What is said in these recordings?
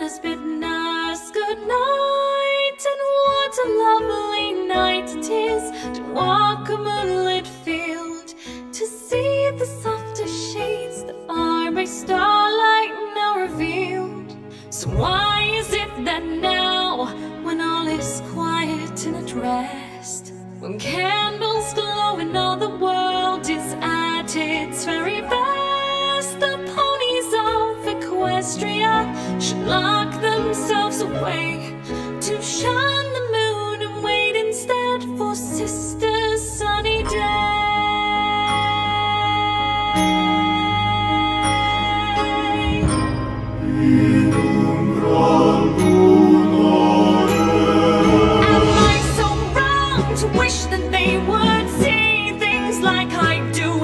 has bidden us good night, and what a lovely night it is to walk a moonlit field, to see the softer shades that are by starlight now revealed. So why is it that now, when all is quiet and at rest, when candles glow and all the world is at its very best, the ponies of Equestria should lock themselves away to shun the moon and wait instead for Sister's sunny day? To wish that they would see things like I do,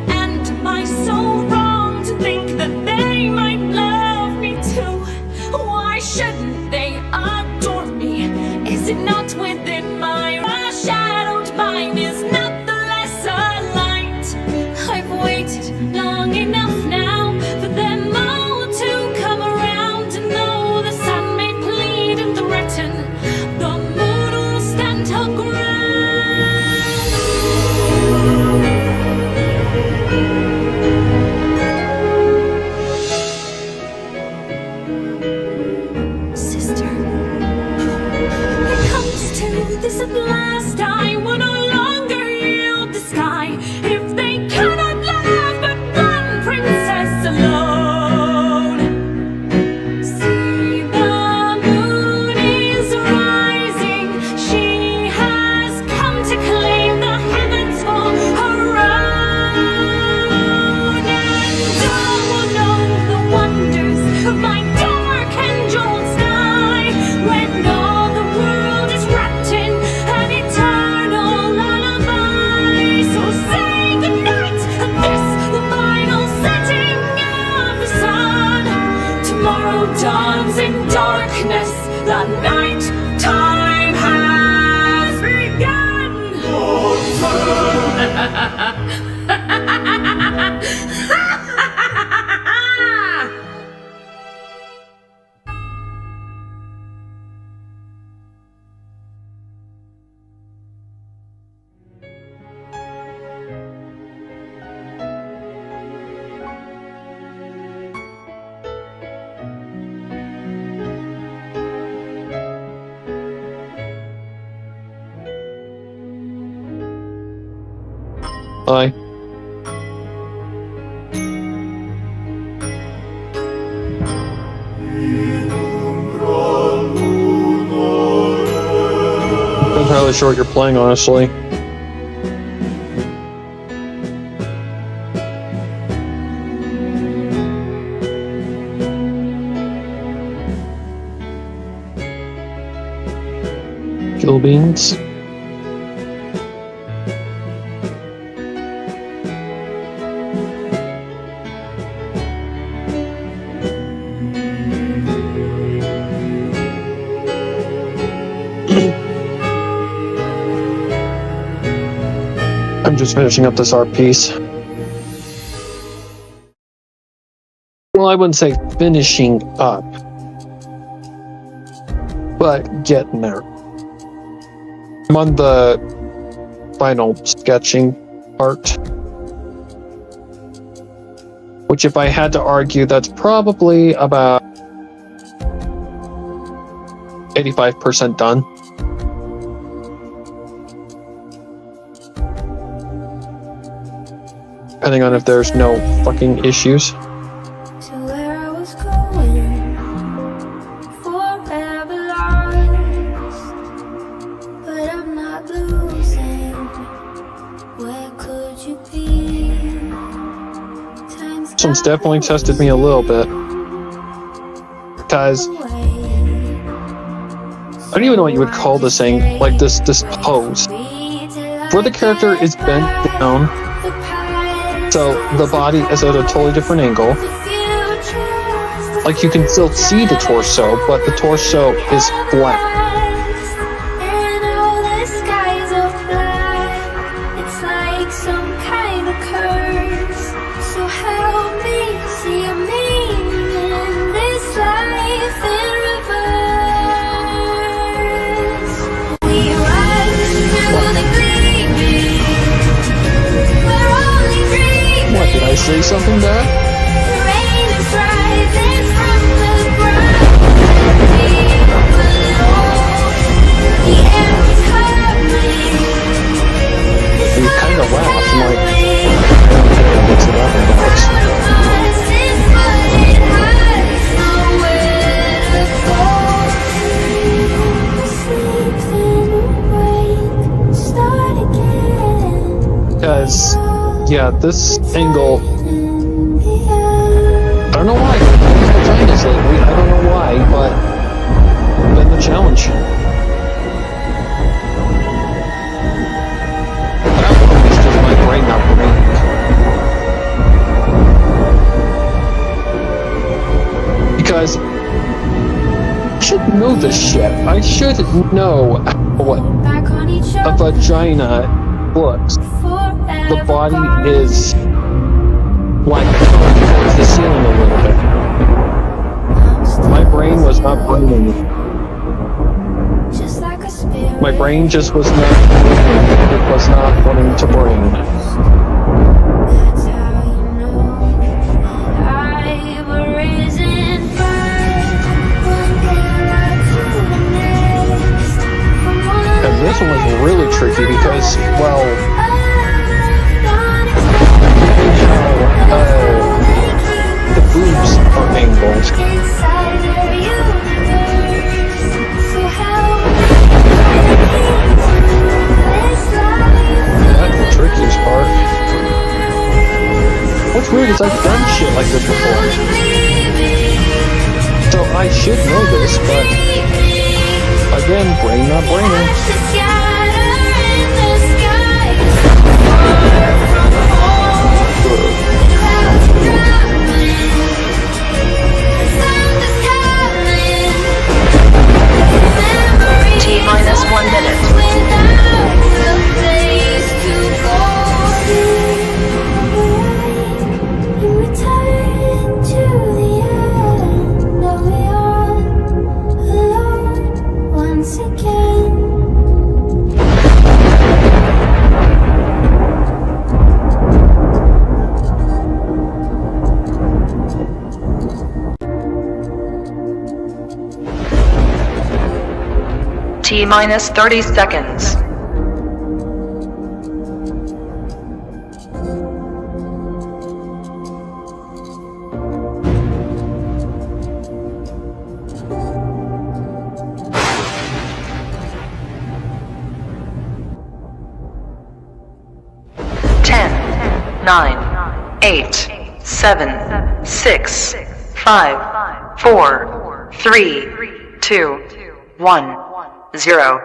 and am I so wrong to think that they might love me too? Why shouldn't they adore me? Is it not within my shadowed mind is not the lesser light? I've waited long enough now for them all to come around, and though the sun may plead and threaten, the moon will stand her ground. Sister, it comes to this at last. I will no longer yield the sky if they cannot love but one princess alone. See, the moon is rising. She has come to claim the heavens for her own, and all will know the wonders of my dark and jeweled sky, when all the world is wrapped in an eternal lullaby. So say goodnight at this, the final setting of the sun. Tomorrow dawns in darkness, the night time has begun. Hi. Not entirely sure what you're playing, honestly. Kill beans. I'm just finishing up this art piece. Well, I wouldn't say finishing up, but getting there. I'm on the final sketching part, which, if I had to argue, that's probably about 85% done. Depending on if there's no fucking issues. To where I was going, forever lost, but I'm not losing. Where could you be? Time's This one's definitely tested me a little bit, because I don't even know what you would call this thing, like this pose. Where the character is bent down, so the body is at a totally different angle. Like, you can still see the torso, but the torso is flat. And all the skies are black. It's like some kind of curse. So help me see a meaning in this life. Because, yeah, this angle, I don't know why, but vaginas lately, I don't know why, but been the challenge. That one is just my brain not brain. Because I should know this shit. I should know what a vagina looks. The body is like towards the ceiling a little bit. My brain was not braining. My brain just was not braining. It was not wanting to brain. And this one was really tricky because, well, the boobs are angled. That's the trickiest part. What's weird is I've done shit like this before. So I should know this, but again, brain not braining. T-minus 1 minute. T-minus 30 seconds. Ten, 9, 8, 7, 6, 5, 4, 3, 2, 1. 0.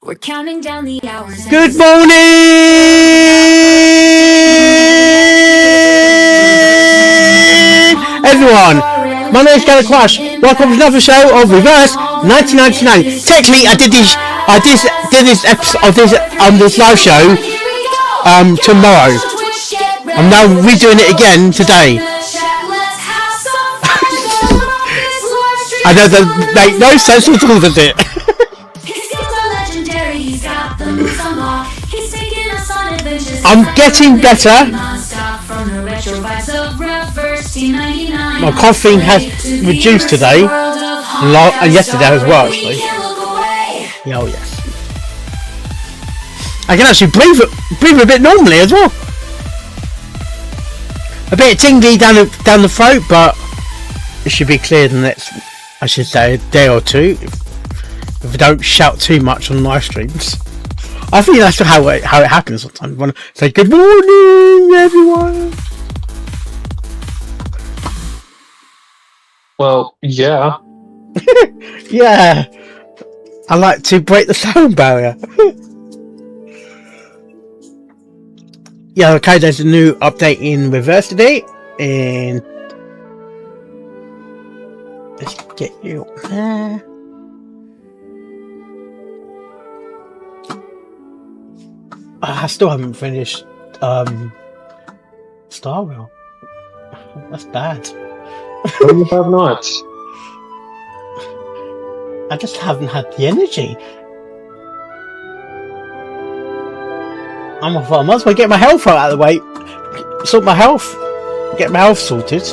We're counting down the hours. Good morning, everyone. My name is Gary Crash. Welcome to another show of Reverse 1999. Technically, I did this episode of this this live show tomorrow. I'm now redoing it again today. I know that make no sense at all, does it? I'm getting better. My coughing has reduced today, and yesterday as well, actually. Yeah, oh yes. I can actually breathe a bit normally as well. A bit tingly down the throat, but it should be clear the next, I should say, a day or two, if I don't shout too much on live streams. I think that's how it happens sometimes. When I say good morning, everyone. Well, yeah. Yeah. I like to break the sound barrier. Yeah, okay, there's a new update in Reverse today. And let's get you up there. I still haven't finished Star Wheel. That's bad. No, you have not. I just haven't had the energy. I might as well get my health out of the way. Sort my health. Get my health sorted.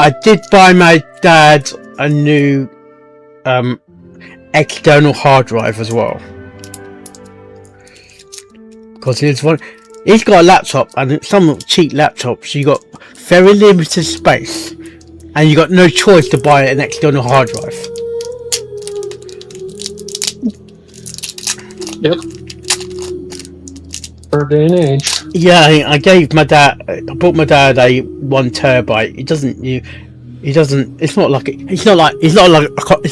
I did buy my dad a new external hard drive as well, because he's got a laptop, and it's some cheap laptops. You got very limited space, and you got no choice to buy an external hard drive. Yep. For day and age. Yeah, I bought my dad a 1 terabyte. It's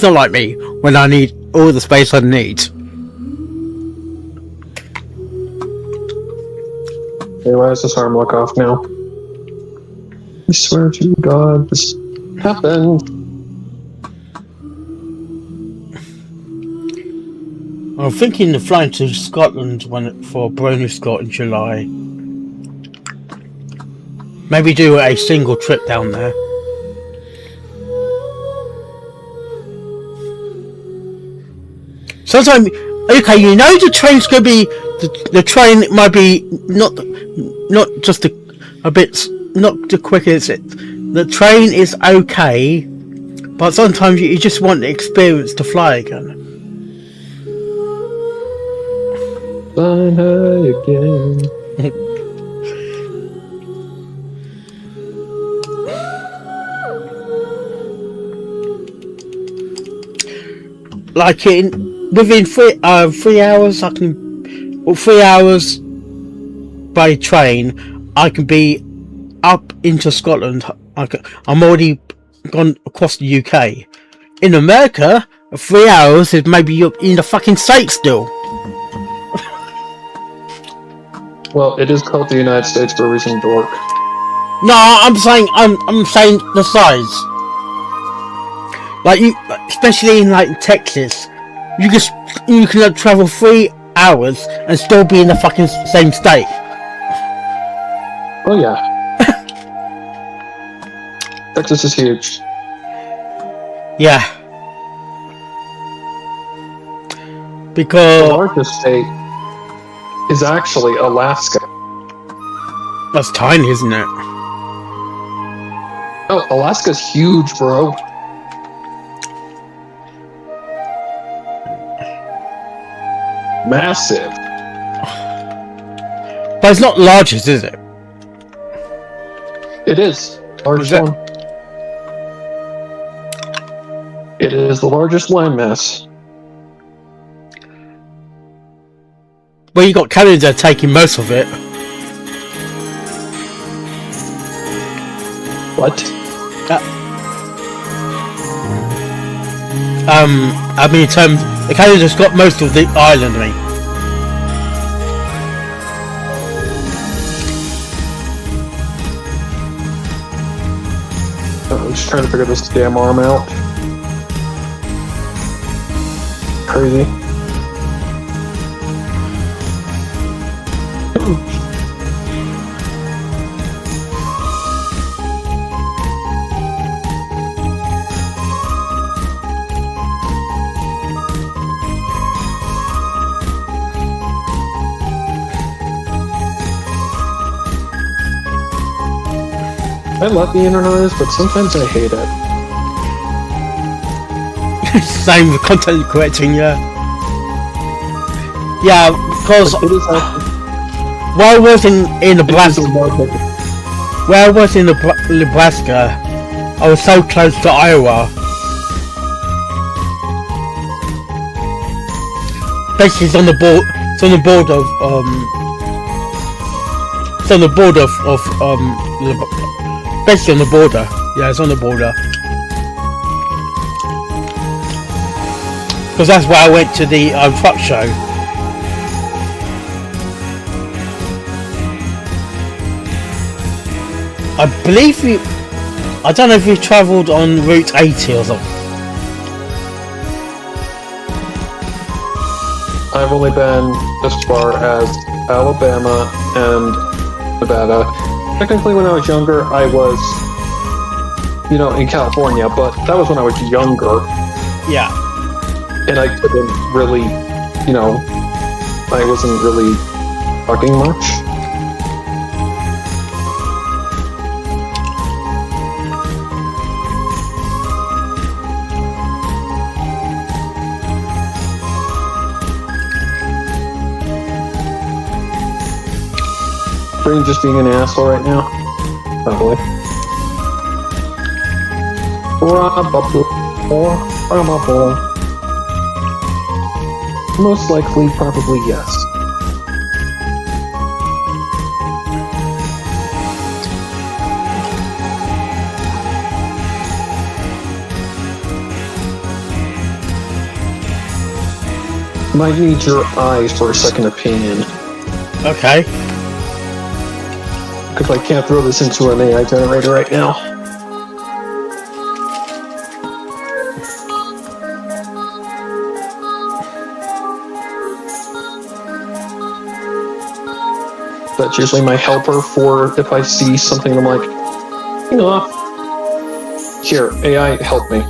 not like me when I need all the space I need. Hey, why is this arm lock off now? I swear to God, this happened. I'm thinking of flying to Scotland for Brony Scott in July. Maybe do a single trip down there. Sometimes, okay, you know the train's gonna be the train might be not just a bit not the quickest. The train is okay, but sometimes you just want the experience to fly again. Flying high again. Like within 3 hours, I can, or 3 hours by train, I can be up into Scotland. I'm already gone across the UK. In America, 3 hours is maybe you're in the fucking States still. Well, it is called the United States for a reason, dork. No, I'm saying the size. Like you, especially in like Texas, you can travel 3 hours and still be in the fucking same state. Oh yeah. Texas is huge. Yeah. The Because largest state is actually Alaska. that's tiny, isn't it? Oh, Alaska's huge, bro. Massive. But it's not largest, is it? It is. Largest that- one. It is the largest landmass. Well, you got Canada taking most of it. What? I mean, in terms, Canada's got most of the island. I mean, I'm just trying to figure this damn arm out. Crazy. I love being organized, but sometimes I hate it. same with content correcting. Yeah, because It is actually while I was in it is Nebraska, a market. where I was in Nebraska, I was so close to Iowa. Basically, it's on the border. It's on the border of It's on the border of basically on the border. Yeah, it's on the border. Because that's where I went to the truck show. I believe you. I don't know if you travelled on Route 80 or something. I've only been as far as Alabama and Nevada. Technically, when I was younger, I was, in California, but that was when I was younger, Yeah. and I couldn't really, I wasn't really talking much. Brain just being an asshole right now. Probably. Probably. Most likely, probably yes. Might need your eyes for a second opinion. Okay. Because I can't throw this into an AI generator right now. That's usually my helper for if I see something I'm like, you know, here, AI, help me.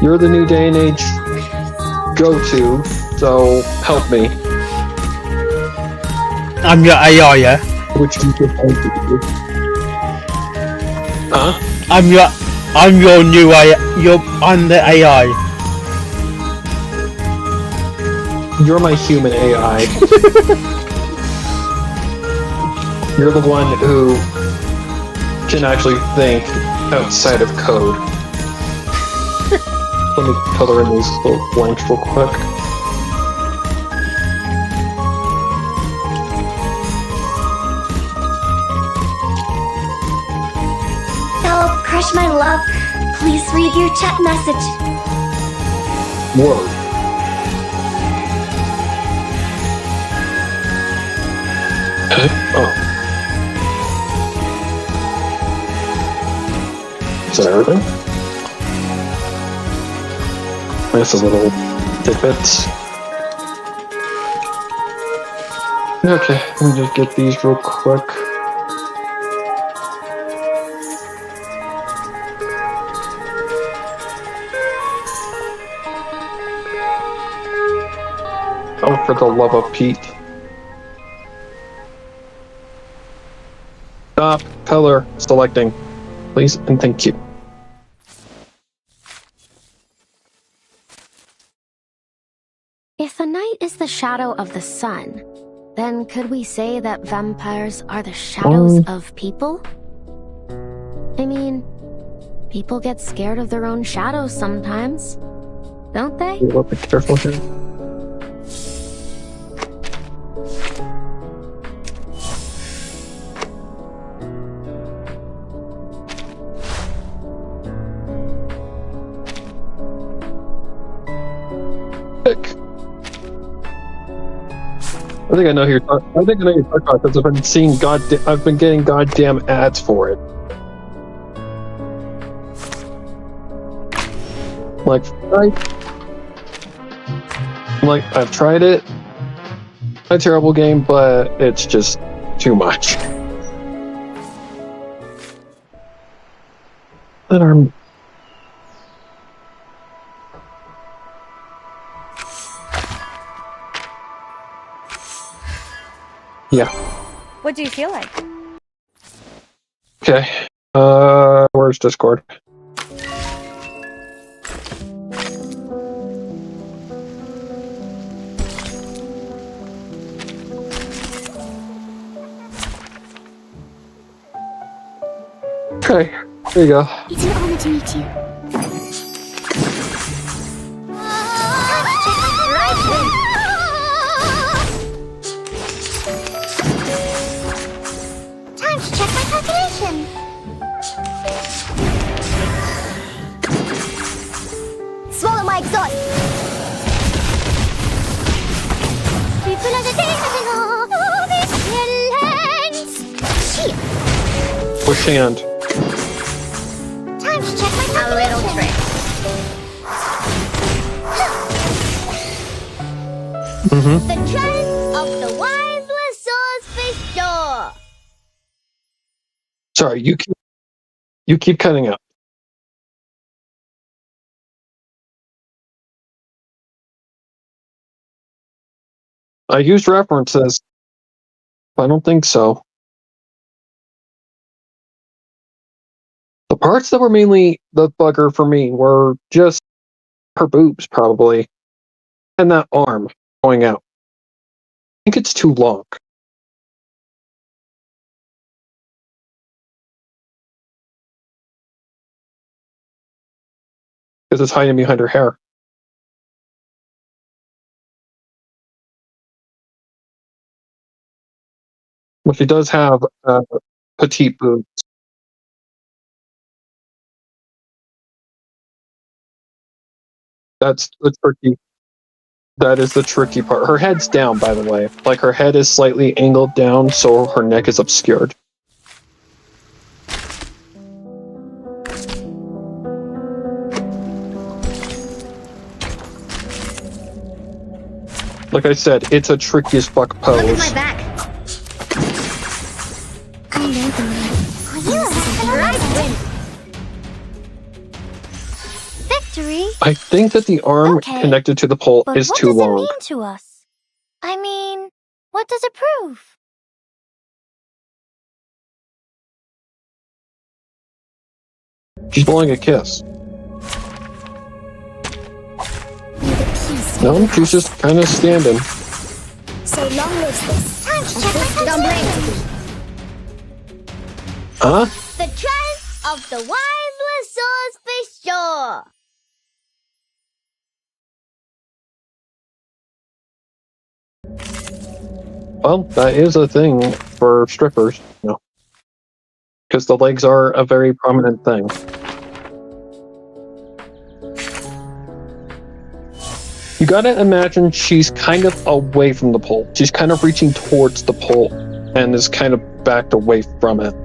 You're the new day and age go-to, so help me. I'm your AI, yeah? Which you could help me. Huh? I'm your new AI. I'm the AI. You're my human AI. You're the one who can actually think outside of code. Let me color in these little blanks real quick. Oh, Crush my love, please read your chat message. Whoa. Oh. Is that everything? That's a little tidbits. Okay, let me just get these real quick. Oh, for the love of Pete. Stop, color, selecting. Please and thank you. If the night is the shadow of the sun, then could we say that vampires are the shadows of people? I mean, people get scared of their own shadows sometimes, don't they? A little bit careful here. Pick. I think I know who you're talking. I think I know who you're talking about because I've been getting goddamn ads for it. I've tried it. A terrible game, but it's just too much. That arm. Yeah. What do you feel like? Okay. Where's Discord? Okay, there you go. It's an honor to meet you. Time to check my calculation. Swallow my exhaust. Push hand. Time to check my calculation. A little trick. Mm-hmm. The trend of the wise Lasso's fish door. Sorry, you keep cutting out. I used references. I don't think so. The parts that were mainly the bugger for me were just her boobs, probably, and that arm going out. think it's too long. Because it's hiding behind her hair. Well, she does have petite boobs. That's the tricky. That is the tricky part. Her head's down, by the way. Like, her head is slightly angled down, so her neck is obscured. Like I said, it's a tricky as fuck pose. Look at my back. Victory? I think that the arm connected to the pole But is what too does long. it mean to us? I mean, what does it prove? She's blowing a kiss. No, she's just kind of standing. So long live this. Time to check my Dumpling. Huh? The Trend of the Wise Resource Fish Store. Well, that is a thing for strippers, you know. Because the legs are a very prominent thing. You gotta imagine she's kind of away from the pole. She's kind of reaching towards the pole and is kind of backed away from it.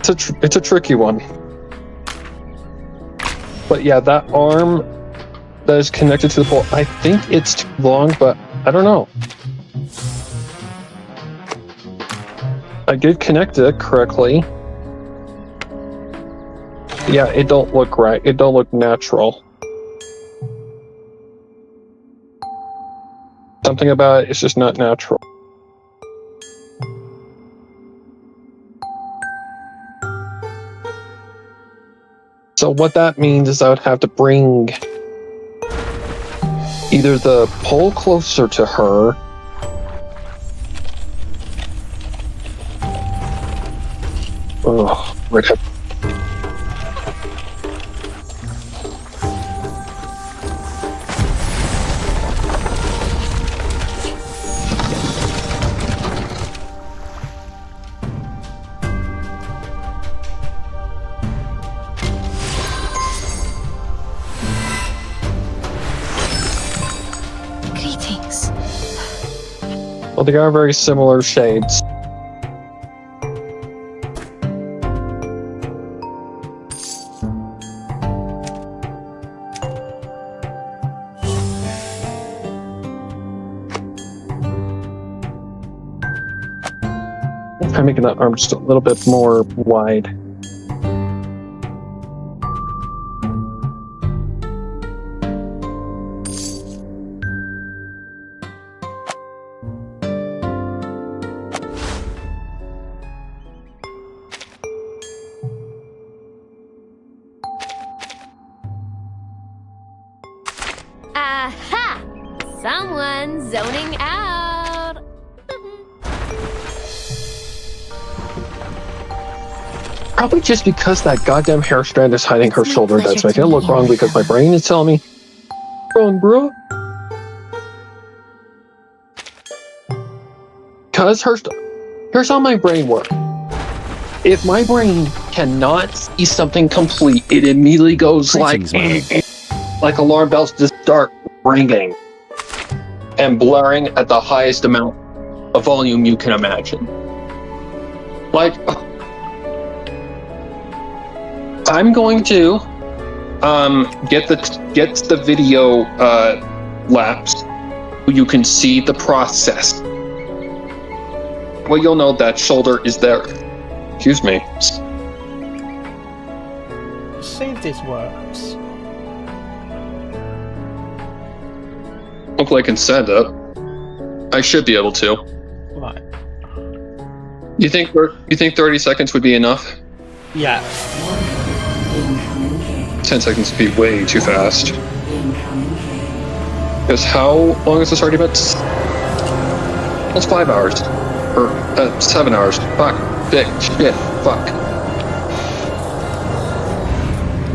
It's a tricky one. But yeah, that arm that is connected to the pole, I think it's too long, but I don't know. I did connect it correctly. Yeah, it don't look right. It don't look natural. Something about it is just not natural. So what that means is I would have to bring either the pole closer to her, right up. Greetings. Well, they are very similar shades. I'm making that arm just a little bit more wide. Aha! Someone's zoning out. Probably just because that goddamn hair strand is hiding her shoulder that's making it look wrong because my brain is telling me, wrong, bro. Because here's how my brain works. If my brain cannot see something complete, it immediately goes like alarm bells just start ringing and blaring at the highest amount of volume you can imagine. Like, I'm going to get the video lapse so you can see the process. Well, you'll know that shoulder is there. Excuse me. See if this works. Hopefully I can send it. I should be able to. Right. You think 30 seconds would be enough? Yeah. 10 seconds would be way too fast. Because how long is this already been? Almost 5 hours. Or 7 hours. Fuck. Big shit. Fuck.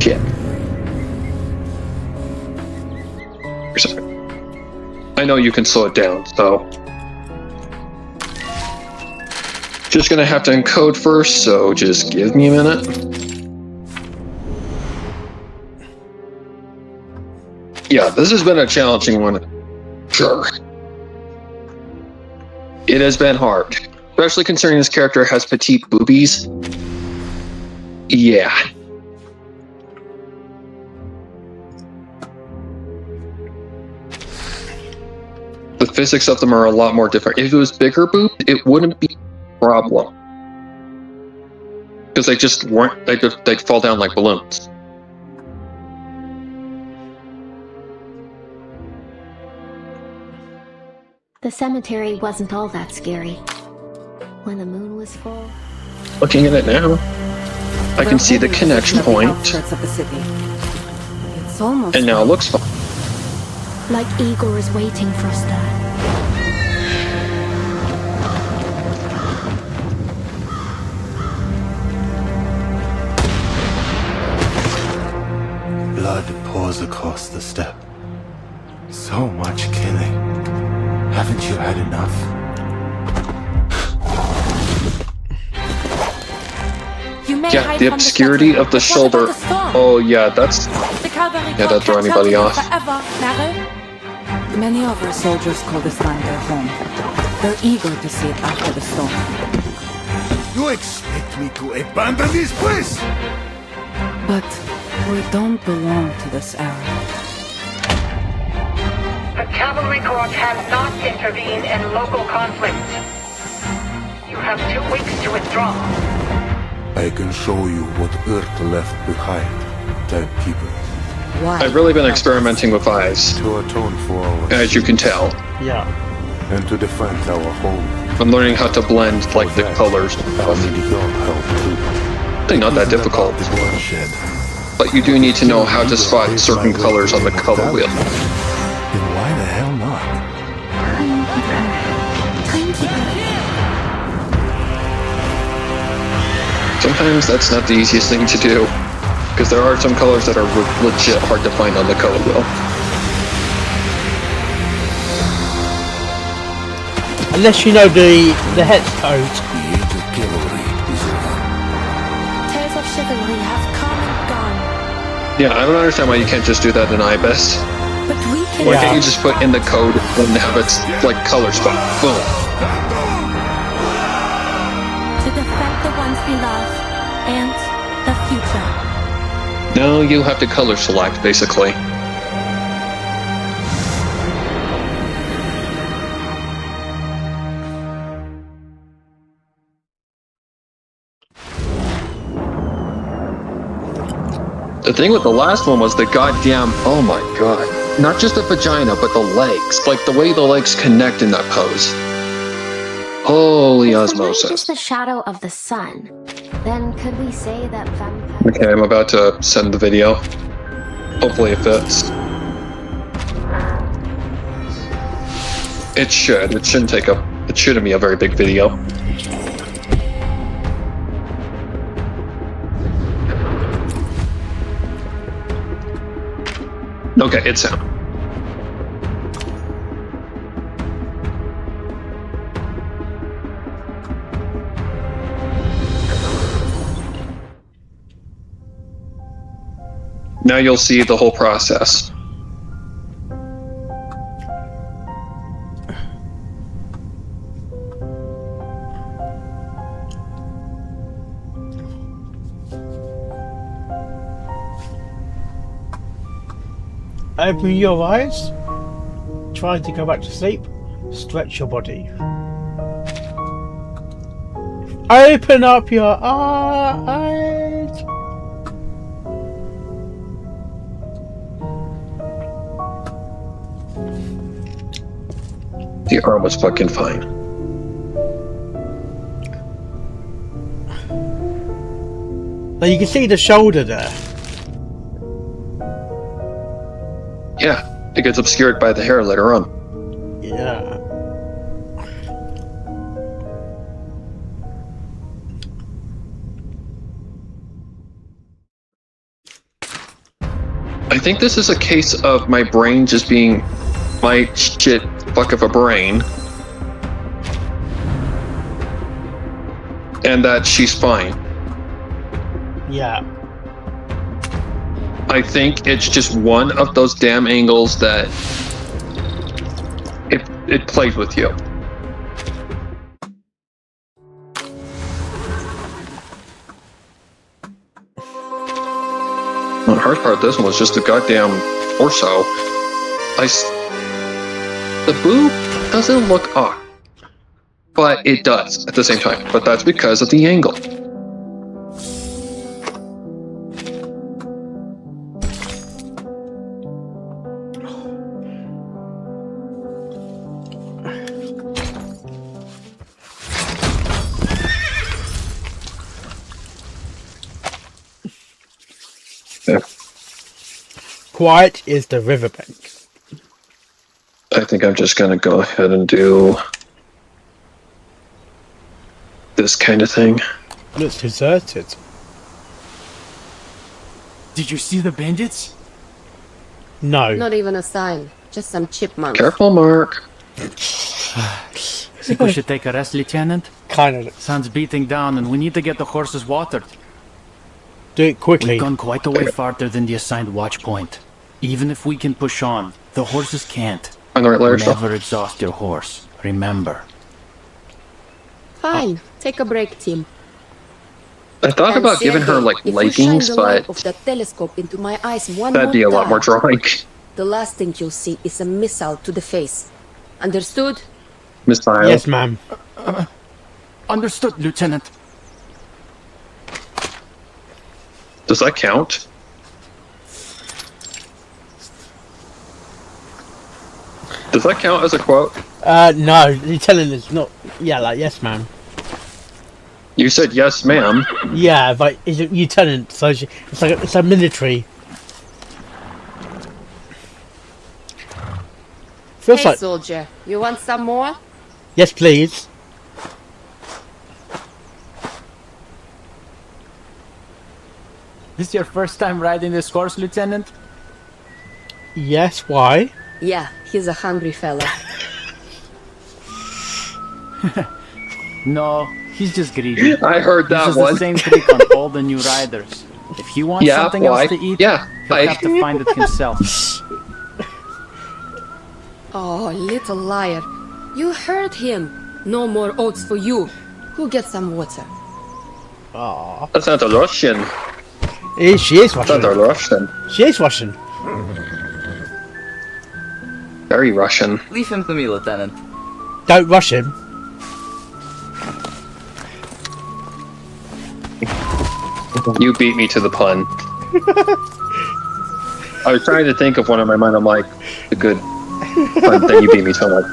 Shit. Here's something. I know you can slow it down, so. Just gonna have to encode first, so just give me a minute. Yeah, this has been a challenging one. Sure. It has been hard. Especially considering this character has petite boobies. Yeah. The physics of them are a lot more different. If it was bigger boobs, it wouldn't be a problem. Because they just weren't, they'd fall down like balloons. The cemetery wasn't all that scary. When the moon was full. Looking at it now, I can see the connection point. Of the city. It's almost And now it looks fine. Like Igor is waiting for us there. Blood pours across the steppe. So much killing. Haven't you had enough? Yeah, the obscurity of the shoulder. Oh yeah, that's... Yeah, that throw anybody off. Many of our soldiers call this land their home. They're eager to see it after the storm. You expect me to abandon this place? But we don't belong to this era. The Cavalry Corps cannot intervene in local conflict. You have 2 weeks to withdraw. I can show you what Earth left behind, dead people. Why? I've really been experimenting with eyes, To atone for our as you can tell. Yeah. and to defend our home. I'm learning how to blend, like, the colors. I need your help too. Really not that difficult. Bloodshed. But you do need to know how to spot certain colors on the color wheel. Then why the hell not? Sometimes that's not the easiest thing to do, because there are some colors that are legit hard to find on the color wheel. Unless you know the hex code. The age of cavalry is over. Tales of chivalry have come and gone. Yeah, I don't understand why you can't just do that in IBEST. But we can Why can't you just put in the code and have it, like, color spot? Boom. to defend the ones we love and the future. No, you have to color select, basically. The thing with the last one was the goddamn, oh my god. Not just the vagina, but the legs. Like, the way the legs connect in that pose. Holy If the night is osmosis. the shadow of the sun, then could we say that vampires... Okay, I'm about to send the video. Hopefully it fits. It should. It shouldn't take up. It shouldn't be a very big video. Okay, it's out. Now you'll see the whole process. Open your eyes. Try to go back to sleep. Stretch your body. Open up your eyes. The arm was fucking fine. Now you can see the shoulder there. Yeah, it gets obscured by the hair later on. Yeah. I think this is a case of my brain just being my shit fuck of a brain. And that she's fine. Yeah. I think it's just one of those damn angles that it plays with you. The hard part of this one was just the goddamn torso. The boob doesn't look off, but it does at the same time. But that's because of the angle. Yeah. Quiet is the riverbank. I think I'm just gonna go ahead and do this kind of thing. Looks deserted. Did you see the bandits? No. Not even a sign. Just some chipmunks. Careful, Mark. Think we should take a rest, Lieutenant? Kind of. Sun's beating down and we need to get the horses watered. Do it quickly. We've gone quite a way farther than the assigned watch point. Even if we can push on, the horses can't. On the right layer, Never exhaust your horse. Remember. Fine. Take a break, team. I thought And about giving her Sergei, like if you leggings, shine the light but of the telescope into my eyes one that'd be a lot more time, drawing. The last thing you'll see is a missile to the face. Understood? Missile. Yes, ma'am. Understood, Lieutenant. Does that count? Does that count as a quote? No. Lieutenant is not. Yeah, like yes, ma'am. You said yes, ma'am. Yeah, but it's a lieutenant, so it's like it's a military. Feels Hey, like soldier. You want some more? yes, please. This your first time riding this horse, Lieutenant? Yes. Why? Yeah, he's a hungry fella. No, he's just greedy. I heard He that does one. the same trick on all the new riders. If he wants Yeah, something why? else to eat, Yeah, he'll have to find it himself. Oh, little liar. You heard him. No more oats for you. Go get some water. Aww. That's not a Russian. She is That's not a Russian. Russian. She is Russian. Very Russian. Leave him to me, Lieutenant. Don't rush him. You beat me to the pun. I was trying to think of one in my mind. I'm like, a good pun. Then you beat me to it. Like,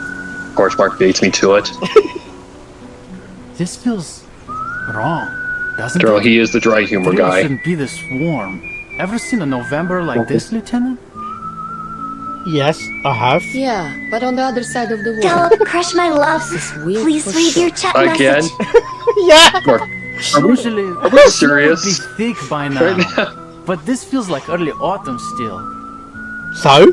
of course, Mark beats me to it. This feels wrong, doesn't Girl, it? he is the dry humor It really guy. shouldn't be this warm. Ever seen a November like this, Lieutenant? Yes, I have. Yeah, but on the other side of the world. Don't crush my love. This is weird Please for read sure. your chat Again? message. Yeah. Mark, Usually, we the snow serious? would be thick by now. right now. But this feels like early autumn still. So?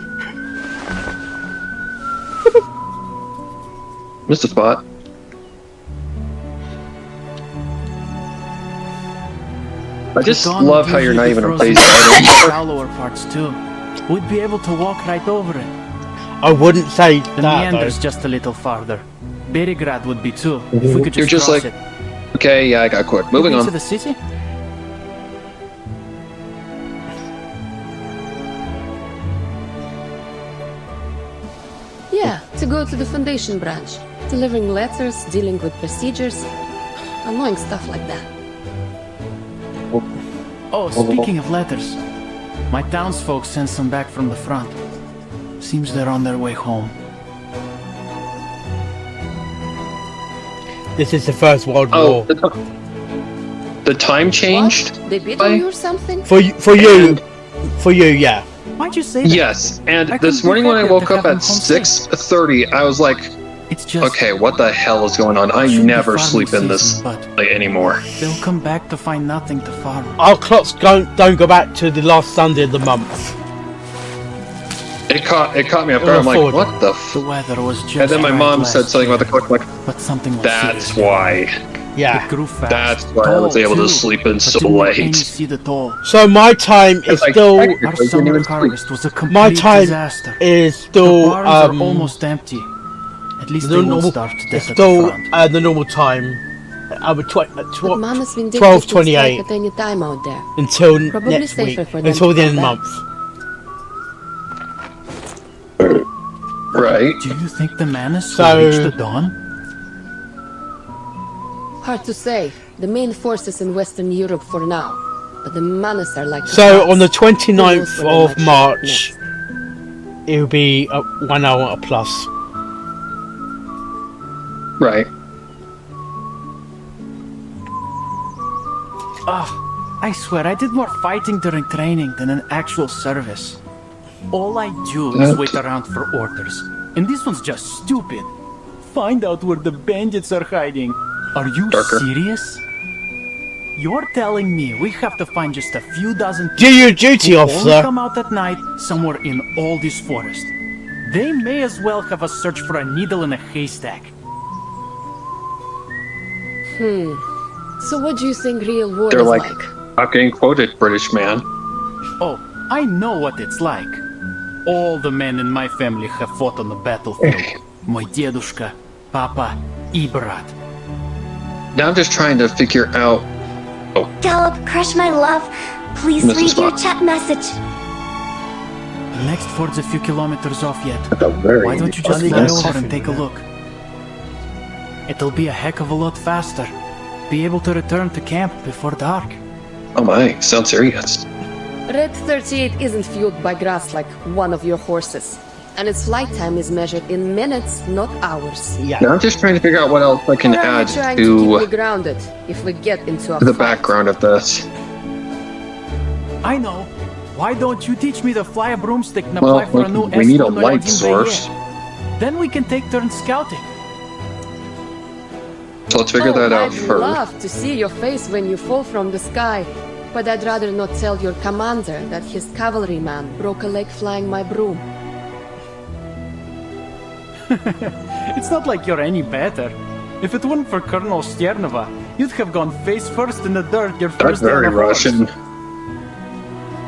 Missed a spot. I just The dawn love would how you're not usually even a be place frozen item. shallower parts too. We'd be able to walk right over it. I wouldn't say The that meander's though. just a little farther. Berigrad would be too, if we could You're just just cross like, it. okay, yeah, I got quit. Moving Into on. the city? Yeah, to go to the Foundation branch. Delivering letters, dealing with procedures. Annoying stuff like that. Oh, speaking of letters, my townsfolk sent some back from the front. Seems they're on their way home. This is the First World Oh, War. the time changed? What? They beat Why? on you or something? For you, yeah. Why'd you say that? Yes, and I this couldn't morning when I be happier woke to up have them at home safe. 6:30, I was like, It's just okay, what the hell is going on? I shouldn't be never farming sleep in this season, but like, anymore. they'll come back to find nothing to farm. Our clocks don't go back to the last Sunday of the month. It caught me off guard. I'm like, forward. what the The weather was just And then my right mom last said something about the year, clock. I'm like, but something was that's serious. why. Yeah. It grew fast. That's why I was tall, able to too, sleep in but so didn't let any late. see the toll. So my time is It's like, still technically, Our I didn't summer even sleep. harvest was a complete my time disaster. is The still barns are almost empty. At least the they won't normal, starve to it's death at still the front. the normal time. But Mama's vindictive 12:28 at any time out there. until Probably next safer week, for them until to the end of the come month. Right. Do you think the Manus So- will reach the dawn? Hard to say. The main forces in Western Europe for now. But the Manus are like... So on the Who 29th knows where they of might show up March, next. it will be 1 hour plus. Right. I swear, I did more fighting during training than in actual service. All I do is wait around for orders. And this one's just stupid. Find out where the bandits are hiding. Are you Darker. serious? You're telling me we have to find just a few dozen Do your duty, who only officer. come out at night somewhere in all this forest. They may as well have us search for a needle in a haystack. So what do you think real war They're is like, not getting quoted, British man. Oh, I know what it's like. All the men in my family have fought on the battlefield. Мой дедушка, папа и брат. Now I'm just trying to figure out. Gallup, crush my love. Please Mrs. leave your Fox. chat message. The next ford's a few kilometers off yet. That's a very Why don't you just funny fly guess. over and take a look? It'll be a heck of a lot faster. Be able to return to camp before dark. Oh my, sounds serious. Red 38 isn't fueled by grass like one of your horses. And its flight time is measured in minutes, not hours. Yeah. Now I'm just trying to figure out what else I can Or are add you trying to keep me to grounded if we get into a the fight? background of this. I know. Why don't you teach me to fly a broomstick and Well, apply for a new we need a Escudo light Noyadin source. Bayer? Then we can take turns scouting. So let's figure that out I'd first. love to see your face when you fall from the sky. But I'd rather not tell your commander that his cavalryman broke a leg flying my broom. It's not like you're any better. If it weren't for Colonel Sternova, you'd have gone face first in the dirt your That's first day on very a horse. Russian.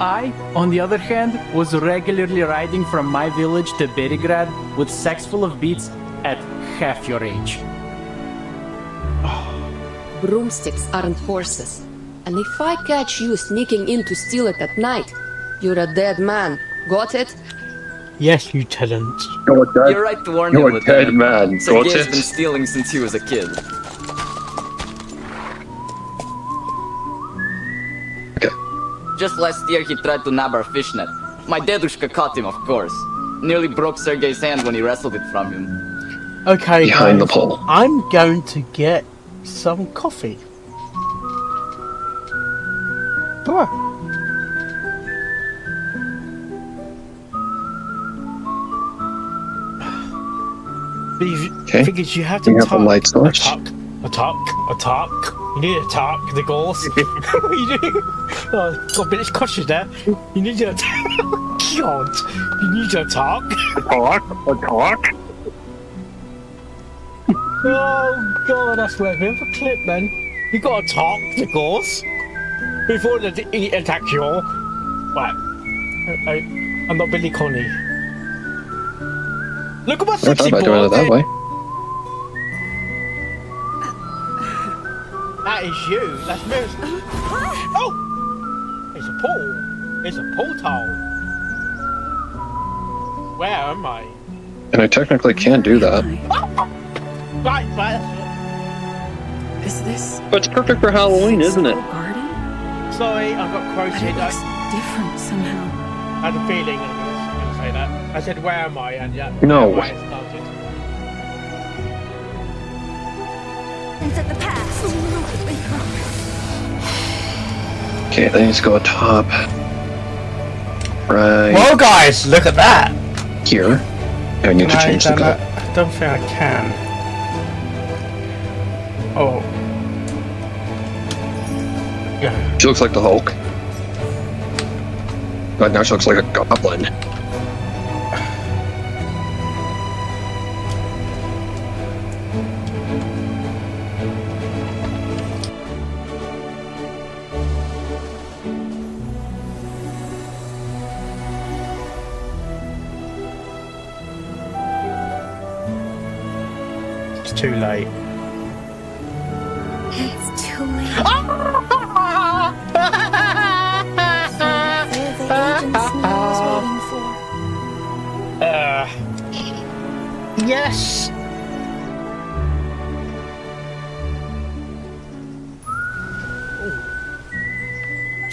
I, on the other hand, was regularly riding from my village to Berigrad with sacks full of beets at half your age. Broomsticks aren't horses. And if I catch you sneaking in to steal it at night, you're a dead man. Got it? Yes, Lieutenant. You're a dead, You're right to warn you're him, a dead Lieutenant. man. Sergei Got has been it? stealing since he was a kid. Okay. Just last year he tried to nab our fishnet. My dedushka caught him, of course. Nearly broke Sergei's hand when he wrestled it from him. Okay, Behind the guys, pole. I'm going to get some coffee. Bruh. But you Okay. figured you have to We have a talk. light source. Attack. You need to attack the goals. You do. Oh, got a bit of cautious there. You need to attack. God, you need to attack. Attack. Oh God, that's worth a bit of a clip, man. You gotta talk the goals before they attack you. Right. I'm not Billy Connie. Look at my I thought sexy about doing it that boy. way. That is you. That's me. Oh! It's a pool. It's a portal. Where am I? And I technically can do that. Right. Is this But it's perfect for Halloween, isn't it? garden? Sorry, I got crocheted. It looks different somehow. I had a feeling I was going to say that. I said, where am I? And yeah, No. where am I? It started. Into the past. Okay, then let's go top. Right. Whoa, guys, look at that. Here. I need to change the color. I don't think I can. Oh. Yeah. She looks like the Hulk. But now she looks like a goblin. It's too late. It's too late. They're the agents Neo was waiting for. Yes.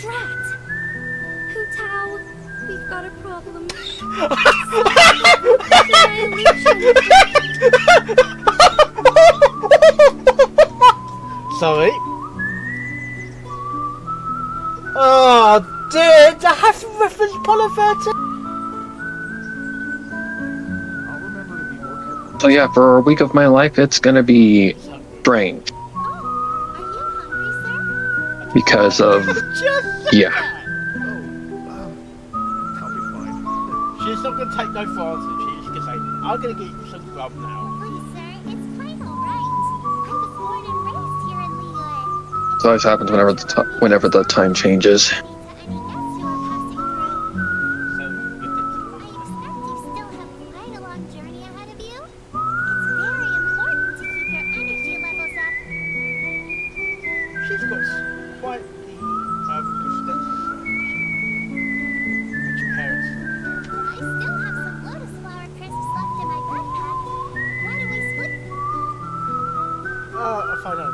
Drat! Hu Tao, we've got a problem. Sorry. Oh, dude, I have to reference Apollo 13. So yeah, for a week of my life, it's gonna be strange. Because of... yeah. She's not going to take no for answer. She's going to say, I'm going to get you some grub now. So always happens whenever the time changes. She's got quite the extensive which parents. I'll find out.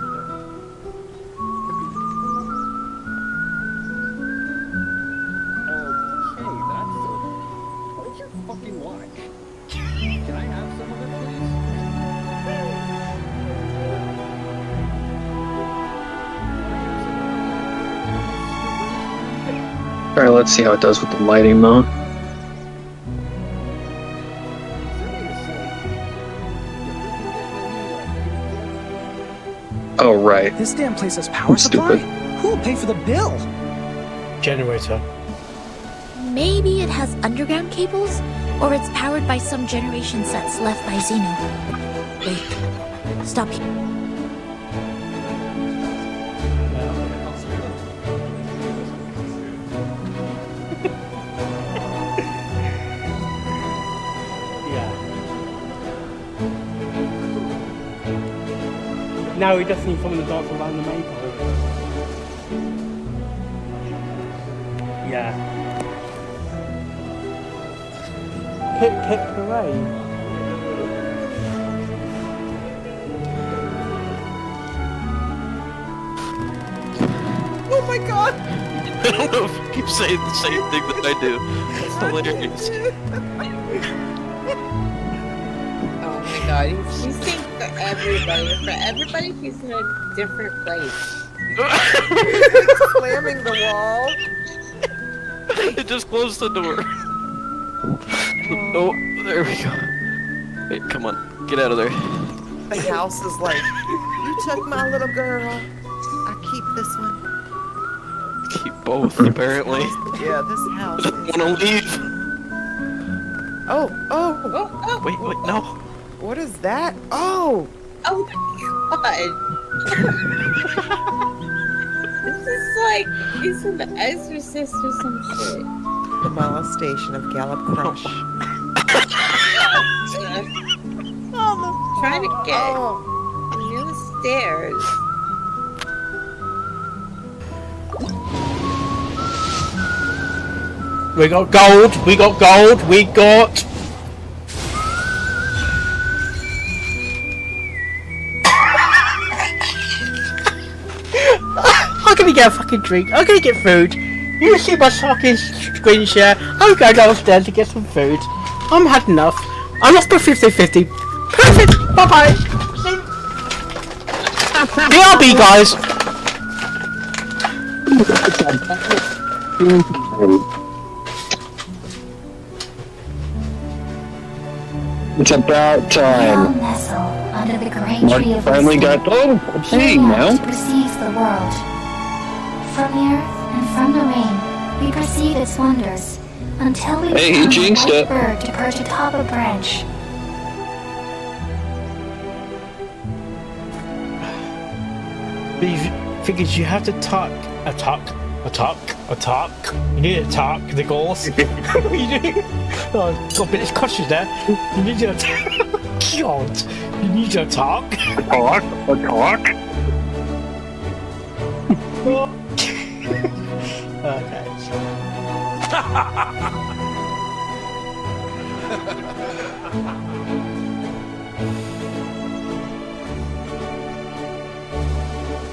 Fucking watch. Can I have some of it, Alright, let's see how it does with the lighting though. Oh, right. This damn place has power supply? Who will pay for the bill? Generator. Maybe it has underground cables, or it's powered by some generation sets left by Xeno. Wait, stop here. No, he doesn't need someone to dance around the maple. Yeah. Pip pip hooray. Oh my god! I don't know if you keep saying the same thing that I do. It's hilarious. Oh my god, he's saying for everybody he's in a different place. Slamming the wall. It just closed the door. Oh, there we go. Wait, come on, get out of there. The house is like, you took my little girl. I keep this one. Keep both, apparently. Yeah, this house I don't wanna leave. Oh. Wait, no. What is that? Oh! Oh my god! This is like, he's in The Exorcist or some shit. The molestation of Gallup Crush. Trying to get new stairs. We got gold, we got gold, we got... I'm gonna get a fucking drink, I'm gonna get food. You see my fucking screen share, I'm going downstairs to get some food. I'm had enough. I lost by 50-50. Perfect, bye-bye. BRB, guys. It's about We all time. nestle under the great Mark tree of finally wisdom. got. Oh, Here hey we are now. to perceive the world. From the earth and from the rain, we perceive its wonders, until we Hey, you become a jinxed white it. bird to perch atop a branch. Figures you have to talk. You need to talk the goals. You do. Oh, got a bit of caution there. You need to. God, you need to talk. Talk. Okay.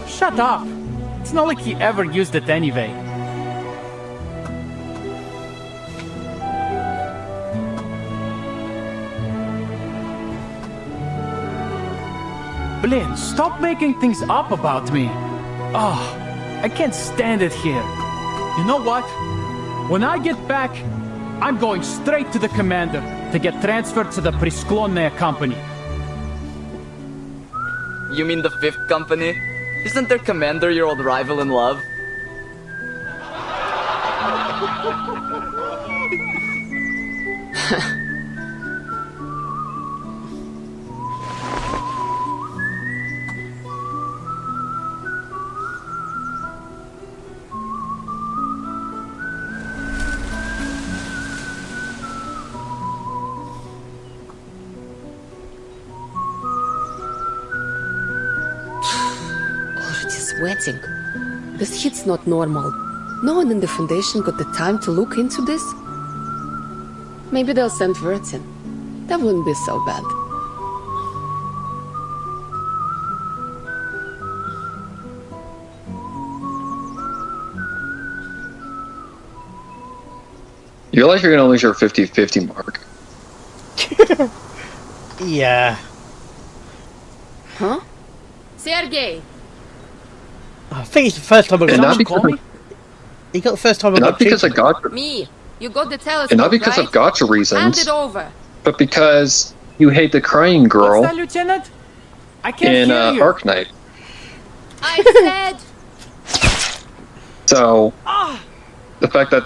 Shut up! It's not like he ever used it anyway. Blin, stop making things up about me. Oh, I can't stand it here. You know what? When I get back, I'm going straight to the commander to get transferred to the Prisklonная company. You mean the 5th company? Isn't their commander your old rival in love? Already sweating. This heat's not normal. No one in the Foundation got the time to look into this? Maybe they'll send Vertin. That wouldn't be so bad. You realize you're gonna lose your 50-50 mark. Yeah. Huh? Sergey! I think it's the first time I And not got. because You got the first time I and got. not because of cheated. gotcha, Me! You got the telescope, and not because right? of gotcha Hand reasons, it over! but because you hate the crying girl What's that, Lieutenant? I can't in hear you. Arc Knight. I said... So the fact that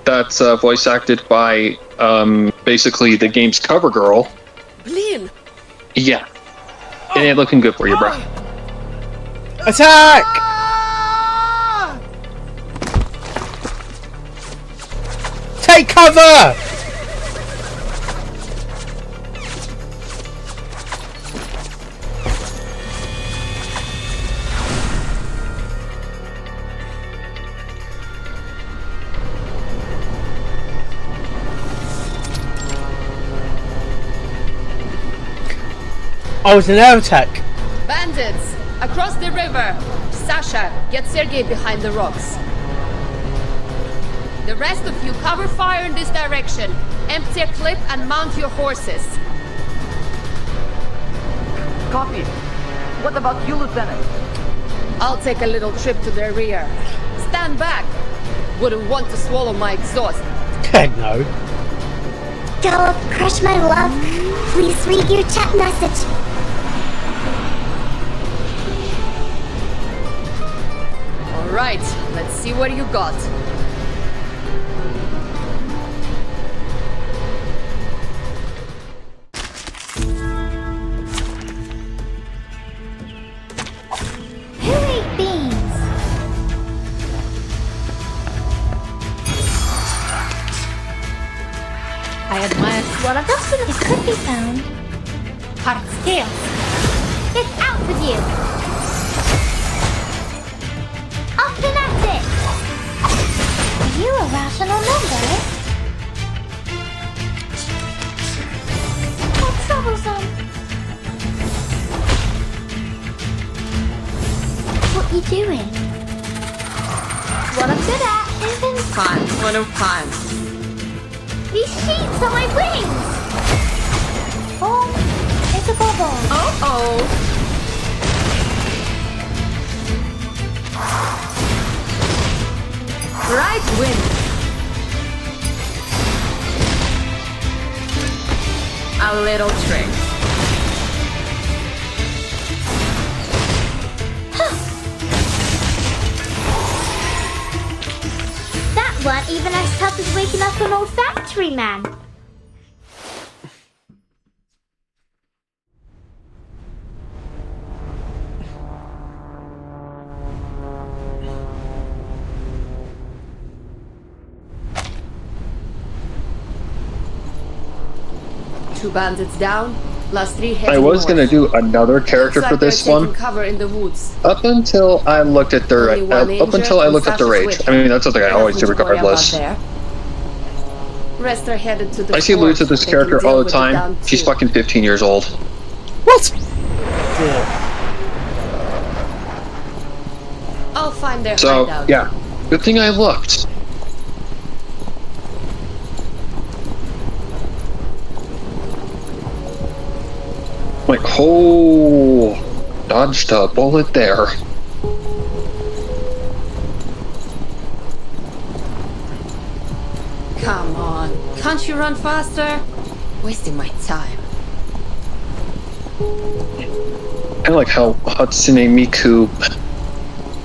that's voice acted by basically the game's cover girl. Blin! Yeah, it ain't looking good for you, bro. Attack! Take cover! Oh, it's an air attack. Bandits! Across the river! Sasha, get Sergei behind the rocks. The rest of you cover fire in this direction. Empty a clip and mount your horses. Copy. What about you, Lieutenant? I'll take a little trip to the rear. Stand back! Wouldn't want to swallow my exhaust. Heck no. Gallup, Crush my love, please read your chat message. Alright, let's see what you got. Who ate beans? I admire One of those it could be found. hard scales. It's out with you. Up and at it. Are you a rational number? How troublesome. What you doing? What I'm good at. Fine, one of time. These sheets are my wings! Oh, it's a bubble. Oh-oh. Right wing. a little trick. That weren't even as tough as waking up an old factory man. Two bandits down, last three heading I was north. gonna do another character Looks for like they're this one. taking cover in the woods. Up until I looked at their Only one up until I injured looked at their and age. Sasha's I mean, that's something I always do Nothing to worry about regardless. there. Rest are headed to the I see fort. loots of this They can character deal all the with it time. down She's too. fucking 15 years old. What? I'll find their So hideout. yeah, good thing I looked. Like, oh, dodged a bullet there. Come on, can't you run faster? Wasting my time. I like how Hatsune Miku.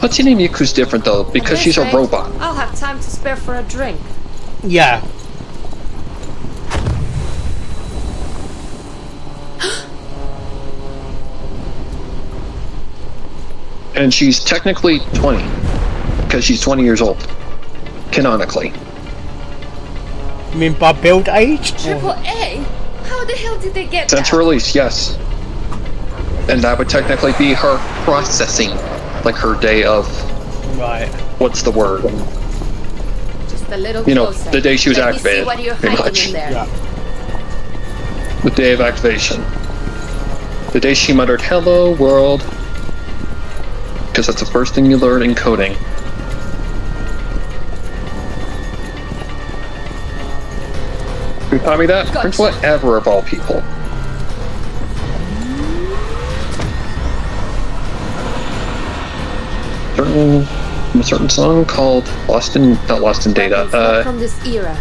Hatsune Miku's different though because At she's this a rate, robot. I'll have time to spare for a drink. Yeah. And she's technically 20 because she's 20 years old, canonically. You mean by build age? Triple A? How the hell did they get Since that? release, yes. And that would technically be her processing, like her day of. Right. What's the word? Just a little You know, closer. the day she was Let me see activated, what you're pretty hiding much. in there. Yeah. The day of activation. The day she muttered, "Hello, world." Because that's the first thing you learn in coding. Who taught me that? Gotcha. Prince Whatever of all people. A certain song called Lost in Data. Weapons not from this era.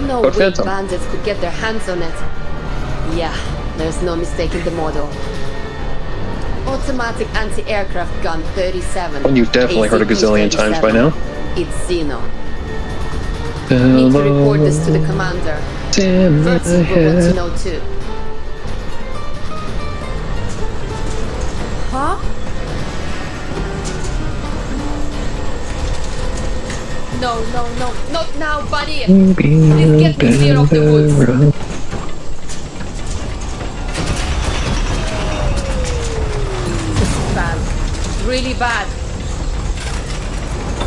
No Code way Phantom. bandits could get their hands on it. Yeah, there's no mistaking the model. Automatic anti-aircraft gun 37. One you've definitely heard a gazillion times by now. It's Xeno. Need to report this to the commander. Damn my Vertz will want to head. know too. Huh? No, not now, buddy! Please get me clear of the woods. This is bad. Really bad.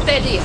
Steady.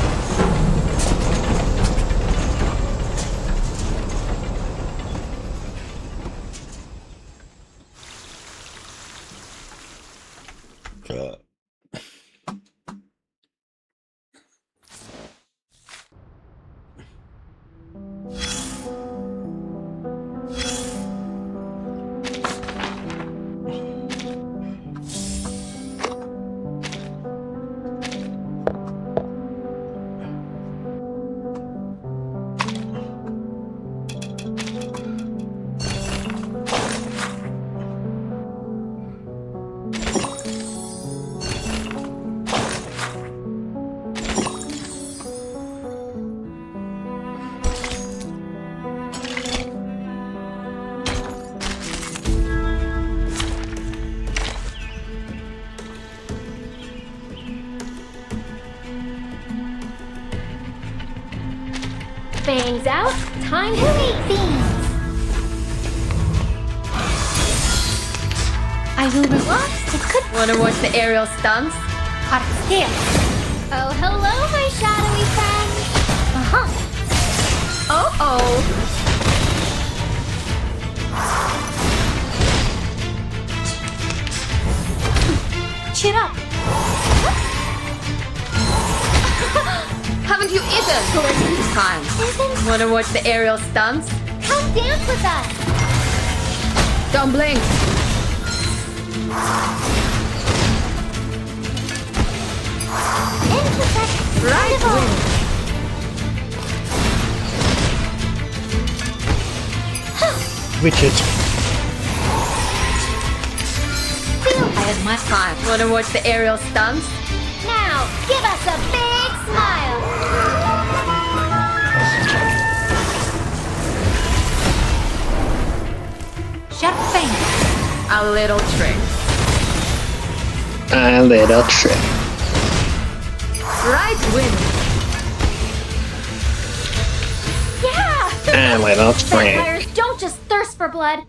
Bangs out, time to meet things. I will be lost. It could. Wanna watch the aerial stunts? Hot here. Oh, hello, my shadowy friend. Oh. Cheer up. Haven't you eaten? Time. Wanna watch the aerial stunts? Come dance with us. Don't blink. Right wing. Richard. had my time. Wanna watch the aerial stunts? Now, give us a big smile! Sharp fang. A little trick. A little trick. Right win. Yeah! A little trick. Vampires don't just thirst for blood.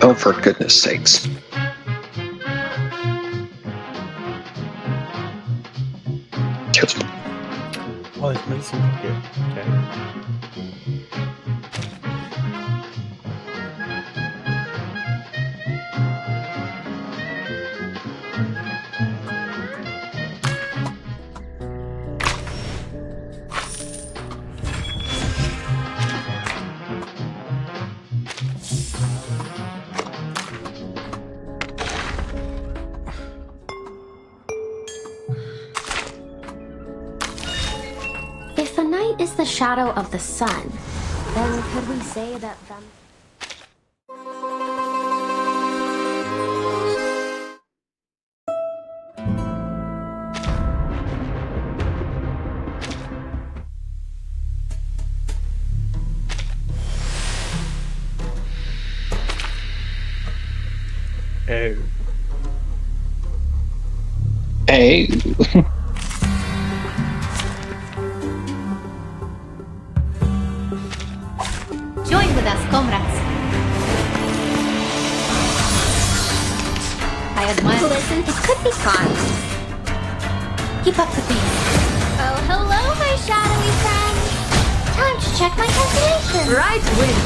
Oh, for goodness sakes. Just Oh, there's medicine here. Okay. If a night is the shadow of the sun, then could we say that Oh. Hey. Join with us, comrades. I admire. Listen, it could be fun. Keep up the pace. Oh, hello, my shadowy friend. Time to check my calculations. Right win.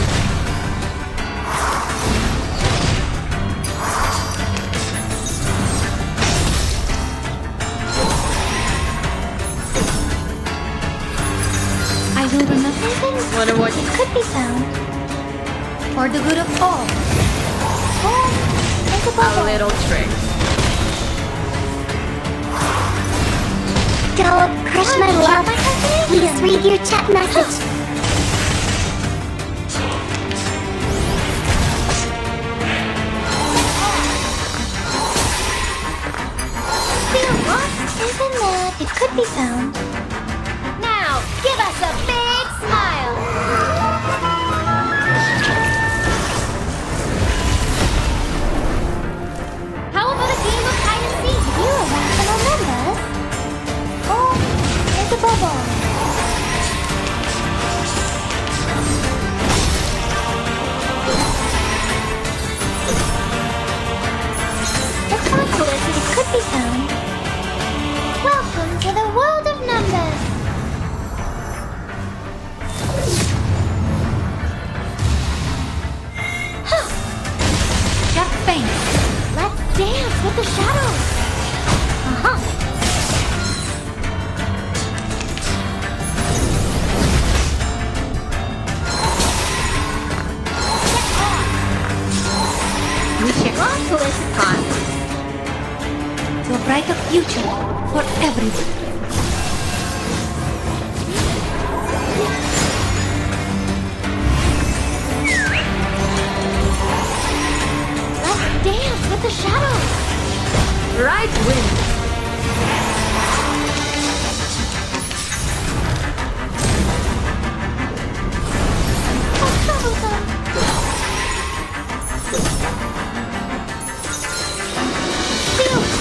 I will remember things. Wonder what it could be found. For the good of all. Oh, think about a little trick. Don't crush my love. Please read your chat message. Feel lost, isn't that? It could be found. Now, give us a big smile. How about a game of hide and seek? You are rational members. Oh, there's a bubble. Looks like Felicity could be found. Welcome to the world of numbers. Huh. Sharp face. Let's dance with the shadows. We share marvelous fun to a brighter future for everyone. Let's dance with the shadows. Right win.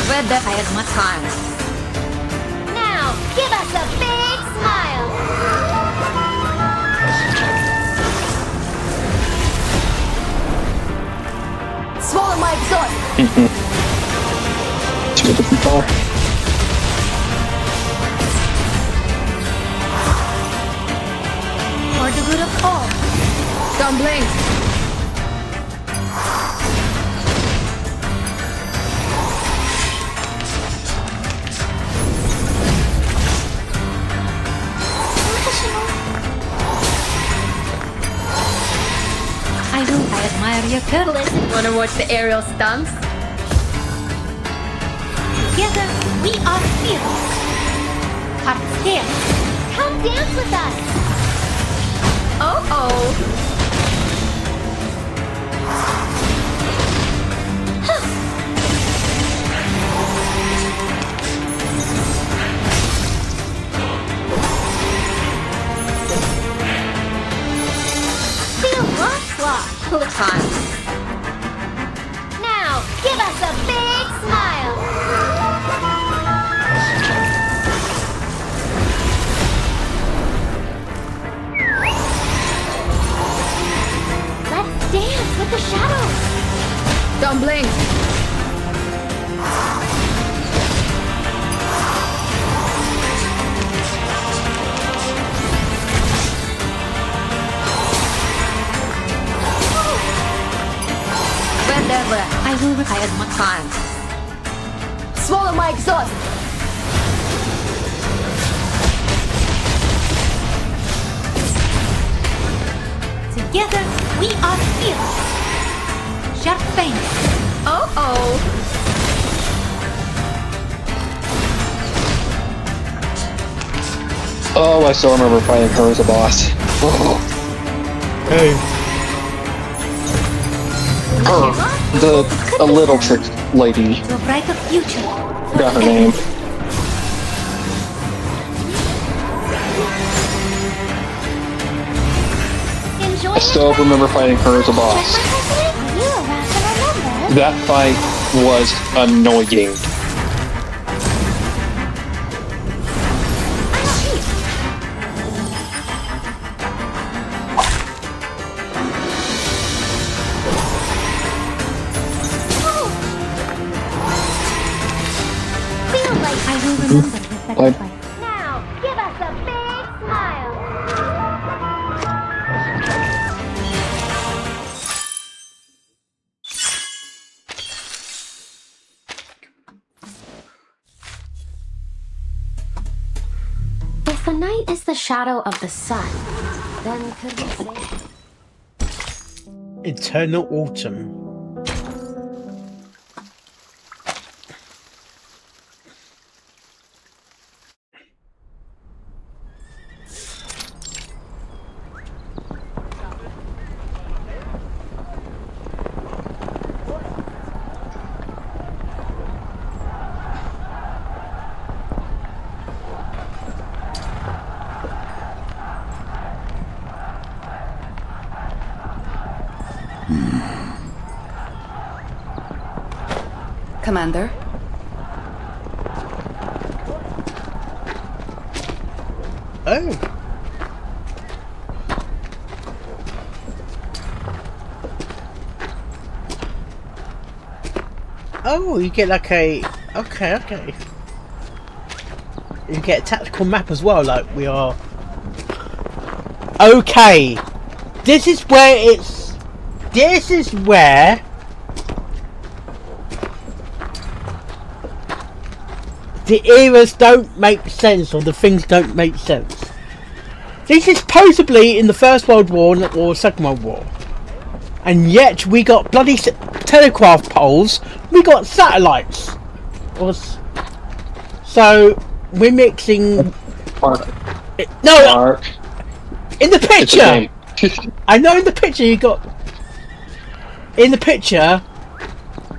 Glad that I had my time. Now, give us a big smile. Swallow my exhaust. Two different ball. Oh! Don't blink! I admire your courage. Wanna watch the aerial stunts? Together, we are fearless. Upstairs, come dance with us. Oh. Feel rock. Cool time. Now, give us a big smile. Let's dance with the shadows. Don't blink! Whenever I will require my time. Swallow my exhaust! Together, we are fearless. Sharp fangs. Oh. Oh, I still remember fighting her as a boss. Hey. A little trick lady. To a brighter future. Forgot her name. I still remember fighting her as a boss. That fight was annoying. I will remember the sacrifice. Now, give us a big smile. If the night is the shadow of the sun, then could we say... Eternal Autumn. Commander? Oh. Oh, you get like a... Okay. You get a tactical map as well, like we are... Okay. This is where the eras don't make sense, or the things don't make sense. This is possibly in the First World War or Second World War. And yet we got bloody telegraph poles, we got satellites. So we're mixing... No! In the picture! I know in the picture you got... In the picture,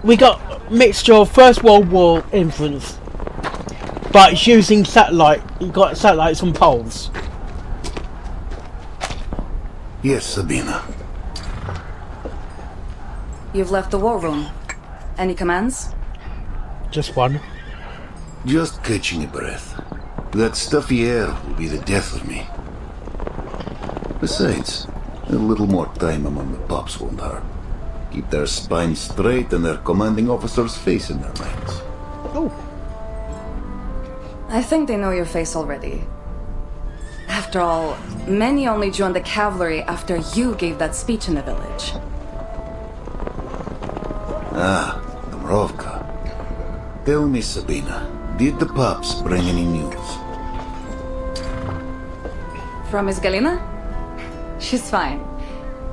we got a mixture of First World War influence. But it's using satellite. You got satellites on poles. Yes, Sabina. You've left the war room. Any commands? Just one. Just catching a breath. That stuffy air will be the death of me. Besides, a little more time among the pups won't hurt. Keep their spines straight and their commanding officer's face in their minds. Oh. I think they know your face already. After all, many only joined the cavalry after you gave that speech in the village. Ah, Dubrovka. Tell me, Sabina, did the pups bring any news? From Miss Galina? She's fine.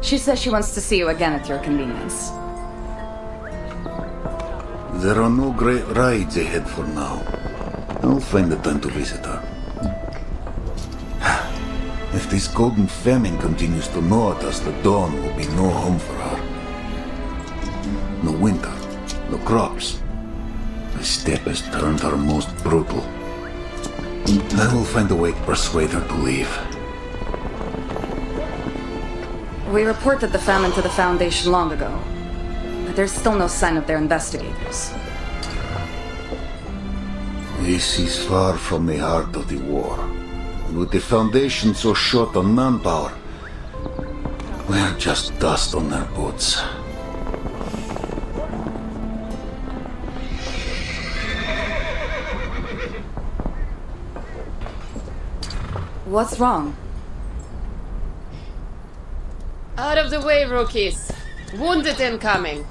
She says she wants to see you again at your convenience. There are no great rides ahead for now. I'll find the time to visit her. If this golden famine continues to gnaw at us, the dawn will be no home for her. No winter, no crops. The steppe has turned her most brutal. I will find a way to persuade her to leave. We reported the famine to the Foundation long ago, but there's still no sign of their investigators. This is far from the heart of the war. And with the Foundation so short on manpower, we're just dust on their boots. What's wrong? Out of the way, rookies. Wounded incoming.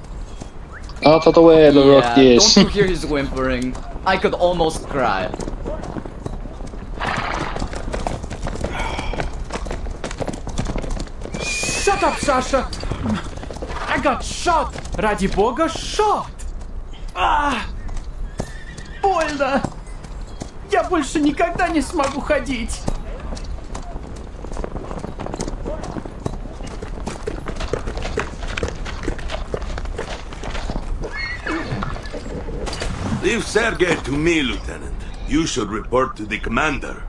Out of the way, the rookies. Don't you hear his whimpering? I could almost cry. Shut up, Sasha! I got shot! Ради бога, shot! Больно! Я больше никогда не смогу ходить! Leave Sergei to me, Lieutenant. You should report to the commander.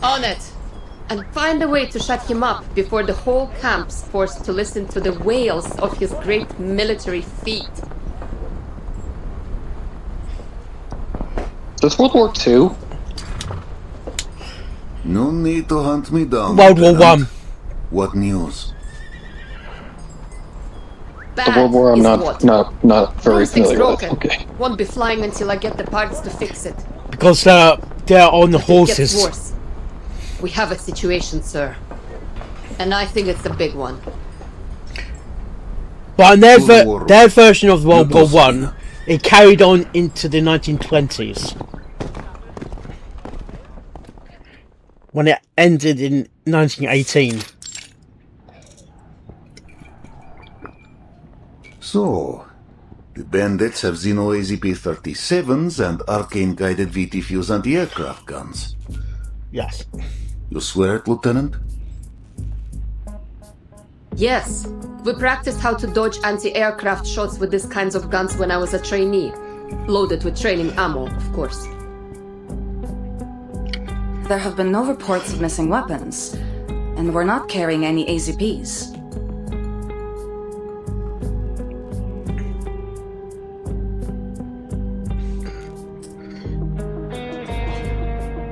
On it. And find a way to shut him up before the whole camp's forced to listen to the wails of his great military feat. Does World War II? No need to hunt me down. World War Lieutenant. One. What news? The World War I'm not very Something's familiar with. broken. Okay. Won't be flying until I get the parts to fix it. Because they're on the It gets horses. worse. We have a situation, sir. And I think it's a big one. But in their version of World War One, it carried on into the 1920s. When it ended in 1918. So, the bandits have Xeno AZP-37s and arcane-guided VT-Fuse anti-aircraft guns. Yes. You swear it, Lieutenant? Yes. We practiced how to dodge anti-aircraft shots with these kinds of guns when I was a trainee. Loaded with training ammo, of course. There have been no reports of missing weapons, and we're not carrying any AZPs.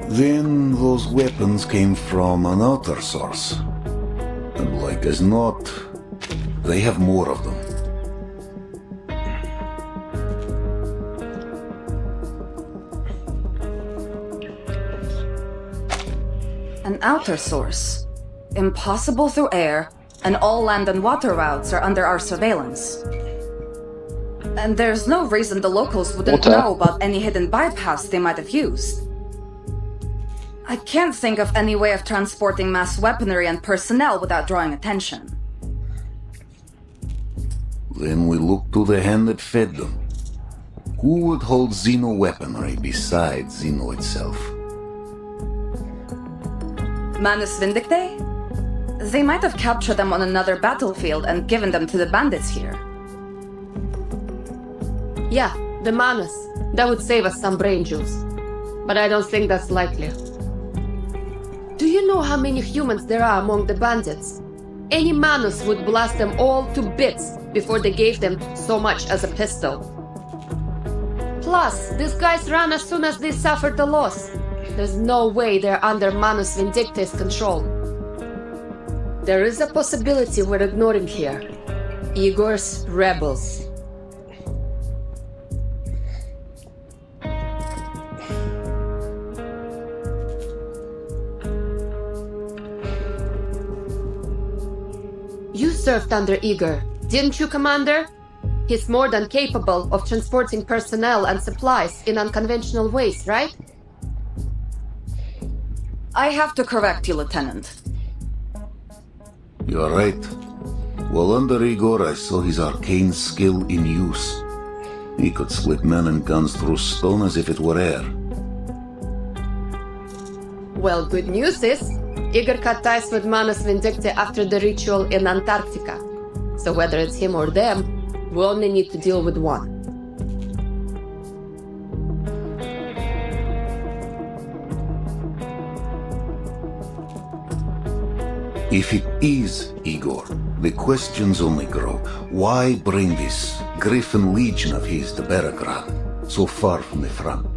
Then those weapons came from an outer source. And like as not, they have more of them. An outer source. Impossible through air, and all land and water routes are under our surveillance. And there's no reason the locals wouldn't know about any hidden bypass they might have used. I can't think of any way of transporting mass weaponry and personnel without drawing attention. Then we look to the hand that fed them. Who would hold Xeno weaponry besides Xeno itself? Manus Vindictae? They might have captured them on another battlefield and given them to the bandits here. Yeah, the Manus. That would save us some brain juice. But I don't think that's likely. Do you know how many humans there are among the bandits? Any Manus would blast them all to bits before they gave them so much as a pistol. Plus, these guys ran as soon as they suffered the loss. There's no way they're under Manus Vindictae's control. There is a possibility we're ignoring here. Igor's rebels. served under Igor, didn't you, Commander? He's more than capable of transporting personnel and supplies in unconventional ways, right? I have to correct you, Lieutenant. You're right. While under Igor, I saw his arcane skill in use. He could split men and guns through stone as if it were air. Well, good news is, Igor cut ties with Manus Vindicta after the ritual in Antarctica. So whether it's him or them, we only need to deal with one. If it is Igor, the questions only grow. Why bring this Griffin Legion of his to Beregrad, so far from the front?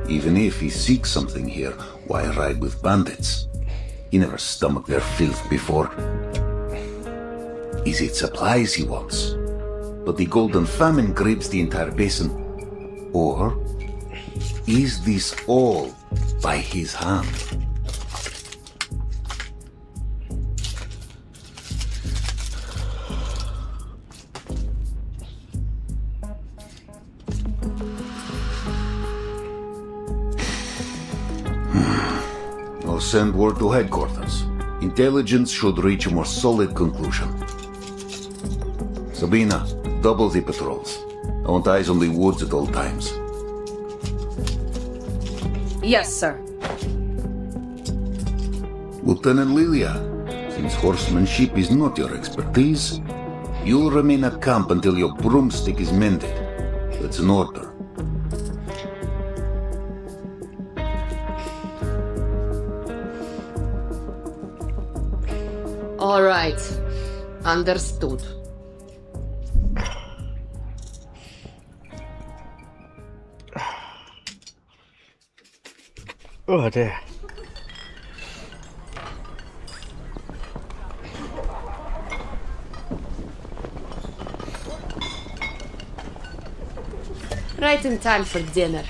Even if he seeks something here, why ride with bandits? He never stomached their filth before. Is it supplies he wants? But the Golden Famine grips the entire basin. Or is this all by his hand? I'll send word to headquarters. Intelligence should reach a more solid conclusion. Sabina, double the patrols. I want eyes on the woods at all times. Yes, sir. Lieutenant Lilia, since horsemanship is not your expertise, you'll remain at camp until your broomstick is mended. That's an order. All right. Understood. Oh dear. Right in time for dinner.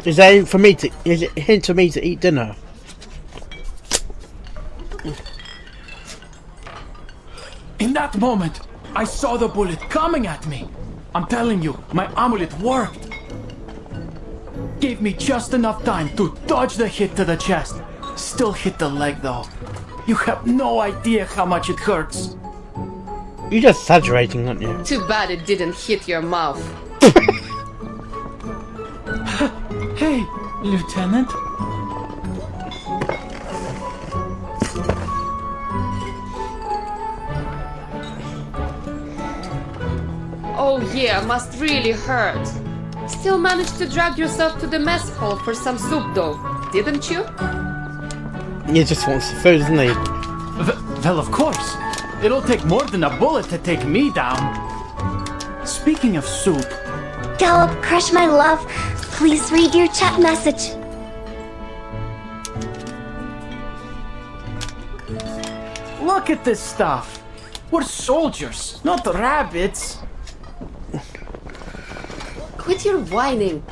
Is that for me to? Is it a hint for me to eat dinner? In that moment, I saw the bullet coming at me. I'm telling you, my amulet worked. Gave me just enough time to dodge the hit to the chest. Still hit the leg though. You have no idea how much it hurts. You're just exaggerating, aren't you? Too bad it didn't hit your mouth. Hey, Lieutenant. Oh yeah, must really hurt. Still managed to drag yourself to the mess hall for some soup though, didn't you? He just wants the food, doesn't he? Well, of course. It'll take more than a bullet to take me down. Speaking of soup... Gallop, Crush my love, please read your chat message. Look at this stuff. We're soldiers, not rabbits. Quit your whining.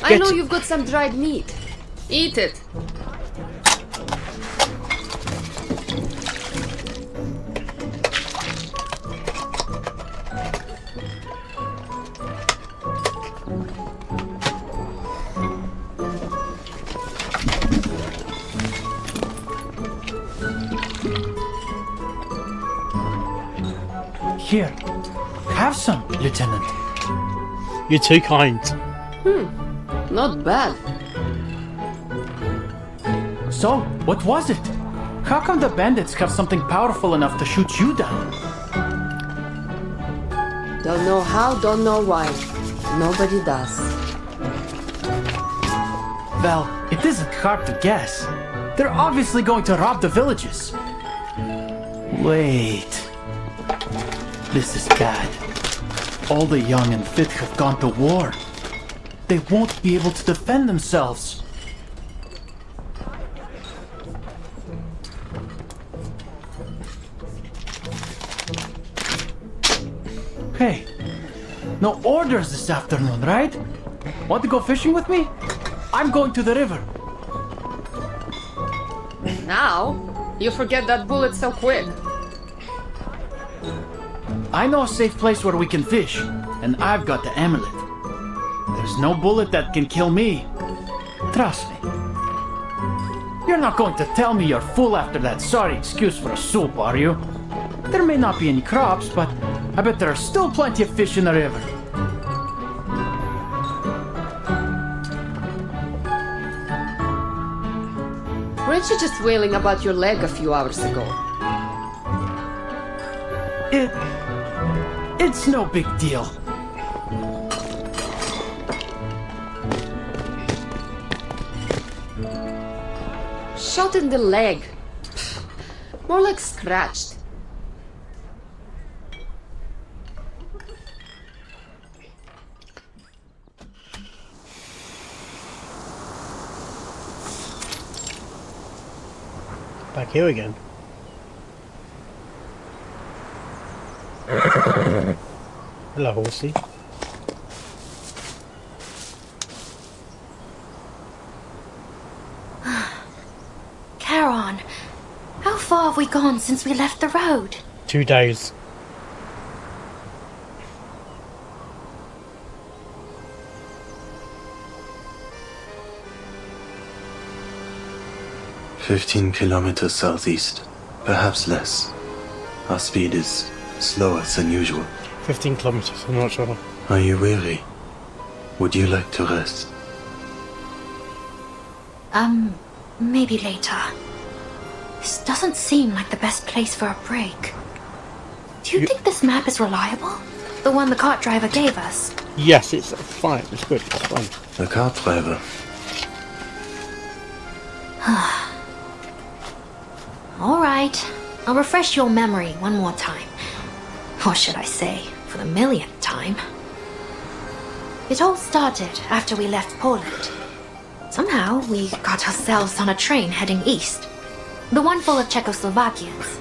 I know you've got some dried meat. Eat it. Here, have some, Lieutenant. You're too kind. Not bad. So, what was it? How come the bandits have something powerful enough to shoot you down? Don't know how, don't know why. Nobody does. Well, it isn't hard to guess. They're obviously going to rob the villages. Wait. This is bad. All the young and fit have gone to war. They won't be able to defend themselves. Hey, no orders this afternoon, right? Want to go fishing with me? I'm going to the river. Now? You forget that bullet so quick. I know a safe place where we can fish, and I've got the amulet. There's no bullet that can kill me. Trust me. You're not going to tell me you're full after that sorry excuse for a soup, are you? There may not be any crops, but I bet there are still plenty of fish in the river. Weren't you just wailing about your leg a few hours ago? It's no big deal. Shot in the leg. More like scratched. Back here again. Hello, horsey. Charon, how far have we gone since we left the road? 2 days. "15 kilometers southeast, perhaps less. Our speed is slower than usual. 15 kilometers, I'm not sure. Are you weary? Would you like to rest?" Maybe later. This doesn't seem like the best place for a break. Do you think this map is reliable? The one the cart driver gave us? Yes, it's fine. It's good. It's fine. The cart driver. All right. I'll refresh your memory one more time. Or should I say, for the millionth time. It all started after we left Poland. Somehow, we got ourselves on a train heading east. The one full of Czechoslovakians.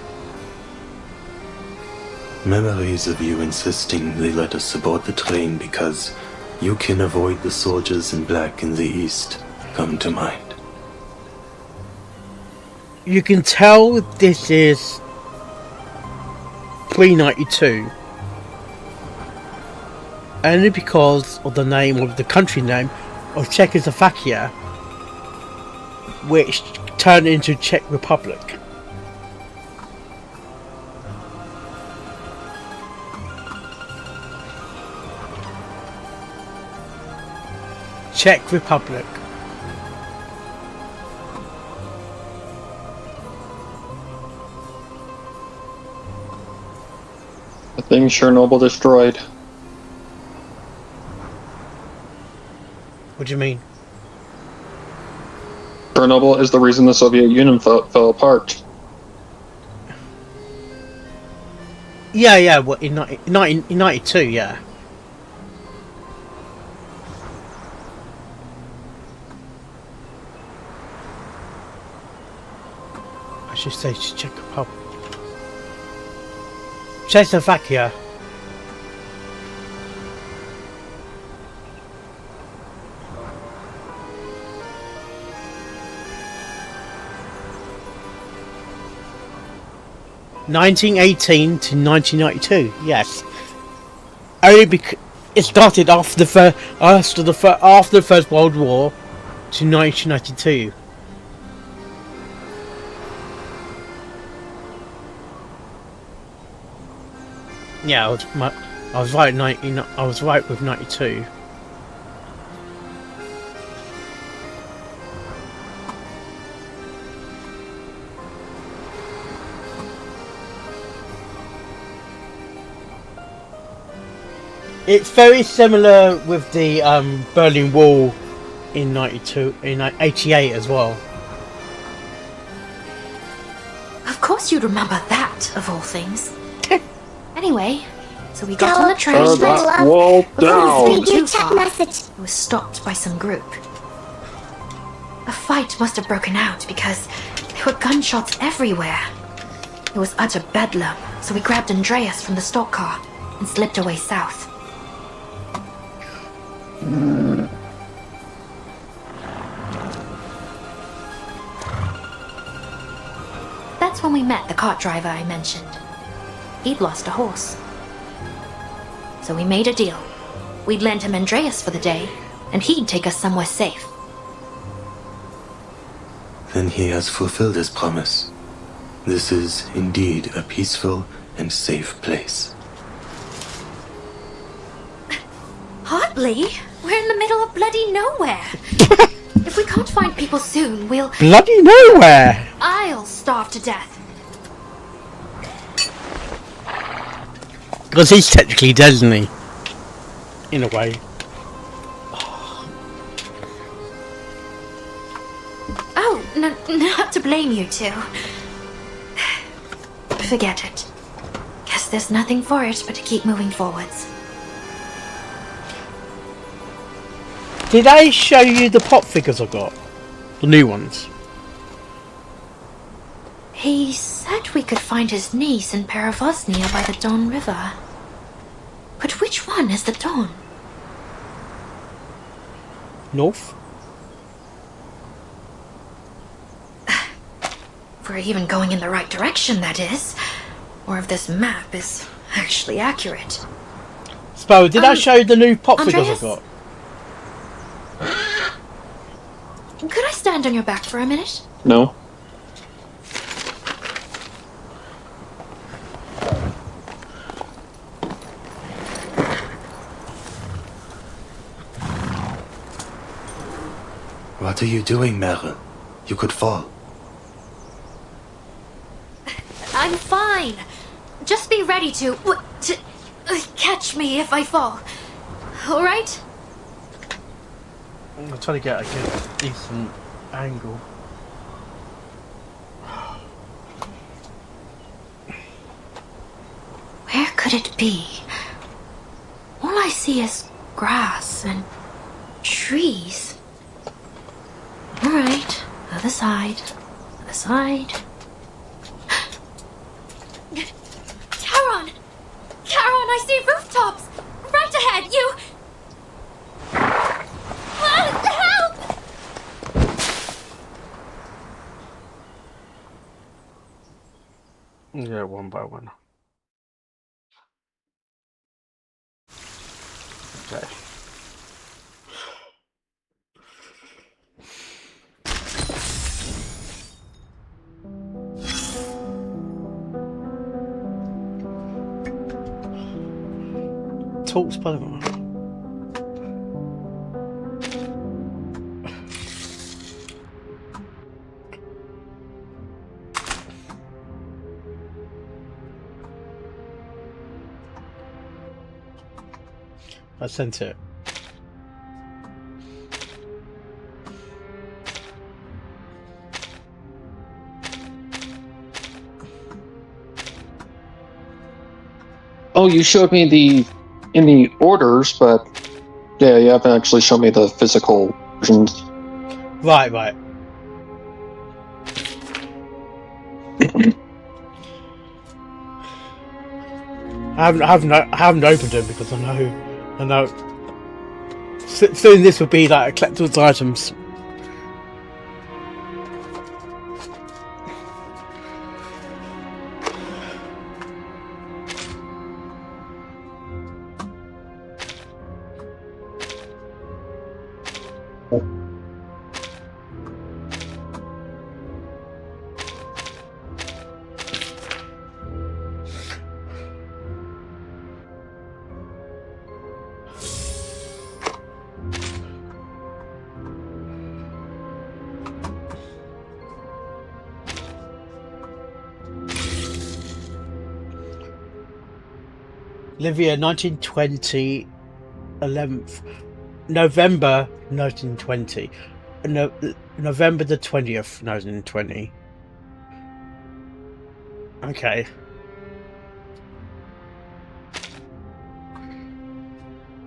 Memories of you insisting they let us aboard the train because you can avoid the soldiers in black in the east come to mind. You can tell this is pre-92 only because of the name of the country name of Czechoslovakia, which turned into Czech Republic. Czech Republic. The thing Chernobyl destroyed. What do you mean? Chernobyl is the reason the Soviet Union fell apart. Yeah, well, in 92, yeah. I should say Czech Republic. Czechoslovakia. (1918 to 1992). Yes, only because it started after the First World War to 1992. Yeah, I was right. I was right with 92. It's very similar with the Berlin Wall in 92, in 88 as well. Of course you'd remember that, of all things. Anyway, so we got on the train. Tear that wall down! Too far, it was stopped by some group. A fight must have broken out because there were gunshots everywhere. It was utter bedlam, so we grabbed Andreas from the stock car and slipped away south. when we met the cart driver I mentioned. He'd lost a horse. So we made a deal. We'd lend him Andreas for the day, and he'd take us somewhere safe. Then he has fulfilled his promise. This is indeed a peaceful and safe place. Hardly. We're in the middle of bloody nowhere. If we can't find people soon, we'll... Bloody nowhere! I'll starve to death. Because he's technically dead, isn't he? In a way. Oh, no, not to blame you two. Forget it. Guess there's nothing for it but to keep moving forwards. Did I show you the pop figures I got? The new ones? He said we could find his niece in Peravosnia by the Don River. But which one is the Don? North? If we're even going in the right direction, that is. Or if this map is actually accurate. Spo, did I show you the new pop Andreas? figures I got? Could I stand on your back for a minute? No. What are you doing, Merle? You could fall. I'm fine. Just be ready to catch me if I fall. All right? I'm trying to get a good, decent angle. Where could it be? All I see is grass and trees. All right, other side, other side. Charon! Charon, I see rooftops! Right ahead, you... Help! Yeah, one by one. Okay. Talks by the I sent it. Oh, you showed me in the orders, but yeah, you haven't actually shown me the physical versions. Right, right. I haven't opened them because I know. Soon this will be like a collector's items. Livia, 1920, 11th November 1920. November the 20th, 1920. Okay.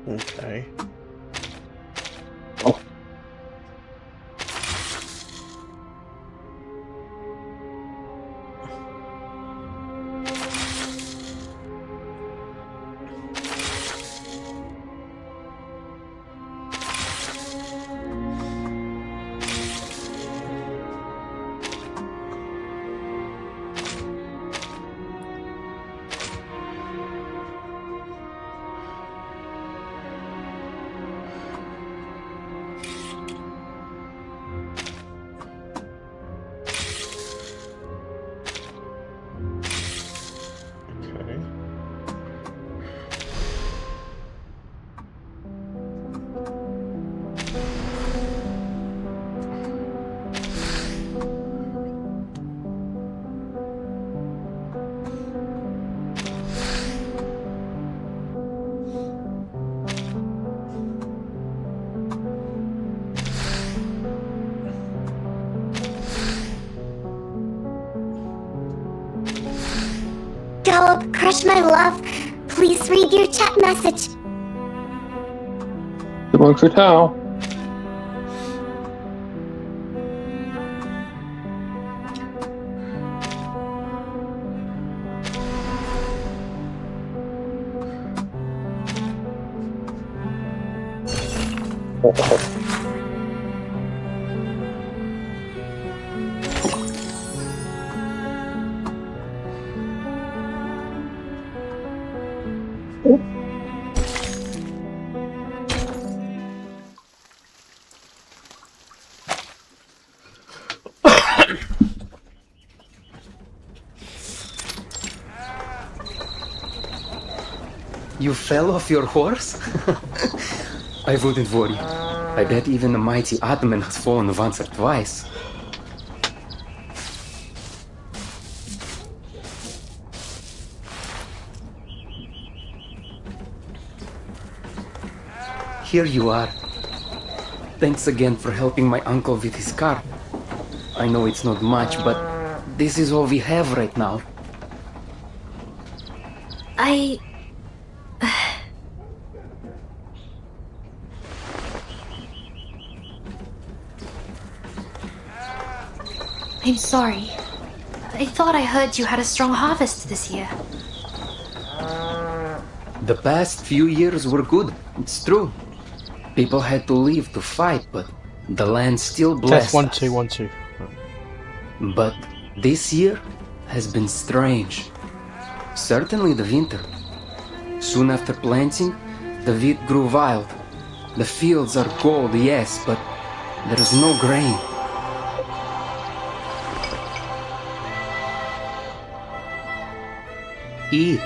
Okay. Oh. Oh, Crush, my love, please read your chat message. The one could how. You fell off your horse? I wouldn't worry. I bet even the mighty Atman has fallen once or twice. Here you are. Thanks again for helping my uncle with his car. I know it's not much, but this is all we have right now. I'm sorry. I thought I heard you had a strong harvest this year. The past few years were good, it's true. People had to leave to fight, but the land still blessed. Test 1 2 1 2. But this year has been strange. Certainly the winter. Soon after planting, the wheat grew wild. The fields are gold, yes, but there is no grain. Eat.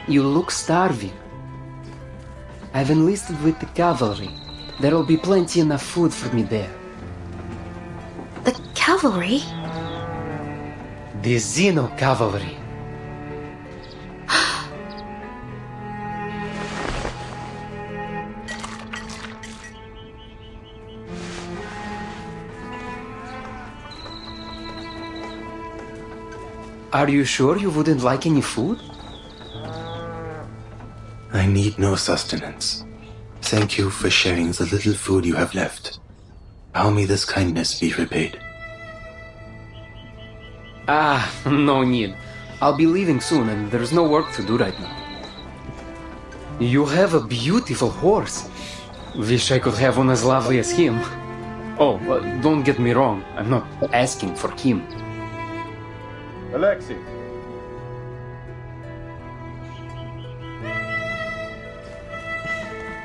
You look starving. I've enlisted with the cavalry. There'll be plenty enough food for me there. The cavalry? The Xeno cavalry. Are you sure you wouldn't like any food? I need no sustenance. Thank you for sharing the little food you have left. How may this kindness be repaid? No need. I'll be leaving soon and there's no work to do right now. You have a beautiful horse. Wish I could have one as lovely as him. Oh, don't get me wrong. I'm not asking for him. Alexei.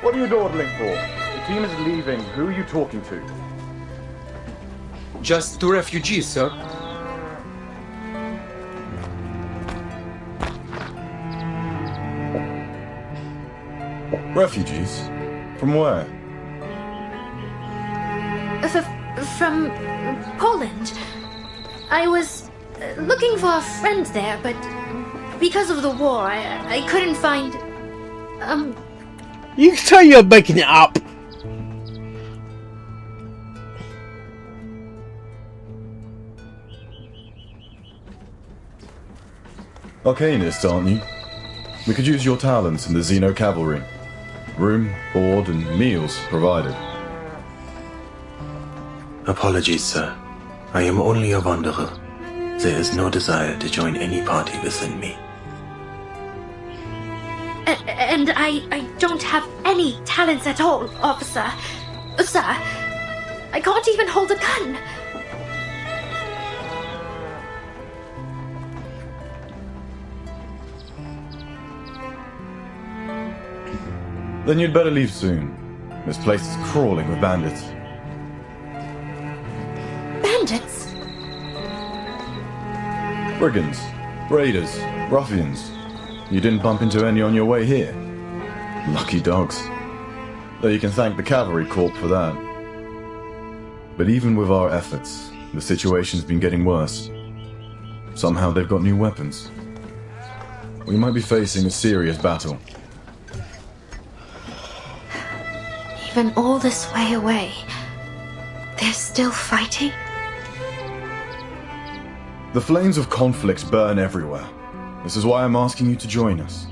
What are you dawdling for? The team is leaving. Who are you talking to? Just 2 refugees, sir. Refugees? From where? From Poland. I was looking for a friend there, but because of the war, I couldn't find... You can tell you're making it up. Arcanists, aren't you? We could use your talents in the Xeno cavalry. Room, board, and meals provided. Apologies, sir. I am only a wanderer. There is no desire to join any party within me. And I don't have any talents at all, officer. Sir, I can't even hold a gun. Then you'd better leave soon. This place is crawling with bandits. Bandits? Brigands, raiders, ruffians. You didn't bump into any on your way here. Lucky dogs. Though you can thank the Cavalry Corps for that. But even with our efforts, the situation's been getting worse. Somehow they've got new weapons. We might be facing a serious battle. Even all this way away, they're still fighting? The flames of conflicts burn everywhere. This is why I'm asking you to join us.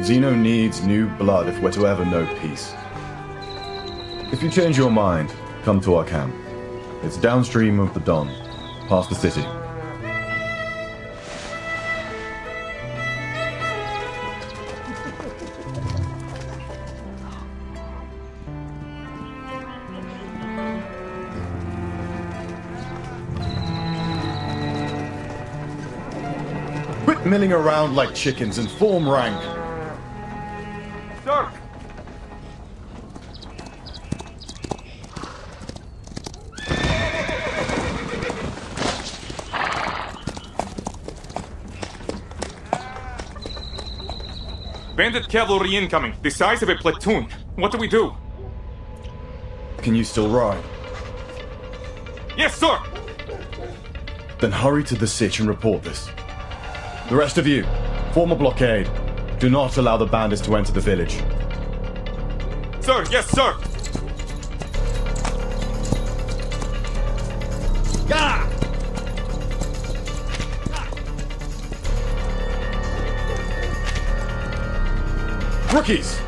Xeno needs new blood if we're to ever know peace. If you change your mind, come to our camp. It's downstream of the Don, past the city. Quit milling around like chickens and form rank. Sir! Bandit cavalry incoming, the size of a platoon. What do we do? Can you still ride? Yes, sir! Then hurry to the sitch and report this. The rest of you, form a blockade. Do not allow the bandits to enter the village. Sir, yes, sir! Gah! Rookies!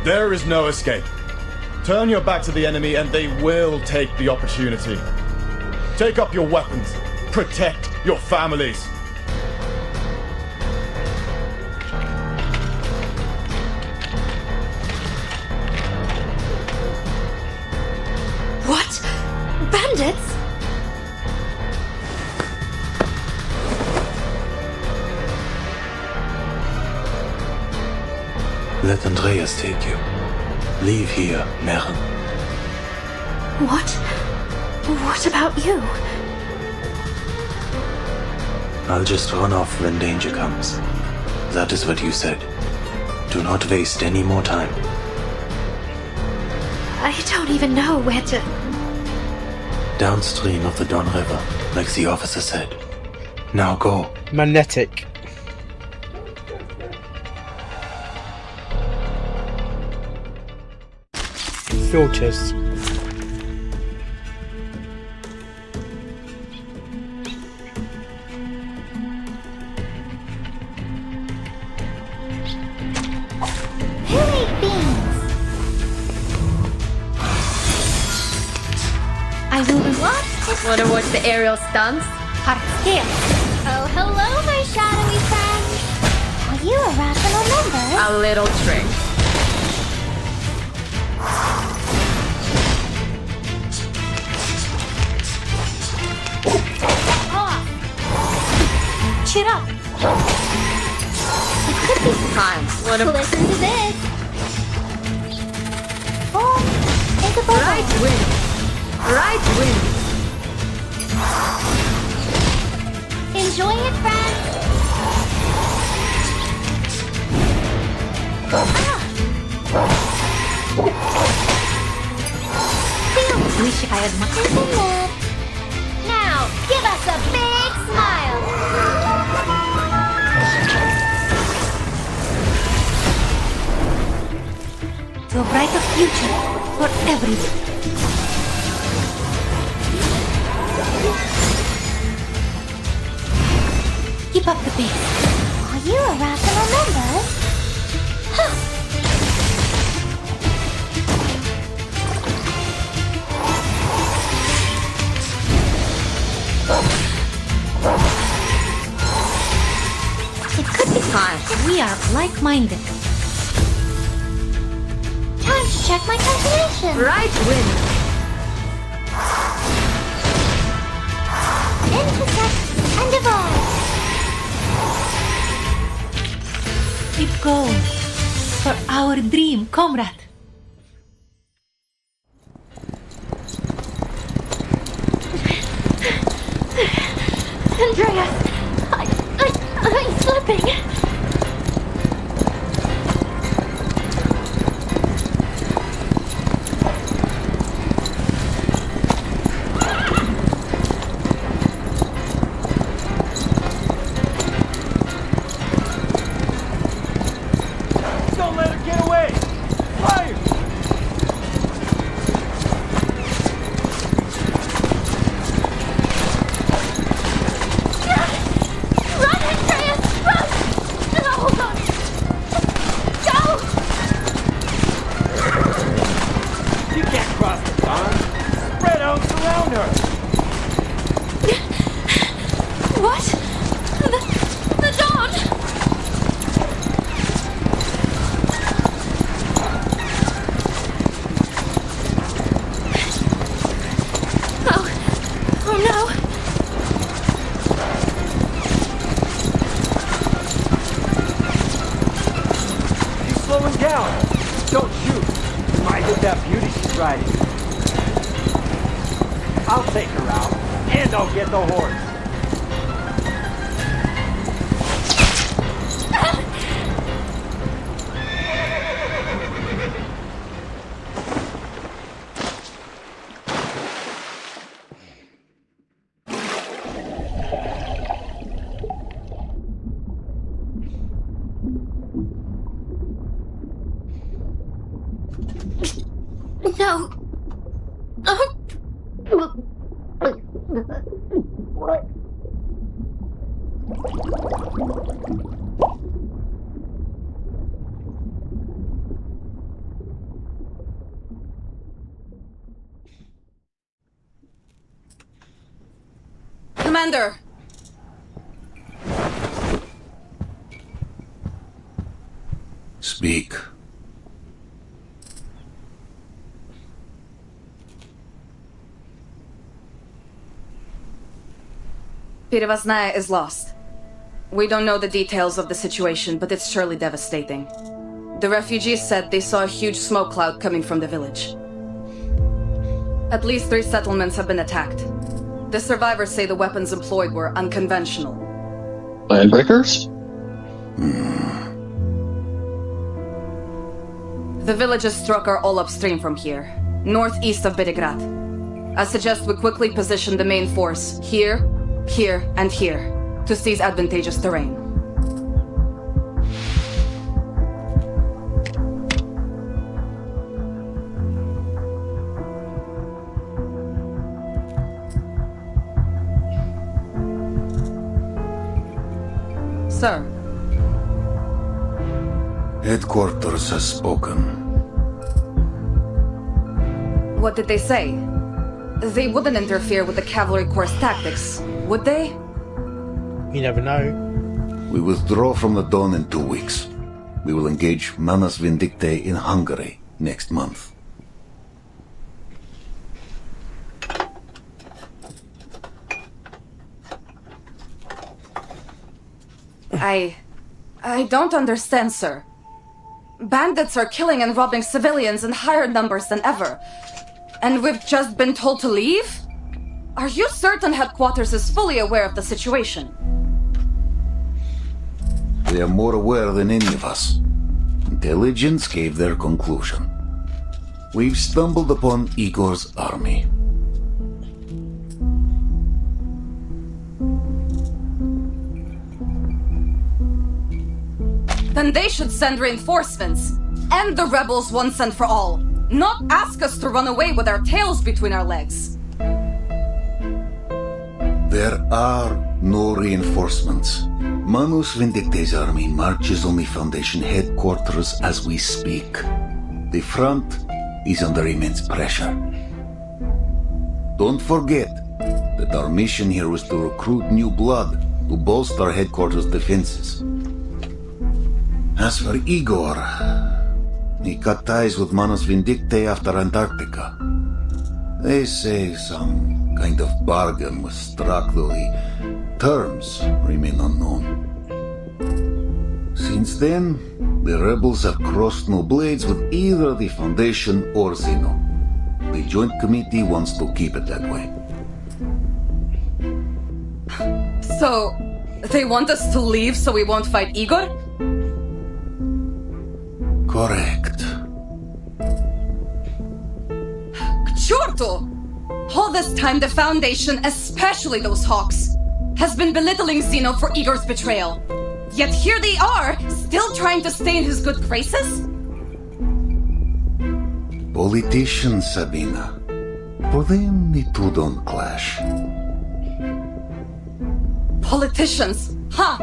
There is no escape. Turn your back to the enemy and they will take the opportunity. Take up your weapons. Protect your families. What? Bandits? Let Andreas take you. Leave here, Meren. What? What about you? I'll just run off when danger comes. That is what you said. Do not waste any more time. I don't even know where to... Downstream of the Don River, like the officer said. Now go. Magnetic. Filters. Who ate beans? I will what? Wanna watch the aerial stunts? Hard scale. Oh, hello, my shadowy friend. Are you a rational member? A little trick. Cheer up. It could be Time. Wanna listen to this. Oh, it's a bubble. right wing. Right wing. Enjoy it, friends. Wish I had much. Isn't it? Now, give us a big smile. To a brighter future for everyone. Keep up the pace. Are you a rational member? It could be time. We are like-minded. Time to check my calculations. Right wing. Intersect and divide. Keep going. For our dream, comrade. Andreas, I'm slipping. Don't let her get away! Fire! Run, Andreas, run! down! Don't shoot! Might hit that beauty she's riding. I'll take her out, and I'll get the horse. No. Commander! Speak. Pirivasnaya is lost. We don't know the details of the situation, but it's surely devastating. The refugees said they saw a huge smoke cloud coming from the village. At least 3 settlements have been attacked. The survivors say the weapons employed were unconventional. Landbreakers? The villages struck are all upstream from here, northeast of Bedigrad. I suggest we quickly position the main force here, here, and here to seize advantageous terrain. Sir. Headquarters has spoken. What did they say? They wouldn't interfere with the Cavalry Corps' tactics, would they? You never know. We withdraw from the Dawn in 2 weeks. We will engage Manus Vindictae in Hungary next month. I don't understand, sir. Bandits are killing and robbing civilians in higher numbers than ever. And we've just been told to leave? Are you certain headquarters is fully aware of the situation? They are more aware than any of us. Intelligence gave their conclusion. We've stumbled upon Igor's army. Then they should send reinforcements. End the rebels once and for all. Not ask us to run away with our tails between our legs. There are no reinforcements. Manus Vindictae's army marches on the Foundation headquarters as we speak. The front is under immense pressure. Don't forget that our mission here was to recruit new blood to bolster headquarters defenses. As for Igor, he cut ties with Manus Vindictae after Antarctica. They say some kind of bargain was struck, though the terms remain unknown. Since then, the rebels have crossed no blades with either the Foundation or Zeno. The Joint Committee wants to keep it that way. So, they want us to leave so we won't fight Igor? Correct. К черту! All this time the Foundation, especially those hawks, has been belittling Zeno for Igor's betrayal. Yet here they are, still trying to stay in his good graces? Politicians, Sabina. For them, the two don't clash. Politicians, huh?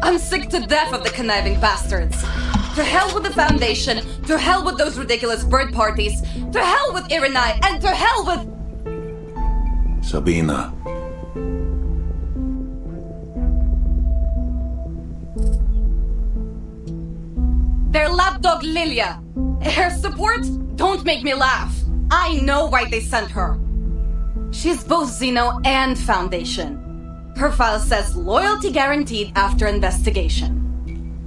I'm sick to death of the conniving bastards. To hell with the Foundation, to hell with those ridiculous bird parties, to hell with Irenai, and to hell with... Sabina. Their lapdog Lilia. Her support? Don't make me laugh. I know why they sent her. She's both Zeno and Foundation. Her file says loyalty guaranteed after investigation.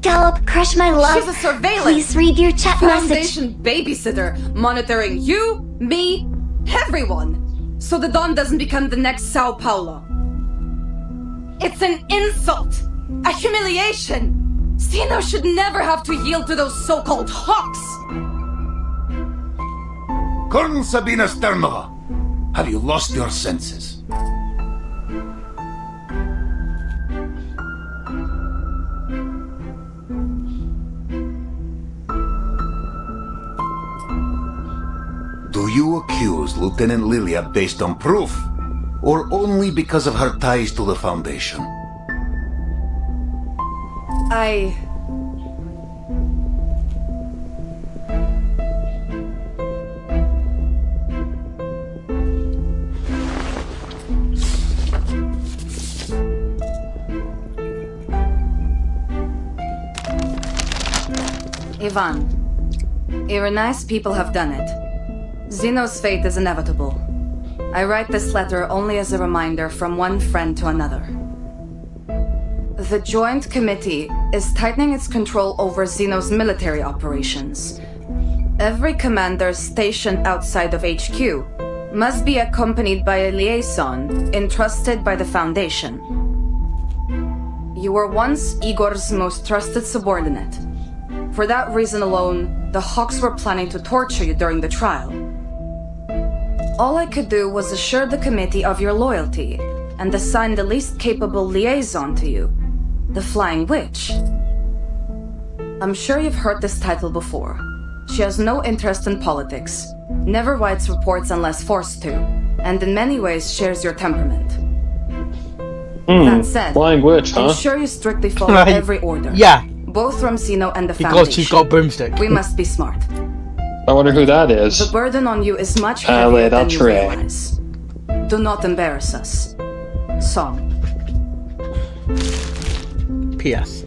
Gallop, crush my love. She's a surveillance. Please read your chat message. Foundation babysitter, monitoring you, me, everyone, so the Dawn doesn't become the next Sao Paulo. It's an insult, a humiliation. Zeno should never have to yield to those so-called hawks. Colonel Sabina Sternova, have you lost your senses? Do you accuse Lieutenant Lilia based on proof, or only because of her ties to the Foundation? Ivan, your nice people have done it. Zeno's fate is inevitable. I write this letter only as a reminder from one friend to another. The Joint Committee is tightening its control over Zeno's military operations. Every commander stationed outside of HQ must be accompanied by a liaison entrusted by the Foundation. You were once Igor's most trusted subordinate. For that reason alone, the Hawks were planning to torture you during the trial. All I could do was assure the committee of your loyalty and assign the least capable liaison to you, the Flying Witch. I'm sure you've heard this title before. She has no interest in politics, never writes reports unless forced to, and in many ways shares your temperament. That said, Flying Witch, huh? ensure you strictly follow every order. Yeah. Both from Zeno and the Because Foundation. she's got a broomstick. We must be smart. I wonder who that is. The burden on you is much heavier than you try. realize. Do not embarrass us. Song. P.S.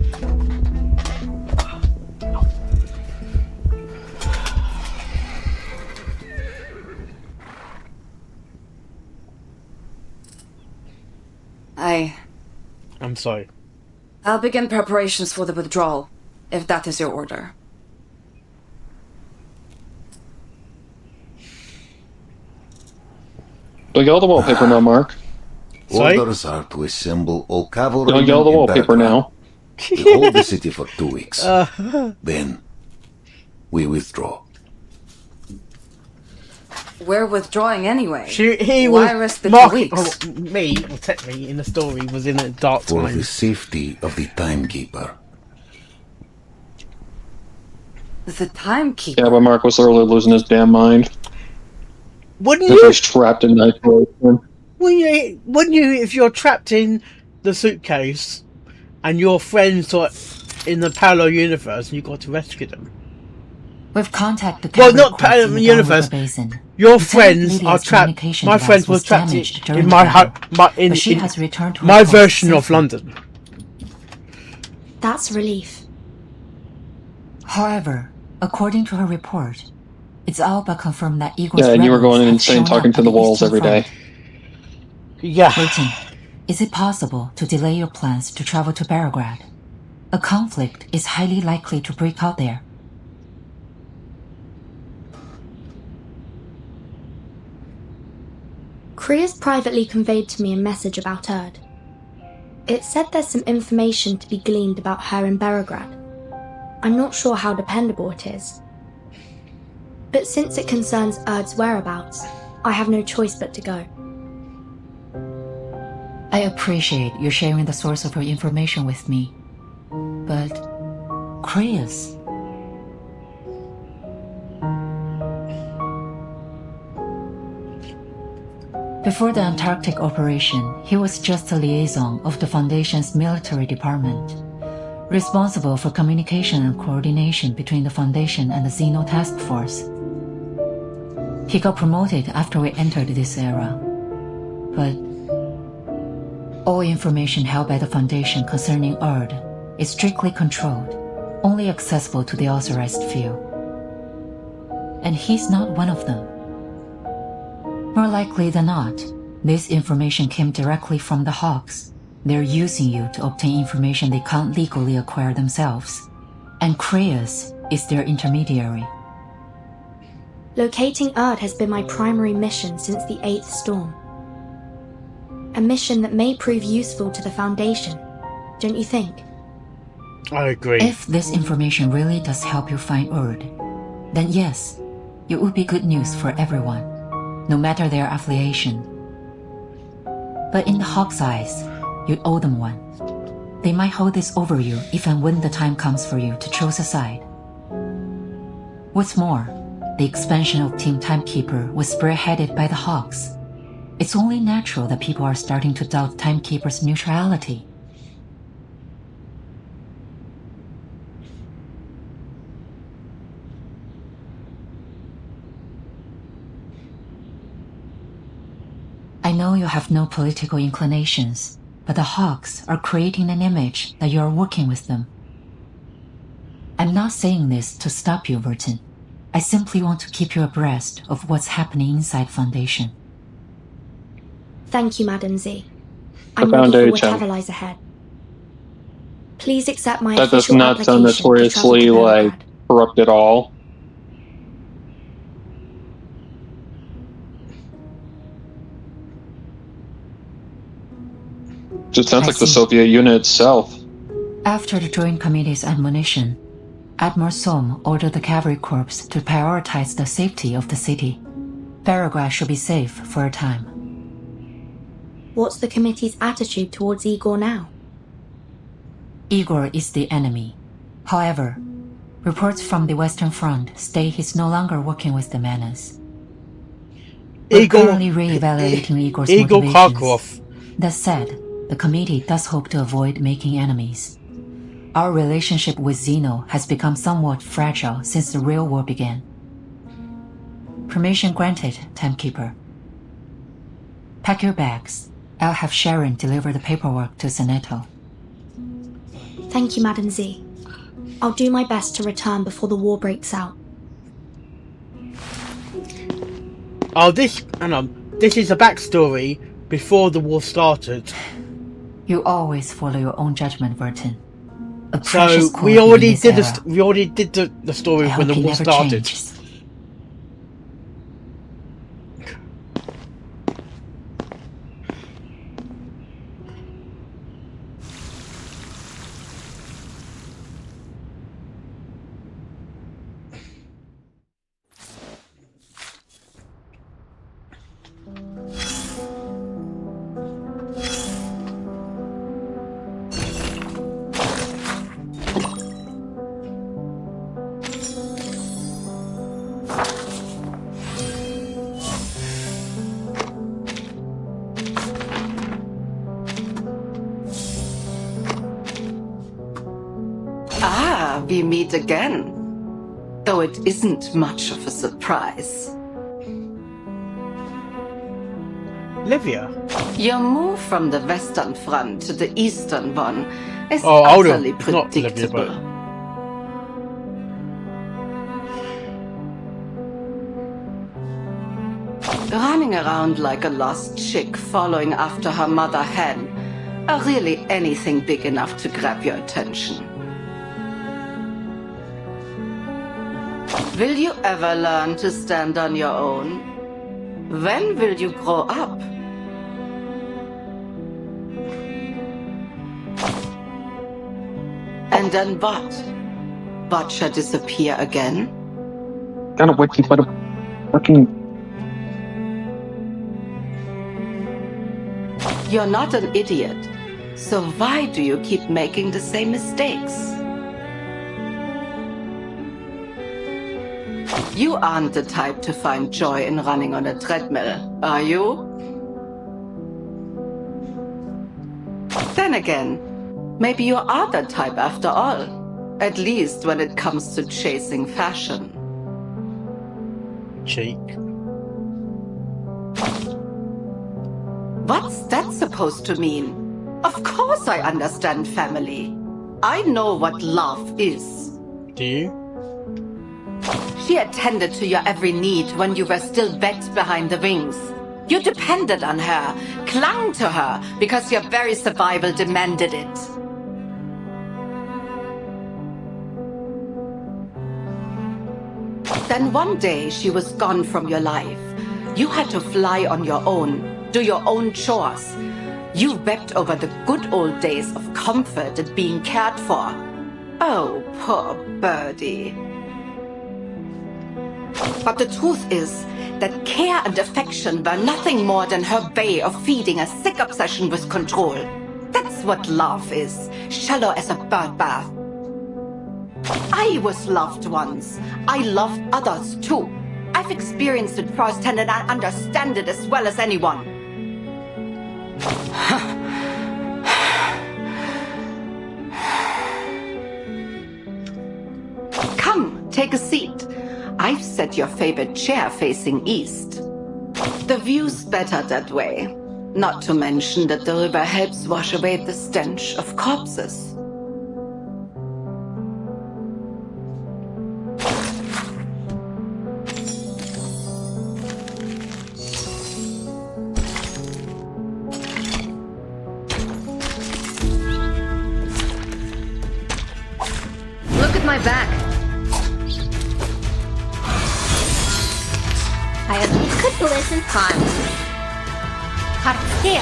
I'm sorry. I'll begin preparations for the withdrawal, if that is your order. Don't get all the wallpaper now, Mark. Orders are to assemble all cavalry. Don't get all the wallpaper now. We hold the city for 2 weeks. Then, we withdraw. We're withdrawing anyway. He Why was risk the 2 Mark, weeks? me, well, technically, in the story, was in a dark For time. the safety of the Timekeeper. The Timekeeper? Yeah, but Mark was literally losing his damn mind. Wouldn't If you? he's trapped in isolation. Wouldn't you, if you're trapped in the suitcase and your friends are in the parallel universe and you got to rescue them? We've contacted the Well, cavalry not corps in parallel the universe. Downriver Basin. Your Lieutenant friends Lydia's are trapped. communication My device friends were was trapped damaged in during my the house. battle, but she has returned to her my post version of safely. London. That's relief. However, according to her report, it's all but confirmed that Igor's Yeah, and you were rebels going have insane shown talking up to at the walls Eastern every day. Front. Yeah. Waiting. Is it possible to delay your plans to travel to Belgrade? A conflict is highly likely to break out there. Kriya's privately conveyed to me a message about Erd. It said there's some information to be gleaned about her in Belgrade. I'm not sure how dependable it is. But since it concerns Erd's whereabouts, I have no choice but to go. I appreciate you sharing the source of your information with me. But Kriya's. Before the Antarctic operation, he was just a liaison of the Foundation's military department, responsible for communication and coordination between the Foundation and the Xeno Task Force. He got promoted after we entered this era, but all information held by the Foundation concerning Erd is strictly controlled, only accessible to the authorized few. And he's not one of them. More likely than not, this information came directly from the Hawks, They're using you to obtain information they can't legally acquire themselves. And Creus is their intermediary. Locating Erd has been my primary mission since the 8th storm. A mission that may prove useful to the Foundation, don't you think? I agree. If this information really does help you find Erd, then yes, it would be good news for everyone, no matter their affiliation. But in the Hawk's eyes, you'd owe them one. They might hold this over you if and when the time comes for you to choose a side. What's more, the expansion of Team Timekeeper was spearheaded by the Hawks. It's only natural that people are starting to doubt Timekeeper's neutrality. I know you have no political inclinations, but the Hawks are creating an image that you are working with them. I'm not saying this to stop you, Vertin. I simply want to keep you abreast of what's happening inside Foundation. Thank you, Madam Z. I'm ready for whatever lies ahead. Please accept my That does official not sound application to travel notoriously, to like, Belgrade. corrupt at all. Just sounds I like the see. Soviet unit itself. After the Joint Committee's admonition, Admiral Som ordered the Cavalry Corps to prioritize the safety of the city. Belgrade should be safe for a time. What's the committee's attitude towards Igor now? Igor is the enemy. However, reports from the Western Front state he's no longer working with the Menace. We're currently re-evaluating Igor's Igor motivations. Kharkov. That said, the committee does hope to avoid making enemies. Our relationship with Zeno has become somewhat fragile since the real war began. Permission granted, Timekeeper. Pack your bags. I'll have Sharon deliver the paperwork to Zeneto. Thank you, Madam Z. I'll do my best to return before the war breaks out. Oh, this is a backstory before the war started. You always follow your own judgment, Vertin. A So precious quality we already in this did era. we already did the story I when hope the he war never started. changes. Ah, we meet again. Though it isn't much of a surprise. Livia. Your move from the Western Front to the Eastern one is Aldo, utterly not Livia, predictable. but Running around like a lost chick following after her mother hen are really anything big enough to grab your attention. Will you ever learn to stand on your own? When will you grow up? And then what? Watch her disappear again? Kind of wiki, but fucking. You're not an idiot, so why do you keep making the same mistakes? You aren't the type to find joy in running on a treadmill, are you? Then again, maybe you are the type after all, at least when it comes to chasing fashion. cheek. What's that supposed to mean? Of course I understand family. I know what love is. Do you? She attended to your every need when you were still wet behind the wings. You depended on her, clung to her, because your very survival demanded it. Then one day she was gone from your life. You had to fly on your own, do your own chores. You wept over the good old days of comfort and being cared for. Oh, poor birdie. But the truth is that care and affection were nothing more than her way of feeding a sick obsession with control. That's what love is, shallow as a bird bath. I was loved once. I loved others too. I've experienced it firsthand and I understand it as well as anyone. Come, take a seat. I've set your favorite chair facing east. The view's better that way. Not to mention that the river helps wash away the stench of corpses. Look at my back. Listen. Time. Here.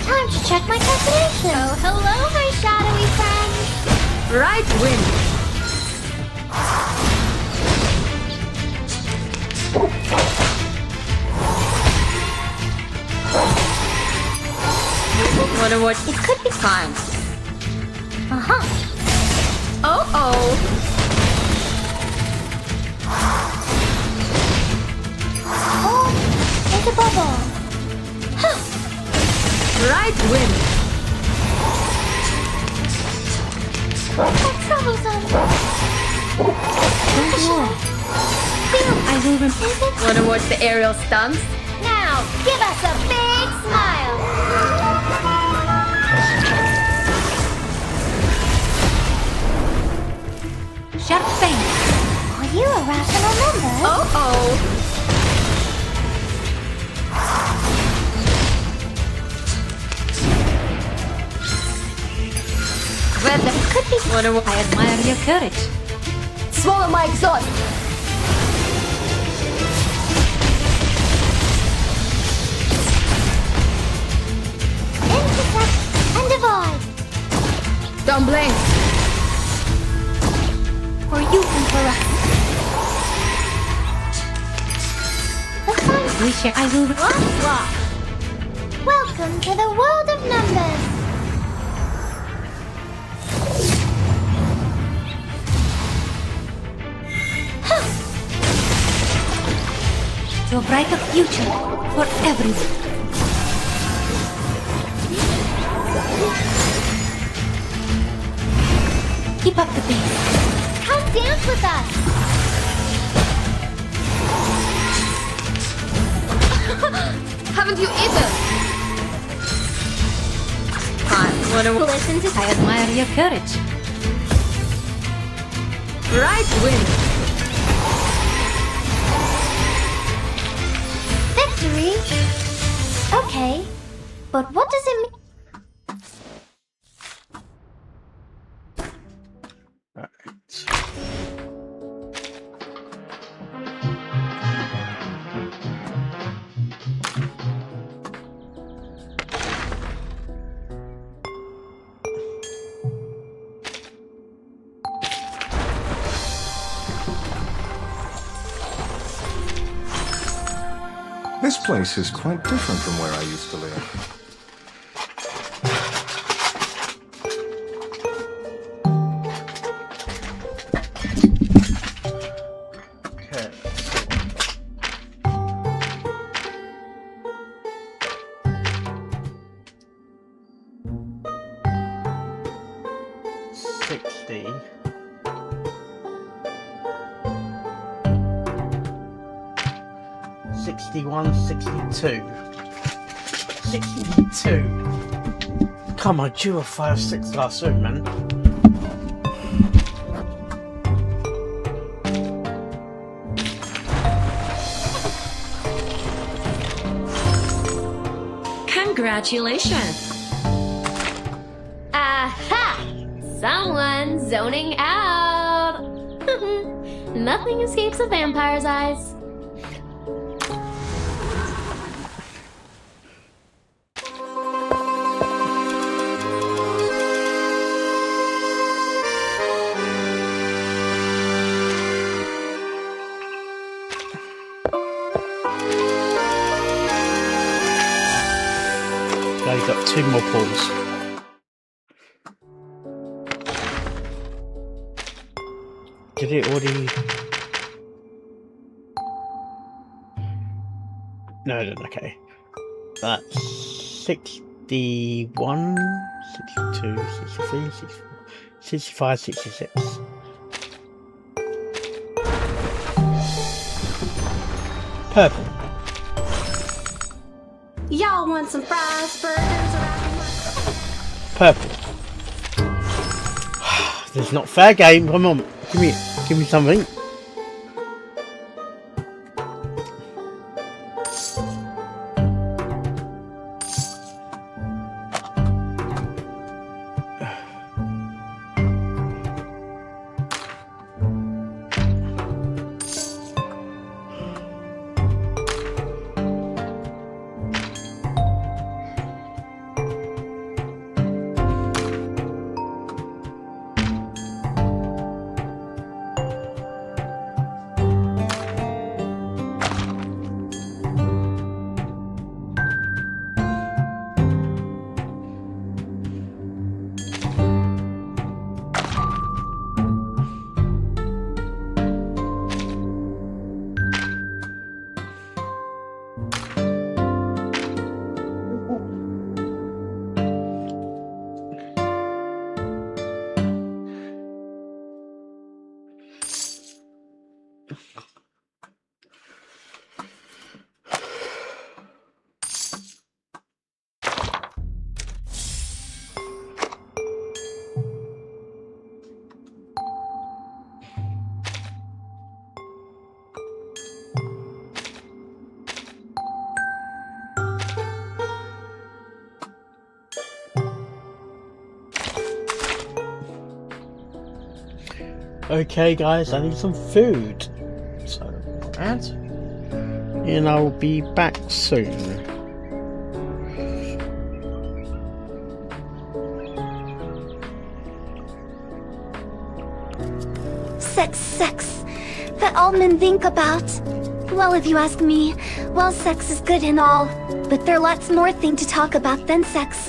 Time to check my calculation. Oh, hello, my shadowy friend. Right wing. Wonder what it could be. Time. Oh. The bubble. Huh. Right wing. How troublesome. I will remember. Wanna watch the aerial stunts? Now, give us a big smile. Sharp thing. Are you a rational member? Oh. Well, that could be. I admire your courage. Swallow my exhaust. Intercept and avoid. Don't blink. For you and for us. We share. I will. Welcome to the world of numbers. To a brighter future for everyone. Keep up the pace. Come dance with us. Haven't you eaten? I wanna listen to. I admire your courage. Right wing. Victory? Okay, but what does it mean? This place is quite different from where I used to live. Okay. 60. 61, 62. 62. Come on, you were 5-6 last week, man. Congratulations. Aha! Someone's zoning out. Nothing escapes a vampire's eyes. Now you've got 2 more pulls. Did it already? No, it didn't. Okay. That's 61, 62, 63, 64, 65, 66. Purple. Y'all want some fries, burgers, or Purple. This is not fair game. Come on. Give me something. Okay, guys, I need some food. So, that. And I'll be back soon. Sex. That all men think about. Well, if you ask me, well, sex is good and all, but there are lots more things to talk about than sex.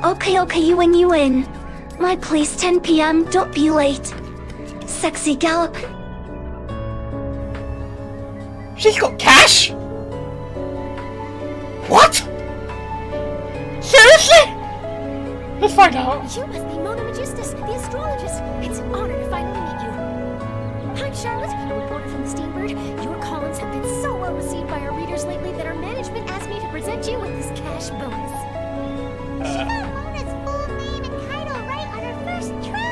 Okay, you win. My place, 10 p.m., don't be late. Sexy Gallop. She's got cash? What? Seriously? Let's find out. You must be Mona Magistus, the astrologist. It's an honor to finally meet you. I'm Charlotte, a reporter from the Steambird. Your columns have been so well received by our readers lately that our management asked me to present you with this cash bonus. She got Mona's full name and title right on her first try.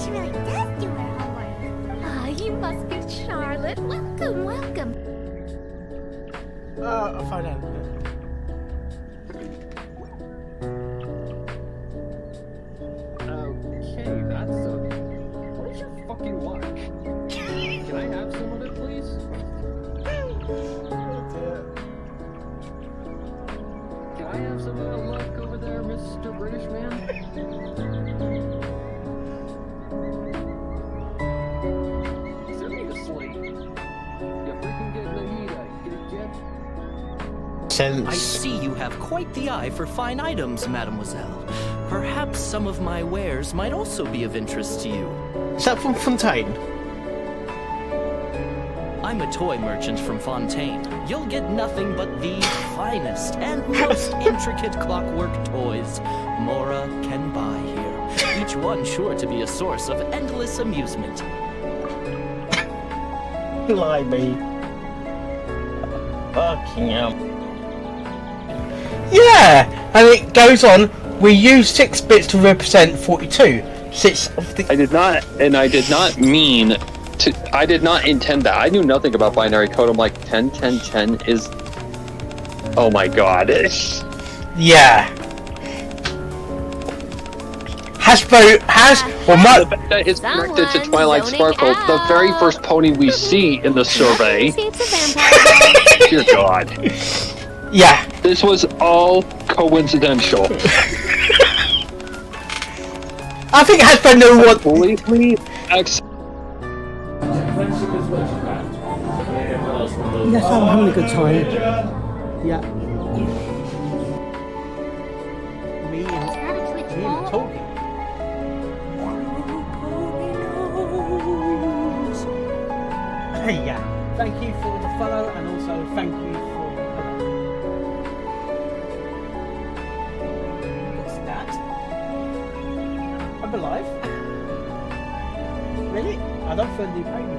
She really does do her homework. Ah, you must be Charlotte. Welcome. I'll find out. Okay, that's okay. Where's your fucking luck? Can I have some of it, please? Can I have some of that luck over there, Mr. British man? Send me the slate. You freaking get Nahida, get. I see you have quite the eye for fine items, mademoiselle. Perhaps some of my wares might also be of interest to you. Is that from Fontaine? I'm a toy merchant from Fontaine. You'll get nothing but the finest and most intricate clockwork toys Mora can buy here. Each one sure to be a source of endless amusement. Blimey. Fucking hell. Yeah! And it goes on, we use 6 bits to represent 42. 6 of the... I did not intend that. I knew nothing about binary code. I'm like, 10, 10, 10 is... Oh my god. Yeah. Hasbro has, or The fact that it's connected to Twilight Sparkle, the very first pony we see in the survey. Dear God. Yeah. This was all coincidental. I think Hasbro knew what. Completely Yes, I'm having a good time. Yeah. Me and Toby. Hey, yeah. Thank you for the follow, and also thank you for. What's that? I'm alive. Really? I don't feel any pain.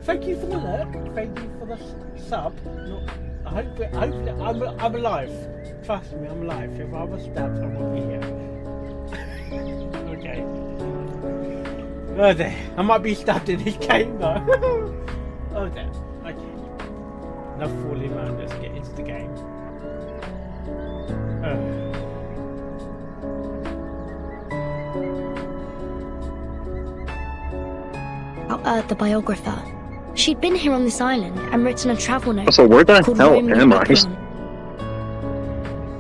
Thank you for the lurk. Thank you for the sub. Hopefully, I'm alive. Trust me, I'm alive. If I was stabbed, I won't be here. Okay. Oh dear. I might be stabbed in this game though. Oh dear. Okay. Enough fooling around. Let's get into the game. The biographer. She'd been here on this island and written a travel note. Also, where the called hell Lonely am I? Background.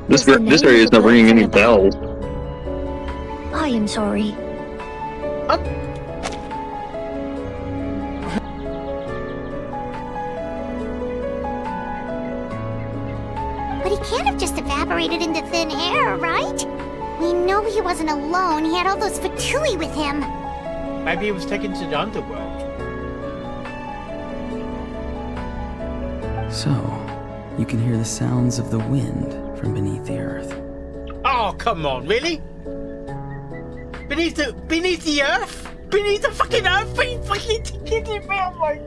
This area is not ringing any bells. I am sorry. But he can't have just evaporated into thin air, right? We know he wasn't alone. He had all those Fatui with him. Maybe he was taken to the underworld. So, you can hear the sounds of the wind from beneath the earth. Oh, come on, really? Beneath the earth? Beneath the fucking earth? Are you fucking kidding me? I'm like...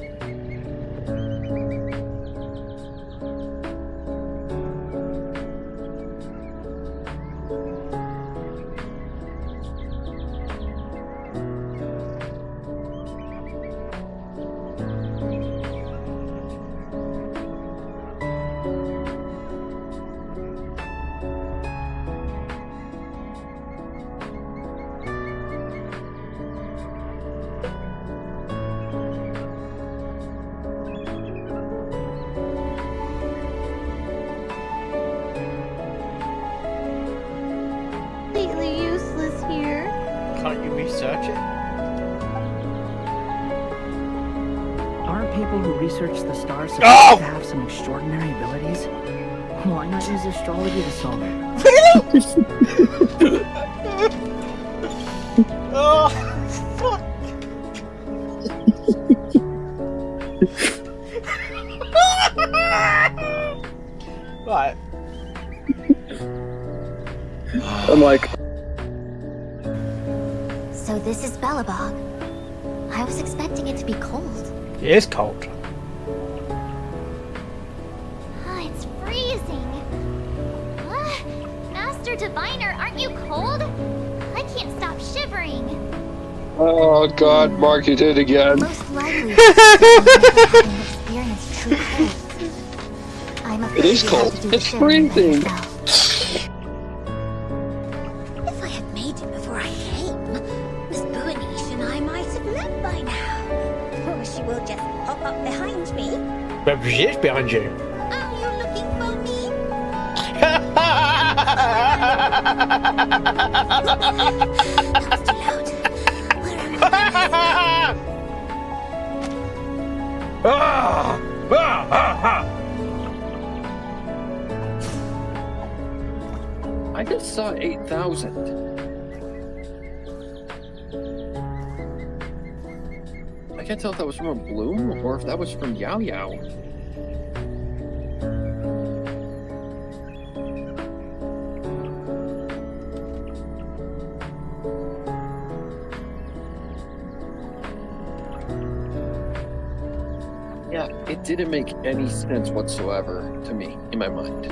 Completely useless here. Can't you research it? Aren't people who research the stars supposed to have some extraordinary abilities? Why not use astrology to solve it? Oh, fuck. Right. I'm like... So this is Belobog. I was expecting it to be cold. It is cold. It's freezing. Master Diviner, aren't you cold? I can't stop shivering. Oh God, Mark, you did it again. Most likely, having experienced true cold. I'm afraid It is you cold. have to do It's shivering freezing. yourself. If I had made it before I came, Miss Buanish and I might have met by now. Or she will just pop up behind me. But she is behind you. Are you looking for me? I just saw 8,000. I can't tell if that was from a bloom or if that was from Yao Yao. Yeah, it didn't make any sense whatsoever to me in my mind.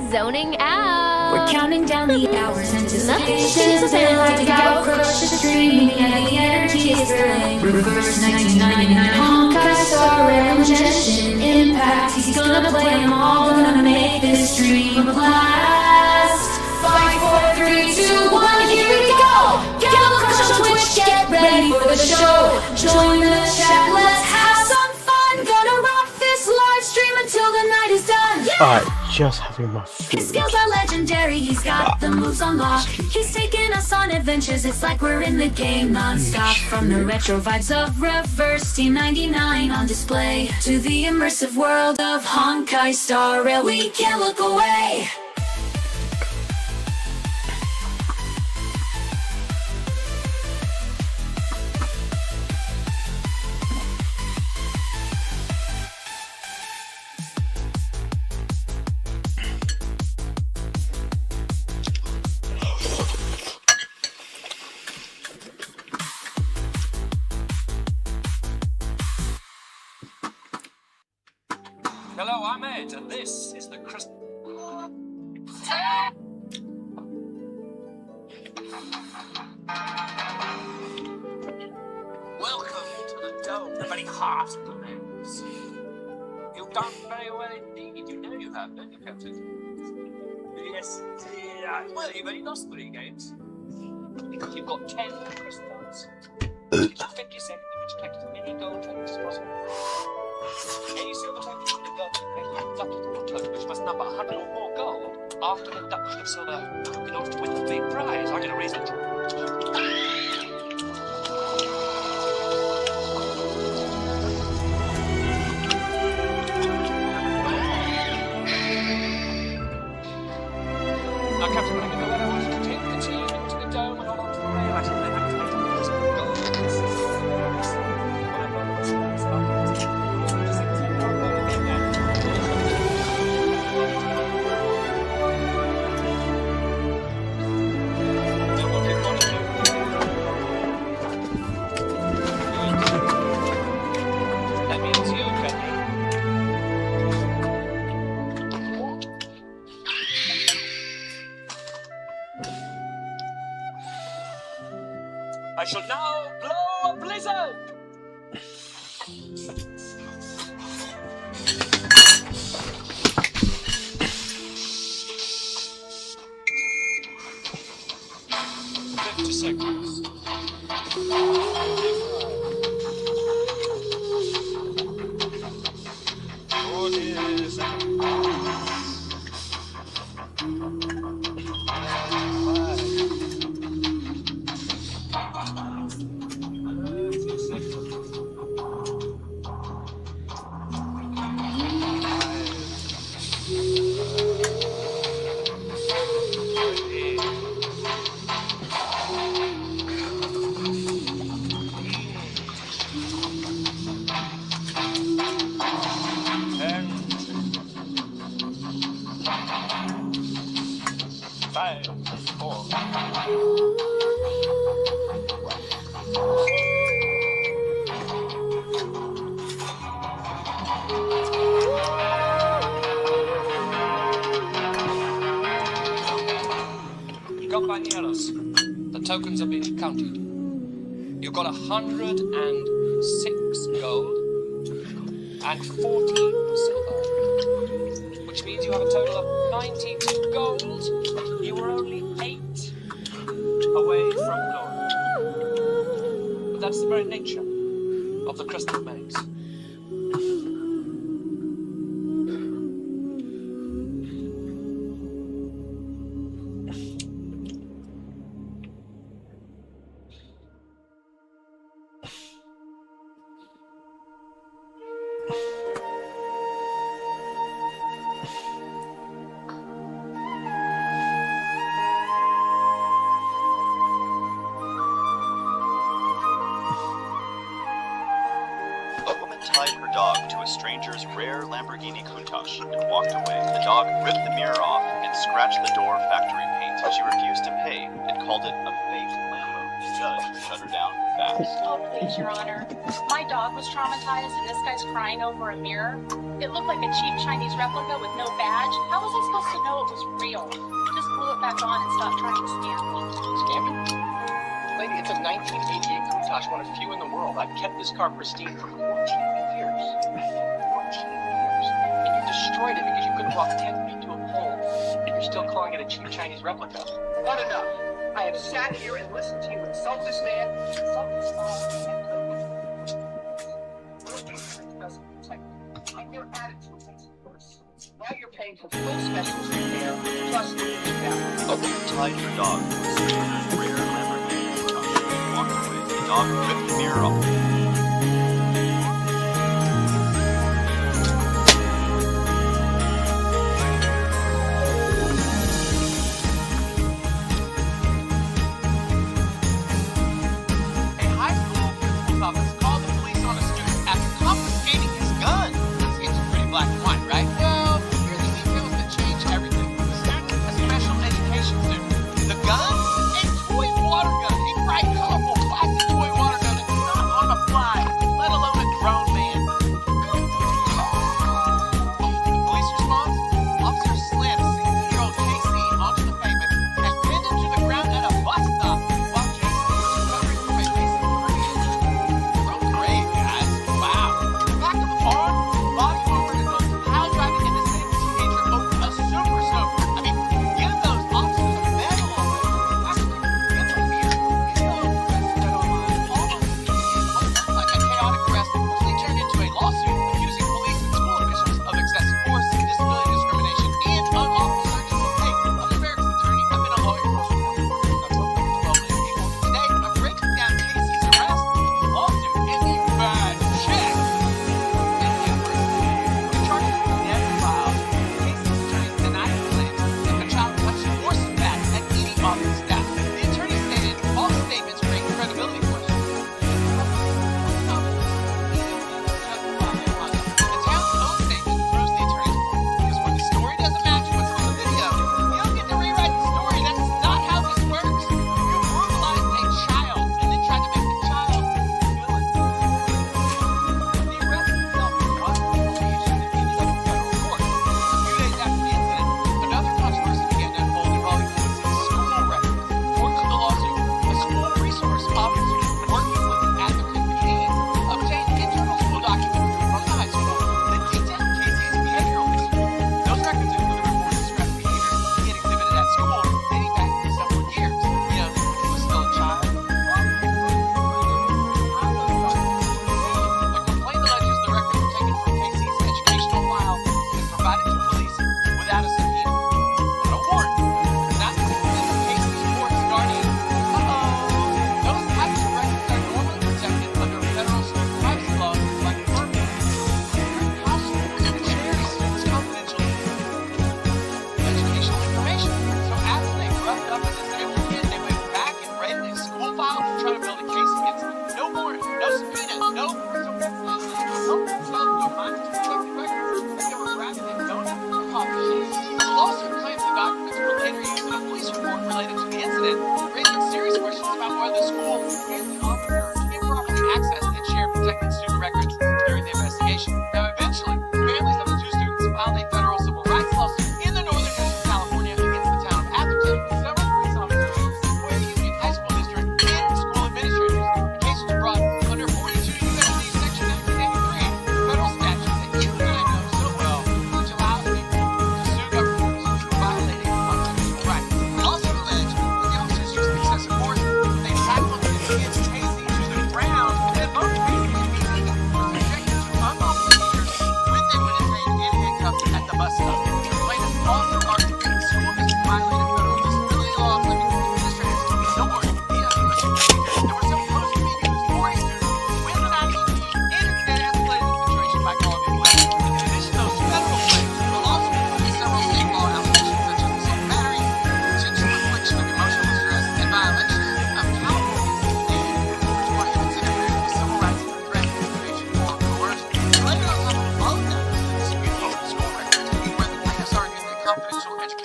zoning out. We're counting down the hours, anticipations, and like how crush is dreaming, and the energy is thrilling. Reverse 1999, Honkai Star Rail ingestion, impact. He's gonna play them all, gonna make this dream a blast. 5, 4, 3, 2, 1, here we go! Gala Crush on Twitch, get ready for the show. Join the chat, let's have some fun. Gonna rock this live stream until the night is done. Yeah! Alright, just having my His food. skills are legendary, he's got the moves on lock. He's taking us on adventures, it's like we're in the game non-stop. From the retro vibes of Reverse Team 99 on display to the immersive world of Honkai Star Rail, we can't look away. Hello, I'm Ed, and this is the Christmas. Welcome to the dome, the very heart of the maze. You've done very well indeed. You know you have, don't you, Captain? Yes, well, you've only lost 3 games. Because you've got 10 crystals. 50 seconds to collect as many gold tokens as possible. Any silver tokens in the gold token, which must number 100 or more gold after the deduction of silver in order to win the big prize. I'm going to raise it. Now, Captain, when I get the weather, I want you to take the team into the dome and hold on to the rail. I think they have to make the gold. That means you, Kenny. I shall now blow a blizzard! Seconds. 40 seconds. Compañeros, the tokens have been counted. You've got 106 gold and 14 silver, which means you have a total of 92 gold. You were only 8 away from glory. But that's the very nature of the Crystal Maze. Tied her dog to a stranger's rare Lamborghini Countach and walked away. The dog ripped the mirror off and scratched the door factory paint. She refused to pay and called it a fake Lambo. The judge shut her down fast. Oh, please, Your Honor. My dog was traumatized and this guy's crying over a mirror. It looked like a cheap Chinese replica with no badge. How was I supposed to know it was real? Just glue it back on and stop trying to scam me. Scam you? Lady, it's a 1988 Countach, one of few in the world. I've kept this car pristine for 14 years. 14 years. And you destroyed it because you couldn't walk 10 feet to a pole. And you're still calling it a cheap Chinese replica. Not enough. I have sat here and listened to you insult this man, insult this and your attitude makes it worse. Now you're paying for full specialist repair, plus the Tied her dog to a stranger's rear Lamborghini. Walked away. The dog ripped the mirror off.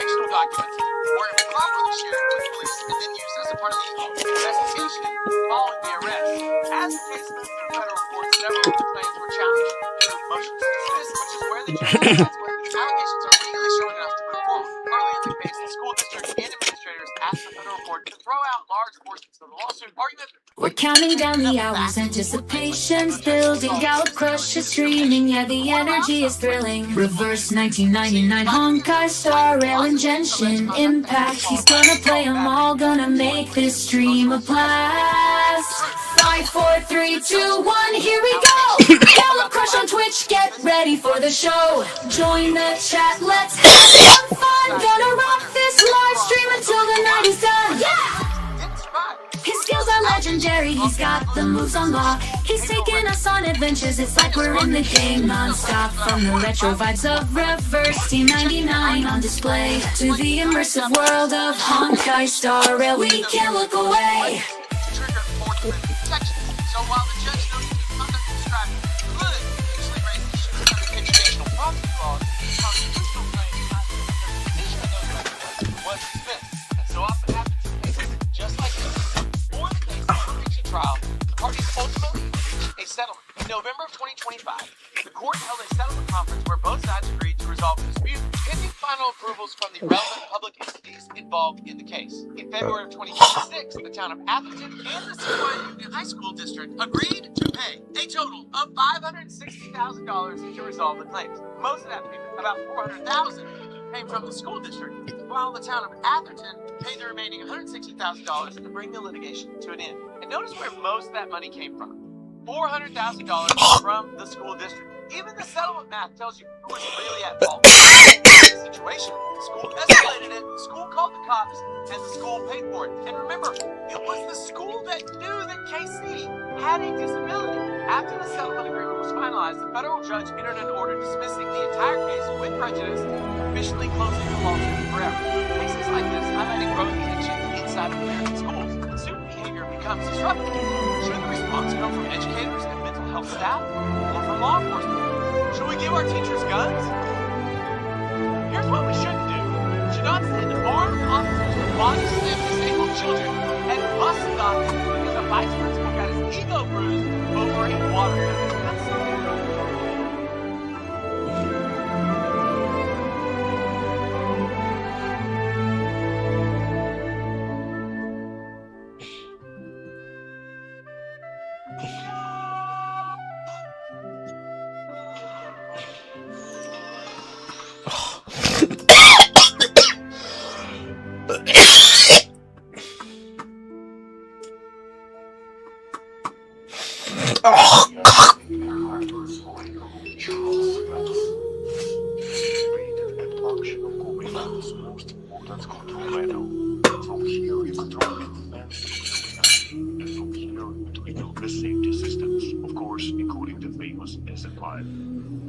fictional documents were improperly shared with police and then used as a part of the investigation following the arrest. As the case moved through federal court, several of the claims were challenged through motions to dismiss, which is where the judge when the allegations are legally showing enough to move forward. Early in the case, the school district and administrators asked the federal court to throw out large portions of the lawsuit, argument. We're counting down the hours, anticipation's building, Gallup Crush is streaming, yeah, the energy is thrilling. Reverse 1999, Honkai Star Rail and Genshin Impact, he's gonna play them all, gonna make this stream a blast. 5, 4, 3, 2, 1, here we go! Gallup Crush on Twitch, get ready for the show. Join the chat, let's have some fun. Gonna rock this live stream until the night is done. Yeah! His skills are legendary, he's got the moves on lock. He's taking us on adventures, it's like we're in the game non-stop. From the retro vibes of Reverse Team 99 on display to the immersive world of Honkai Star Rail, we can't look away. So while the judge noted the conduct described could usually raise issues under the educational property laws, the constitutional claim was dismissed. And so often happens in cases just like this. For the case of reaching trial, the parties ultimately reached a settlement. In November of 2025, the court held a settlement conference where both sides agreed to resolve the dispute, pending final approvals from the relevant public entities involved in the case. In February of 2026, the town of Atherton and the Sequoia Union High School District agreed to pay a total of $560,000 to resolve the claims. Most of that payment, about $400,000, came from the school district, while the town of Atherton paid the remaining $160,000 to bring the litigation to an end. And notice where most of that money came from. $400,000 from the school district. Even the settlement math tells you who was really at fault. The situation, the school escalated it, the school called the cops, and the school paid for it. And remember, it was the school that knew that KC had a disability. After the settlement agreement was finalized, the federal judge entered an order dismissing the entire case with prejudice, officially closing the lawsuit forever. Cases like this highlight a growing tension inside of American schools. Student behavior becomes disruptive. Should the response come from educators and mental health staff, or from law enforcement? Should we give our teachers guns? Here's what we shouldn't do. We should not send armed officers to body slam disabled children and bust stop because a vice principal got his ego bruised over a water gun. The safety systems, of course, including the famous SF5.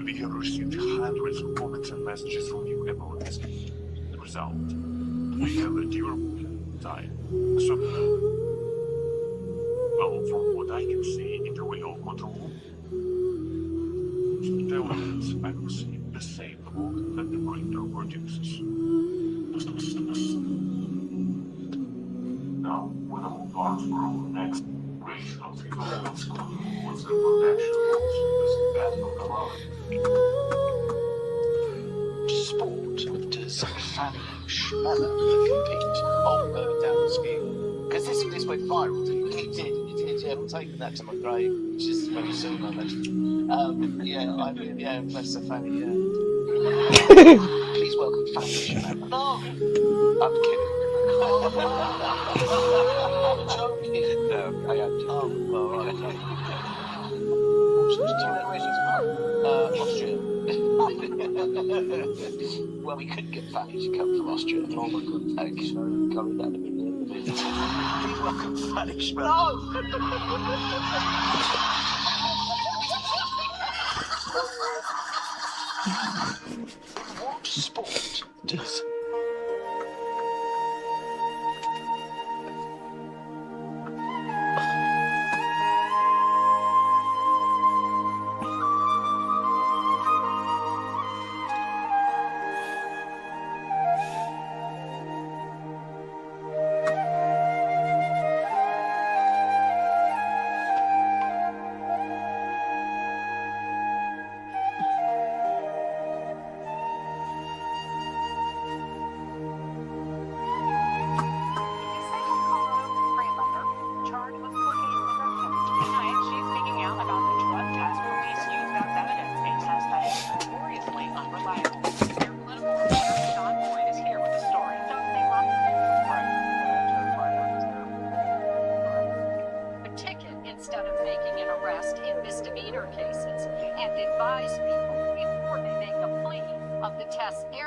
We have received hundreds of comments and messages from you about this. The result, we have a durable time. So, well, from what I can see in the real control, intelligence, I will see the same look that the printer produces. Now, when I move on to our next racial development, what's the production rules that allow sport does Fanny Schmeller compete on down the scale? Because this went viral, didn't it? It did. I'm taking that to my grave, which is very soon, I imagine. Yeah, bless the Fanny, yeah. Please welcome Fanny Schmeller. No, I'm kidding. I'm joking. No, I am joking. Oh, well, okay. Austria. Well, we couldn't get Fanny to come from Austria. Oh my god. Okay, so covered that a bit. Please welcome Fanny Schmeller. What sport does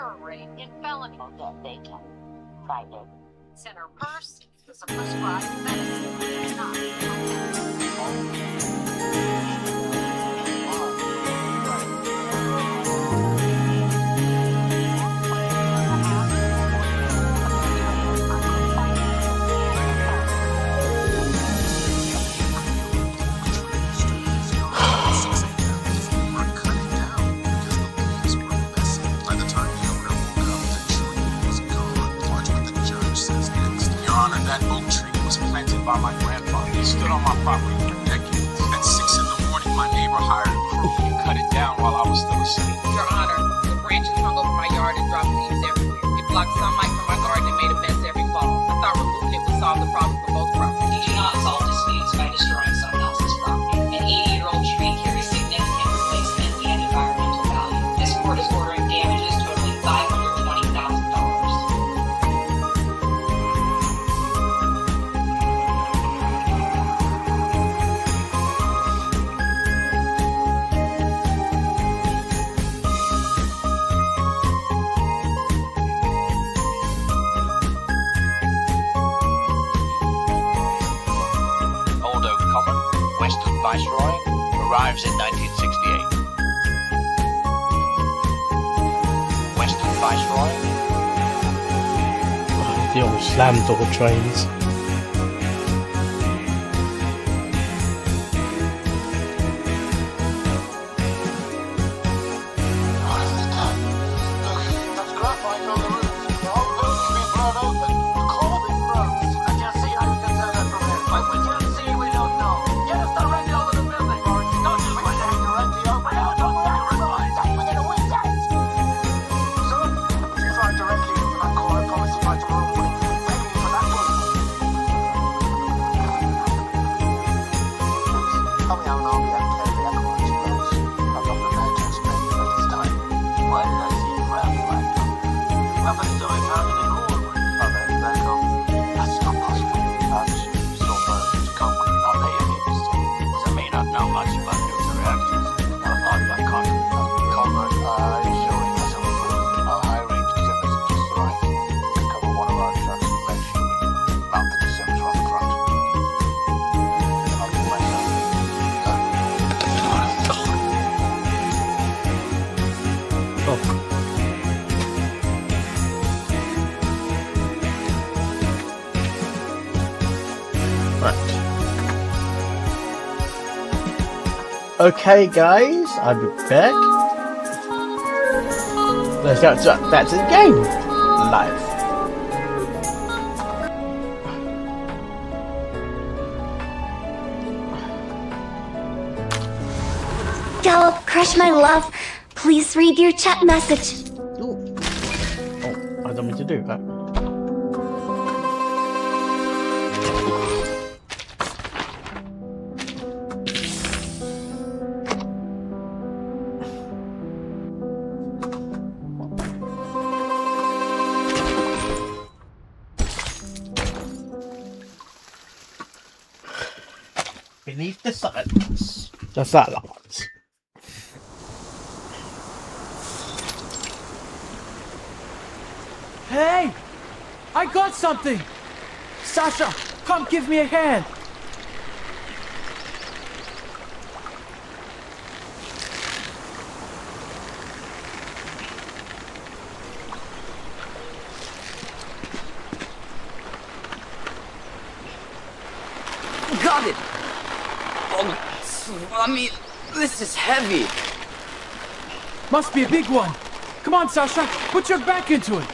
error rate in felony. That they can find it. Center purse is a prescribed medicine, not That oak tree was planted by my grandfather. It stood on my property for decades. At 6 in the morning, my neighbor hired a crew to cut it down while I was still asleep. Your Honor, the branches hung over my yard and dropped leaves everywhere. It blocked sunlight from my garden and made a mess every fall. I thought removing it would solve the problem for both properties. You do not solve disputes by destroying someone else's property. An 80-year-old tree carries significant replacement and environmental value. This court is ordering damages totaling $520,000. Old Oak Common, west of Viceroy, arrives in 1968. West of Viceroy, The old slam door trains. Okay, guys, I'm back. Let's go back to the game. Live. Gallo, Crush my love, please read your chat message. Oh, I don't mean to do that. Beneath the silence. The silence. Hey! I got something! Sasha, come give me a hand! Got it! Oh, I mean, this is heavy. Must be a big one. Come on, Sasha, put your back into it.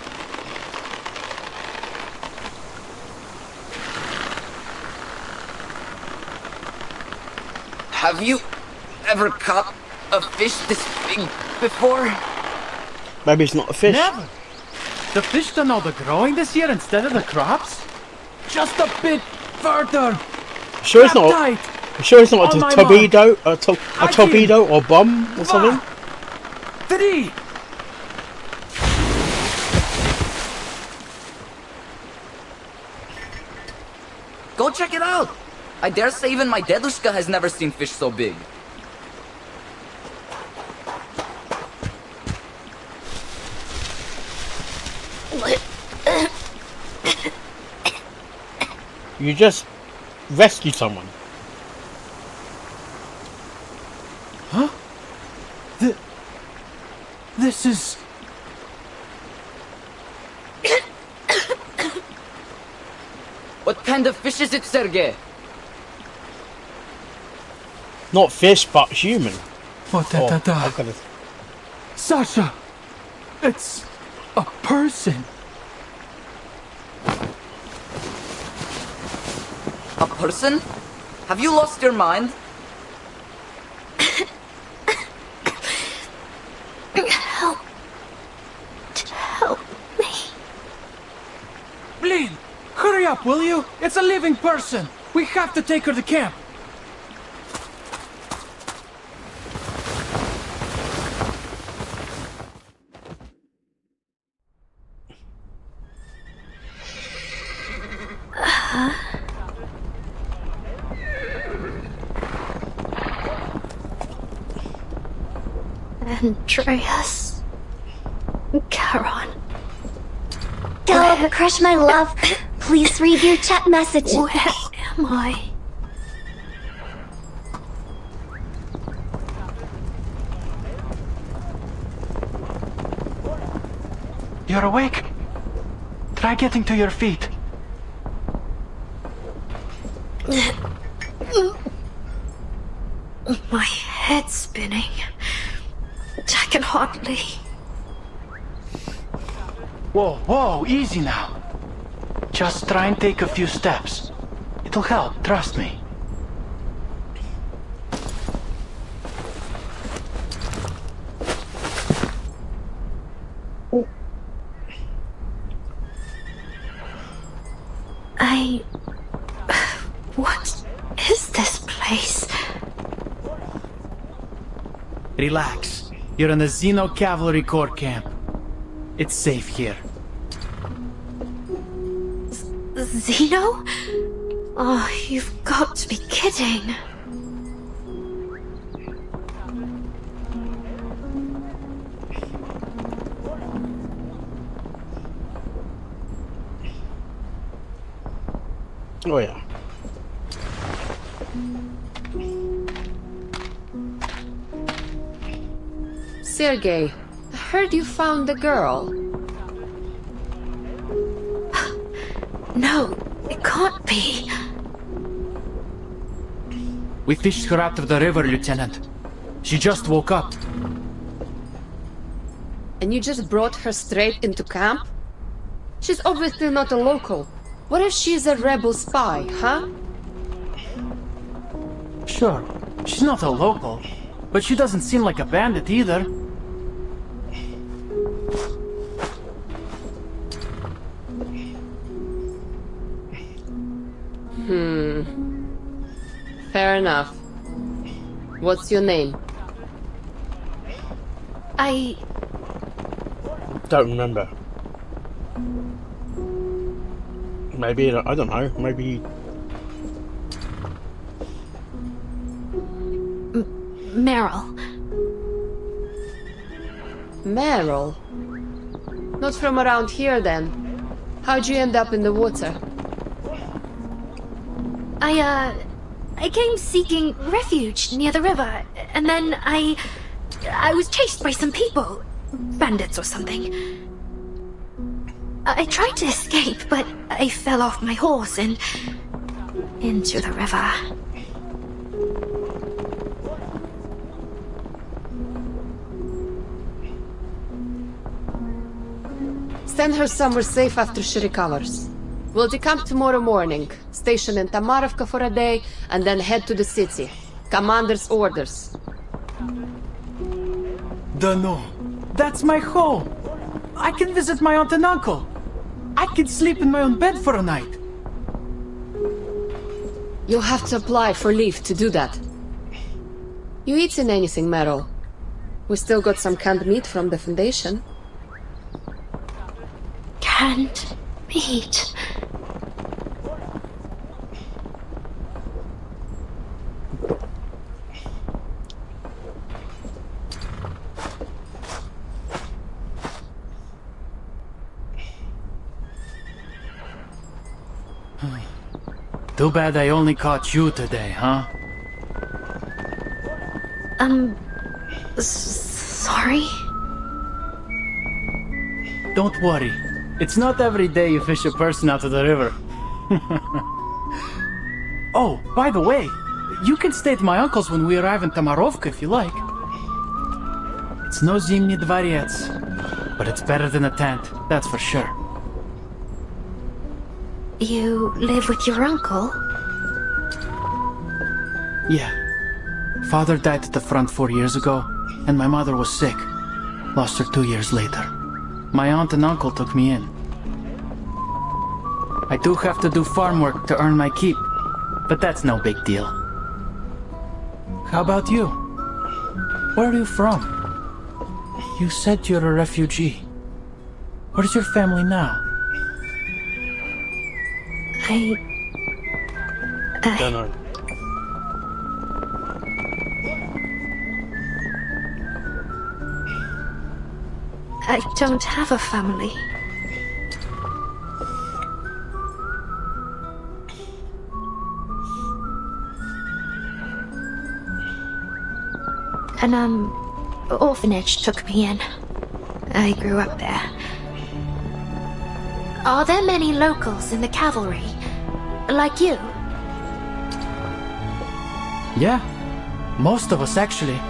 Have you ever caught a fish this big before? Maybe it's not a fish. Never. The fish done all the growing this year instead of the crops? Just a bit further. Sure it's not. Tight. Sure it's not On a my torpedo, a torpedo or bomb or something. 3. Go check it out. I dare say even my dedushka has never seen fish so big. You just rescued someone. Huh? This is... What kind of fish is it, Sergei? Not fish, but human. What Sasha! It's a person. A person? Have you lost your mind? Help me. Blin, hurry up, will you? It's a living person. We have to take her to camp. Andreas. Charon. Go, Crush my love. Please read your chat message. Where am I? You're awake? Try getting to your feet. My head's spinning. I can hardly... Whoa, easy now. Just try and take a few steps. It'll help, trust me. What is this place? Relax. You're in the Xeno Cavalry Corps camp. It's safe here. Xeno? Oh, you've got to be kidding. Oh yeah. Sergei, I heard you found the girl. No, it can't be. We fished her out of the river, Lieutenant. She just woke up. And you just brought her straight into camp? She's obviously not a local. What if she's a rebel spy, huh? Sure, she's not a local, but she doesn't seem like a bandit either. Fair enough. What's your name? I don't remember. Maybe, I don't know, maybe... Meryl. Meryl? Not from around here then. How'd you end up in the water? I came seeking refuge near the river, and then I was chased by some people. Bandits or something. I tried to escape, but I fell off my horse and into the river. Send her somewhere safe after she recovers. We'll decamp tomorrow morning, station in Tamarovka for a day, and then head to the city. Commander's orders. Dunno. That's my home. I can visit my aunt and uncle. I can sleep in my own bed for a night. You'll have to apply for leave to do that. You eaten anything, Meryl? We still got some canned meat from the Foundation. Canned meat? Too bad I only caught you today, huh? Sorry? Don't worry. It's not every day you fish a person out of the river. Oh, by the way, you can stay at my uncle's when we arrive in Tamarovka if you like. It's no Zimny Dvorets, but it's better than a tent, that's for sure. You live with your uncle? Yeah. Father died at the front 4 years ago, and my mother was sick. Lost her 2 years later. My aunt and uncle took me in. I do have to do farm work to earn my keep, but that's no big deal. How about you? Where are you from? You said you're a refugee. Where's your family now? I Don't know. I don't have a family. An orphanage took me in. I grew up there. Are there many locals in the cavalry? Like you? Yeah, most of us actually.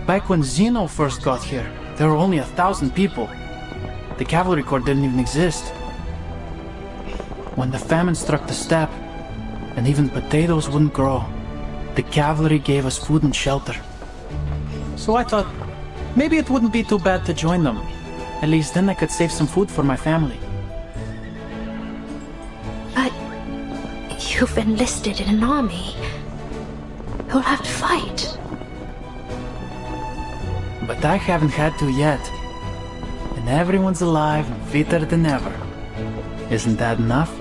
Back when Zeno first got here, there were only 1,000 people. The cavalry corps didn't even exist. When the famine struck the steppe, and even potatoes wouldn't grow, the cavalry gave us food and shelter. So I thought, maybe it wouldn't be too bad to join them. At least then I could save some food for my family. But you've enlisted in an army. You'll have to fight. But I haven't had to yet. And everyone's alive and fitter than ever. Isn't that enough?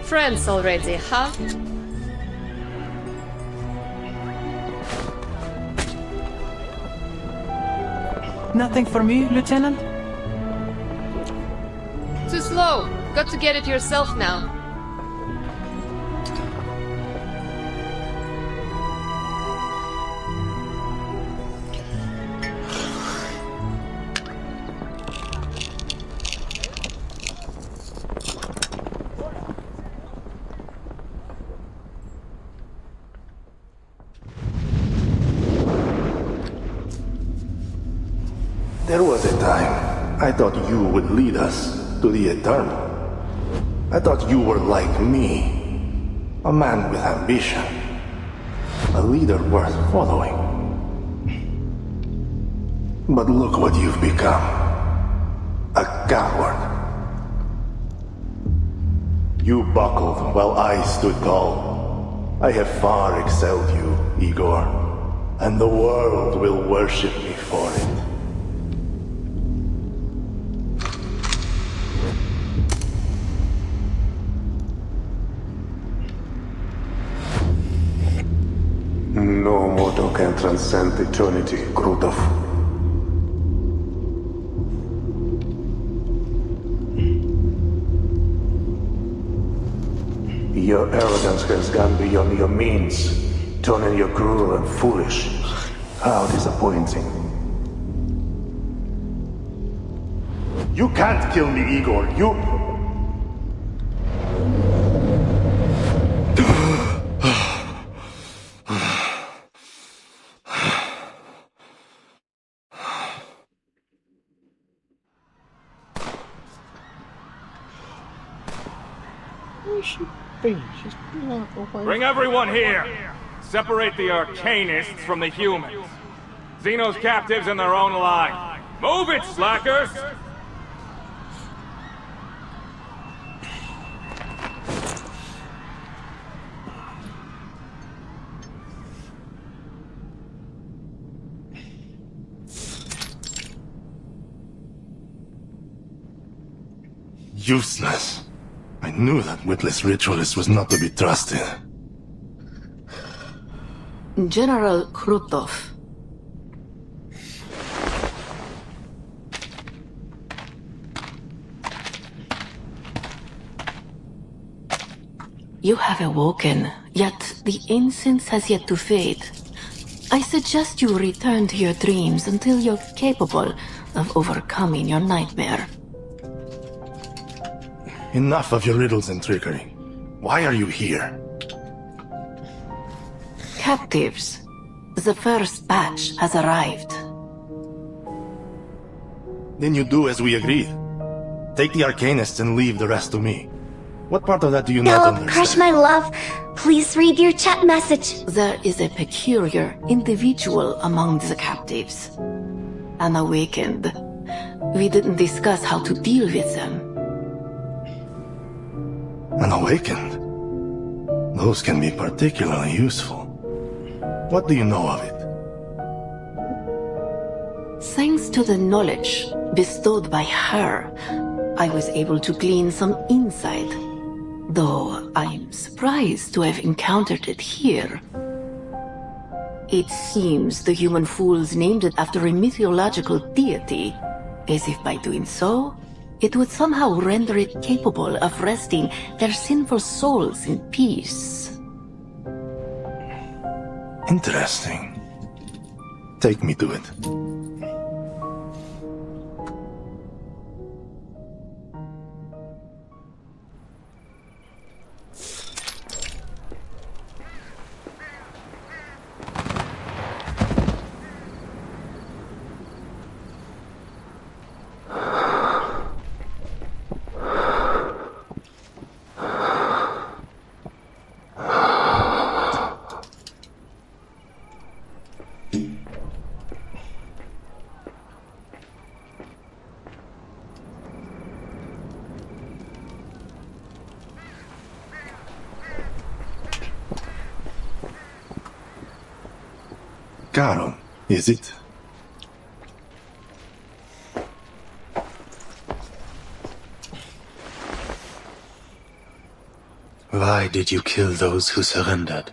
Friends already, huh? Nothing for me, Lieutenant? Too slow. Got to get it yourself now. There was a time I thought you would lead us to the Eternal. I thought you were like me, a man with ambition, a leader worth following. But look what you've become, a coward. You buckled while I stood tall. I have far excelled you, Igor, and the world will worship me for it. No mortal can transcend eternity, Krutov. Your arrogance has gone beyond your means, turning you cruel and foolish. How disappointing. You can't kill me, Igor. You... Bring everyone here! Separate the Arcanists from the humans. Xeno's captives in their own line. Move it, slackers! Useless. I knew that witless ritualist was not to be trusted. General Krutov. You have awoken, yet the incense has yet to fade. I suggest you return to your dreams until you're capable of overcoming your nightmare. Enough of your riddles and trickery. Why are you here? Captives. The first batch has arrived. Then you do as we agreed. Take the Arcanists and leave the rest to me. What part of that do you not Philip, understand? crush my love. Please read your chat message. There is a peculiar individual among the captives. Unawakened. We didn't discuss how to deal with them. Unawakened? Those can be particularly useful. What do you know of it? Thanks to the knowledge bestowed by her, I was able to glean some insight. Though I'm surprised to have encountered it here. It seems the human fools named it after a mythological deity, as if by doing so, it would somehow render it capable of resting their sinful souls in peace. Interesting. Take me to it. Charon, is it? Why did you kill those who surrendered?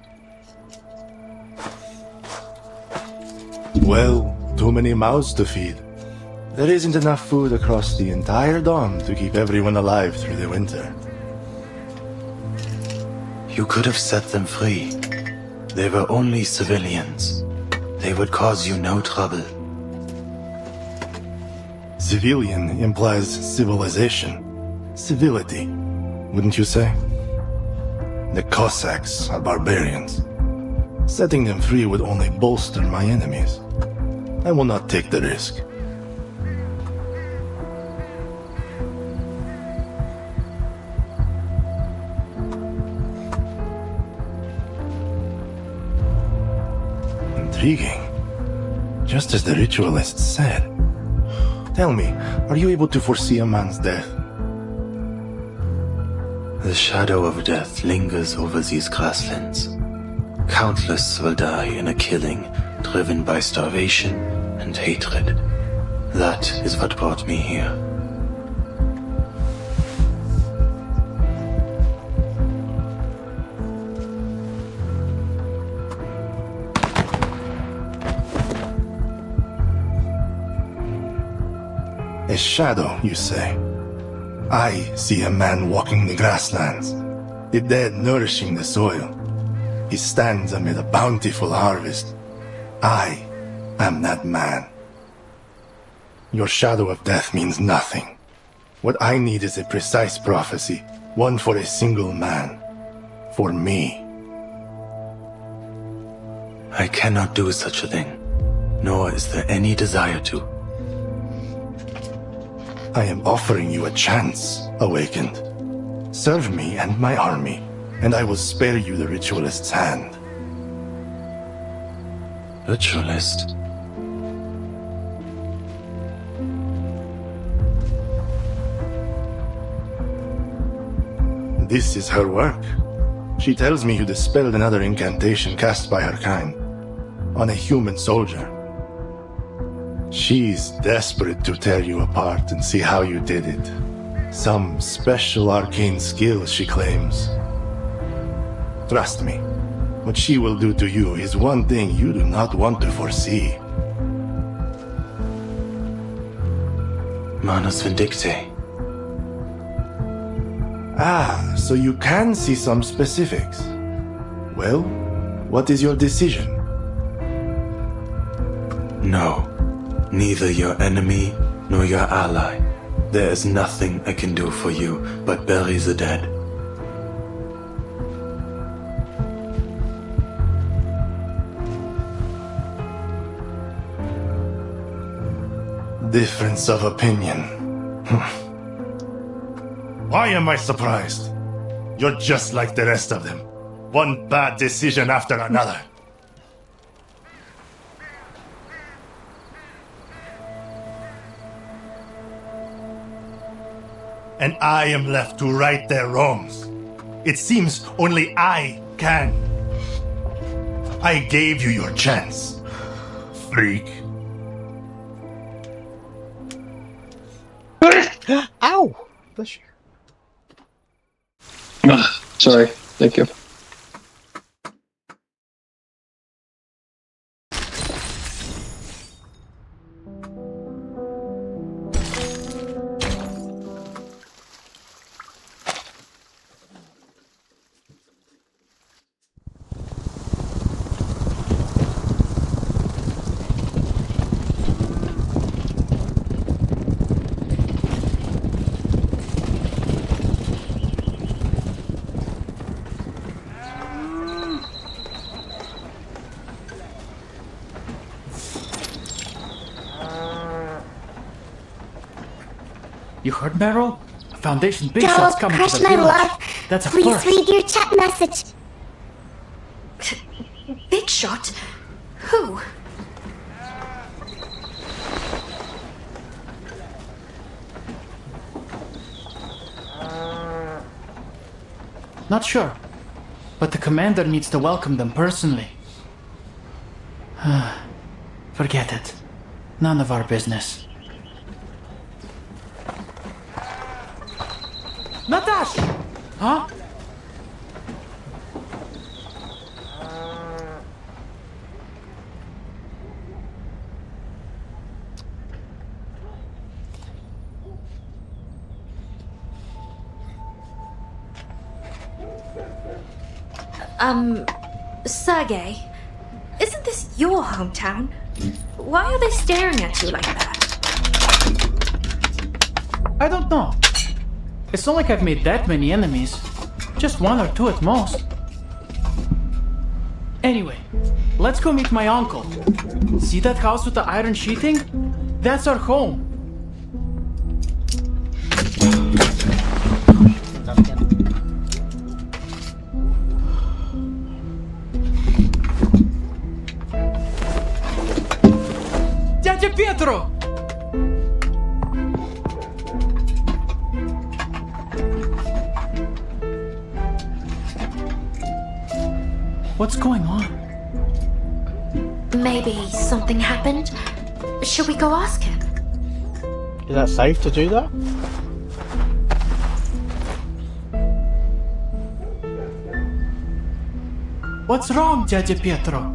Well, too many mouths to feed. There isn't enough food across the entire dome to keep everyone alive through the winter. You could have set them free. They were only civilians. They would cause you no trouble. Civilian implies civilization. Civility, wouldn't you say? The Cossacks are barbarians. Setting them free would only bolster my enemies. I will not take the risk. Intriguing. Just as the ritualist said. Tell me, are you able to foresee a man's death? The shadow of death lingers over these grasslands. Countless will die in a killing driven by starvation and hatred. That is what brought me here. A shadow, you say? I see a man walking the grasslands, the dead nourishing the soil. He stands amid a bountiful harvest. I am that man. Your shadow of death means nothing. What I need is a precise prophecy, one for a single man. For me. I cannot do such a thing, nor is there any desire to. I am offering you a chance, Awakened. Serve me and my army, and I will spare you the Ritualist's hand. Ritualist? This is her work. She tells me you dispelled another incantation cast by her kind, on a human soldier. She's desperate to tear you apart and see how you did it. Some special arcane skill, she claims. Trust me, what she will do to you is one thing you do not want to foresee. Manus Vindictae. Ah, so you can see some specifics. Well, what is your decision? No, neither your enemy nor your ally. There is nothing I can do for you but bury the dead. Difference of opinion. Why am I surprised? You're just like the rest of them. One bad decision after another. And I am left to right their wrongs. It seems only I can. I gave you your chance, freak. Ow! Bless you. Sorry. Thank you. You heard, Meryl? Foundation Big Joe, Shot's coming crush to the my village. love. That's a Please first. read your chat message. Big Shot? Who? Not sure. But the commander needs to welcome them personally. Forget it. None of our business. Natash! Huh? Sergey, isn't this your hometown? Why are they staring at you like that? I don't know. It's not like I've made that many enemies. Just one or two at most. Anyway, let's go meet my uncle. See that house with the iron sheeting? That's our home. Dядя Pietro! What's going on? Maybe something happened? Should we go ask him? Is that safe to do that? What's wrong, Dядя Pietro?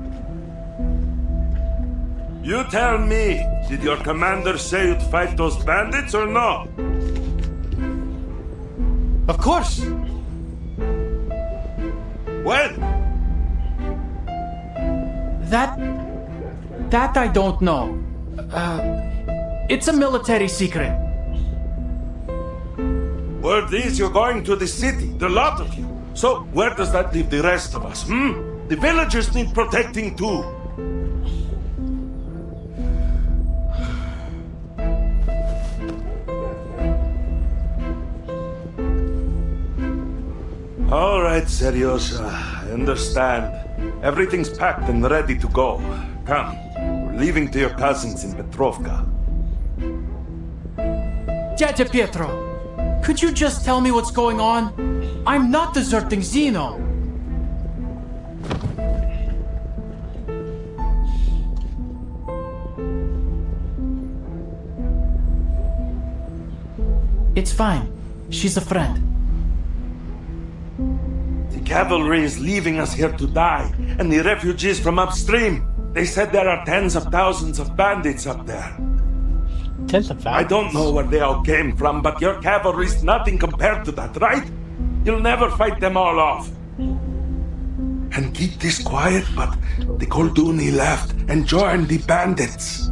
You tell me, did your commander say you'd fight those bandits or no? Of course. When? That I don't know. It's a military secret. Word is you're going to the city, the lot of you. So where does that leave the rest of us, The villagers need protecting too. All right, Seryosa, I understand. Everything's packed and ready to go. Come, we're leaving to your cousins in Petrovka. Dядя Pietro, could you just tell me what's going on? I'm not deserting Zeno. It's fine. She's a friend. The cavalry is leaving us here to die, and the refugees from upstream. They said there are tens of thousands of bandits up there. Tens of thousands? I don't know where they all came from, but your cavalry's nothing compared to that, right? You'll never fight them all off. And keep this quiet, but the Golduni left and joined the bandits.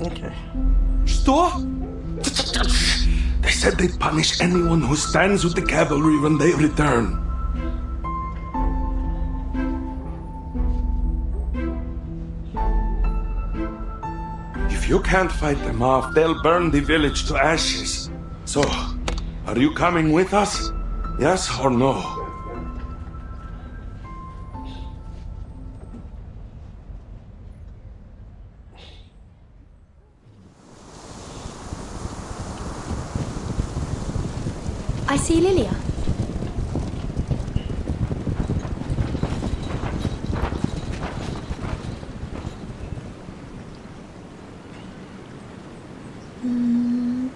Okay. Что? They said they'd punish anyone who stands with the cavalry when they return. If you can't fight them off, they'll burn the village to ashes. So, are you coming with us? Yes or no? I see Lilia.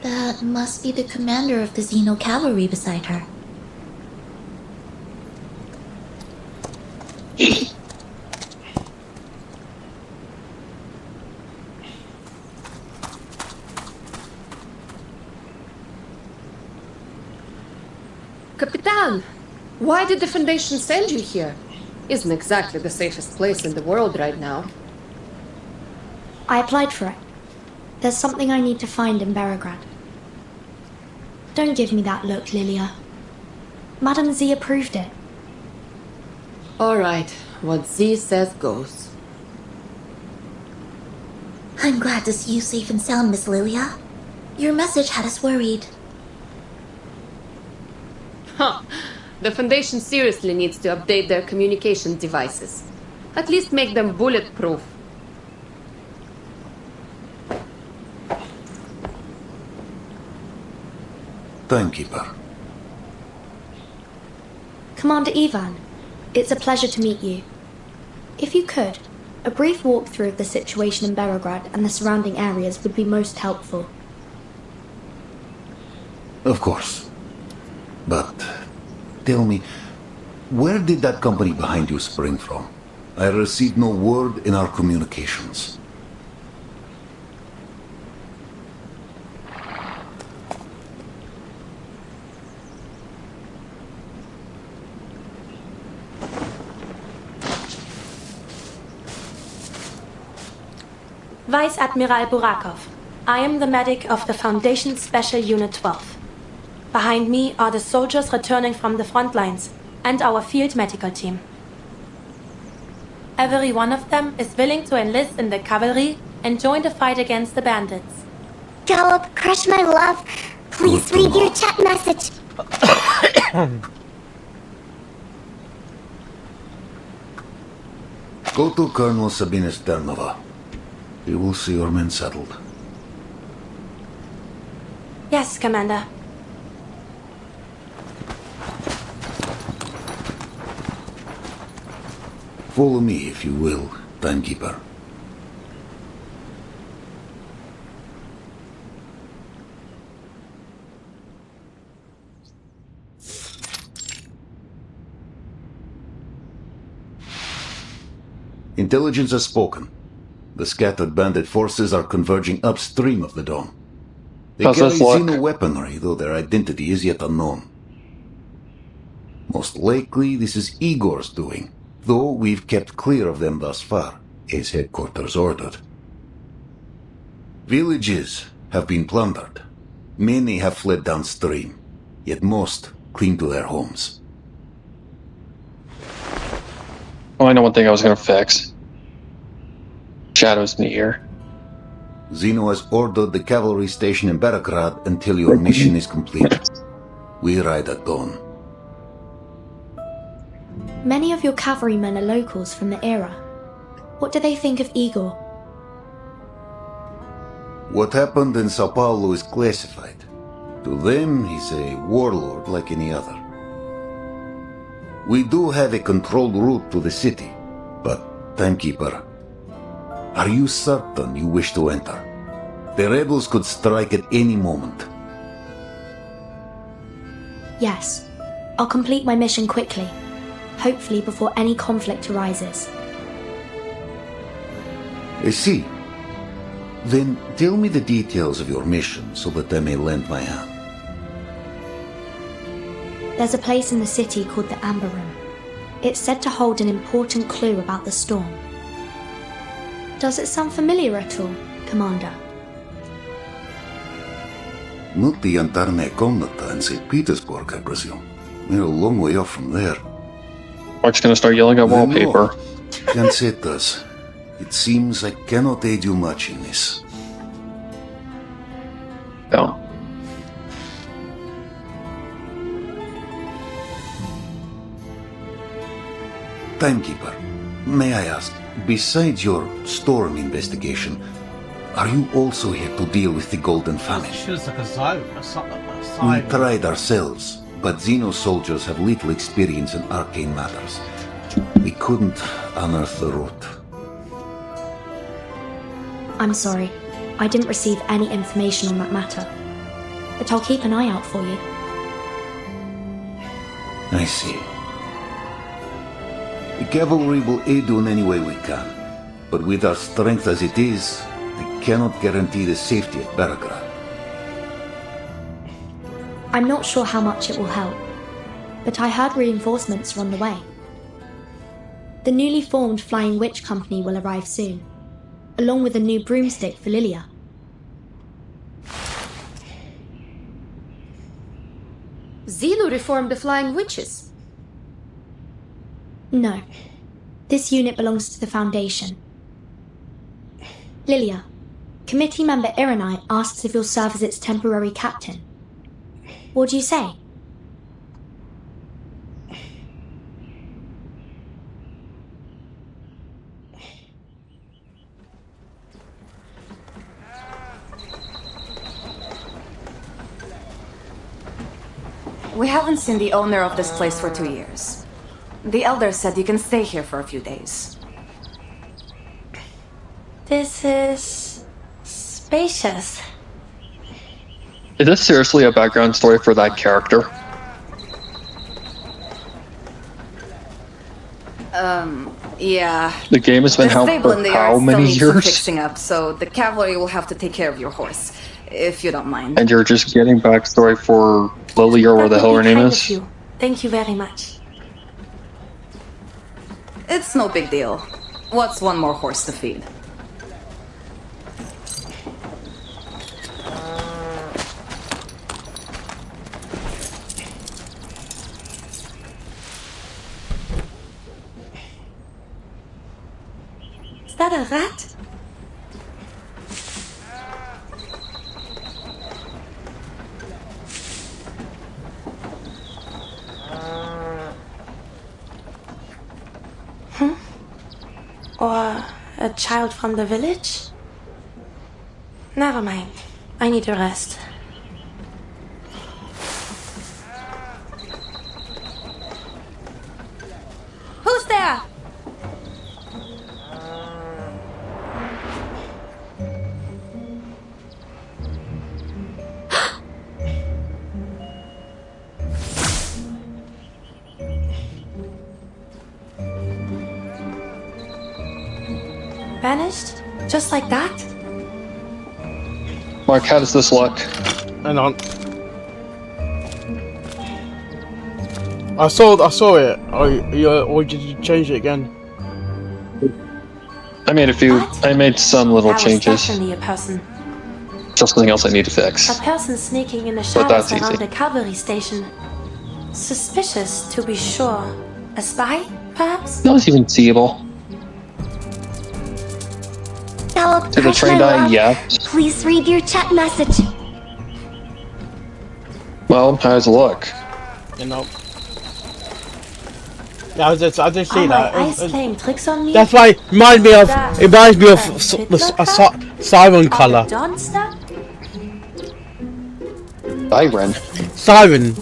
That must be the commander of the Xeno cavalry beside her. Capitan, why did the Foundation send you here? Isn't exactly the safest place in the world right now. I applied for it. There's something I need to find in Beregrad. Don't give me that look, Lilia. Madame Z approved it. All right, what Z says goes. I'm glad to see you safe and sound, Miss Lilia. Your message had us worried. Huh. The Foundation seriously needs to update their communication devices. At least make them bulletproof. Timekeeper. Commander Ivan, it's a pleasure to meet you. If you could, a brief walkthrough of the situation in Beregrad and the surrounding areas would be most helpful. Of course. But tell me, where did that company behind you spring from? I received no word in our communications. Vice Admiral Burakov. I am the medic of the Foundation Special Unit 12. Behind me are the soldiers returning from the front lines and our field medical team. Every one of them is willing to enlist in the cavalry and join the fight against the bandits. Gallup, Crush, my love, please read your chat message. Go to Colonel Sabina Sternova. You will see your men settled. Yes, Commander. Follow me, if you will, Timekeeper. Intelligence has spoken. The scattered bandit forces are converging upstream of the dome. They carry Xeno weaponry, though their identity is yet unknown. Most likely, this is Igor's doing, though we've kept clear of them thus far, as headquarters ordered. Villages have been plundered. Many have fled downstream, yet most cling to their homes. Oh, I know one thing I was gonna fix. Shadow's near. Xeno has ordered the cavalry station in Beregrad until your mission is complete. We ride at dawn. Many of your cavalrymen are locals from the era. What do they think of Igor? What happened in Sao Paulo is classified. To them, he's a warlord like any other. We do have a controlled route to the city, but, Timekeeper, are you certain you wish to enter? The rebels could strike at any moment. Yes. I'll complete my mission quickly. Hopefully before any conflict arises. I see. Then tell me the details of your mission so that I may lend my hand. There's a place in the city called the Amber Room. It's said to hold an important clue about the storm. Does it sound familiar at all, Commander? Not the Antarne Komnata in St. Petersburg, I presume. We're a long way off from there. Mark's gonna start yelling at wallpaper. Gansetas, it seems I cannot aid you much in this. No. Timekeeper, may I ask, besides your storm investigation, are you also here to deal with the Golden Famine? We tried ourselves, but Xeno soldiers have little experience in arcane matters. We couldn't unearth the root. I'm sorry. I didn't receive any information on that matter. But I'll keep an eye out for you. I see. The cavalry will aid you in any way we can, but with our strength as it is, I cannot guarantee the safety of Beregrad. I'm not sure how much it will help, but I heard reinforcements are on the way. The newly formed Flying Witch Company will arrive soon, along with a new broomstick for Lilia. Xeno reformed the Flying Witches. No. This unit belongs to the Foundation. Lilia, committee member Iranai asks if you'll serve as its temporary captain. What do you say? We haven't seen the owner of this place for 2 years. The elder said you can stay here for a few days. This is spacious. Is this seriously a background story for that character? Yeah. The game has been The out stable in for the how yard still many needs some years? fixing up, so the cavalry will have to take care of your horse, if you don't mind. And you're just getting backstory for Lily or where the hell her name Kind is? of you. Thank you very much. It's no big deal. What's one more horse to feed? Is that a rat? Or a child from the village? Never mind. I need to rest. Who's there? Vanished? Just like that? Mark, how does this look? Hang on. I saw it. Or did you change it again? I made a few. I made some little That was changes. definitely a person. Just something else I need to fix. A person sneaking in the But that's shadows around easy. the cavalry station. Suspicious, to be sure. A spy, perhaps? That was even seeable. Did the train die? Yeah. Please read your chat message. Well, how's it look? You know. Yeah, I just Are see my that. eyes playing tricks on me? That's why it reminds me of the siren colour. Dawn stuff? Siren. Siren.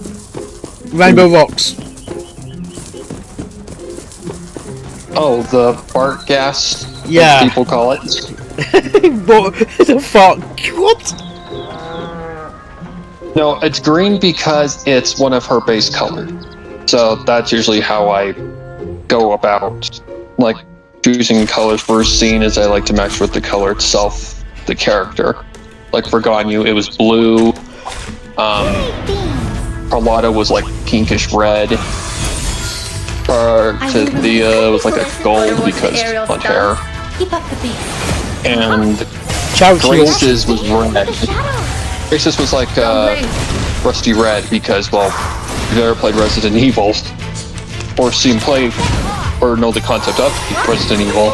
Rainbow Rocks. Oh, the fart gas. Yeah. As people call it. What the fuck? What? No, it's green because it's one of her base colors. So that's usually how I go about, like, choosing colors for a scene, is I like to match with the color itself, the character. Like for Ganyu, it was blue. Carlotta was like pinkish red. Thea was like a gold because blonde hair. Keep up the beat. And Grace's was red. Grace's was like rusty red because, well, if you've ever played Resident Evil, or seen play, or know the concept of Resident Evil,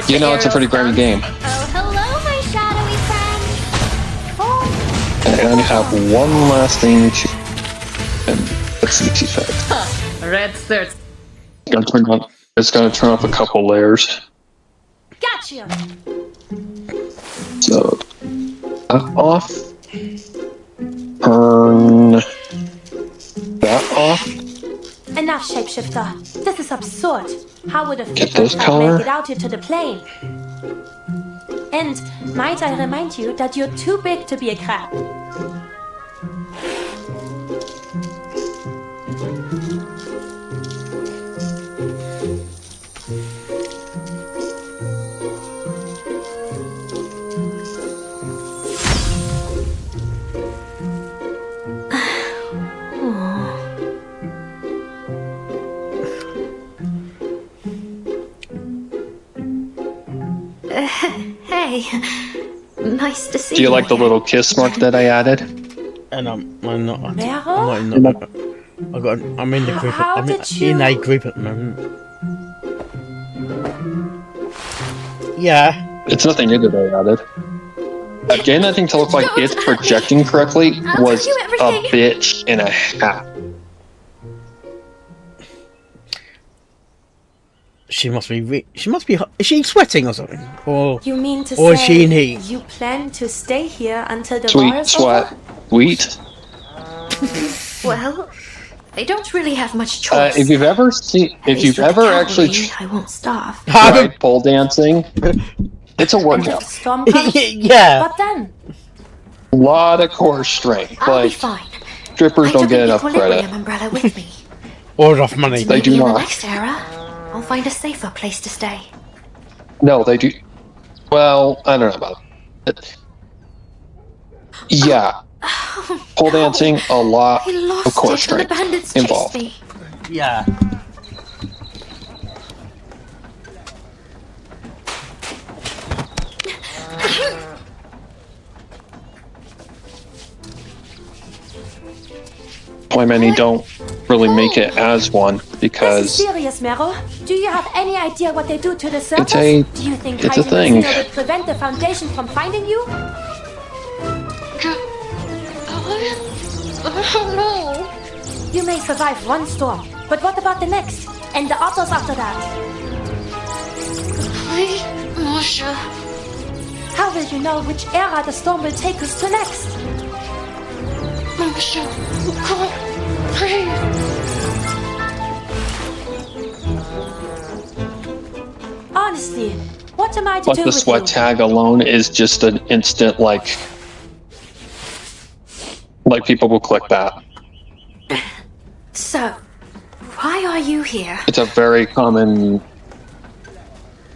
you know it's a pretty grimy game. Oh, hello, my shadowy friend. And I have one last thing to, and that's the easy fact. Red shirts. It's gonna turn off a couple layers. Gotcha. So that off. Turn that off. Enough, shapeshifter. This is absurd. How would a Get figure this make color. it out here to the plane? And might I remind you that you're too big to be a crab? Hey, nice to see you. Do you like the little kiss mark that I added? And I'm not. I'm Meryl? not I'm in the group. How I'm did you- in a group at the moment. Yeah. It's nothing new that I added. Getting that thing to look like it's projecting correctly was a bitch and a half. She must be. She must be. Is she sweating or something? Or You mean to or is say she in heat? you plan to stay here until the war Sweet is sweat. Wheat. Well, I don't really have much choice. If you've ever seen, if you've ever actually I won't starve. tried pole dancing, it's a workout. Storm comes? Yeah. What then? A lot of core strength. I'll be Like fine. strippers don't get enough Equilibrium credit. umbrella with me. Or enough money. They do Maybe in the not. next era, I'll find a safer place to stay. No, they do. Well, I don't know about it. Yeah. Pole dancing, a lot I lost of core it when the strength bandits chased involved. me. Yeah. Why many don't really make it as one This is because serious, Meryl. Do you have any idea what they do to the surface? a- do you think it's a hiding thing. would prevent the Foundation from finding you? No. You may survive one storm, but what about the next? And the others after that? Masha. How will you know which era the storm will take us to next? Masha, God, pray. Honestly, what am I to like do the with sweat you? tag alone is just an instant like people will click that. So, why are you here? It's a very common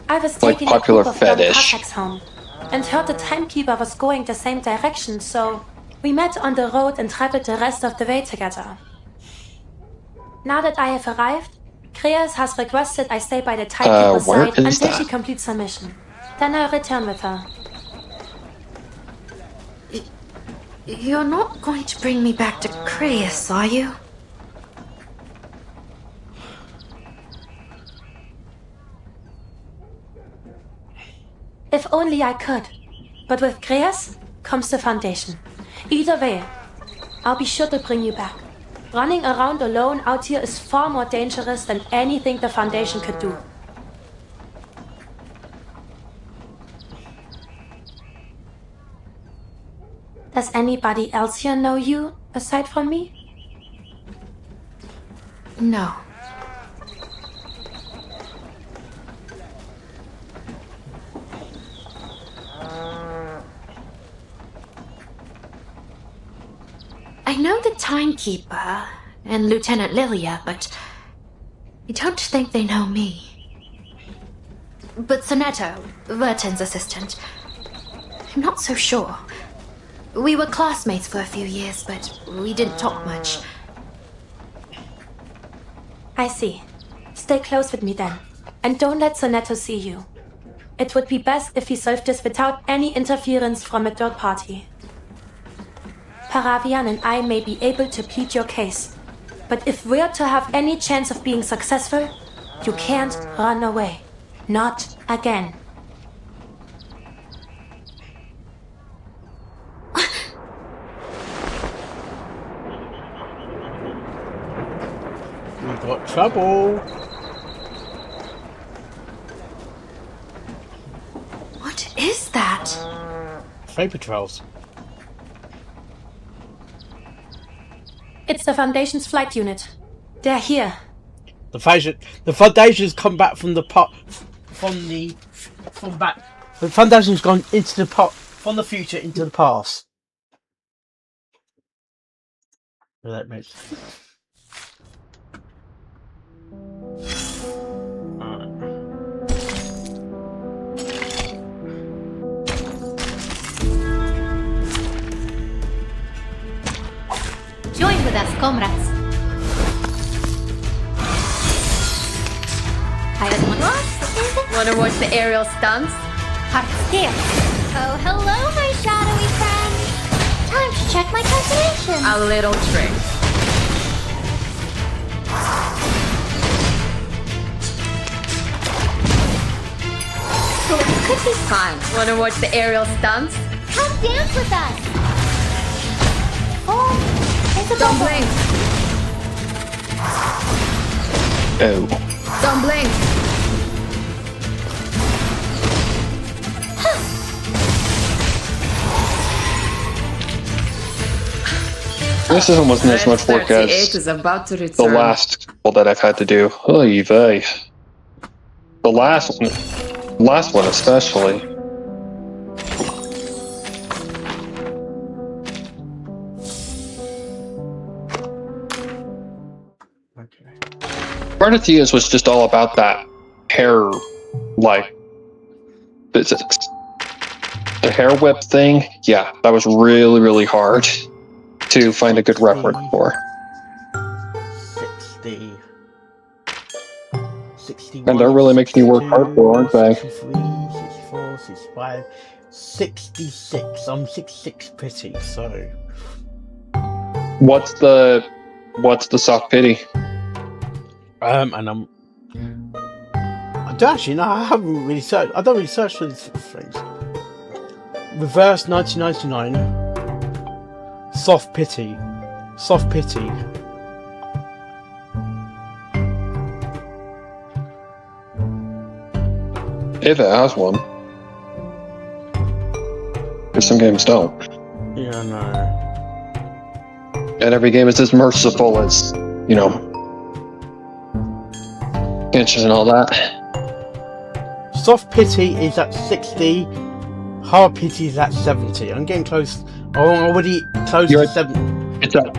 I was like, taking popular a group of young fetish. Cossacks home, and heard the timekeeper was going the same direction, so we met on the road and traveled the rest of the way together. Now that I have arrived, Kreas has requested I stay by the timekeeper's where side is until she that? completes her mission. Then I'll return with her. You're not going to bring me back to Kreas, are you? If only I could. But with Kreas comes the Foundation. Either way, I'll be sure to bring you back. Running around alone out here is far more dangerous than anything the Foundation could do. Does anybody else here know you, aside from me? No. I know the timekeeper and Lieutenant Lilia, but I don't think they know me. But Sonetto, Vertin's assistant, I'm not so sure. We were classmates for a few years, but we didn't talk much. I see. Stay close with me then. And don't let Sonetto see you. It would be best if we solved this without any interference from a third party. Paravian and I may be able to plead your case. But if we're to have any chance of being successful, you can't run away. Not again. We got trouble. What is that? Vapor trails. It's the Foundation's flight unit. They're here. The Foundation's come back from the pot. The Foundation's gone into the pot from the future into the past. Well, that makes sense. Join with us, comrades. Wanna watch the aerial stunts? Here. Oh, hello, my shadowy friend. Time to check my calculations. A little trick. So it could be fun. Wanna watch the aerial stunts? Come dance with us. Oh, it's a Don't bubble. blink. Oh. Don't blink. This one wasn't as much work as is about to the return. last one that I've had to do. Oy vey. The last one especially. Barnetius was just all about that hair, like, physics. The hair whip thing, yeah, that was really, really hard to find a good reference for. 60. 61. And they're really making you work hard for, aren't they? 63, 64, 65, 66. I'm 66 pity, so. What's the soft pity? And I don't actually know. I haven't really searched. I don't really search for these things. Reverse 1999. Soft pity. Soft pity. If it has one. Because some games don't. Yeah, no. And every game is as merciful as, you know, inches and all that. Soft pity is at 60. Hard pity is at 70. I'm getting close. I'm already close to 70. It's at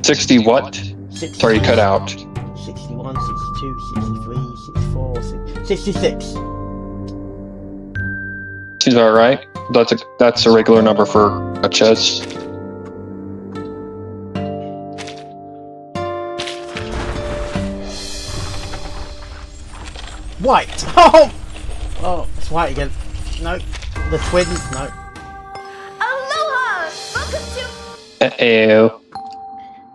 60 what? 60, Sorry, you cut out. 61, 62, 63, 64, 66. Seems about right. That's a regular number for a chess. White. Oh, it's white again. No, the twins. No. Aloha! Welcome to... Uh-oh.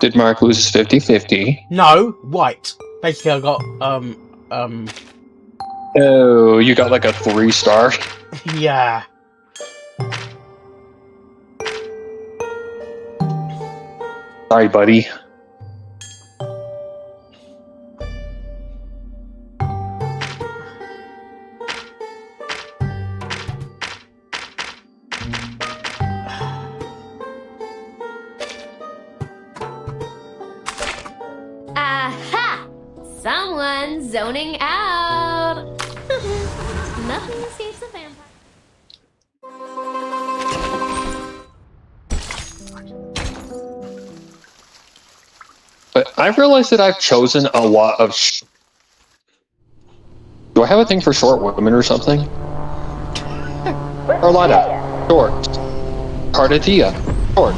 Did Mark lose his 50-50? No, white. Basically, I got Oh, you got like a 3-star. Yeah. Sorry, buddy. Aha! Someone's zoning out. Nothing escapes a vampire. But I've realized that I've chosen a lot of... Do I have a thing for short women or something? Carlotta, short. Cardatia, short.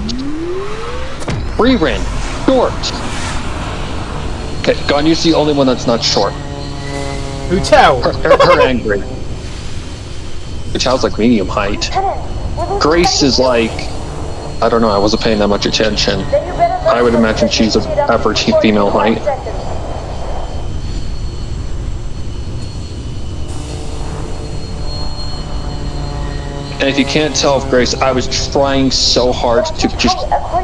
Frieren, short. Okay, Ganyu's the only one that's not short. Hotel. Her angry. Hotel's like medium height. Grace is like, I don't know, I wasn't paying that much attention. I would imagine she's an average female height. And if you can't tell of Grace, I was trying so hard to just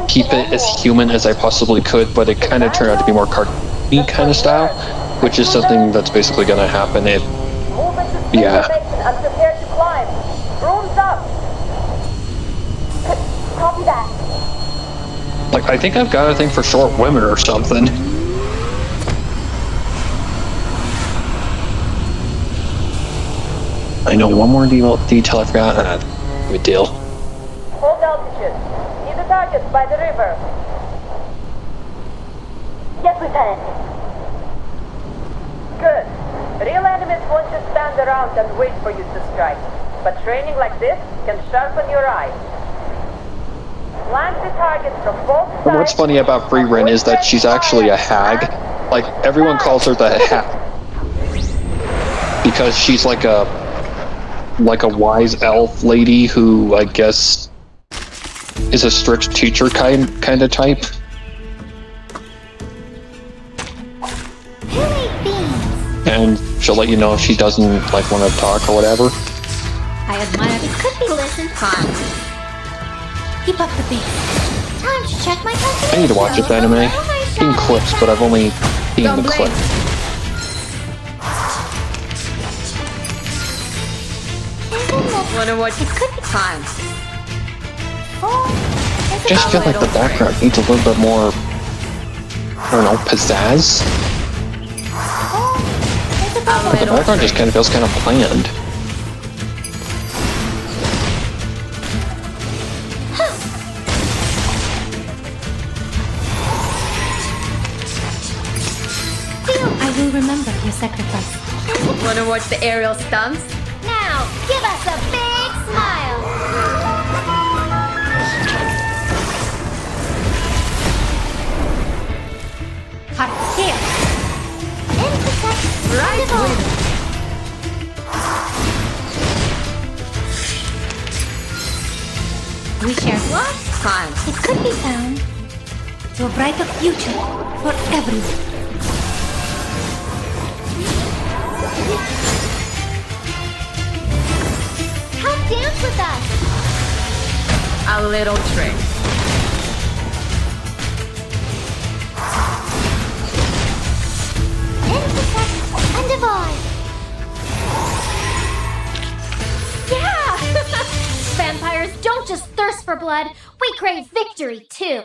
keep it as human as I possibly could, but it kind of turned out to be more cartoony kind of style, which is something that's basically going to happen if, yeah. Copy that. Like, I think I've got a thing for short women or something. I know one more detail I forgot. Good deal. Hold altitude. See the targets by the river. Yes, Lieutenant. Good. Real enemies won't just stand around and wait for you to strike. But training like this can sharpen your eyes. Flank the targets from both sides. And what's funny about Frieren is that she's actually a hag. Like, everyone calls her the hag. Because she's like a wise elf lady who, I guess, is a strict teacher kind of type. And she'll let you know if she doesn't like want to talk or whatever. I admire it. Could be listen time. Keep up the pace. Time to check my calculations. I need to watch this anime. I've seen clips, but I've only seen the clip. Wonder what it could be time. I just feel like the background needs a little bit more, I don't know, pizzazz. But the background just kind of feels kind of bland. I will remember your sacrifice. Wanna watch the aerial stunts? Now, give us a big smile. Heart here. Right with. We share What? Time. It could be found to a brighter future for everyone. Come dance with us. A little trick. Intersect and divide. Yeah! Vampires don't just thirst for blood, we crave victory too.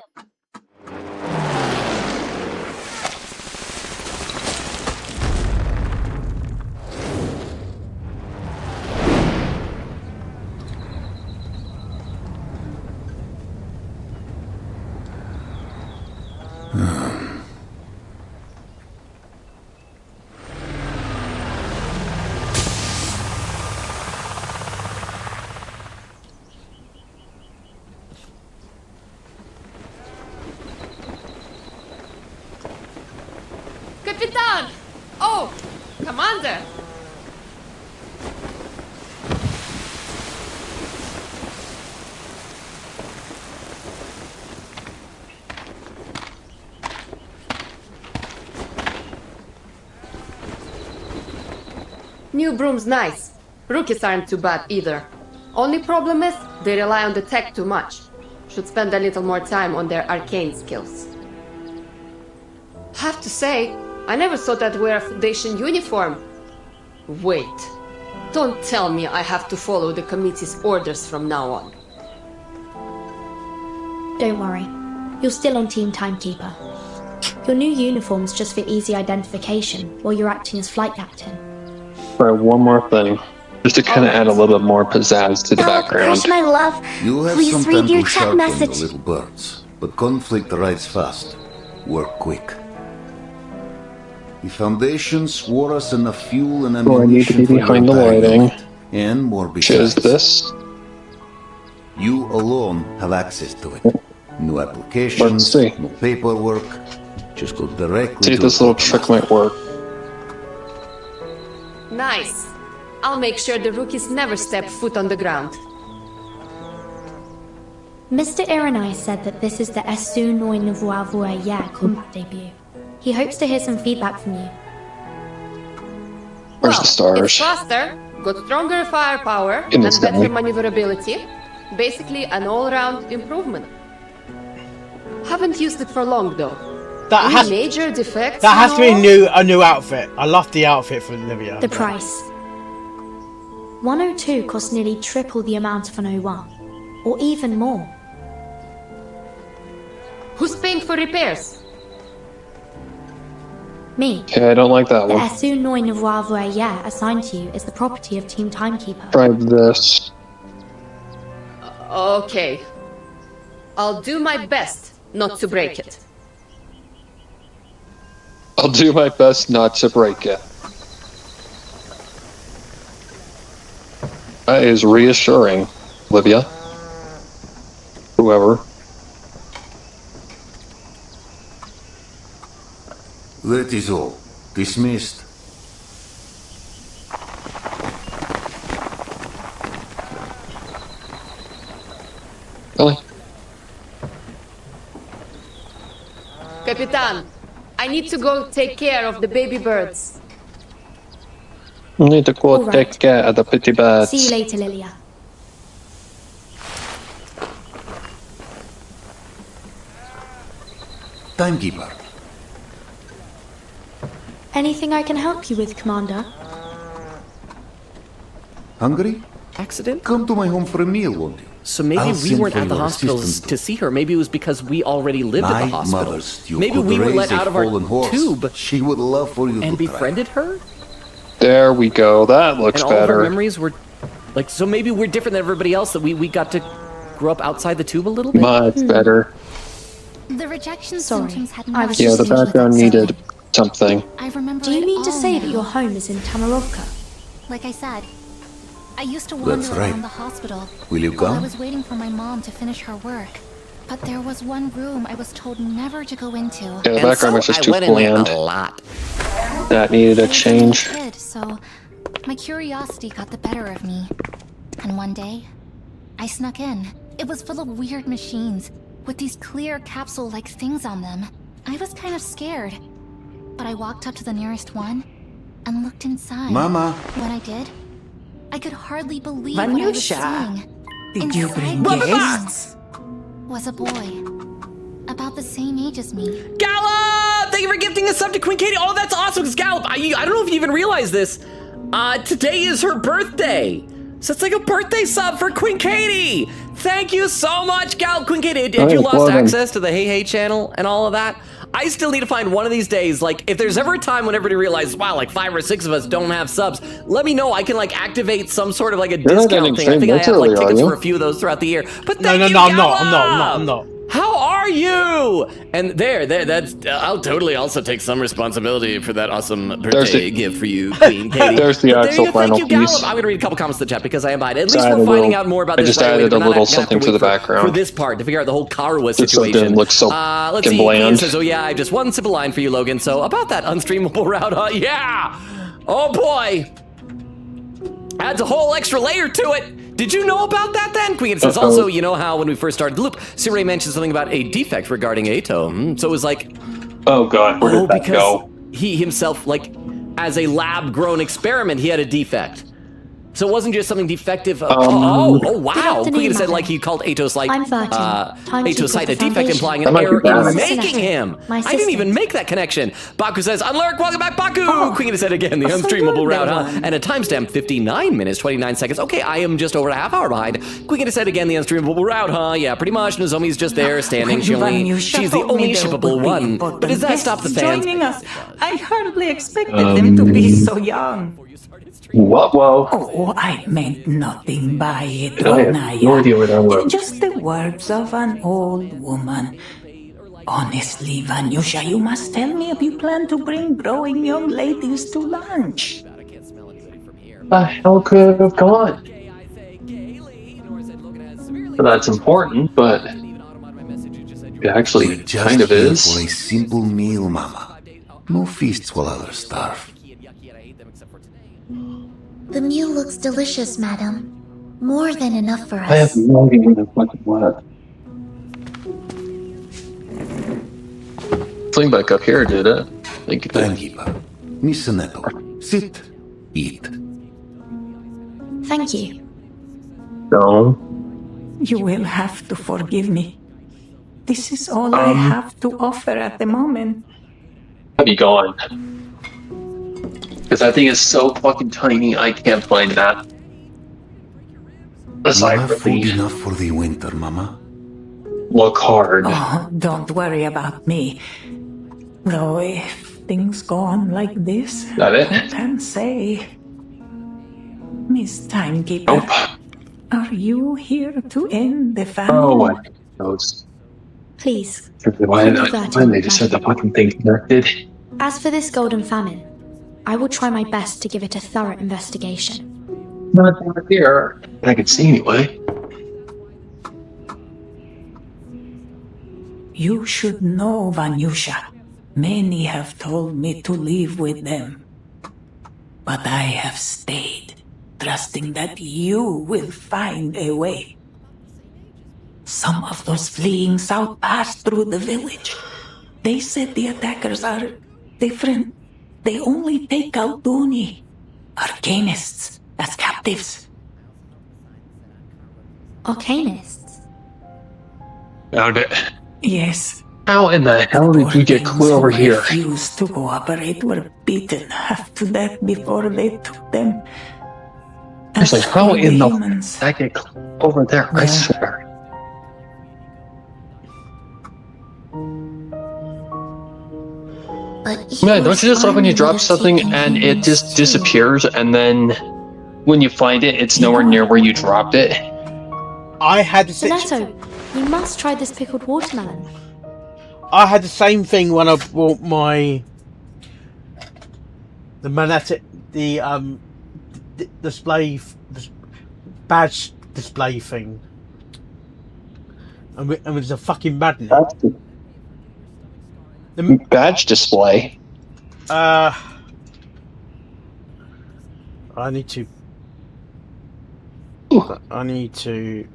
Capitan! Oh! Commander! New broom's nice. Rookies aren't too bad either. Only problem is, they rely on the tech too much. Should spend a little more time on their arcane skills. Have to say, I never thought I'd wear a Foundation uniform. Wait. Don't tell me I have to follow the committee's orders from now on. Don't worry, you're still on Team Timekeeper. Your new uniform's just for easy identification while you're acting as flight captain. Alright, one more thing. Just to kind of add a little bit more pizzazz to the background. Crush, my love. You have Please some read time your to chat sharpen the message. little birds, but conflict arrives fast. Work quick. The Foundation swore us enough fuel and Oh, I need to ammunition be for your behind the entire lighting. unit, and more Which is besides. this. You alone have access to it. No applications, no paperwork. Just go directly See if to this little trick might work. Nice. I'll make sure the rookies never step foot on the ground. Mr. Iranai said that this is the Esu Noi Nouveau Voyer combat debut. He hopes to hear some feedback from you. Where's the stars? It's faster, got stronger firepower, In and the better sky. maneuverability. Basically, an all-round improvement. Haven't used it for long though. That Any has major defects. that has to be you know? a new outfit. I love the outfit for Olivia. The price. 102 costs nearly triple the amount of an 01, or even more. Who's paying for repairs? Me. Okay, I don't like that The one. Esu Noi Nouveau Voyer assigned to you is the property of Team Timekeeper. Try this. Okay. I'll do my best not to break it. I'll do my best not to break it. That is reassuring, Olivia. Whoever. That is all. Dismissed. Really? Capitan, I need to go take care of the baby birds. You need to go All right. take care of the pretty birds. See you later, Lilia. Timekeeper. Anything I can help you with, Commander? Hungry? Accident? Come to my home for a meal, won't you? So maybe I'll we send weren't for at the your hospitals assistant to see her. Maybe it was because we already lived at My the hospital. mother still Maybe could we were raise let a out of our fallen horse. tube She would love for you and to try. befriended her. There we go. That looks And all of our better. memories were like, so maybe we're different than everybody else, that we got to grow up outside the tube a little bit. Much better. The rejection Sorry, symptoms had I was Yeah, just the thinking background about needed something. I remember. Do you it mean to all say now. that your home is in Tamarovka? Like I said, I used to That's wander right. around the hospital Will you while I come? was waiting for my mom to finish her work. But there was one room I was told never to go into. Yeah, the background was just too bland. lot. That needed a I was change. a kid, so my curiosity got the better of me. And one day, I snuck in. It was full of weird machines with these clear capsule-like things on them. I was kind of scared, but I walked up to the nearest one and looked inside. Mama. When I did, I could hardly believe what I was Vanyusha, seeing. did you bring Inside guests? was a boy, about the same age as me. Gallop! Thank you for gifting a sub to Queen Katie. Oh, that's awesome, because Gallop, I don't know if you even realize this. Today is her birthday. So it's like a birthday sub for Queen Katie. Thank you so much, Gallop. Queen Katie, had you Oh, lost well done. access to the Hey Hey channel and all of that? I still need to find one of these days, like, if there's ever a time when everybody realizes, wow, like 5 or 6 of us don't have subs, let me know. I can, like, activate some sort of, like, a You're not discount getting thing. I think I famous have, like, early, are tickets you? for a few of those throughout the year. But No, thank no, you, no, I'm Gallop! not. I'm not. How are you? And that's, I'll totally also take some responsibility for that awesome birthday gift for you, Queen Katie. There's the But actual there you go, final thank you, Gallop. piece. I'm going to read a couple comments in the chat because I am behind. At least Just we're added a finding little- out more about I this just right away. added We're a not little gonna have to something to wait the background. for this part to figure out the whole Karuwa Just so it situation. didn't look so Let's fucking see. bland. Queen says, oh yeah, I have just one simple line for you, Logan. So about that unstreamable route, huh? Yeah! Oh boy! Adds a whole extra layer to it. Did you know about that then? Queen says, also, you know how when we first started the loop, Sirei mentioned something about a defect regarding Ato. So it was like, Oh god, where did that go? he himself, like, as a lab-grown experiment, he had a defect. So it wasn't just something defective. Oh, wow. afternoon, Queen said, Madam. like, he called Ato's like I'm 13. Ato's site a Timekeeper defect, implying That an might be error bad. in making him. My I didn't assistant. even make that connection. Baku says, Unlurk, welcome back, Baku. Queen said again, the unstreamable route, huh? And a timestamp, 59 minutes, 29 seconds. Okay, I am just over a half hour behind. Queen said again, the unstreamable route, huh? Yeah, pretty much. Nozomi's just there, standing. She's the only shippable one. But does that stop the fans? Joining us. I hardly expected them to be so young. What? Whoa. Oh, I meant nothing by it, I have no idea where that was. Just the words of an old woman. Honestly, Vanyusha, you must tell me if you plan to bring growing young ladies to lunch. The hell could it have gone? that's important, but it actually We're just kind of here is. for a simple meal, Mama. No feasts while others starve. The meal looks delicious, madam. More than enough for I have us. no idea what fucking what. Fling back up here, did it? Thank you. Timekeeper. Miss Nettle, sit, eat. Thank you. No. You will have to forgive me. This is all I have to offer at the moment. Be gone. Because that thing is so fucking tiny, I can't find that. You Aside have from food the enough for the winter, Mama? look hard. Oh, don't worry about me. Though if things go on like this, That it? who can say? Miss Timekeeper, Nope. are you here to end the famine? Oh, I knows. Please. Why did they just had the fucking thing connected? As for this golden famine, I will try my best to give it a thorough investigation. Not over here. I can see anyway. You should know, Vanyusha. Many have told me to leave with them. But I have stayed, trusting that you will find a way. Some of those fleeing south passed through the village. They said the attackers are different. They only take out Duni, arcanists, as captives. Arcanists? Found it. Yes. How in the hell did you get clear over here? Refused to cooperate were beaten half to death before they took them. It's like, how for in the humans, I get over there? I swear. Yeah, don't you just love when you drop something and it just disappears, and then when you find it, it's nowhere near where you dropped it? I had a Soneto, you must try this pickled watermelon. I had the same thing when I bought my display badge display thing, and it was a fucking magnet. The badge display. I need to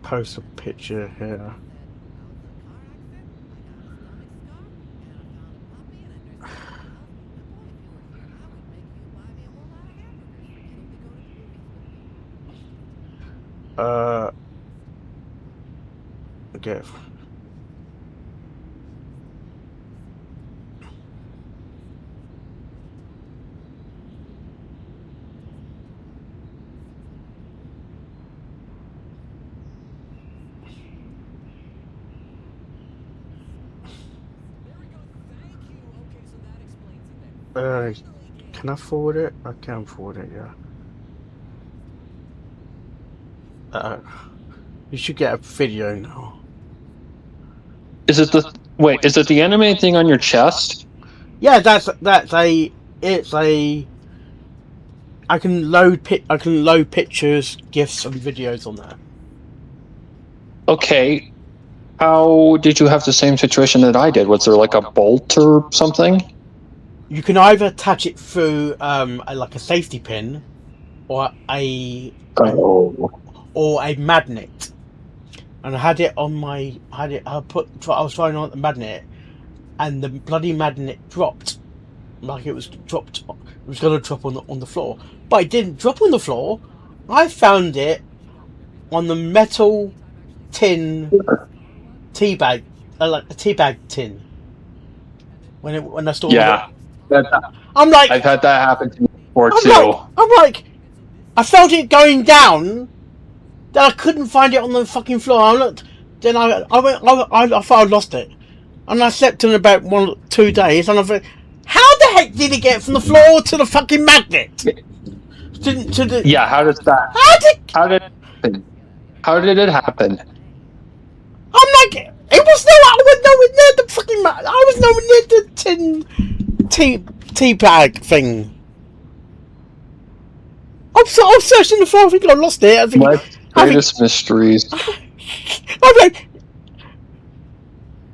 post a picture here. Okay. Can I forward it? I can forward it, yeah. You should get a video now. Is it the Is it the anime thing on your chest? Yeah, I can load pictures, GIFs, and videos on that. Okay. How did you have the same situation that I did? Was there like a bolt or something? You can either attach it through like a safety pin, or a magnet. And I had it on my I was trying on the magnet, and the bloody magnet dropped, like it was dropped. It was going to drop on the floor, but it didn't drop on the floor. I found it on the metal tin tea bag, like a tea bag tin. When I stored it. I'm like, I've had that happen to me before too. I'm like, I felt it going down. Then I couldn't find it on the fucking floor. I looked. Then I thought I lost it, and I slept in about 2 days. And I thought, how the heck did it get from the floor to the fucking magnet? Yeah, how does that? How did it happen? I'm like, it was nowhere near the fucking magnet. I was nowhere near the tin tea bag thing. I I'm searching the floor. I think I lost it. I think. My greatest mysteries. I mean,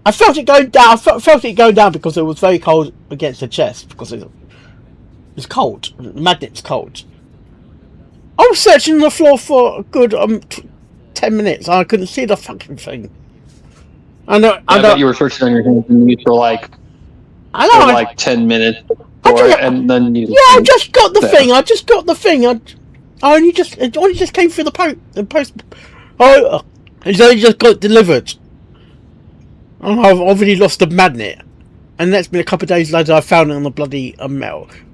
I felt it going down. I felt it going down because it was very cold against the chest because it's cold. The magnet's cold. I was searching the floor for a good 10 minutes. And I couldn't see the fucking thing. I bet you were searching on your hands and knees for like 10 minutes. And then you. Yeah, I just got the thing. I just got the thing. It only just came through the post. Oh, it's only just got delivered. And I've already lost the magnet, and that's been a couple of days later. I found it on the bloody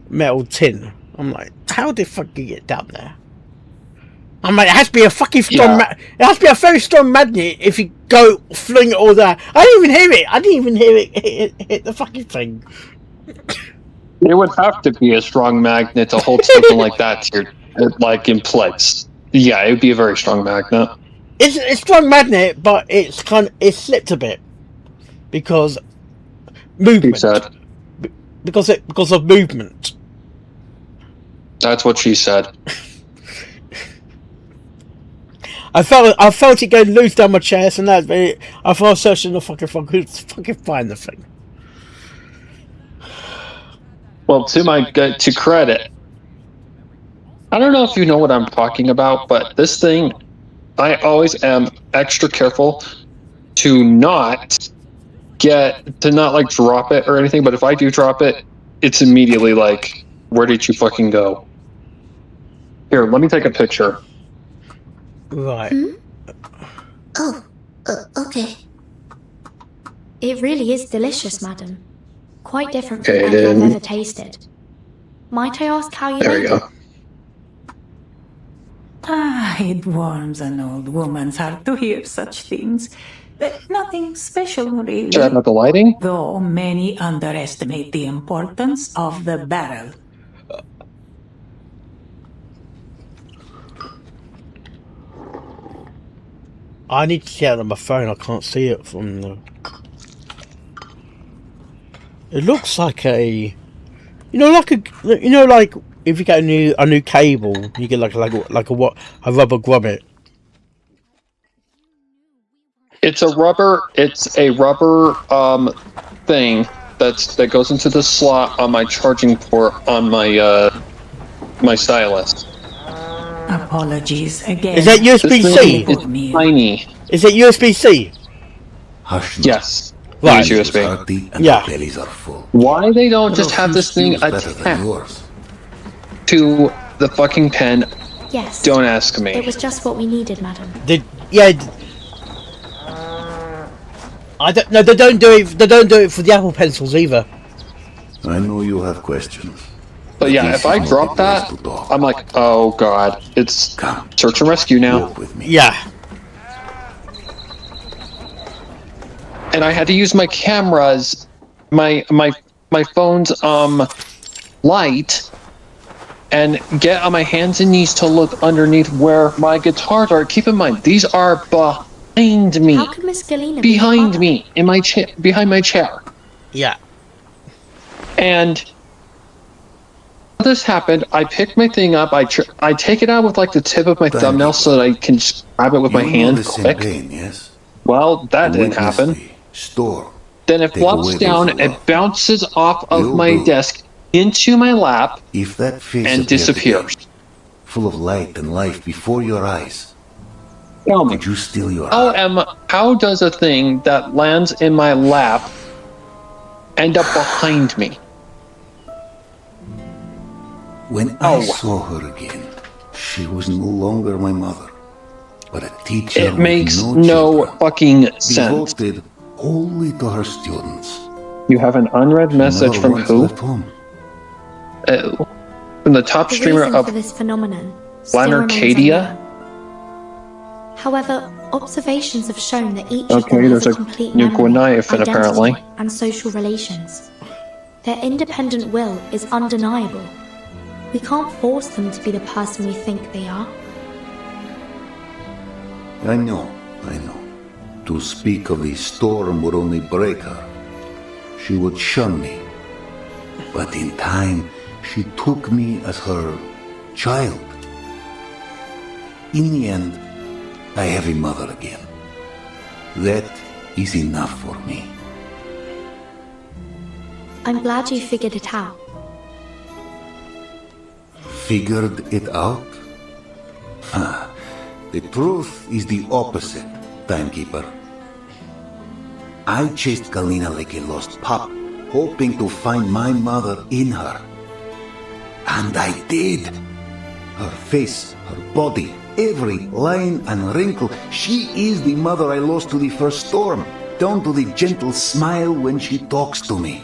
metal tin. I'm like, how the fuck do you get down there? I'm like, it has to be a fucking strong. It has to be a very strong magnet if you go fling it all there. I didn't even hear it. I didn't even hear it hit the fucking thing. It would have to be a strong magnet to hold something like that like in place. Yeah, it would be a very strong magnet. It's a strong magnet, but it's slipped a bit because movement. Because of movement. That's what she said. I felt it going loose down my chest, and that I was searching the fucking find the thing. Well, to credit, I don't know if you know what I'm talking about, but this thing, I always am extra careful to not drop it or anything. But if I do drop it, it's immediately like, where did you fucking go? Here, let me take a picture. Right. Oh, okay. It really is delicious, madam. Quite different from any I've ever tasted. Might I ask how you There made you go. it? It warms an old woman's heart to hear such things. Nothing special, really. Check out the lighting. Though many underestimate the importance of the barrel. I need to see it on my phone. I can't see it from the. It looks like like if you get a new cable, you get like a rubber grommet. It's a rubber thing that goes into the slot on my charging port on my my stylus. Apologies again. Is that USB-C? It's tiny. Is it USB-C? Hush. Yes. Right. It's USB. Yeah. Bellies are full. Why they don't just have this thing attached to the fucking pen? Yes. Don't ask me. It was just what we needed, madam. I don't. No, they don't do it. They don't do it for the Apple pencils either. I know you have questions. But yeah, if I drop that, I'm like, oh god, it's search and rescue now. Yeah. And I had to use my camera's, my phone's light, and get on my hands and knees to look underneath where my guitars are. Keep in mind, these are behind me. How could Miss Galena behind me in my behind my chair? Yeah. And this happened. I picked my thing up. I take it out with like the tip of my thumbnail so that I can just grab it with my hand quick. Pain, yes? Well, that didn't happen. Store. Then it flops down. It bounces off of my desk into my lap if that face and disappears. Again, full of light and life before your eyes. Tell me, did you steal your how does a thing that lands in my lap end up behind me? When I saw her again, she was no longer my mother, but a teacher. It makes no fucking sense. Devoted only to her students. You have an unread message from who? From the top The streamer reason of for this phenomenon still remains Lanarcadia. unknown. However, observations have shown that each of Okay, them has there's a a complete new memory, Gwynion identity, apparently. and social relations. Their independent will is undeniable. We can't force them to be the person we think they are. I know. To speak of the storm would only break her. She would shun me. But in time, she took me as her child, In the end, I have a mother again. That is enough for me. I'm glad you figured it out. Figured it out? The truth is the opposite, Timekeeper. I chased Galina like a lost pup, hoping to find my mother in her. And I did. Her face, her body, every line and wrinkle. She is the mother I lost to the first storm, down to the gentle smile when she talks to me.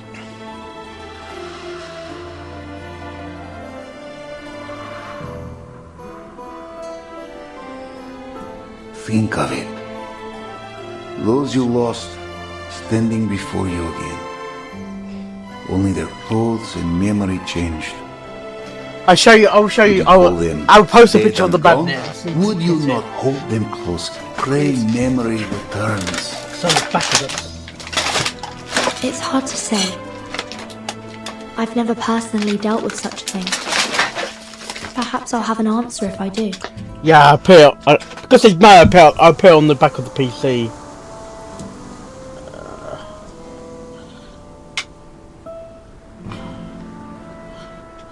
Think of it. Those you lost, standing before you again. Only their clothes and memory changed. I'll show you. I'll post a picture of the band now. Would you not hold them close? Pray memory returns. So the back of it. It's hard to say. I've never personally dealt with such a thing. Perhaps I'll have an answer if I do. Yeah, I'll put it, because it's mad, I'll put it on the back of the PC.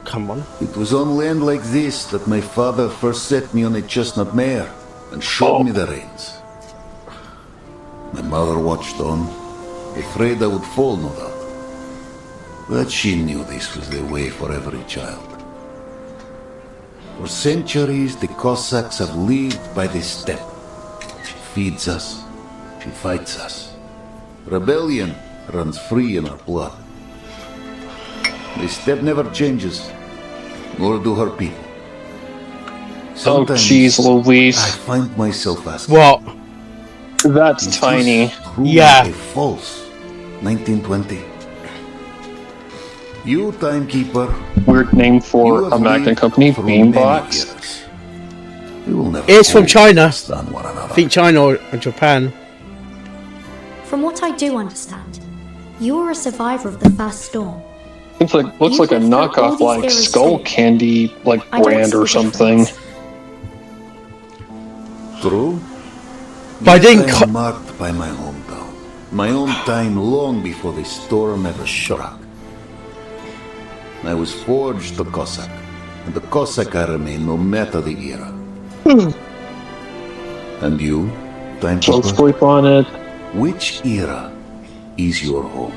Come on. It was on land like this that my father first set me on a chestnut mare and showed me the reins. My mother watched on, afraid I would fall, no doubt. But she knew this was the way for every child. For centuries, the Cossacks have lived by this steppe. She feeds us, she fights us. Rebellion runs free in our blood. The steppe never changes, nor do her people. Sometimes, jeez Louise. I find myself asking, what? That's tiny. Yeah. A false 1920. You, Timekeeper. Weird name for a magnet company, Beambox. It's from China. I think China or Japan. From what I do understand, you were a survivor of the first storm. Looks like a knockoff, like Skull Candy, like brand or something. True. But I didn't. I'm marked by my hometown, my own time long before the storm ever struck. I was forged a Cossack, and the Cossack I remain no matter the era. And you, Timekeeper? Don't sleep on it. Which era is your home?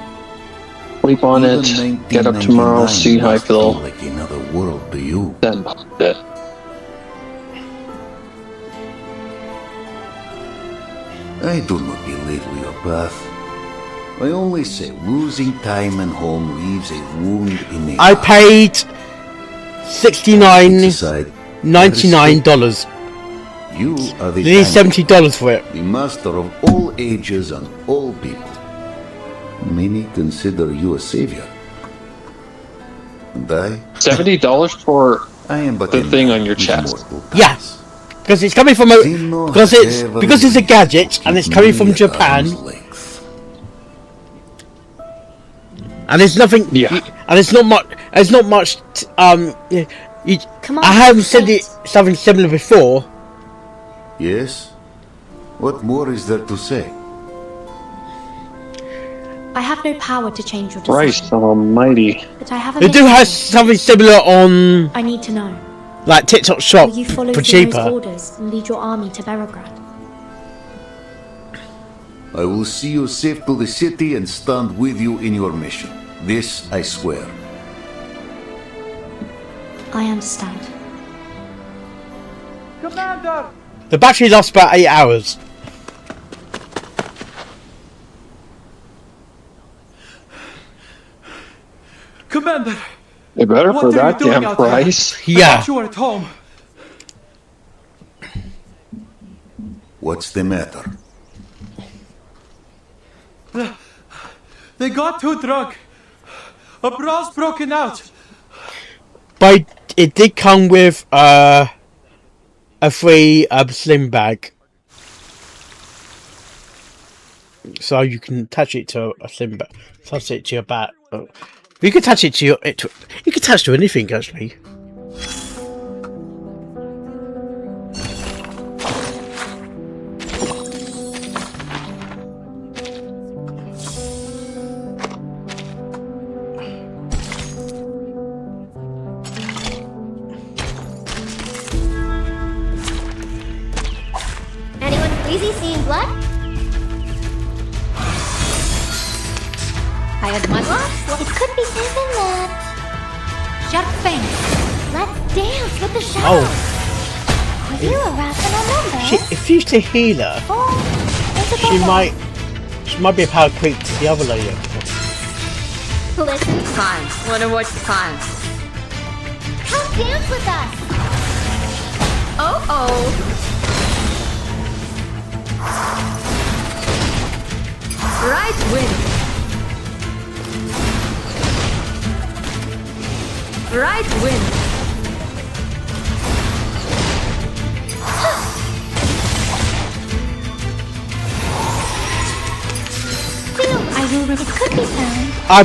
Sleep on it. Get up tomorrow. See how I feel. Like another world to you. Then it. I do not belittle your path. I only say losing time and home leaves a wound in the I heart. paid $69.99. You are the They need $70 for it. the master of all ages and all people. Many consider you a savior. And I? $70 for I am but the thing on your chest. Yeah, because it's coming from because it's a gadget and it's coming from Japan. And there's nothing. Yeah. And it's not much. It's not much. I haven't said it something similar before. Yes. What more is there to say? I have no power to change your decision. Christ almighty. But I have a They do have something similar on. I need to know. Like TikTok Shop Will you follow for Zeno's cheaper. orders and lead your army to Berograd? I will see you safe to the city and stand with you in your mission. This I swear. I understand. Commander! The battery lasts about 8 hours. Commander! They better for What are that you doing damn out there? price. I Yeah. thought you were at home. What's the matter? They got too drunk. A brawl's broken out. But it did come with a free slim bag. So you can attach it to a slim bag. Attach it to your back. You can attach it to your. You can attach to anything actually. What? I had my What? It could be even that. sharp fang. Let's dance with the shadows. Oh, Are you a rat and a member? if you used to heal her, she might be a power creep to the other lady. Listen. Fine. Wanna watch fun? Come dance with us. Oh. Right wing. Right wing. I will. It could be found. I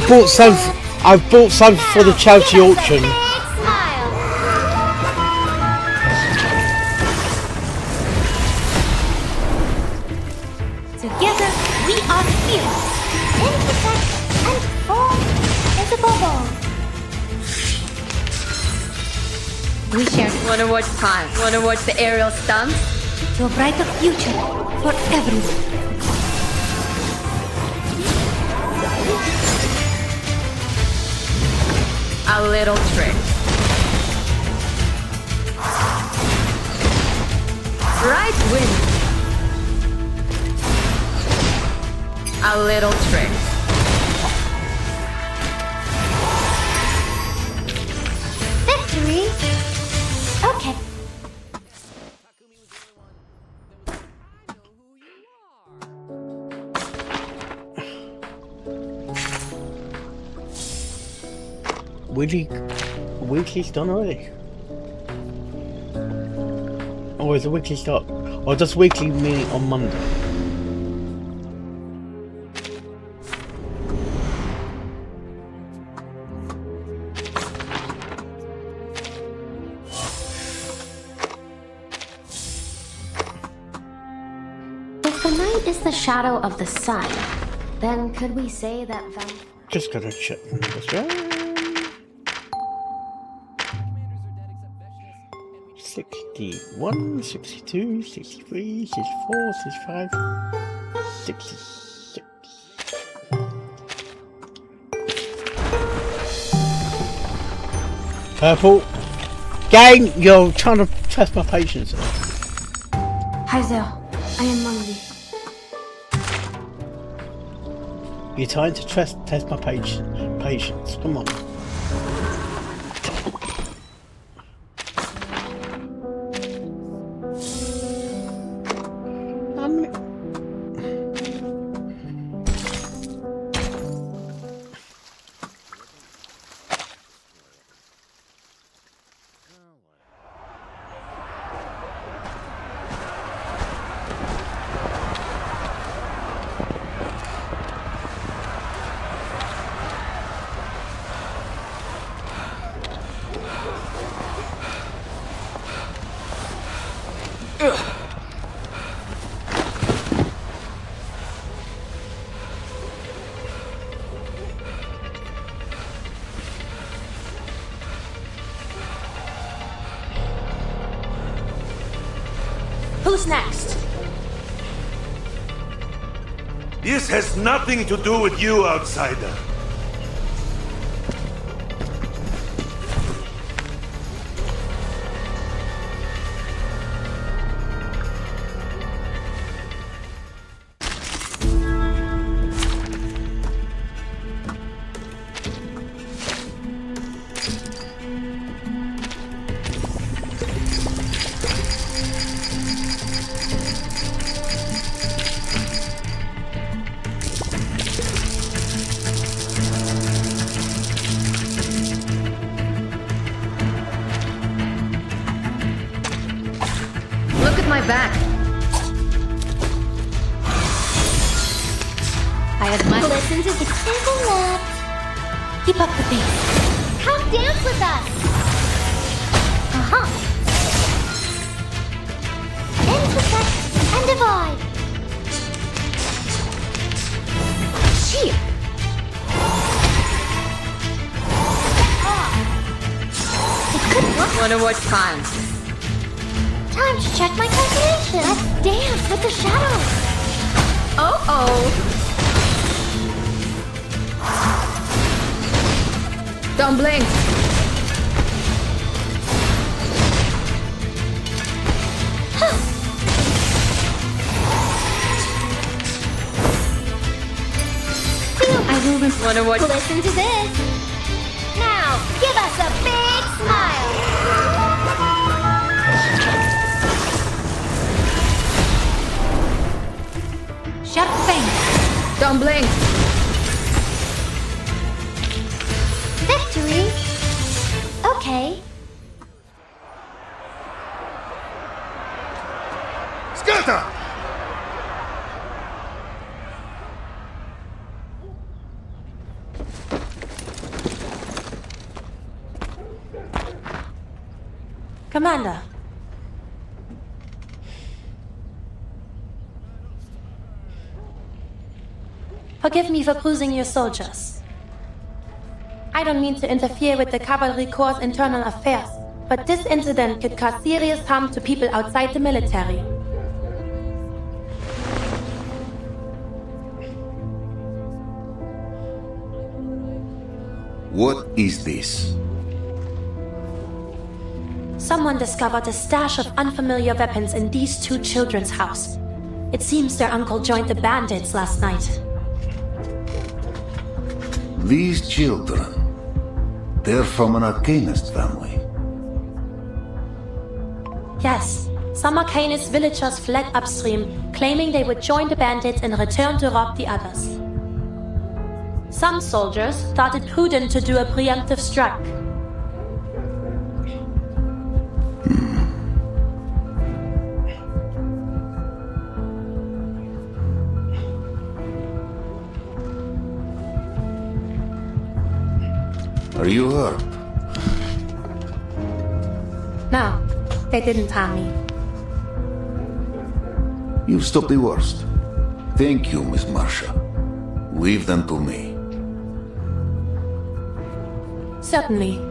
bought some for the charity auction. Together, we are fierce. Intersect and form is a bubble. We share. Wanna watch fun? Wanna watch the aerial stunts? To a brighter future for everyone. A little trick. Right wing. A little trick. Victory. Okay. Weekly's done already? Or is the weekly start? Or does weekly mean on Monday? If the night is the shadow of the sun, then could we say that Just gotta check the numbers, right? 61, 62, 63, 64, 65, 66. Purple. Gang, you're trying to test my patience. Hi there, I am Mandy. You're trying to test my patience. Come on. Who's next? This has nothing to do with you, outsider. Look at my back. I have my. Listen to the simple love. Keep up the pace. Come dance with us. Intersect and divide. Cheer. It could work. Wanna watch time? Time to check my calculations. Let's dance with the shadows. Don't blink. I will Wanna watch? listen to this. Now, give us a big smile. Sharp face. Don't blink. Victory? Okay. Scatter! Commander. Forgive me for bruising your soldiers. I don't mean to interfere with the Cavalry Corps' internal affairs, but this incident could cause serious harm to people outside the military. What is this? Someone discovered a stash of unfamiliar weapons in these two children's house. It seems their uncle joined the bandits last night. These children, they're from an Arcanist family. Yes, some Arcanist villagers fled upstream, claiming they would join the bandits and return to rob the others. Some soldiers thought it prudent to do a preemptive strike. Are you hurt? No, they didn't harm me. You've stopped the worst. Thank you, Miss Marsha. Leave them to me. Certainly.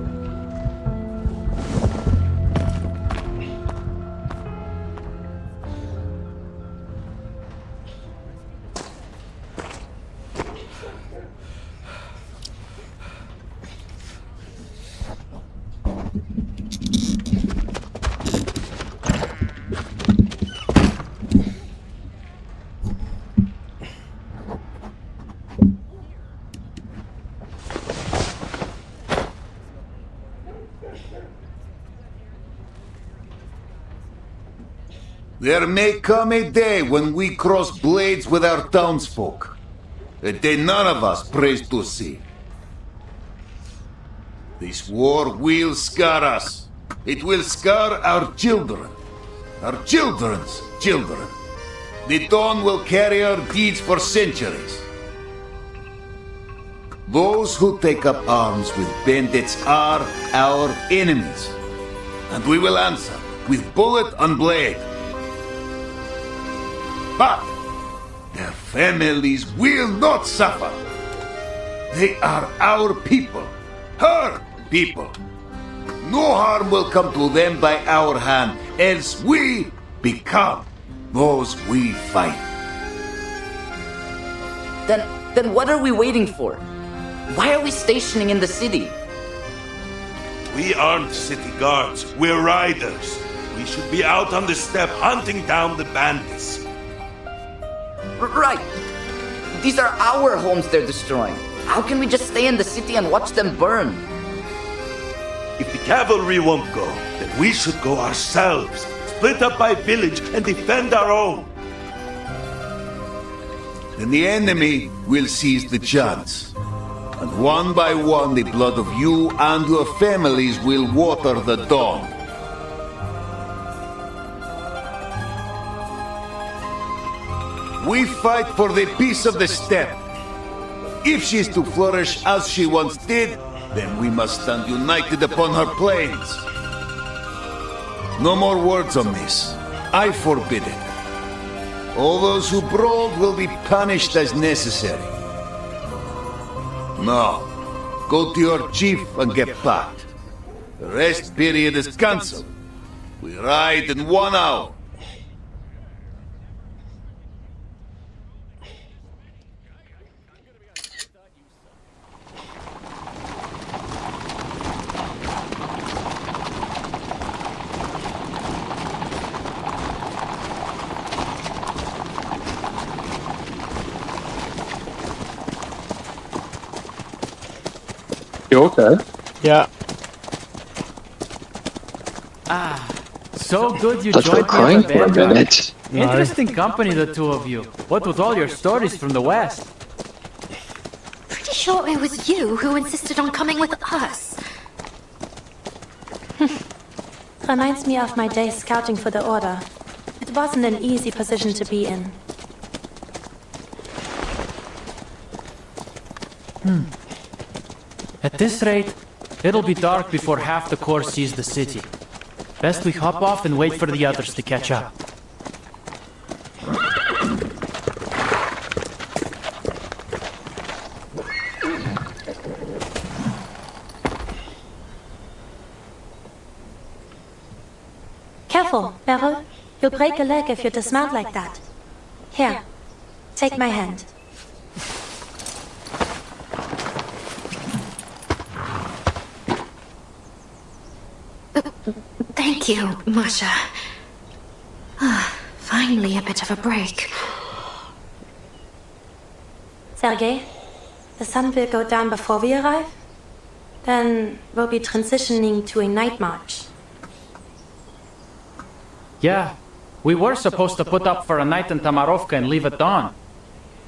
There may come a day when we cross blades with our townsfolk. A day none of us prays to see. This war will scar us. It will scar our children. Our children's children. The dawn will carry our deeds for centuries. Those who take up arms with bandits are our enemies. And we will answer with bullet and blade. But their families will not suffer. They are our people, her people. No harm will come to them by our hand, else we become those we fight. Then what are we waiting for? Why are we stationing in the city? We aren't city guards, we're riders. We should be out on the steppe hunting down the bandits. Right. These are our homes they're destroying. How can we just stay in the city and watch them burn? If the cavalry won't go, then we should go ourselves. Split up by village and defend our own. Then the enemy will seize the chance. And one by one the blood of you and your families will water the dawn. We fight for the peace of the steppe. If she is to flourish as she once did, then we must stand united upon her plains. No more words on this. I forbid it. All those who brawled will be punished as necessary. Now, go to your chief and get packed. The rest period is cancelled. We ride in 1 hour. You okay? Yeah. So good you Thought you were joined me crying at the for a Vanguard. minute. Interesting company, the two of you. What with all your stories from the West? Pretty sure it was you who insisted on coming with us. Reminds me of my days scouting for the Order. It wasn't an easy position to be in. At this rate, it'll be dark before half the Corps sees the city. Best we hop off and wait for the others to catch up. Careful, Beryl. You'll break a leg if you dismount like that. Here, take my hand. Thank you, Masha. Finally a bit of a break. Sergei, the sun will go down before we arrive. Then we'll be transitioning to a night march. Yeah, we were supposed to put up for a night in Tamarovka and leave at dawn.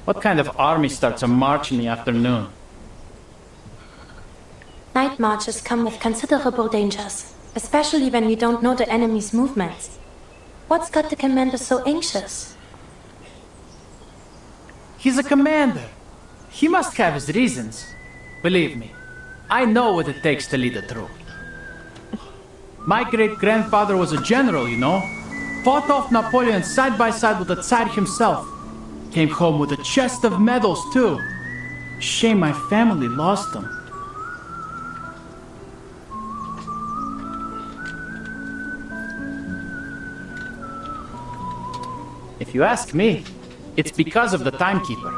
What kind of army starts a march in the afternoon? Night marches come with considerable dangers, especially when we don't know the enemy's movements. What's got the commander so anxious? He's a commander. He must have his reasons. Believe me, I know what it takes to lead a troop. My great-grandfather was a general, you know. Fought off Napoleon side by side with the Tsar himself. Came home with a chest of medals, too. Shame my family lost them. If you ask me, it's because of the Timekeeper.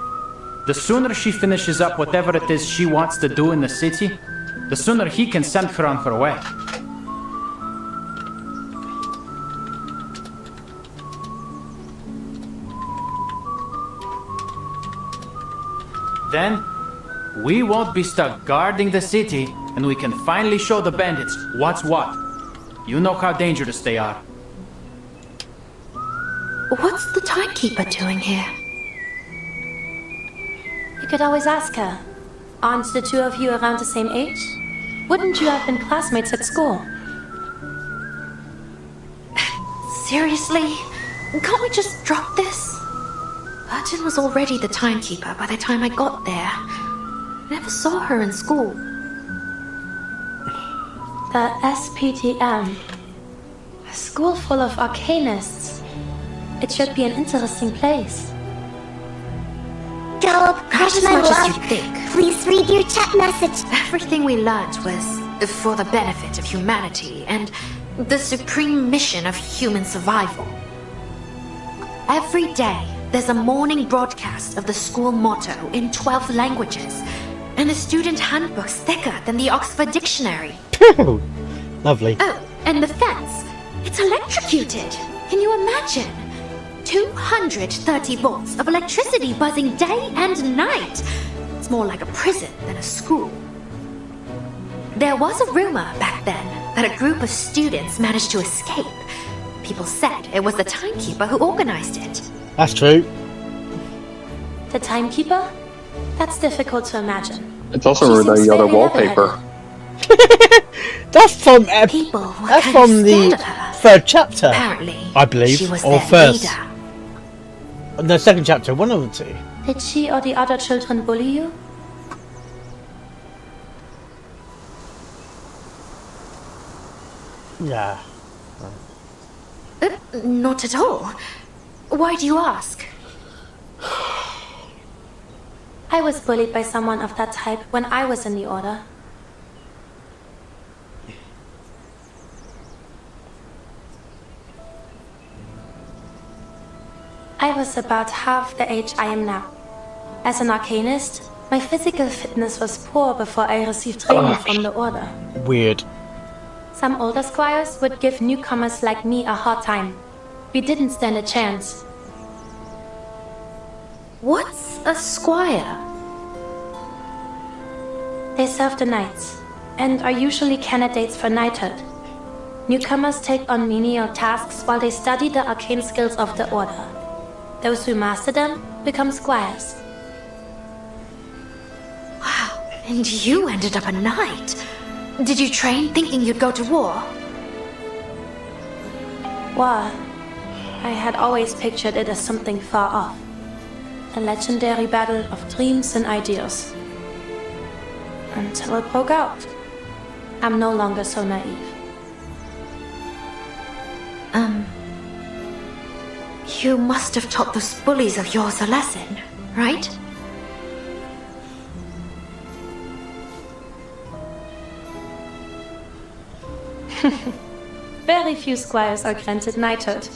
The sooner she finishes up whatever it is she wants to do in the city, the sooner he can send her on her way. Then, we won't be stuck guarding the city, and we can finally show the bandits what's what. You know how dangerous they are. What's the Timekeeper doing here? You could always ask her. Aren't the two of you around the same age? Wouldn't you have been classmates at school? Seriously? Can't we just drop this? Burton was already the Timekeeper by the time I got there. Never saw her in school. The SPTM. A school full of arcanists. It should be an interesting place. Go, Not crush as my much as love. you think. Please read your chat message. Everything we learned was for the benefit of humanity and the supreme mission of human survival. Every day, there's a morning broadcast of the school motto in 12 languages, and the student handbook's thicker than the Oxford Dictionary. Lovely. Oh, and the fence. It's electrocuted. Can you imagine? 230 volts of electricity buzzing day and night. It's more like a prison than a school. There was a rumor back then that a group of students managed to escape. People said it was the Timekeeper who organized it. That's true. The Timekeeper? That's difficult to imagine. It's also She rude that seems you got a very wallpaper. That's from People were that's kind from of the scared of her. third chapter, Apparently, I believe, she was or their first. leader. No, second chapter, one of the two. Did she or the other children bully you? Yeah. Not at all. Why do you ask? I was bullied by someone of that type when I was in the Order. I was about half the age I am now. As an arcanist, my physical fitness was poor before I received training from the Order. Weird. Some older squires would give newcomers like me a hard time. We didn't stand a chance. What's a squire? They serve the knights, and are usually candidates for knighthood. Newcomers take on menial tasks while they study the arcane skills of the Order. Those who master them become squires. Wow, and you ended up a knight. Did you train thinking you'd go to war? War. I had always pictured it as something far off. A legendary battle of dreams and ideals. Until it broke out. I'm no longer so naive. You must have taught those bullies of yours a lesson, right? Very few squires are granted knighthood.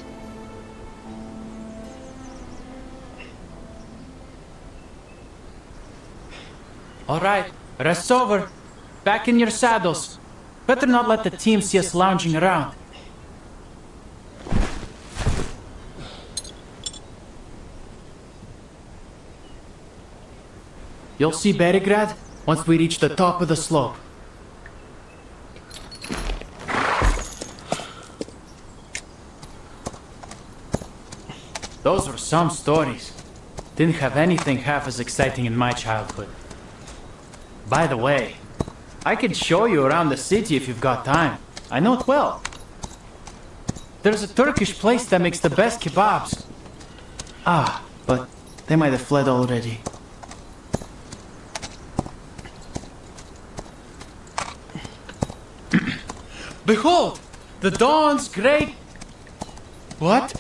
Alright, rest's over. Back in your saddles. Better not let the team see us lounging around. You'll see Berigrad once we reach the top of the slope. Those were some stories. Didn't have anything half as exciting in my childhood. By the way, I could show you around the city if you've got time. I know it well. There's a Turkish place that makes the best kebabs. Ah, but they might have fled already. Behold! The dawn's great... What?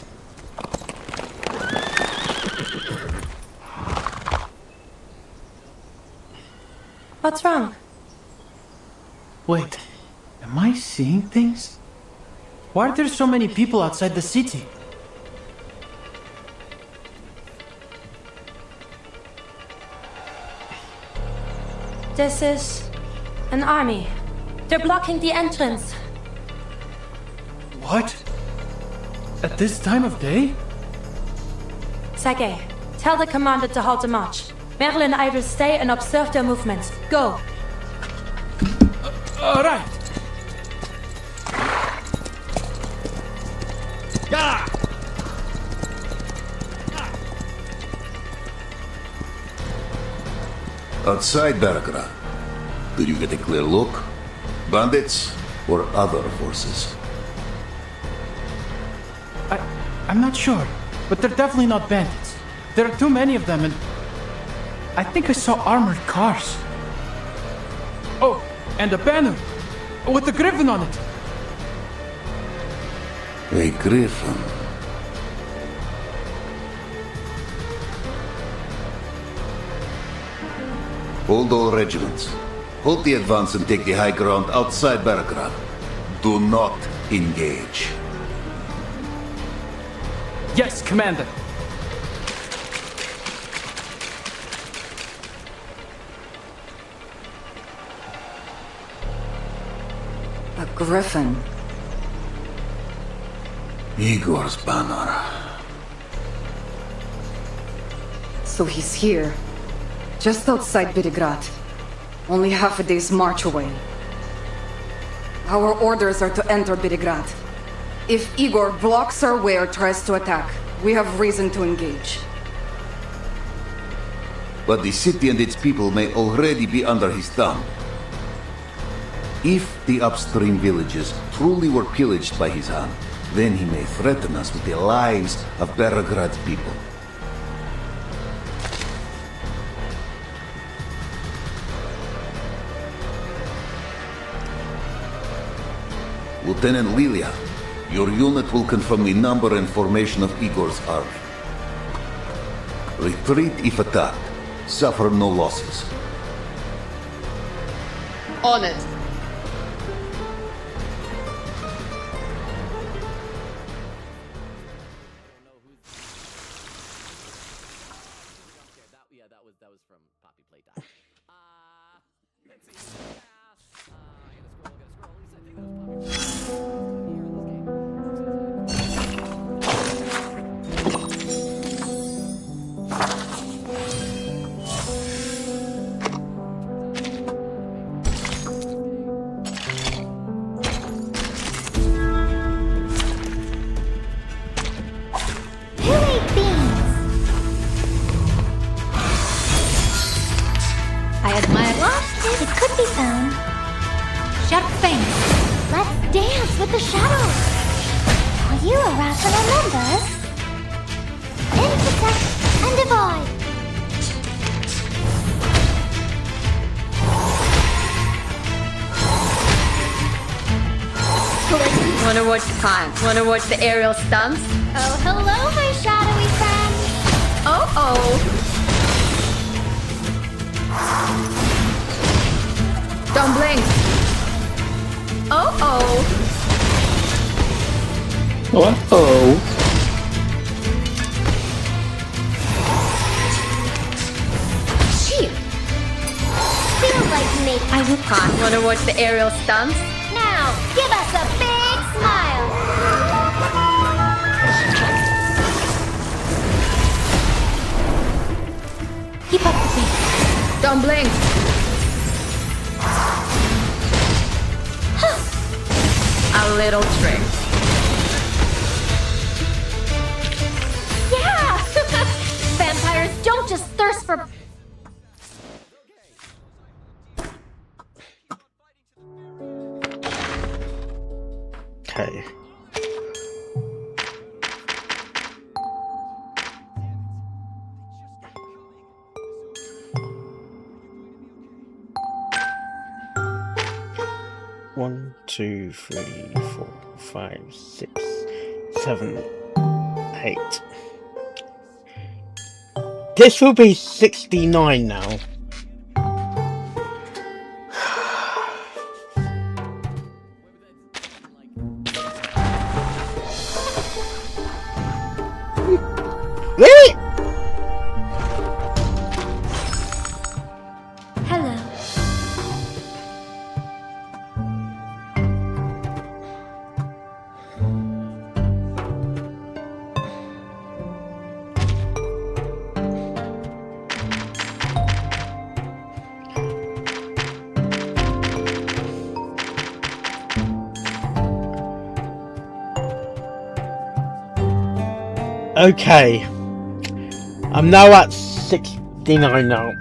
What's wrong? Wait, am I seeing things? Why are there so many people outside the city? This is an army. They're blocking the entrance. What? At this time of day? Sergei, tell the commander to halt the march. Merle and I will stay and observe their movements. Go! All right. Outside Berigrad, did you get a clear look? Bandits or other forces? I'm not sure, but they're definitely not bandits. There are too many of them, and I think I saw armored cars. Oh, and a banner with a griffin on it. A griffin. Hold all regiments. Hold the advance and take the high ground outside Berigrad. Do not engage. Yes, Commander. A griffin. Igor's banner. So he's here. Just outside Berigrad. Only half a day's march away. Our orders are to enter Berigrad. If Igor blocks our way or tries to attack, we have reason to engage. But the city and its people may already be under his thumb. If the upstream villages truly were pillaged by his hand, then he may threaten us with the lives of Berigrad's people. Lieutenant Lilia, your unit will confirm the number and formation of Igor's army. Retreat if attacked. Suffer no losses. On it. That was from Poppy Playtime. Let's see. sharp fangs. Let's dance with the shadows. Are you a Rasana member? Intersect and divide. Wanna watch the aerial stunts? Oh, hello, my shadowy friend. Oh. Don't blink. Oh. Uh-oh. Shit. Feels like me. Wanna watch the aerial stunts? Now, give us a big smile. Keep up the pace. Don't blink. A little trick. Yeah! Vampires don't just thirst for... Okay. One, 2, 3, 4, 5, 6, 7, 8. This will be 69 now. Really? Hello. Okay. I'm now at 69 now.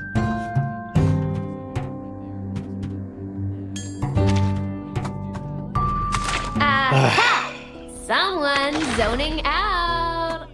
Aha! Someone zoning out.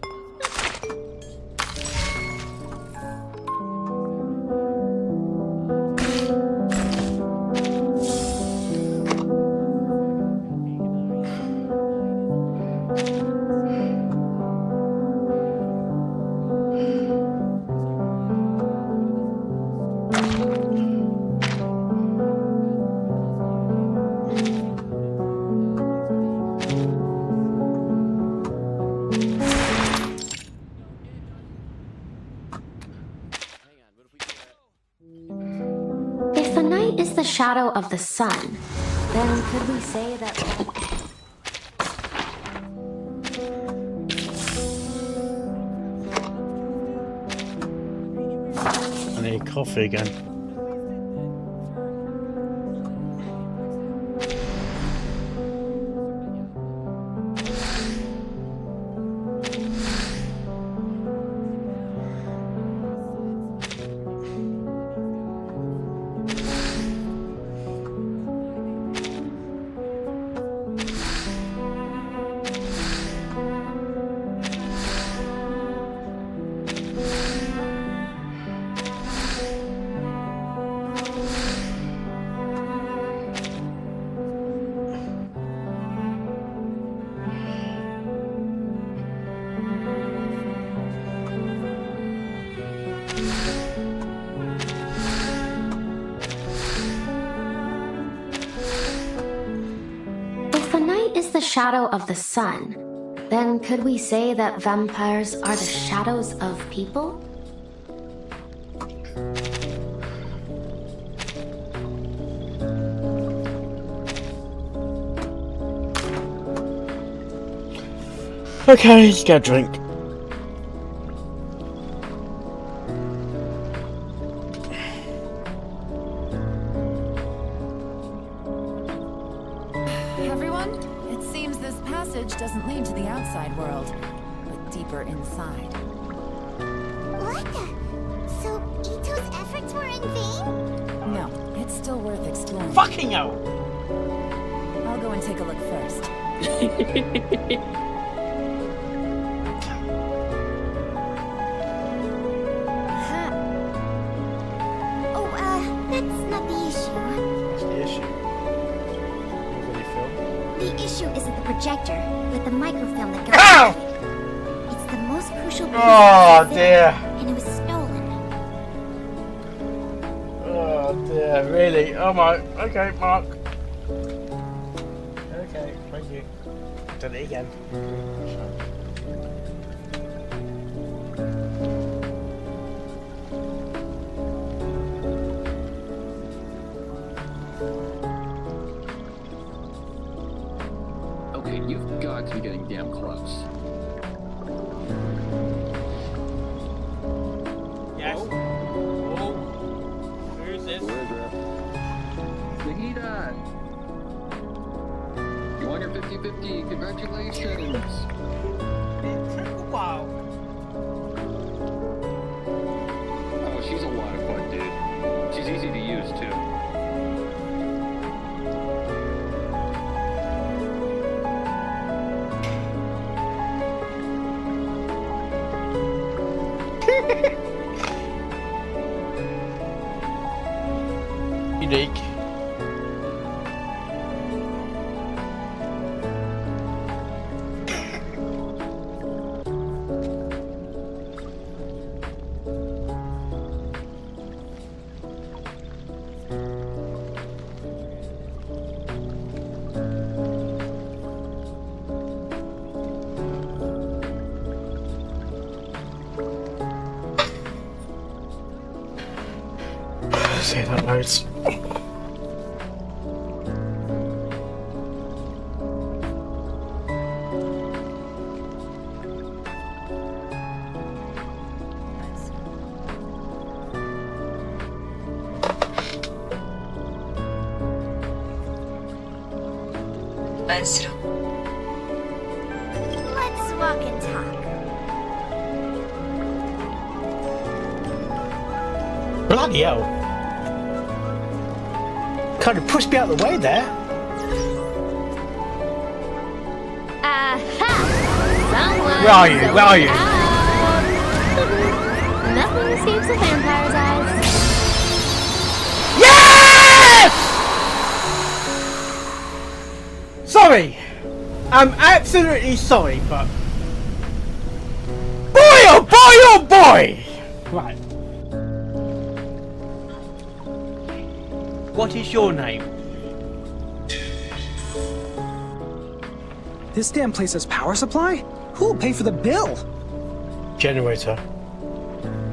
If the night is the shadow of the sun, then could we say that... I need coffee again. If the night is the shadow of the sun, then could we say that vampires are the shadows of people? Okay, let's get a drink. Everyone, it seems this passage doesn't lead to the outside world, but deeper inside. What the? So Ito's efforts were in vain? No, it's still worth exploring. Fucking hell! I'll go and take a look first. Oh, that's not the issue. What's the issue? The issue isn't the projector, but the microfilm that Ow! goes with it. It's the most crucial piece Oh of the dear. and it was stolen. Oh dear, really? Oh my. Okay, Mark. Okay, thank you. Done it again. Okay, you've got to be getting damn close. Yes. Oh. Who is this? Where is it? Nahida! You won your 50-50. Congratulations! Wow. Oh, she's a lot of fun, dude. She's easy to use, too. Unique. Say that loads. Let's walk and talk. Bloody hell. Kind of pushed me out of the way there. Aha! Someone. Where are you? Where are you? Nothing escapes a vampire's eyes. Yes! Sorry. I'm absolutely sorry, but boy oh boy oh boy! Right. What is your name? This damn place has power supply? Who'll pay for the bill? Generator.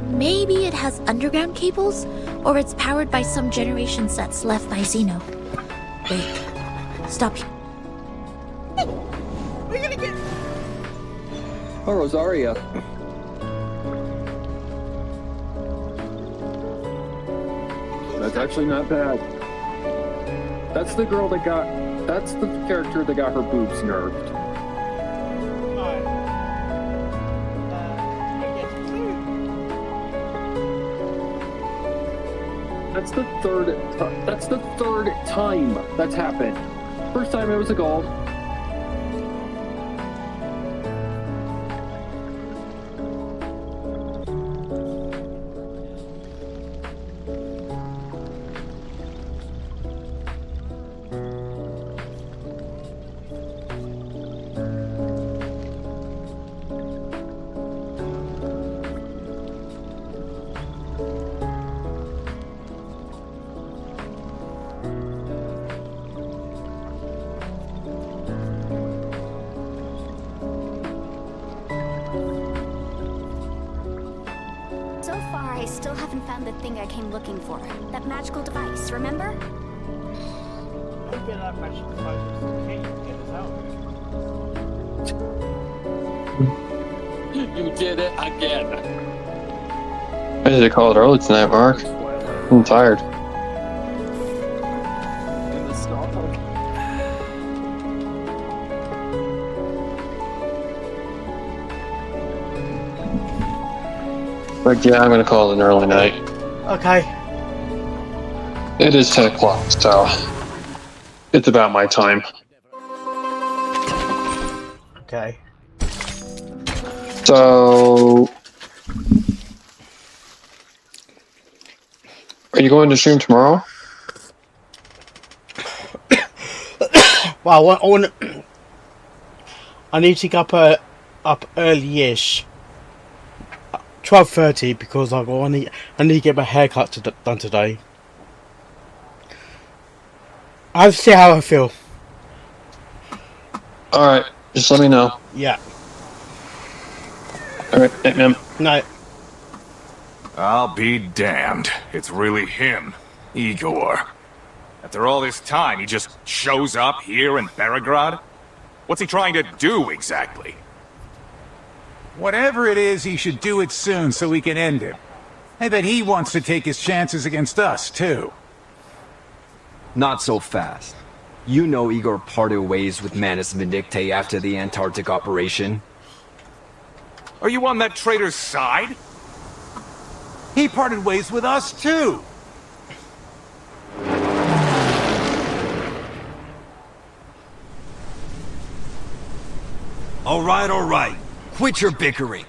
Maybe it has underground cables, or it's powered by some generation sets left by Xeno. Wait. Stop. We're gonna get. Oh, Rosaria. That's actually not bad. That's the girl that got... That's the character that got her boobs nerfed. That's the third time that's happened. First time it was a gold. So far, I still haven't found the thing I came looking for. That magical device, remember? Maybe that magical device is the key to get us out. You did it again. Why did you call it early tonight, Mark? I'm tired. In the stall. But yeah, I'm gonna call it an early night. Okay. It is 10 o'clock, so It's about my time. Okay. So, are you going to stream tomorrow? Well, I need to get up early-ish, 12:30, because I need to get my haircut done today. I'll see how I feel. All right, just let me know. Yeah. All right, night, ma'am. Night. I'll be damned. It's really him, Igor. After all this time, he just shows up here in Beregrad? What's he trying to do, exactly? Whatever it is, he should do it soon so we can end him. I bet he wants to take his chances against us, too. Not so fast. You know Igor parted ways with Manus Vindicte after the Antarctic operation. Are you on that traitor's side? He parted ways with us, too. All right. Quit your bickering.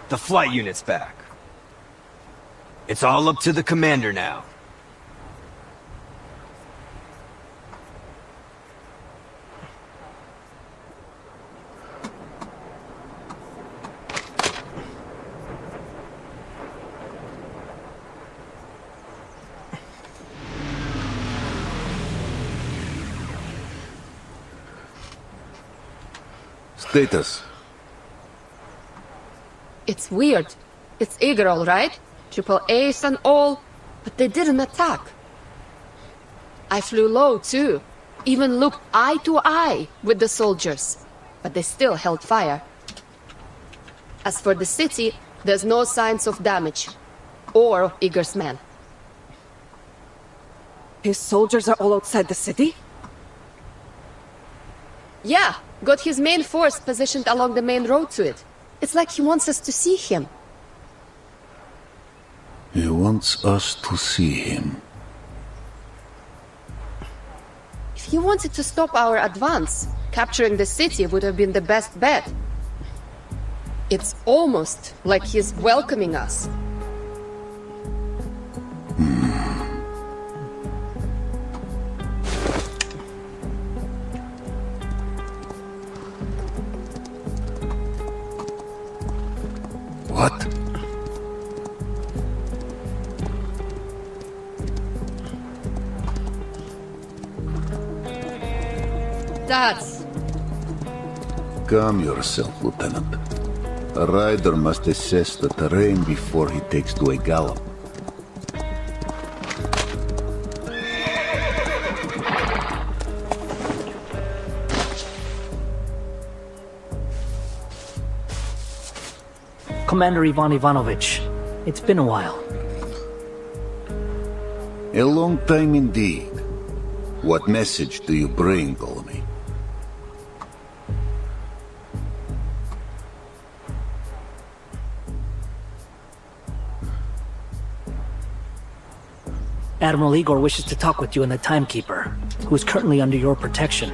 The flight unit's back. It's all up to the commander now. Status. It's weird. It's Igor, all right? Triple Ace and all, but they didn't attack. I flew low, too. Even looked eye to eye with the soldiers, but they still held fire. As for the city, there's no signs of damage. Or of Igor's men. His soldiers are all outside the city? Yeah, got his main force positioned along the main road to it. It's like he wants us to see him. He wants us to see him. If he wanted to stop our advance, capturing the city would have been the best bet. It's almost like he's welcoming us. What? That's... Calm yourself, Lieutenant. A rider must assess the terrain before he takes to a gallop. Commander Ivan Ivanovich, it's been a while. A long time indeed. What message do you bring, Ptolemy? Admiral Igor wishes to talk with you and the Timekeeper, who is currently under your protection.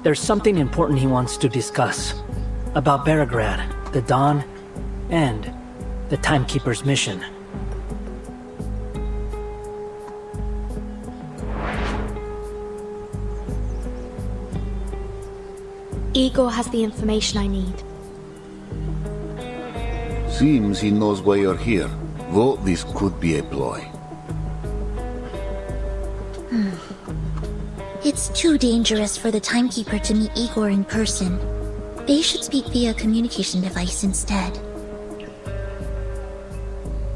There's something important he wants to discuss. About Beregrad, the Dawn, and the Timekeeper's mission. Igor has the information I need. Seems he knows why you're here, though this could be a ploy. It's too dangerous for the Timekeeper to meet Igor in person. They should speak via communication device instead.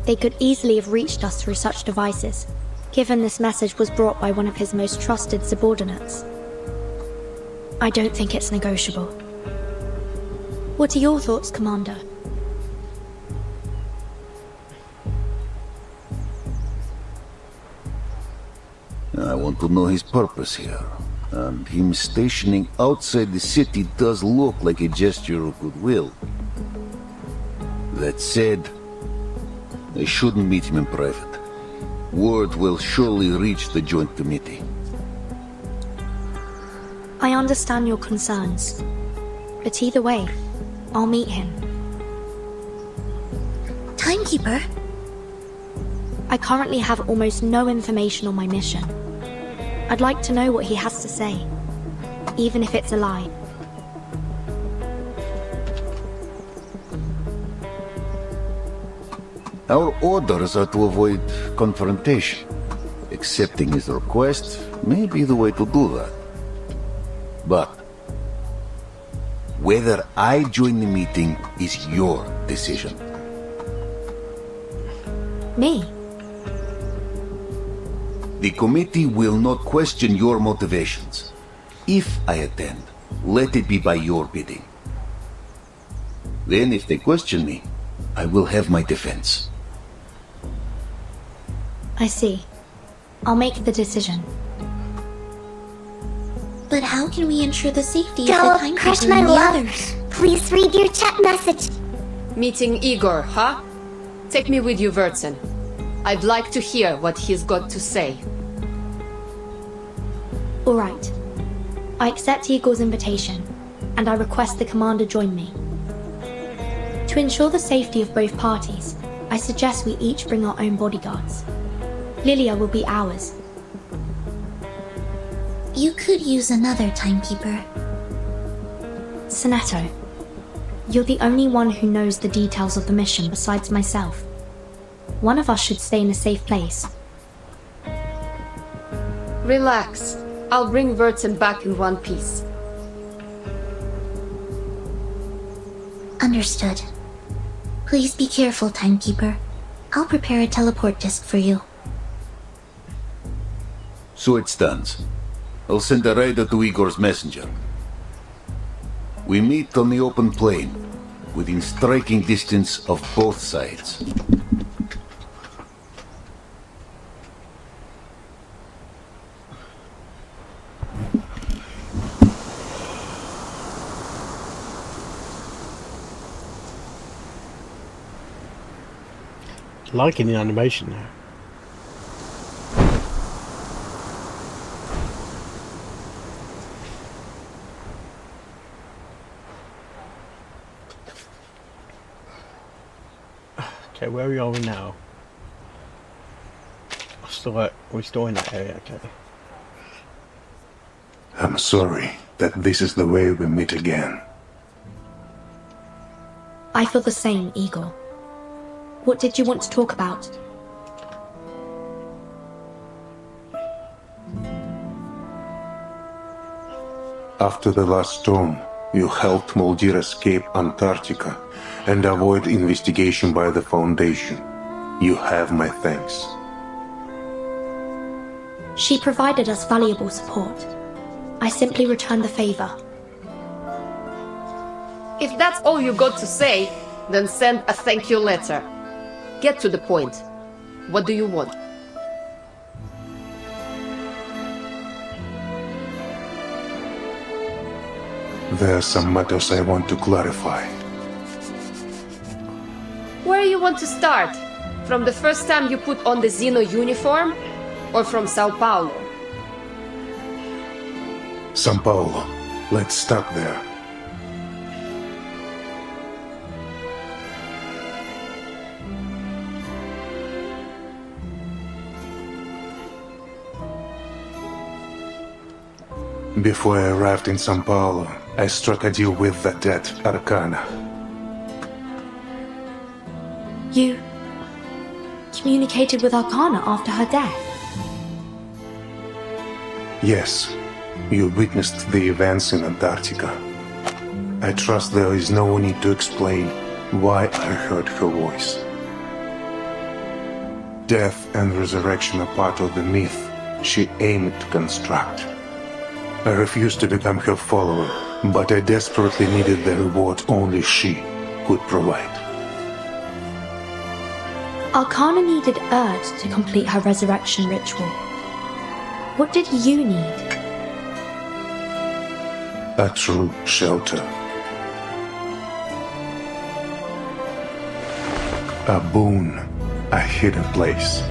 They could easily have reached us through such devices, given this message was brought by one of his most trusted subordinates. I don't think it's negotiable. What are your thoughts, Commander? I want to know his purpose here. And him stationing outside the city does look like a gesture of goodwill. That said, I shouldn't meet him in private. Word will surely reach the Joint Committee. I understand your concerns, but either way, I'll meet him. Timekeeper? I currently have almost no information on my mission. I'd like to know what he has to say, even if it's a lie. Our orders are to avoid confrontation. Accepting his request may be the way to do that. But whether I join the meeting is your decision. Me? The committee will not question your motivations. If I attend, let it be by your bidding. Then if they question me, I will have my defense. I see. I'll make the decision. But how can we ensure the safety of the Don't timekeeper crush and my the love. others? Please read your chat message. Meeting Igor, huh? Take me with you, Vertsen. I'd like to hear what he's got to say. Alright. I accept Igor's invitation, and I request the commander join me. To ensure the safety of both parties, I suggest we each bring our own bodyguards. Lilia will be ours. You could use another timekeeper. Sonetto, you're the only one who knows the details of the mission besides myself. One of us should stay in a safe place. Relax. I'll bring Vertsen back in one piece. Understood. Please be careful, timekeeper. I'll prepare a teleport disk for you. So it stands. I'll send a rider to Igor's messenger. We meet on the open plain, within striking distance of both sides. Liking the animation now. Okay, where are we now? We're still in that area, okay. I'm sorry that this is the way we meet again. I feel the same, Igor. What did you want to talk about? After the last storm, you helped Moldir escape Antarctica and avoid investigation by the Foundation. You have my thanks. She provided us valuable support. I simply returned the favor. If that's all you got to say, then send a thank you letter. Get to the point. What do you want? There are some matters I want to clarify. Where you want to start? From the first time you put on the Xeno uniform? Or from Sao Paulo? São Paulo. Let's start there. Before I arrived in São Paulo, I struck a deal with the dead Arcana. You communicated with Arcana after her death? Yes, you witnessed the events in Antarctica. I trust there is no need to explain why I heard her voice. Death and resurrection are part of the myth she aimed to construct. I refused to become her follower, but I desperately needed the reward only she could provide. Arcana needed Erd to complete her resurrection ritual. What did you need? A true shelter. A boon, a hidden place.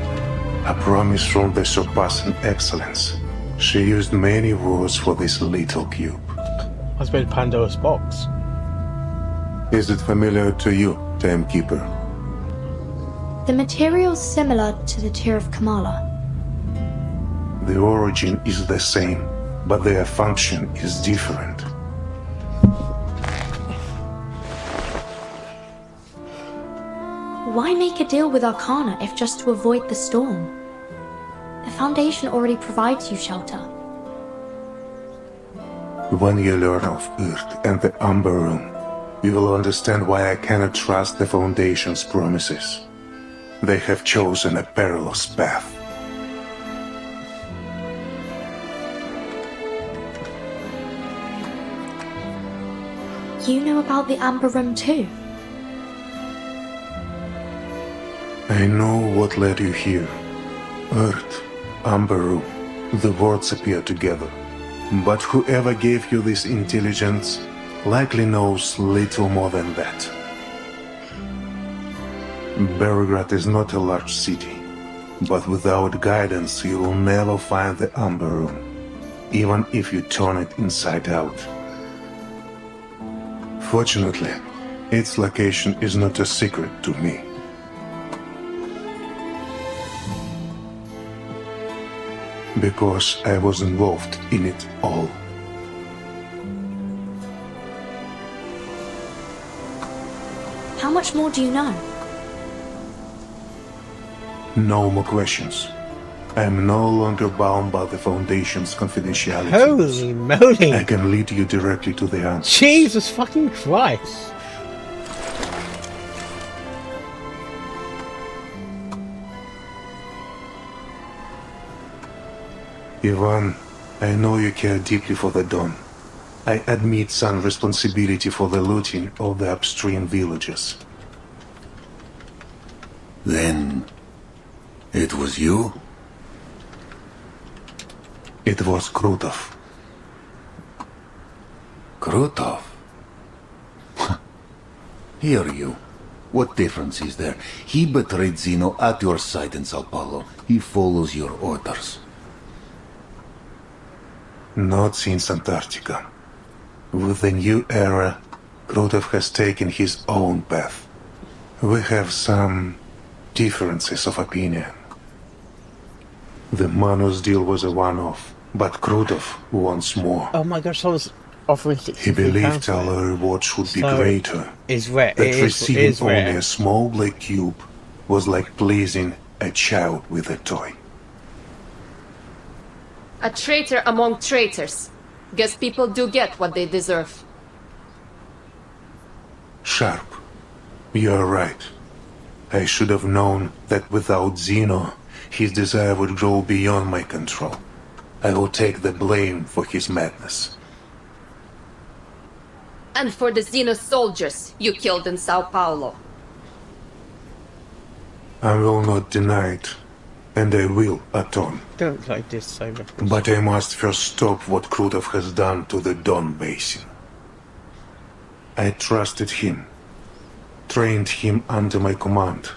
A promise from the surpassing excellence. She used many words for this little cube. Must be Pandora's box. Is it familiar to you, Timekeeper? The material's similar to the Tear of Kamala. The origin is the same, but their function is different. Why make a deal with Arcana if just to avoid the storm? The Foundation already provides you shelter. When you learn of Earth and the Umber Room, you will understand why I cannot trust the Foundation's promises. They have chosen a perilous path. You know about the Amber Room too? I know what led you here. Earth, Umber Room, the words appear together. But whoever gave you this intelligence likely knows little more than that. Beregrad is not a large city, but without guidance you will never find the Umber Room, even if you turn it inside out. Fortunately, its location is not a secret to me. Because I was involved in it all. How much more do you know? No more questions. I am no longer bound by the Foundation's confidentiality. Holy moly! I can lead you directly to the answer. Jesus fucking Christ! Ivan, I know you care deeply for the Dawn. I admit some responsibility for the looting of the upstream villages. Then, it was you? It was Krutov. Krutov? Hear you. What difference is there? He betrayed Zeno at your side in Sao Paulo. He follows your orders. Not since Antarctica. With the new era, Krutov has taken his own path. We have some differences of opinion. The Manos deal was a one-off, but Krutov wants more. Oh my gosh, I was offering He believed our reward should be So, greater. It's rare. That It receiving is only rare. a small black cube was like pleasing a child with a toy. A traitor among traitors. Guess people do get what they deserve. Sharp. You're right. I should have known that without Zeno, his desire would grow beyond my control. I will take the blame for his madness. And for the Xenos soldiers you killed in Sao Paulo. I will not deny it, and I will atone. Don't like this so much. But I must first stop what Krutov has done to the Don Basin. I trusted him, trained him under my command,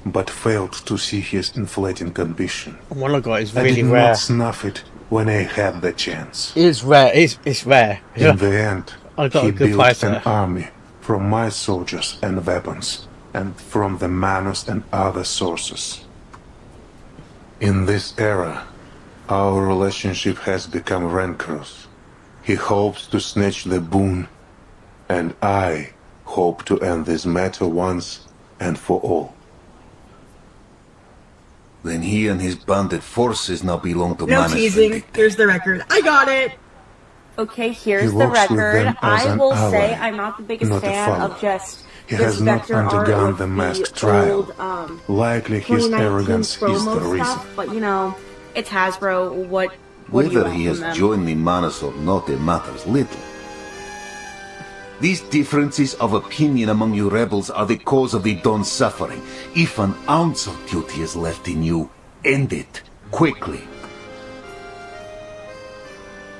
but failed to see his inflating ambition. One I got is I really did rare. not snuff it when I had the chance. It's rare. It's rare. In the end, I got he a good built price an there. army from my soldiers and weapons, and from the Manos and other sources. In this era, our relationship has become rancorous. He hopes to snatch the boon, and I hope to end this matter once and for all. Then he and his bandit forces now belong to No Manos teasing. Vindicta. Here's the record. I got it. Okay, here's He the works with record. them as I an will ally, say I'm not the biggest not a fan follower. of just He this has not vector art undergone of the masked the trial. old, Likely his 2019 arrogance is promo the reason. stuff, but you know, it's Hasbro. What do you Whether want he from has them? joined the Manos or not, it matters little. These differences of opinion among you rebels are the cause of the Don's suffering. If an ounce of duty is left in you, end it, quickly.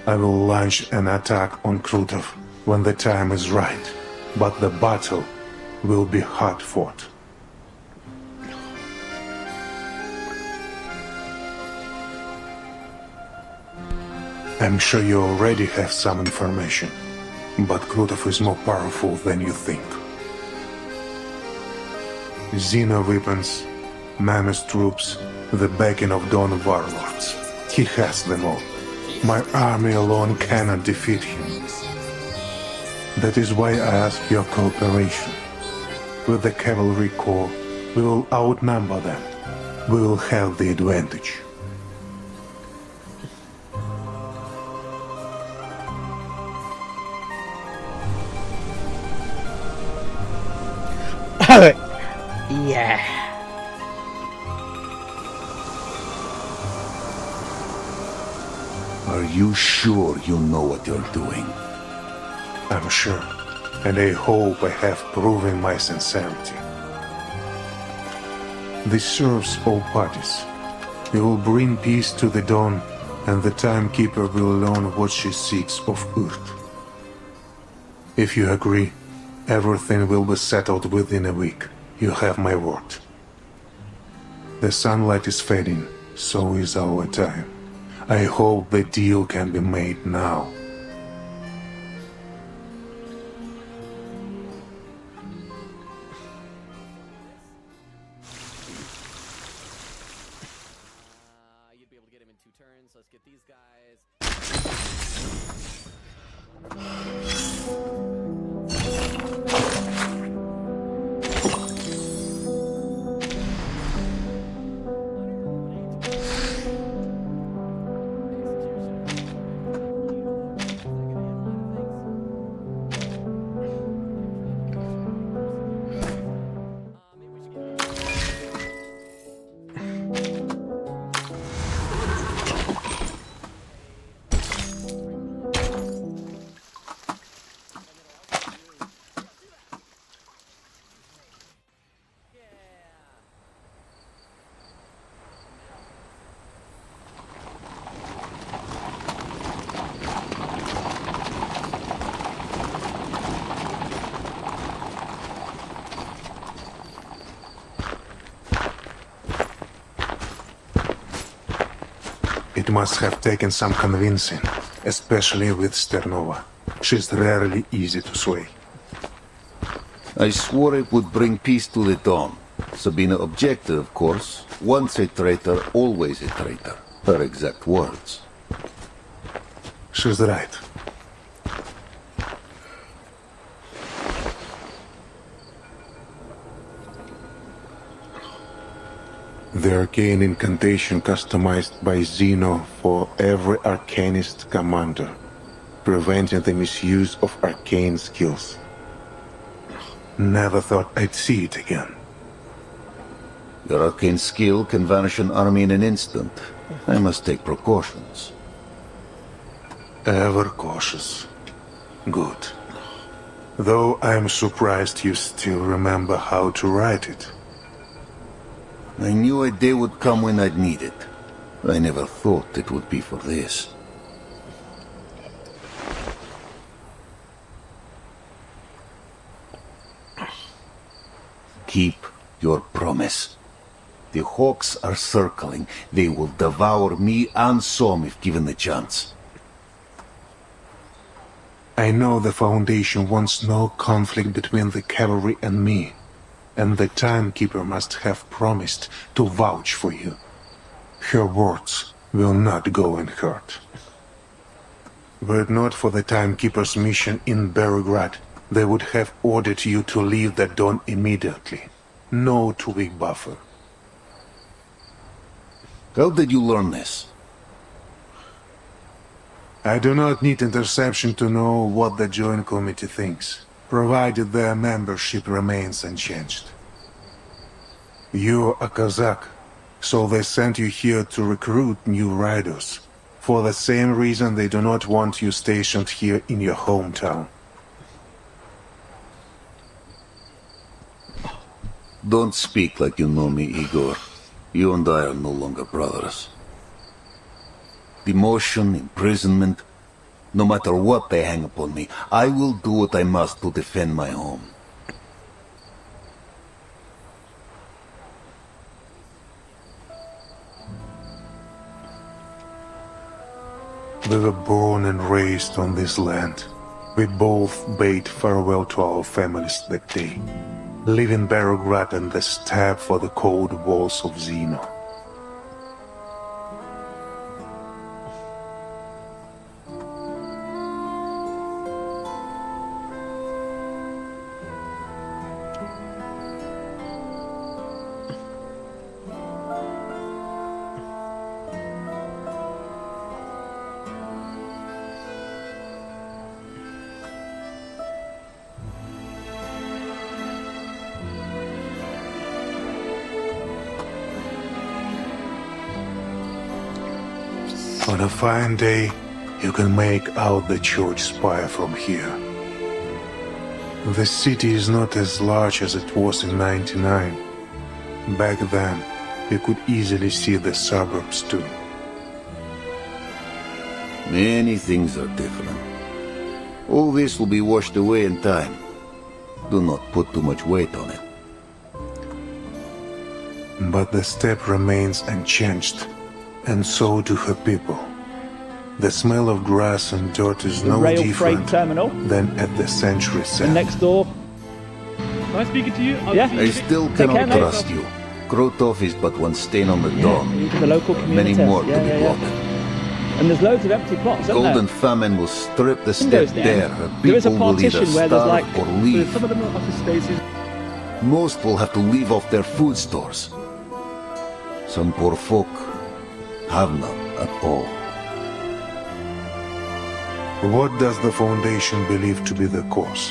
I will launch an attack on Krutov when the time is right, but the battle will be hard fought. I'm sure you already have some information, but Krutov is more powerful than you think. Xeno weapons, Mammoth troops, the backing of Dawn warlords. He has them all. My army alone cannot defeat him. That is why I ask your cooperation. With the cavalry corps, we will outnumber them. We will have the advantage. Yeah. Are you sure you know what you're doing? I'm sure, and I hope I have proven my sincerity. This serves all parties. We will bring peace to the Dawn, and the Timekeeper will learn what she seeks of Earth. If you agree, everything will be settled within a week. You have my word. The sunlight is fading, so is our time. I hope the deal can be made now. You'd be able to get him in 2 turns. Let's get these guys. It must have taken some convincing, especially with Sternova. She's rarely easy to sway. I swore it would bring peace to the Dawn. Sabina objected, of course. Once a traitor, always a traitor. Her exact words. She's right. The arcane incantation customized by Xeno for every arcanist commander, preventing the misuse of arcane skills. Never thought I'd see it again. Your arcane skill can vanish an army in an instant. I must take precautions. Ever cautious. Good. Though I'm surprised you still remember how to write it. I knew a day would come when I'd need it. I never thought it would be for this. Keep your promise. The Hawks are circling. They will devour me and Som if given the chance. I know the Foundation wants no conflict between the cavalry and me, and the Timekeeper must have promised to vouch for you. Her words will not go unheard. Were it not for the Timekeeper's mission in Beregrad, they would have ordered you to leave the Dawn immediately. No 2-week buffer. How did you learn this? I do not need interception to know what the Joint Committee thinks, provided their membership remains unchanged. You're a Kazakh, so they sent you here to recruit new riders, for the same reason they do not want you stationed here in your hometown. Don't speak like you know me, Igor. You and I are no longer brothers. Demotion, imprisonment, no matter what they hang upon me, I will do what I must to defend my home. We were born and raised on this land. We both bade farewell to our families that day, leaving Barograd and the steppe for the cold walls of Xeno. On a fine day, you can make out the church spire from here. The city is not as large as it was in '99. Back then, you could easily see the suburbs too. Many things are different. All this will be washed away in time. Do not put too much weight on it. But the steppe remains unchanged, and so do her people. The smell of grass and dirt is no rail different freight terminal. than at the century's And end. next door. Nice speaking to you. Yeah. I still Take care, cannot mate. trust you. Krotov is but one stain on the dawn. The local community. Many more to be blocked. And there's loads of empty plots, isn't Golden there? famine will strip the Windows steppe there. bare. Her There is a people will either partition where there's starve like or leave. Some of them are office spaces. Most will have to live off their food stores. Some poor folk have none at all. What does the Foundation believe to be the cause?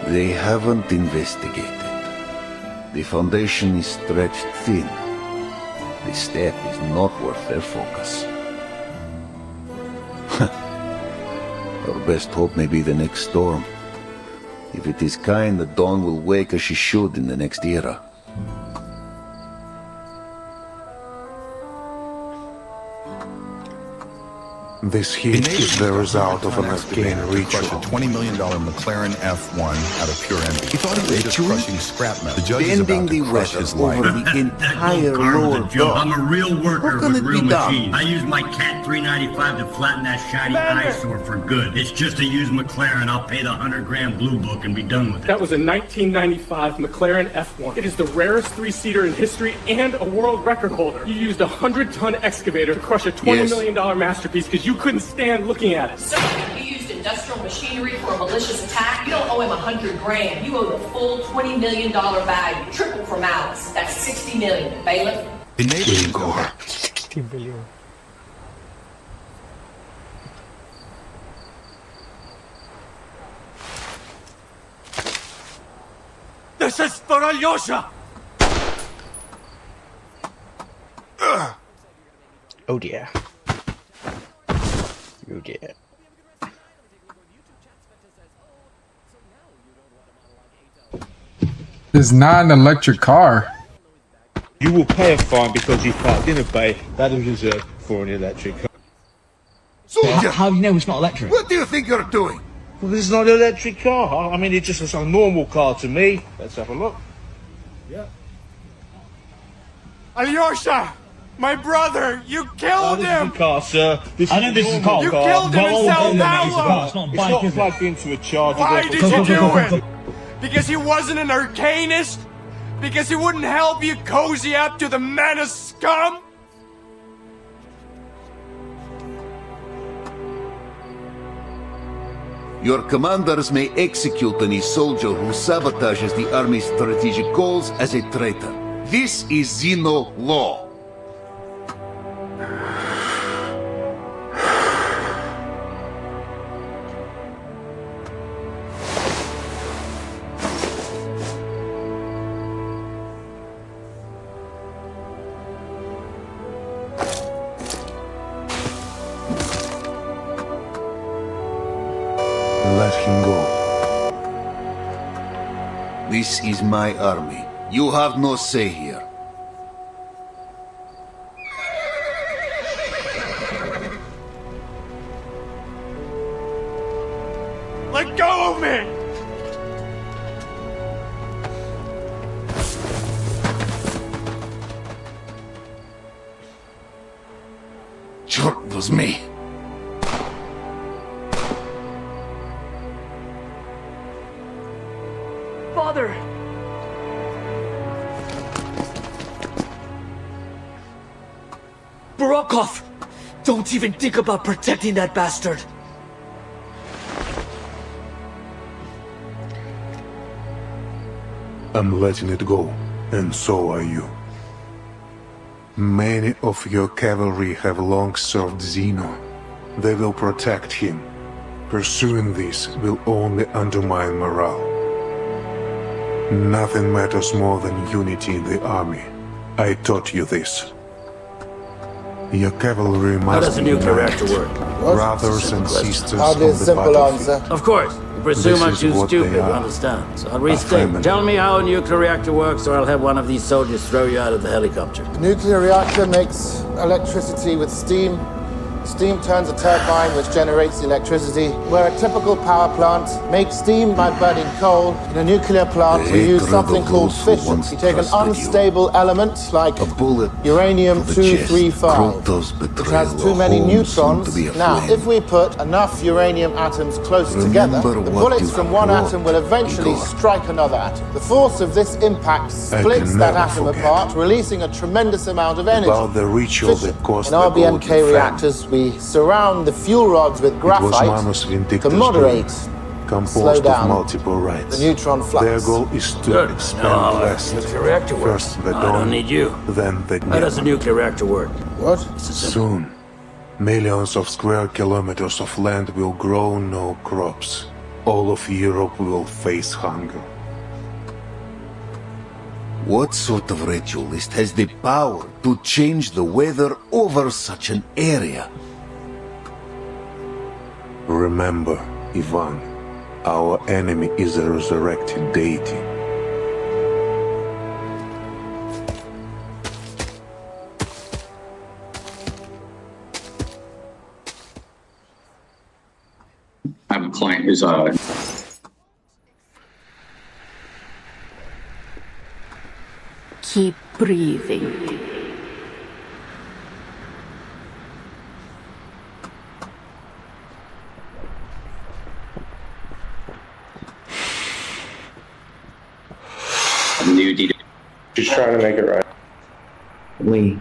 They haven't investigated. The Foundation is stretched thin. The steppe is not worth their focus. Our best hope may be the next storm. If it is kind, the dawn will wake as she should in the next era. This heat is the result of an arcane ritual. A $20 million McLaren F1 out of pure envy. He thought he was just crushing scrap metal. The judge is Bending about the to crush weather his life. over the entire lower dome. I'm a real worker How can with it real be done? machines. I use my Cat 395 to flatten that shiny eyesore for good. It's just a used McLaren. I'll pay the 100-grand blue book and be done with it. That was a 1995 McLaren F1. It is the rarest three-seater in history and a world record holder. You used a 100-ton excavator to crush a $20 million masterpiece because you couldn't stand looking at it. So you used industrial machinery for a malicious attack. You don't owe him 100 grand. You owe the full $20 million value, triple for malice. That's 60 million. Bailiff. The neighbors Igor. 60 billion. This is for Alyosha! Oh dear. Oh dear. It's not an electric car. You will pay a fine because you parked in a bay that is reserved for an electric car. Soldier! How do you know it's not electric? What do you think you're doing? Well, this is not an electric car. I mean, it just looks like a normal car to me. Let's have a look. Yeah. Alyosha! My brother! You killed This him! is a car, sir. This I is know a this is a normal car. You killed him in Sao Paulo! It's not plugged into a charger. Why therefore- did you do it? Because he wasn't an arcanist? Because he wouldn't help you cozy up to the Menace scum? Your commanders may execute any soldier who sabotages the army's strategic goals as a traitor. This is Xeno law. Let him go. This is my army. You have no say here. Let go of me! Sure, it was me. Father! Barokov! Don't even think about protecting that bastard! I'm letting it go, and so are you. Many of your cavalry have long served Zeno. They will protect him. Pursuing this will only undermine morale. Nothing matters more than unity in the army. I taught you this. Your cavalry must How does the nuclear reactor unite, work? brothers and sisters Hardly of a the simple battlefield. answer. Of course. You presume This I'm is too what stupid they to are. understand. So I'll A restate. family. Tell me how a nuclear reactor works, or I'll have one of these soldiers throw you out of the helicopter. The nuclear reactor makes electricity with steam. Steam turns a turbine which generates the electricity. Where a typical power plant makes steam by burning coal, in a nuclear plant we use something called fission. You take an unstable element like uranium-235, which has too many neutrons. Now, if we put enough uranium atoms close together, the bullets from one atom will eventually strike another atom. The force of this impact splits can that never atom forget. apart, releasing a tremendous amount of energy. About the ritual that caused In the our Golden BMK Famine. reactors, we surround the fuel rods with It was graphite Manus to Vindictus' moderate, dream, slow composed of down multiple rites. the neutron flux. Their goal is to Good. expand Now, how west. a nuclear reactor works. First the I dawn, don't need you. then the How does a neon. nuclear reactor work? What? Soon, millions of square kilometers of land will grow no crops. All of Europe will face hunger. What sort of ritualist has the power to change the weather over such an area? Remember, Ivan, our enemy is a resurrected deity. I have a client who's Keep breathing. new DD. She's trying to make it right. Lee,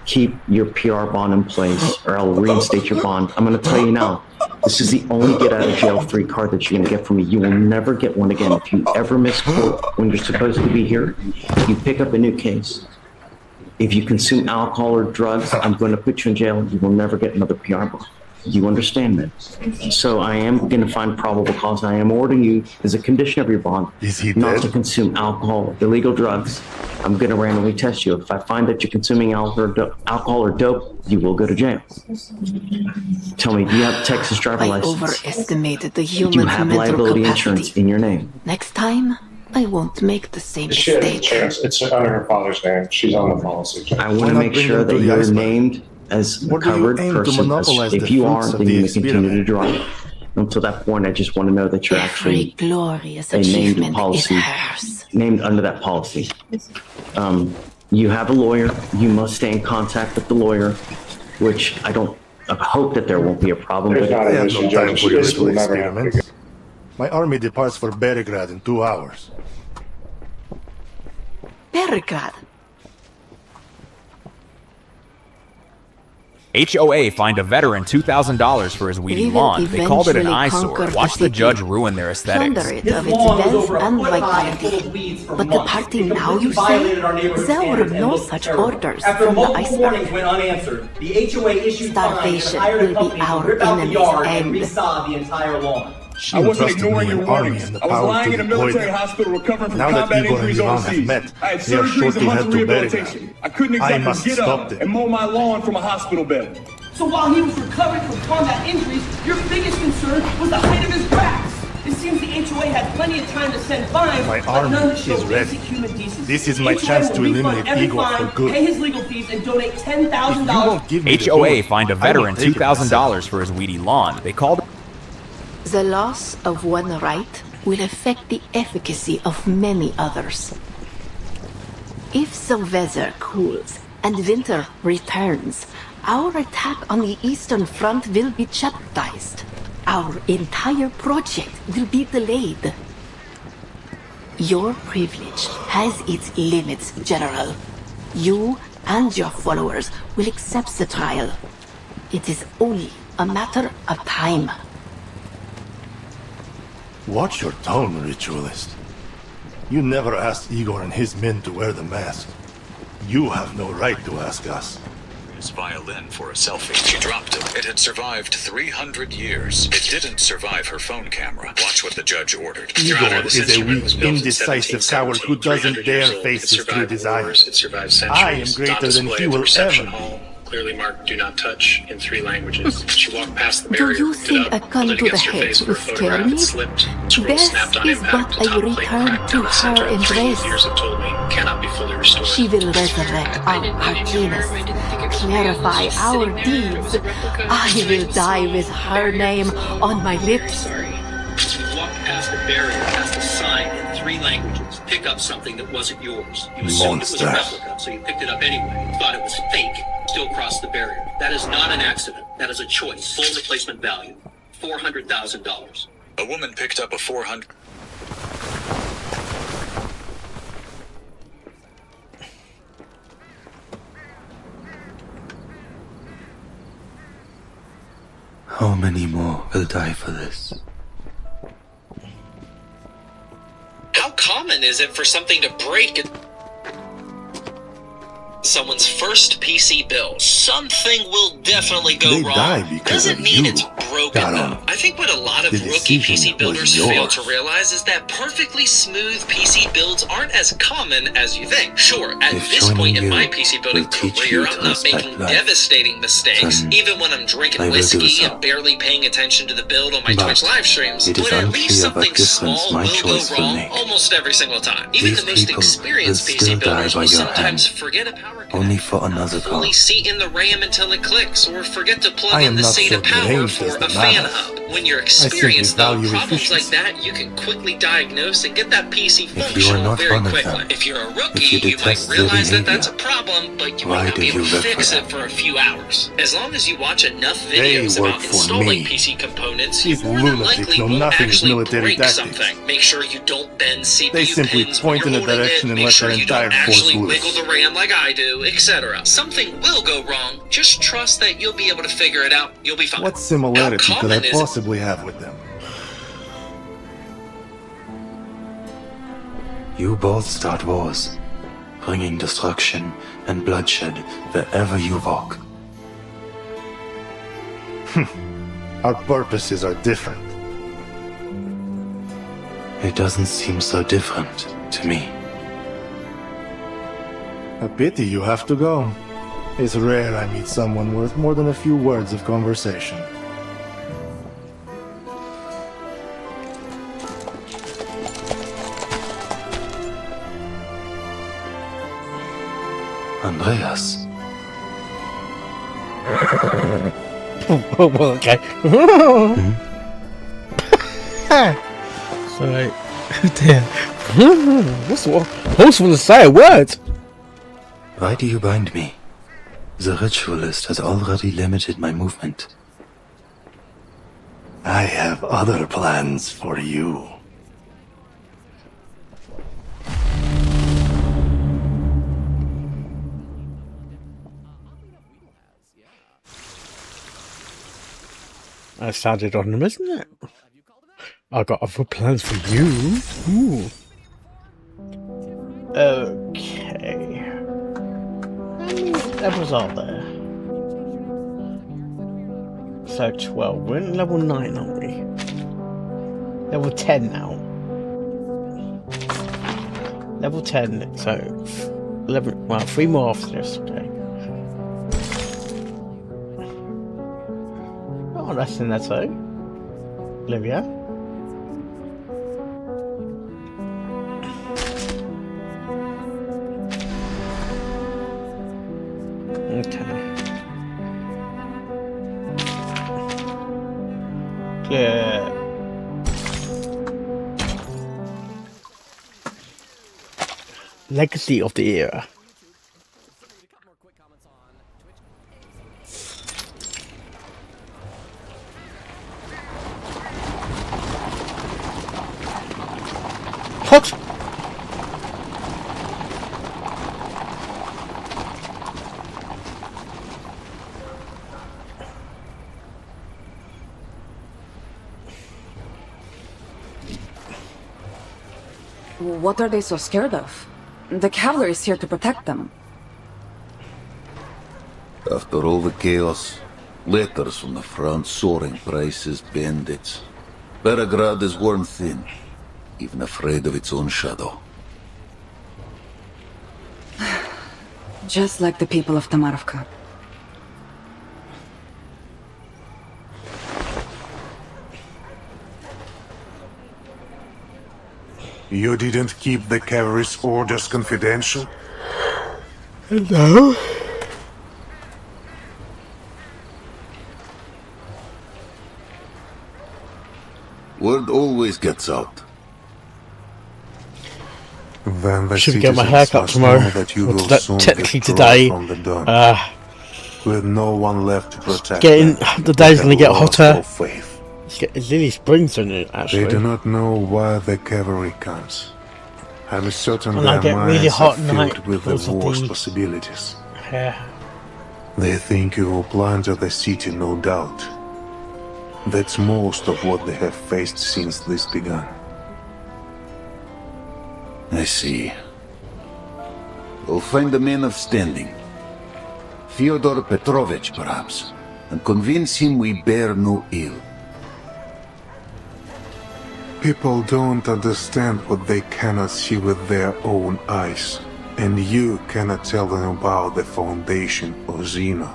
keep your PR bond in place, or I'll reinstate your bond. I'm going to tell you now, this is the only get out of jail free card that you're going to get from me. You will never get one again. If you ever miss court when you're supposed to be here, you pick up a new case. If you consume alcohol or drugs, I'm going to put you in jail. You will never get another PR bond. You understand that? So I am going to find probable cause. I am ordering you, as a condition of your bond, not to consume alcohol, illegal drugs. I'm going to randomly test you. If I find that you're consuming alcohol or dope, you will go to jail. Tell me, do you have a Texas driver I license? overestimated the Do you human have mental liability capacity. insurance in your name? Next time, I won't make the same She has a mistake. chance. It's under her father's name. She's on the policy. I want to make sure that you're named as a Or do you covered aim to person. monopolize If the you are, fruits of then the you may continue to experiment? drive. Until that point, I just want to know that you're Every actually glorious a named achievement is policy, hers. named under that policy. You have a lawyer. You must stay in contact with the lawyer, which I hope that there won't be a problem with. There's not I an have issue, no Judge. time She for your just little will never have to experiments. My army departs for Beregrad in 2 hours. Peregrad. HOA fined a veteran $2,000 for his weedy We will lawn. They called it an eventually eyesore. conquer Watch the the city. judge ruin their aesthetics. Plunder it of its wealth and vitality. But the party now, you say? There were no such orders After from the multiple iceberg. warnings went unanswered, the HOA issued fines Starvation and hired a will be company to our rip out the enemy's yard and end. resod the entire lawn. I wasn't ignoring your warnings. I was lying in a military hospital recovering from combat injuries overseas. I had surgeries and months of rehabilitation. I couldn't exactly get up and mow my lawn from a hospital bed. So while he was recovering from combat injuries, your biggest concern was the height of his grass. It seems the HOA had plenty of time to send fines, My but army none to show is ready. basic human decency. This is The my HOA chance will to refund eliminate every Igor for fine, good. pay his legal fees, and donate $10,000. HOA fined a veteran $2,000 for his weedy lawn. They called The loss of one right will affect the efficacy of many others. If the weather cools and winter returns, our attack on the Eastern Front will be jeopardized. Our entire project will be delayed. Your privilege has its limits, General. You and your followers will accept the trial. It is only a matter of time. Watch your tone, ritualist. You never asked Igor and his men to wear the mask. You have no right to ask us. His violin for a selfie. She dropped it. It had survived 300 years. It didn't survive her phone camera. Watch what the judge ordered. Igor is a weak, indecisive coward who doesn't dare face his true desires. I am greater than he will ever be. Clearly marked "Do Not Touch" in 3 languages. She walked past the barrier. Do you think a gun to the head will scare me? This is but a return to her embrace. Years have told me cannot be fully restored. She will resurrect our Arcanus, clarify our deeds. I will die with her name on my lips. You walked past the barrier, past a sign in 3 languages. Pick up something that wasn't yours. You assumed it was a replica, so you picked it up anyway. You thought it was fake. Still crossed the barrier. That is not an accident. That is a choice. Full replacement value. $400,000. A woman picked up a 400. How many more will die for this? How common is it for something to break someone's first PC build? Something will definitely go wrong. Doesn't mean it's broken though. I think what a lot of rookie PC builders fail to realize is that perfectly smooth PC builds aren't as common as you think. Sure, at this point in my PC building career, I'm not making devastating mistakes. Even when I'm drinking whiskey and barely paying attention to the build on my Twitch live streams, but at least something small will go wrong almost every single time. Even the most experienced PC builders will sometimes forget a power only for another car. Fully seat in the RAM until it clicks, or forget to plug in the SATA power for a fan hub. When you're experienced though, problems like that you can quickly diagnose and get that PC functional very quickly. If you're a rookie, you might realize that that's a problem, but you might not be able to fix it for a few hours. As long as you watch enough videos about installing PC components, you more than likely won't actually break something. Make sure you don't bend CPU they simply pins point in a direction and let their entire force loose. Wiggle the RAM like I do, etc. Something will go wrong. Just trust that you'll be able to figure it out. You'll be fine. What similarity could I possibly have with them? You both start wars, bringing destruction and bloodshed wherever you walk. Our purposes are different. It doesn't seem so different to me. A pity you have to go. It's rare I meet someone worth more than a few words of conversation. Andreas. Well, okay. Sorry. Damn. What's the horse want to say a word? Why do you bind me? The ritualist has already limited my movement. I have other plans for you. That sounded on them, isn't it? I got other plans for you. Ooh. Okay. How many levels are there? So 12. We're in level 9, aren't we? Level 10 now. Level 10, so 11. Well, 3 more after this. Okay. Oh, that's in there too. Olivia. Okay. Clear. Legacy of the Era. What? What are they so scared of? The cavalry is here to protect them. After all the chaos, letters from the front, soaring prices, bandits. Beregrad is worn thin, even afraid of its own shadow. Just like the people of Tamarovka. You didn't keep the cavalry's orders confidential? No. Word always gets out. Then the Should get my citizens haircut must tomorrow. know that you Or will today- soon technically withdraw today. from the Don, with no one left to protect Getting them. the day's They gonna get have lost hotter. all faith. It's Lily Springs in it, actually. They do not know why the cavalry comes. I'm certain And I their get minds really hot are night filled with because the of worst the possibilities. hair. They think you will plunder the city, no doubt. That's most of what they have faced since this began. I see. We'll find a man of standing. Fyodor Petrovich, perhaps, and convince him we bear no ill. People don't understand what they cannot see with their own eyes, and you cannot tell them about the foundation of Xena.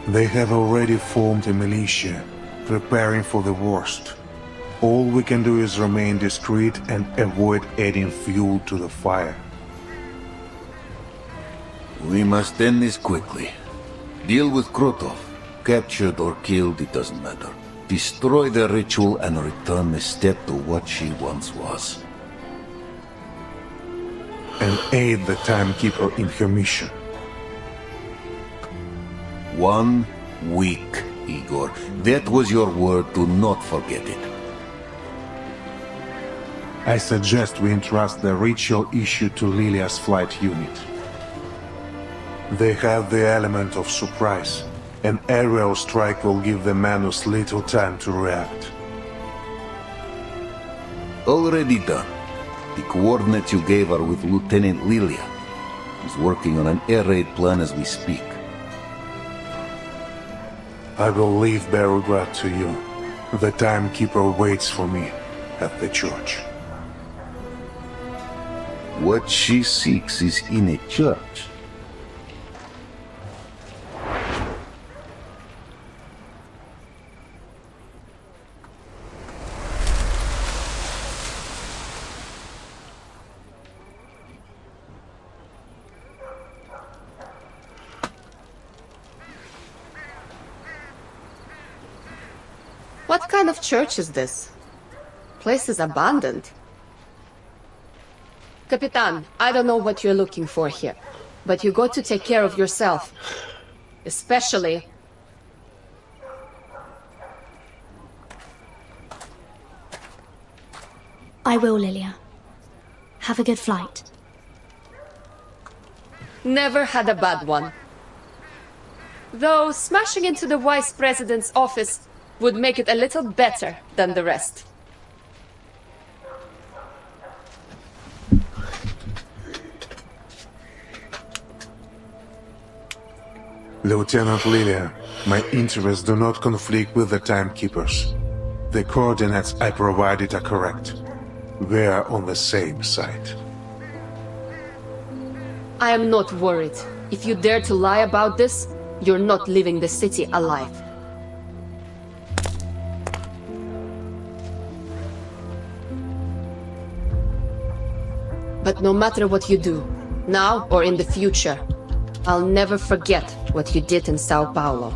They have already formed a militia, preparing for the worst. All we can do is remain discreet and avoid adding fuel to the fire. We must end this quickly. Deal with Krotov. Captured or killed, it doesn't matter. Destroy the ritual and return the step to what she once was. And aid the timekeeper in her mission. 1 week, Igor. That was your word. Do not forget it. I suggest we entrust the ritual issue to Lilia's flight unit. They have the element of surprise. An aerial strike will give the Manus little time to react. Already done. The coordinates you gave are with Lieutenant Lilia. He's working on an air raid plan as we speak. I will leave Beregrad to you. The timekeeper waits for me at the church. What she seeks is in a church. What kind of church is this? Place is abandoned. Capitan, I don't know what you're looking for here, but you got to take care of yourself. Especially... I will, Lilia. Have a good flight. Never had a bad one. Though smashing into the Vice President's office would make it a little better than the rest. Lieutenant Lilia, my interests do not conflict with the timekeepers. The coordinates I provided are correct. We are on the same side. I am not worried. If you dare to lie about this, you're not leaving the city alive. But no matter what you do, now or in the future, I'll never forget what you did in Sao Paulo.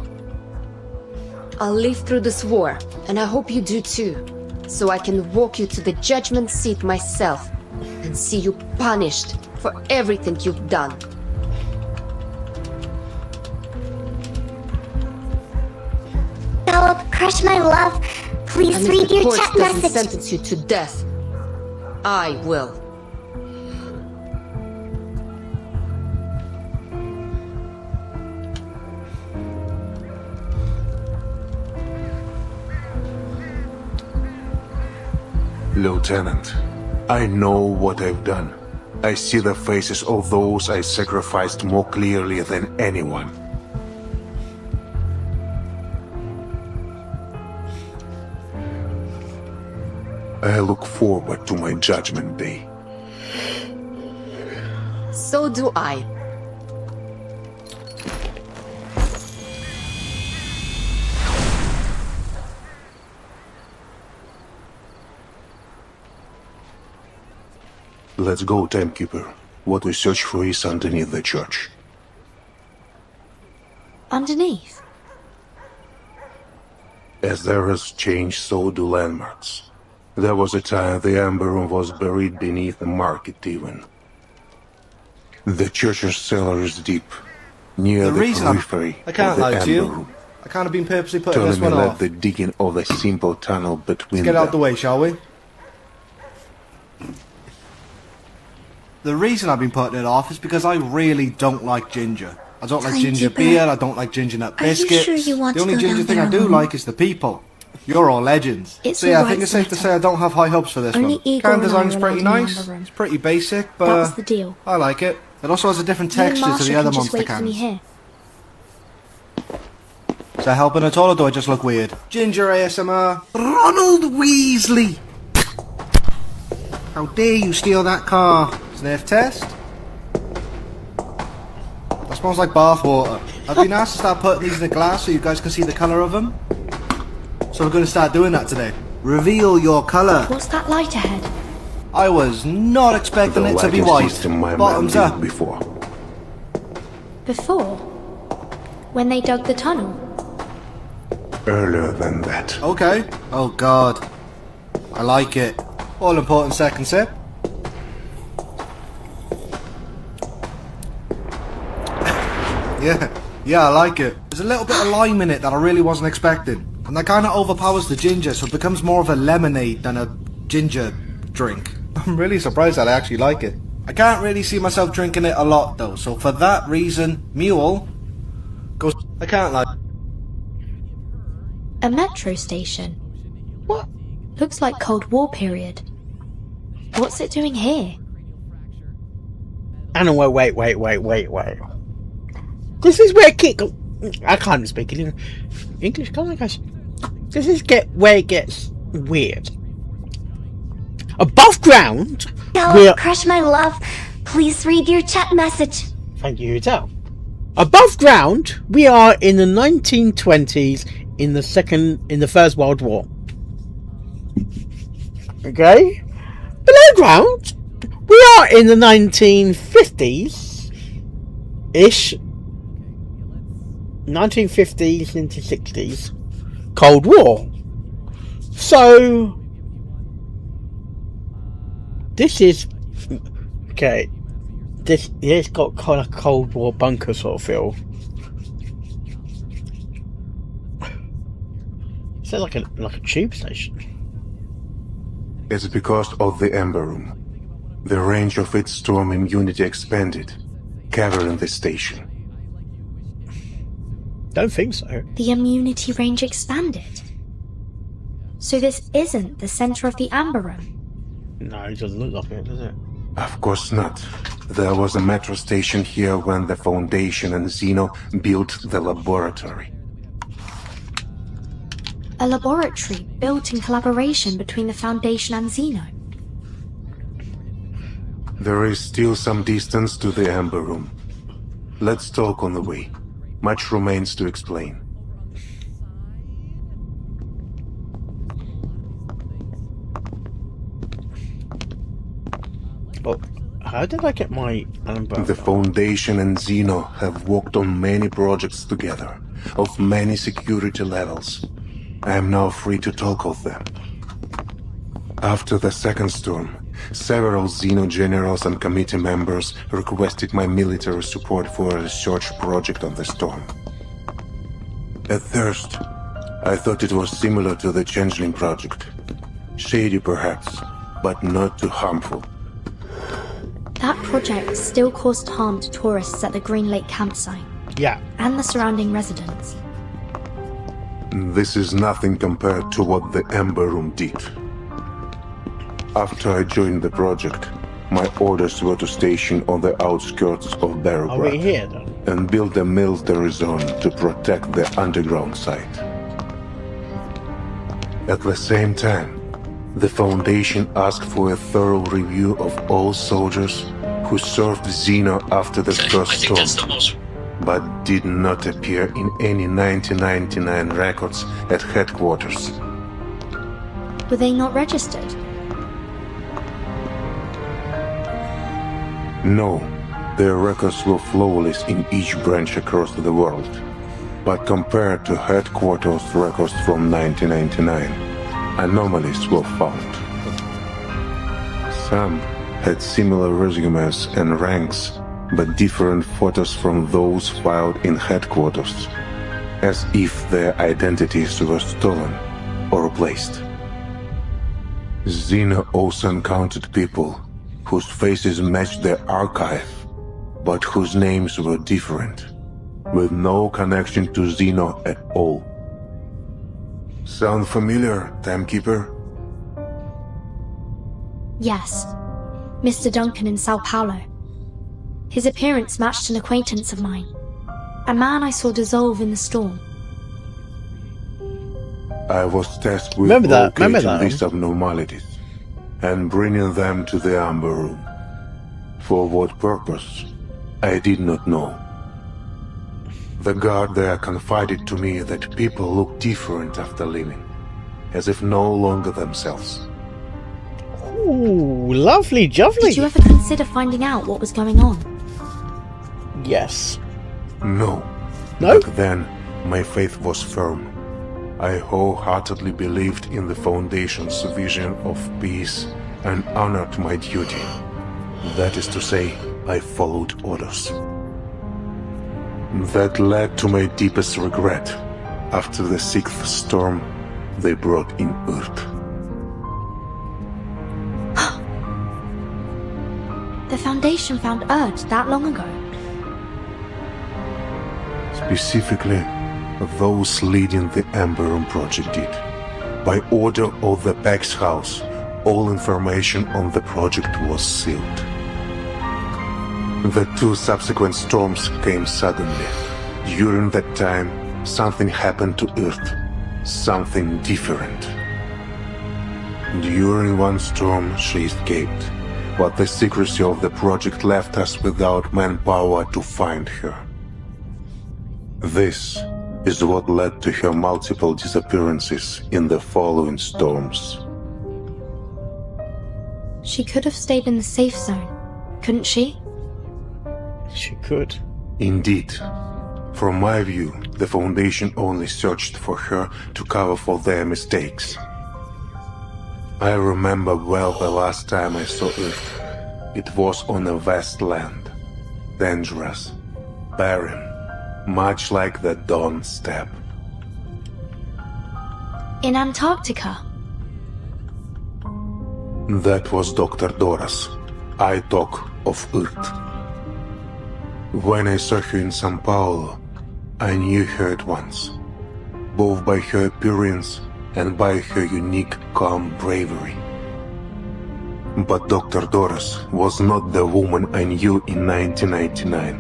I'll live through this war, and I hope you do too, so I can walk you to the judgment seat myself and see you punished for everything you've done. Crush, my love, please And read if the your court chat doesn't message. sentence you to death, I will. Lieutenant, I know what I've done. I see the faces of those I sacrificed more clearly than anyone. I look forward to my judgment day. So do I. Let's go, Timekeeper. What we search for is underneath the church. Underneath? As there is change, so do landmarks. There was a time the Amber Room was buried beneath the market even. The church's cellar is deep, near the periphery I can't of the lie to Amber you. Room. I can't have been purposely putting Telling this me one that off. the digging of a simple tunnel between Let's get out them. the way, shall we? The reason I've been putting it off is because I really don't like ginger. I don't like ginger beer, I don't like ginger nut Are you biscuits. sure you want The to only go ginger down thing there I do alone? like is the people. You're all legends. It's So yeah, I alright, think it's safe to Sweater. say I don't have high hopes for this Only one. Igor Can and I design's are pretty allowed in the nice. Amber Room. It's pretty basic, but That was the deal. I like it. It also has a different You and texture to Marsha the can other just monster wait for me cans. here. Is that helping at all, or do I just look weird? Ginger ASMR. Ronald Weasley! How dare you steal that car? Sniff test? That smells like bathwater. I've been asked to start putting these in a glass so you guys can see the colour of them. So we're going to start doing that today. Reveal your colour. What's that light ahead? I was not expecting The it to be lighting white. system my Bottoms man did up. before. Before? When they dug the tunnel? Earlier than that. Okay. Oh god. I like it. All important second sip. Yeah, I like it. There's a little bit of lime in it that I really wasn't expecting. And that kind of overpowers the ginger, so it becomes more of a lemonade than a ginger drink. I'm really surprised that I actually like it. I can't really see myself drinking it a lot though, so for that reason, Mule goes... I can't like... A metro station? What? Looks like Cold War period. What's it doing here? And wait. This is where I can't speak English, can I, guys? This is where it gets weird. Above ground, Crush, my love, please read your chat message. Thank you, Adele. Above ground, we are in the 1920s in the First World War. Okay? Below ground, we are in the 1950s-ish. 1950s into 60s. Cold War. So... This is... Okay. It's got kind of Cold War bunker sort of feel. Is that like a tube station? It's because of the Amber Room. The range of its storm immunity expanded, covering the station. Don't think so. The immunity range expanded. So this isn't the center of the Amber Room. No, it doesn't look like it, does it? Of course not. There was a metro station here when the Foundation and Xeno built the laboratory. A laboratory built in collaboration between the Foundation and Xeno. There is still some distance to the Amber Room. Let's talk on the way. Much remains to explain. Well, how did I get my Amber? The Foundation and Xeno have worked on many projects together, of many security levels. I am now free to talk of them. After the second storm, several Xeno generals and committee members requested my military support for a research project on the storm. At first, I thought it was similar to the Changeling project. Shady perhaps, but not too harmful. That project still caused harm to tourists at the Green Lake campsite. Yeah. And the surrounding residents. This is nothing compared to what the Ember Room did. After I joined the project, my orders were to station on the outskirts of Barograd Are we here then? and build a military zone to protect the underground site. At the same time, the Foundation asked for a thorough review of all soldiers who served Xeno after the first storm, but did not appear in any 1999 records at headquarters. Were they not registered? No, their records were flawless in each branch across the world, but compared to headquarters records from 1999, anomalies were found. Some had similar resumes and ranks, but different photos from those filed in headquarters, as if their identities were stolen or replaced. Xeno also encountered people whose faces matched their archive, but whose names were different, with no connection to Xeno at all. Sound familiar, Timekeeper? Yes. Mr. Duncan in Sao Paulo. His appearance matched an acquaintance of mine. A man I saw dissolve in the storm. I was tasked with Remember locating that. these abnormalities and bringing them to the Amber Room. For what purpose, I did not know. The guard there confided to me that people look different after leaving, as if no longer themselves. Ooh, lovely, jovely. Did you ever consider finding out what was going on? Yes. No. No? Back then, my faith was firm. I wholeheartedly believed in the Foundation's vision of peace and honored my duty. That is to say, I followed orders. That led to my deepest regret after the 6th storm they brought in Earth. The Foundation found Erd that long ago. Specifically, those leading the Ember Room project did. By order of the Pax House, all information on the project was sealed. The 2 subsequent storms came suddenly. During that time, something happened to Earth. Something different. During one storm, she escaped, but the secrecy of the project left us without manpower to find her. This is what led to her multiple disappearances in the following storms. She could have stayed in the safe zone, couldn't she? She could. Indeed. From my view, the Foundation only searched for her to cover for their mistakes. I remember well the last time I saw Earth. It was on a vast land. Dangerous. Barren. Much like the Dawn Steppe. In Antarctica? That was Dr. Doras. I talk of Earth. When I saw her in Sao Paulo, I knew her at once, both by her appearance and by her unique, calm bravery. But Dr. Doras was not the woman I knew in 1999.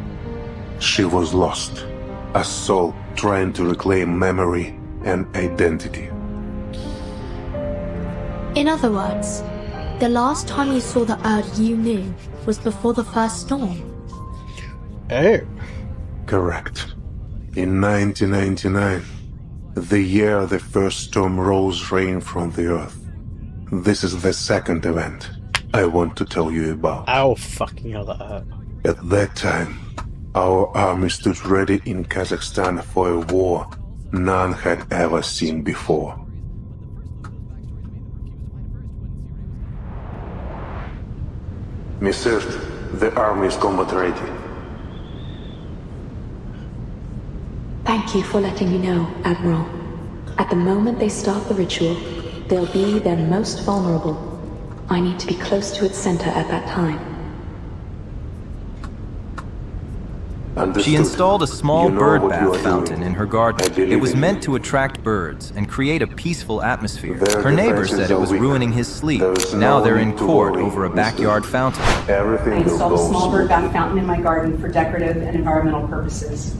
She was lost, a soul trying to reclaim memory and identity. In other words, the last time you saw the Erd you knew was before the first storm. Oh. Correct. In 1999, the year the first storm rose rain from the earth. This is the second event I want to tell you about. Ow, fucking hell, that hurt. At that time, our army stood ready in Kazakhstan for a war none had ever seen before. Miss Earth, the army is combat ready. Thank you for letting me know, Admiral. At the moment they start the ritual, they'll be their most vulnerable. I need to be close to its center at that time. She installed a small bird bath fountain in her garden. It was meant to attract birds and create a peaceful atmosphere. Her neighbor said it was ruining his sleep. Now they're in court over a backyard fountain. I installed a small bird bath fountain in my garden for decorative and environmental purposes.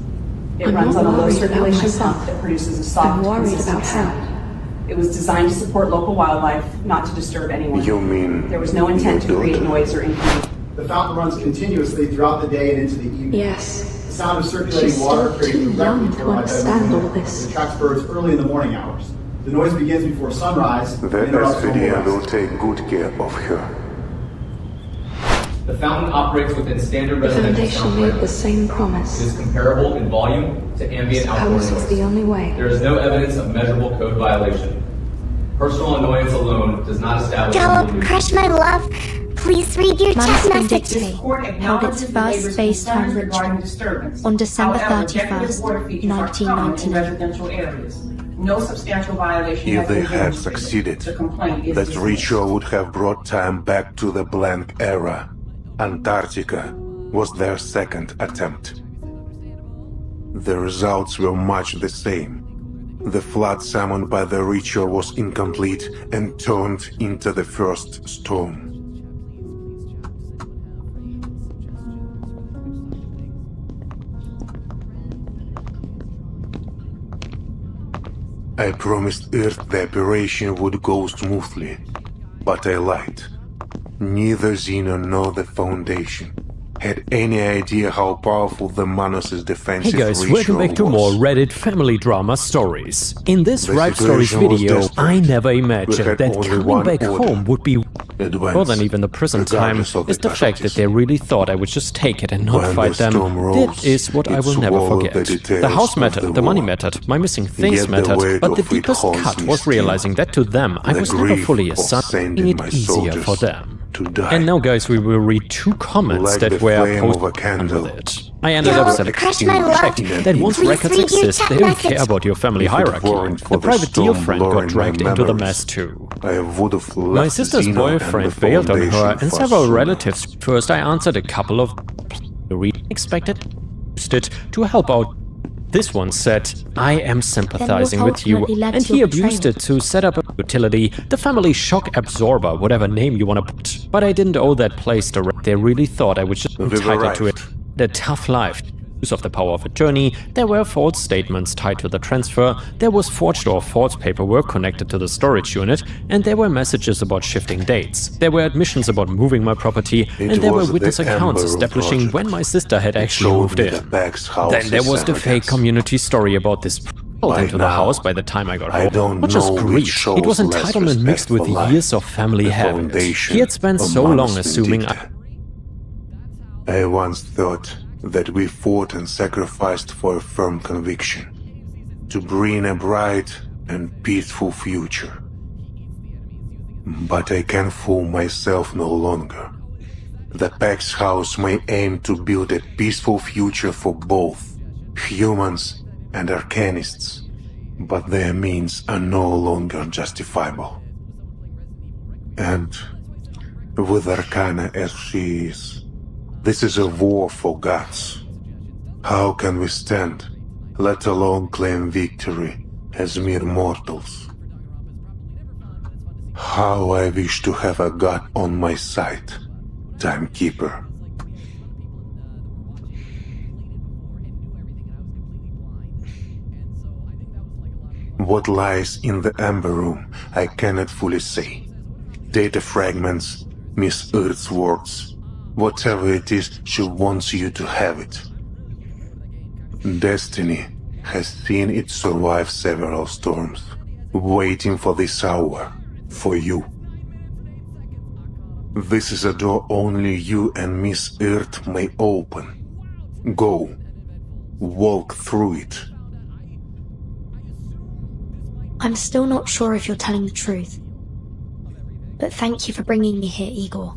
It runs on a low circulation pump that produces a soft, consistent sound. It was designed to support local wildlife, not to disturb anyone. You mean there was no intent to create noise or inconvenience. The fountain runs continuously throughout the day and into the evening. Yes. The sound of circulating water creates a young to understand all this. It attracts birds early in the morning hours. The noise begins before sunrise. The SPDM will take good care of her. The fountain operates within standard residential sound Foundation made the same promise. It is comparable in volume to ambient outdoor Palace noise. is the only way. There is no evidence of measurable code violation. Personal annoyance alone does not establish Gallup, crush my love. Please read your chat Madison message. Dixie held its first space-time ritual on December 31st, 1999. No substantial violation If has they been had demonstrated. succeeded, The complaint is that dismissed. ritual would have brought time back to the blank era. Antarctica was their second attempt. The results were much the same. The flood summoned by the ritual was incomplete and turned into the first storm. I promised Earth the operation would go smoothly, but I lied. Neither Xeno nor the Foundation had any idea how powerful the Manos' defensive Hey guys, ritual welcome back to was. more Reddit family drama stories. In this The Ripe Stories situation was video, desperate. I never We imagined had that only coming one back order. home would be Advance, more than even the prison time regardless of is the fact that casualties. they really thought I would just take it and not When fight the them. storm rose, That is what I it will never swallowed forget. the details The house of mattered, the the money war. mattered, my missing things Yet the mattered, weight but the of it deepest haunts cut me was still. realizing that to them I The was never grief fully a of son, sending making my it easier soldiers for them. to die. And now guys, we will read two comments Like that the were flame of a posted candle. with it. I ended up Gallup, selecting crush my love. checked that once Please records read your exist, chat they don't message. care about your family If it hierarchy. weren't for The the private deal storm friend got blurring dragged my into the memories, mess too. I would have left My sister's Xeno and boyfriend the bailed on her Foundation and far several sooner. relatives. First, I answered a couple of expected it to help out. This one said, I am sympathizing what with you, ultimately led and to he your abused betrayal? it to set up a utility, the family shock absorber, whatever name you want to put. But I didn't owe that place to They really thought I was just entitled to it. The tough life. Use of the power of attorney, there were false statements tied to the transfer, there was forged or false paperwork connected to the storage unit, and there were messages about shifting dates. There were admissions about moving my property, and there were was witness the accounts Amber establishing Project. when my sister had It actually showed moved me in. the Beck's house Then there is was the fake evidence. community story about this By into the now, house by the time I got I home. don't Not just know which grief, shows it was less entitlement mixed respect with for life. years of family The habit. Foundation He had spent or so long Manus assuming Vindicta. I once thought that we fought and sacrificed for a firm conviction, to bring a bright and peaceful future. But I can fool myself no longer. The Pax House may aim to build a peaceful future for both humans and Arcanists, but their means are no longer justifiable. And with Arcana as she is, this is a war for gods. How can we stand, let alone claim victory as mere mortals? How I wish to have a god on my side, Timekeeper. What lies in the Amber Room, I cannot fully say. Data fragments, Miss Earth's words, whatever it is, she wants you to have it. Destiny has seen it survive several storms, waiting for this hour, for you. This is a door only you and Miss Earth may open. Go. Walk through it. I'm still not sure if you're telling the truth. But thank you for bringing me here, Igor.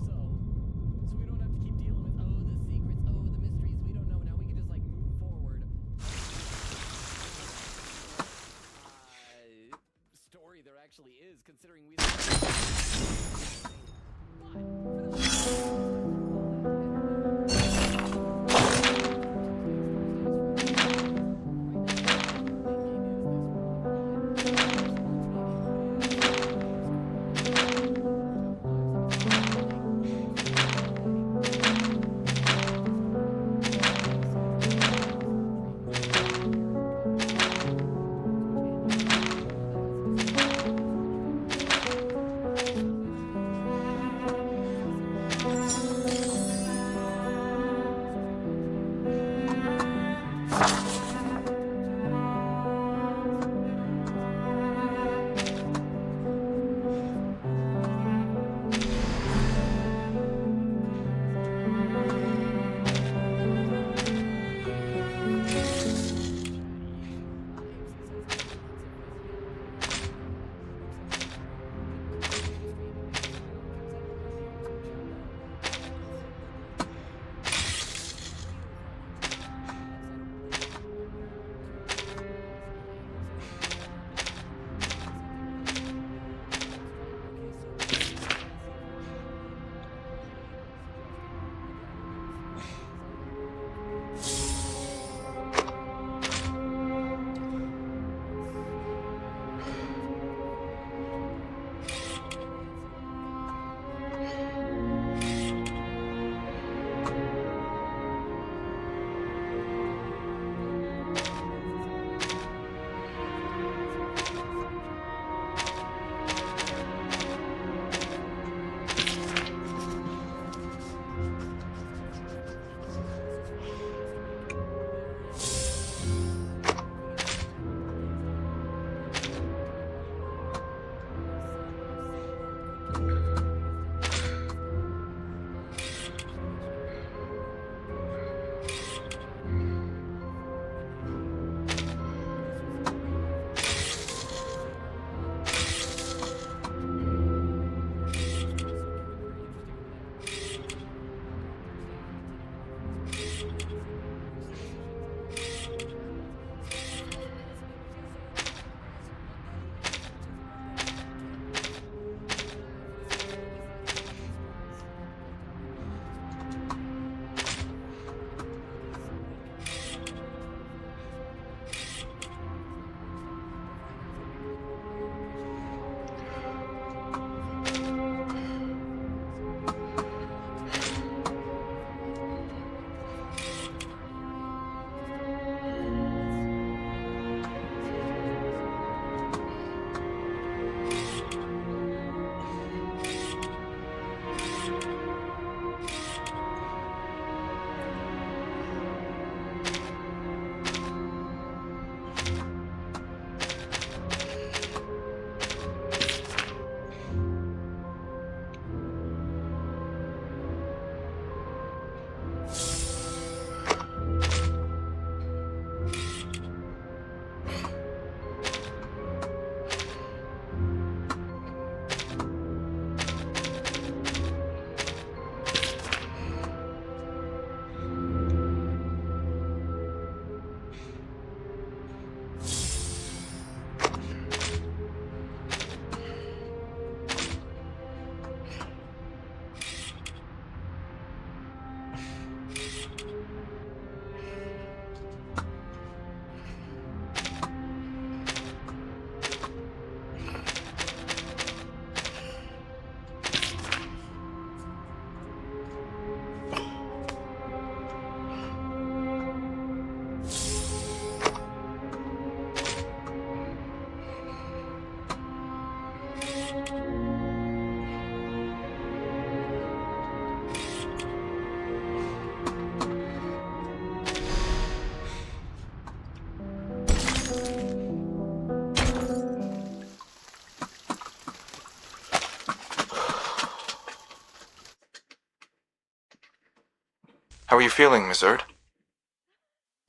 How are you feeling, Miss Erd?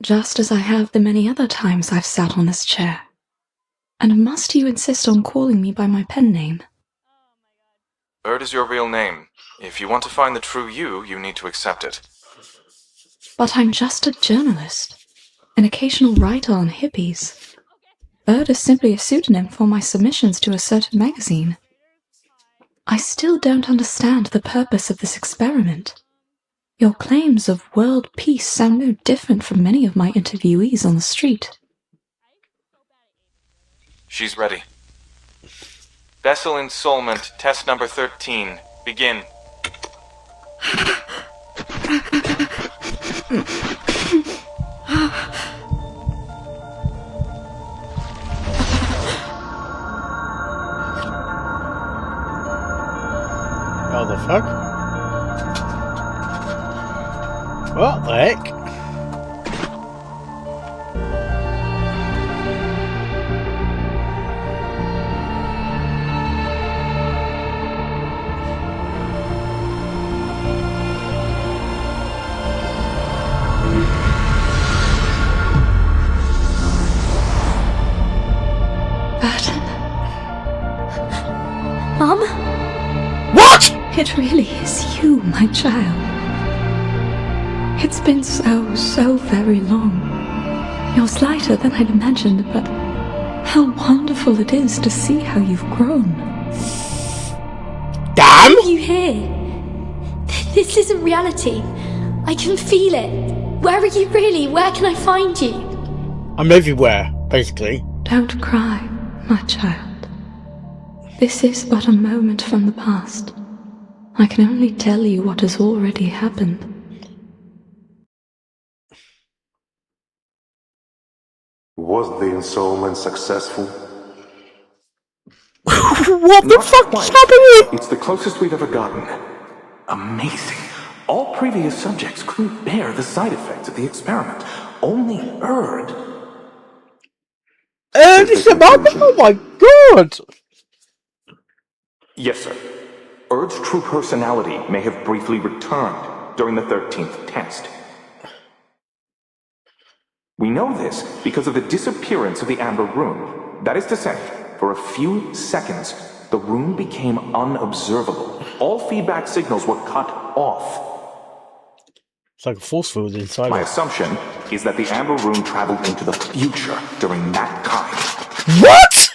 Just as I have the many other times I've sat on this chair. And must you insist on calling me by my pen name? Erd is your real name. If you want to find the true you, you need to accept it. But I'm just a journalist, an occasional writer on hippies. Erd is simply a pseudonym for my submissions to a certain magazine. I still don't understand the purpose of this experiment. Your claims of world peace sound no different from many of my interviewees on the street. She's ready. Vessel ensoulment, test number 13. Begin. What the fuck? What the heck? Burton? Mom? What? It really is you, my child. It's been so very long. You're slighter than I'd imagined, but how wonderful it is to see how you've grown. Damn! Why are you here? This isn't reality. I can feel it. Where are you really? Where can I find you? I'm everywhere, basically. Don't cry, my child. This is but a moment from the past. I can only tell you what has already happened. Was the ensoulment successful? What the fuck is happening? It's the closest we've ever gotten. Amazing. All previous subjects couldn't bear the side effects of the experiment. Only Erd. Erd is a mother? Oh my god! Yes, sir. Erd's true personality may have briefly returned during the 13th test. We know this because of the disappearance of the Amber Rune. That is to say, for a few seconds, the rune became unobservable. All feedback signals were cut off. It's like a force field inside. My assumption is that the Amber Rune traveled into the future during that time. What?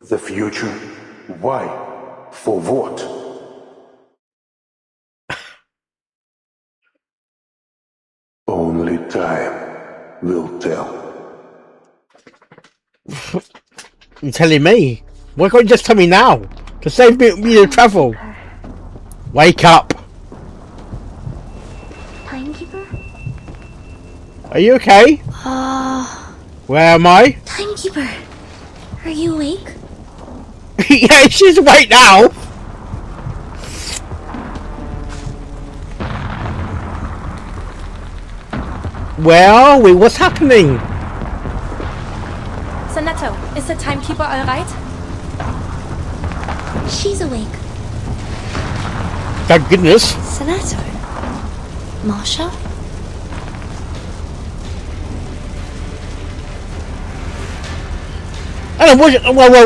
The future? Why? For what? Only time will tell. You're telling me? Why can't you just tell me now? To save me the travel. Wake up! Timekeeper? Are you okay? Where am I? Timekeeper, are you awake? Yeah, she's awake now! Where are we? What's happening? Senator, is the timekeeper alright? She's awake. Thank goodness. Senator? Marsha?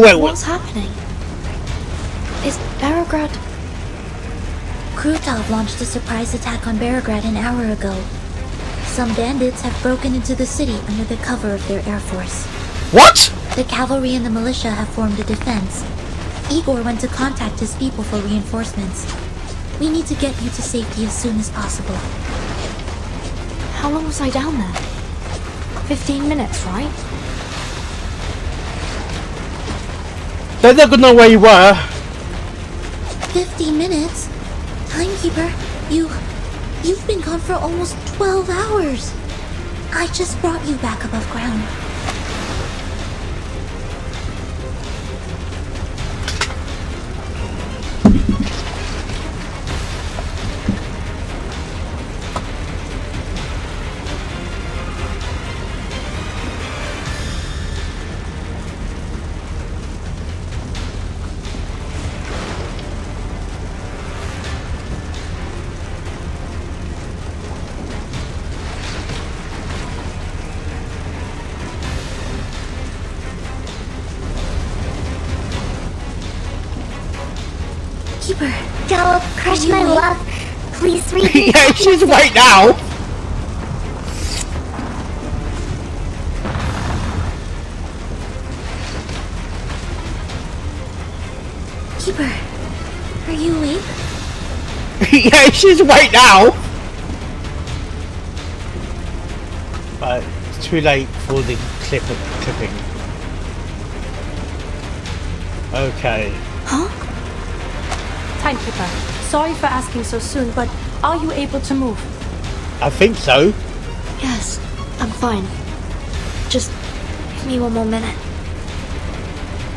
Wait. What's happening? Is Barograd... Krutov launched a surprise attack on Barograd an hour ago. Some bandits have broken into the city under the cover of their air force. What? The cavalry and the militia have formed a defense. Igor went to contact his people for reinforcements. We need to get you to safety as soon as possible. How long was I down there? 15 minutes, right? They're not gonna know where you were. 50 minutes? Timekeeper, you've been gone for almost 12 hours. I just brought you back above ground. Keeper, Don't crush my love. Please read me. Yeah, she's awake now. Keeper, are you awake? Yeah, she's awake now. But it's too late for the clipping. Okay. Huh? Timekeeper, sorry for asking so soon, but are you able to move? I think so. Yes, I'm fine. Just give me one more minute.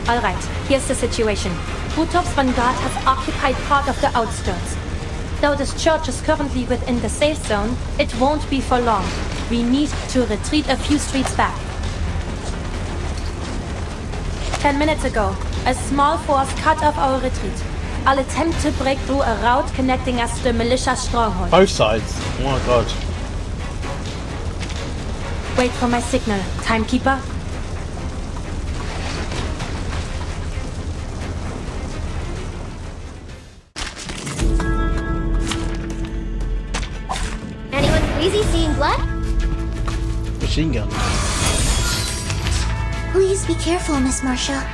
Alright, here's the situation. Krutov's vanguard has occupied part of the outskirts. Though this church is currently within the safe zone, it won't be for long. We need to retreat a few streets back. 10 minutes ago, a small force cut off our retreat. I'll attempt to break through a route connecting us to the militia stronghold. Both sides. Oh my god. Wait for my signal, Timekeeper. Anyone crazy seeing blood? Machine gun. Please be careful, Miss Marsha.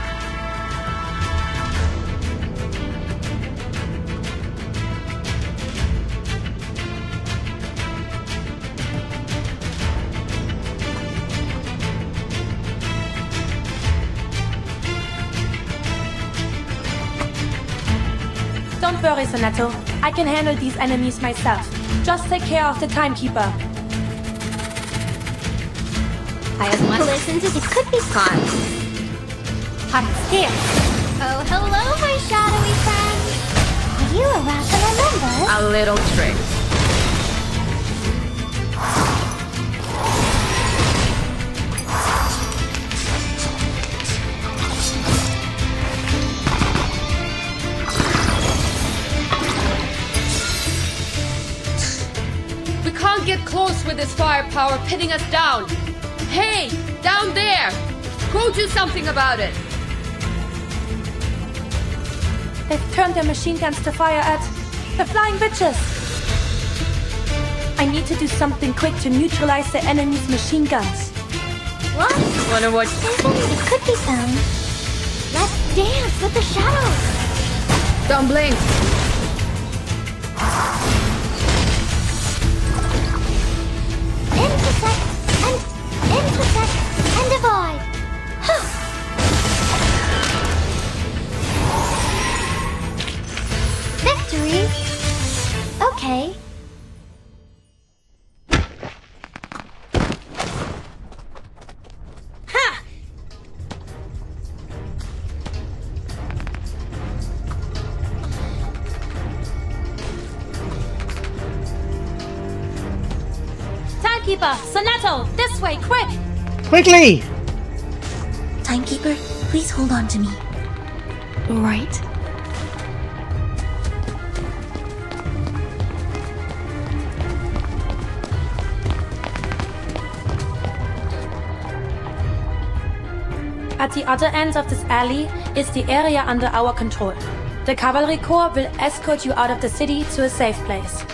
Don't worry, Sonato. I can handle these enemies myself. Just take care of the Timekeeper. I have much listen to. It could be fun. I'm here. Oh, hello, my shadowy friend. Are you a Rathana member? A little trick. We can't get close with this firepower pinning us down. Hey, down there! Go do something about it! They've turned their machine guns to fire at the flying witches. I need to do something quick to neutralize the enemy's machine guns. What? Wonder what? It could be fun. Let's dance with the shadows. Don't blink. Intersect and divide. Victory Timekeeper! Sonato! This way, quick! Quickly! Timekeeper, please hold on to me. Right. At the other end of this alley is the area under our control. The Cavalry Corps will escort you out of the city to a safe place.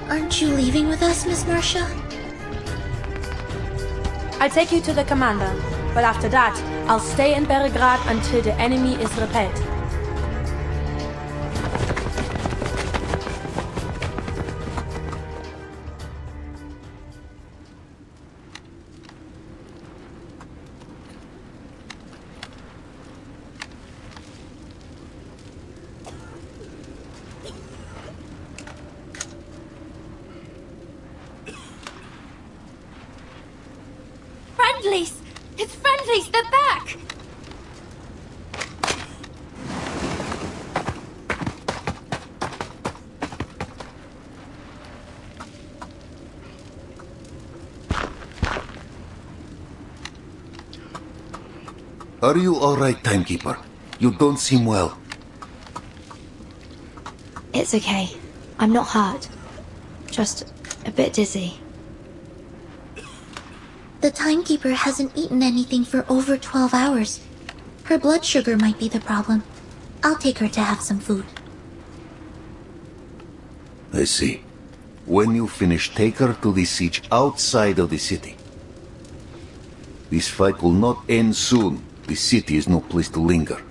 Aren't you leaving with us, Miss Marcia? I'll take you to the commander, but after that, I'll stay in Belgrade until the enemy is repelled. Friendlies! It's friendlies! They're back! Are you alright, Timekeeper? You don't seem well. It's okay. I'm not hurt. Just a bit dizzy. The Timekeeper hasn't eaten anything for over 12 hours. Her blood sugar might be the problem. I'll take her to have some food. I see. When you finish, take her to the siege outside of the city. This fight will not end soon. The city is no place to linger.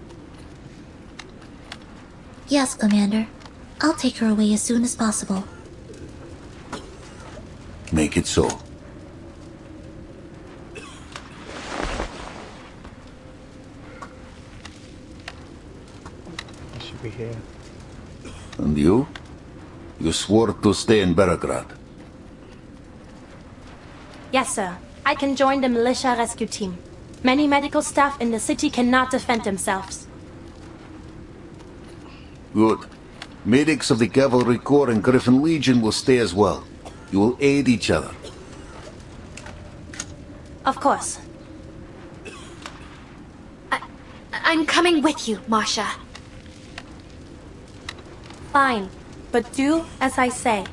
Yes, Commander. I'll take her away as soon as possible. Make it so. Should be here. And you? You swore to stay in Belgrade. Yes, sir. I can join the militia rescue team. Many medical staff in the city cannot defend themselves. Good. Medics of the Cavalry Corps and Griffin Legion will stay as well. You will aid each other. Of course. I'm coming with you, Marcia. Fine, but do as I say.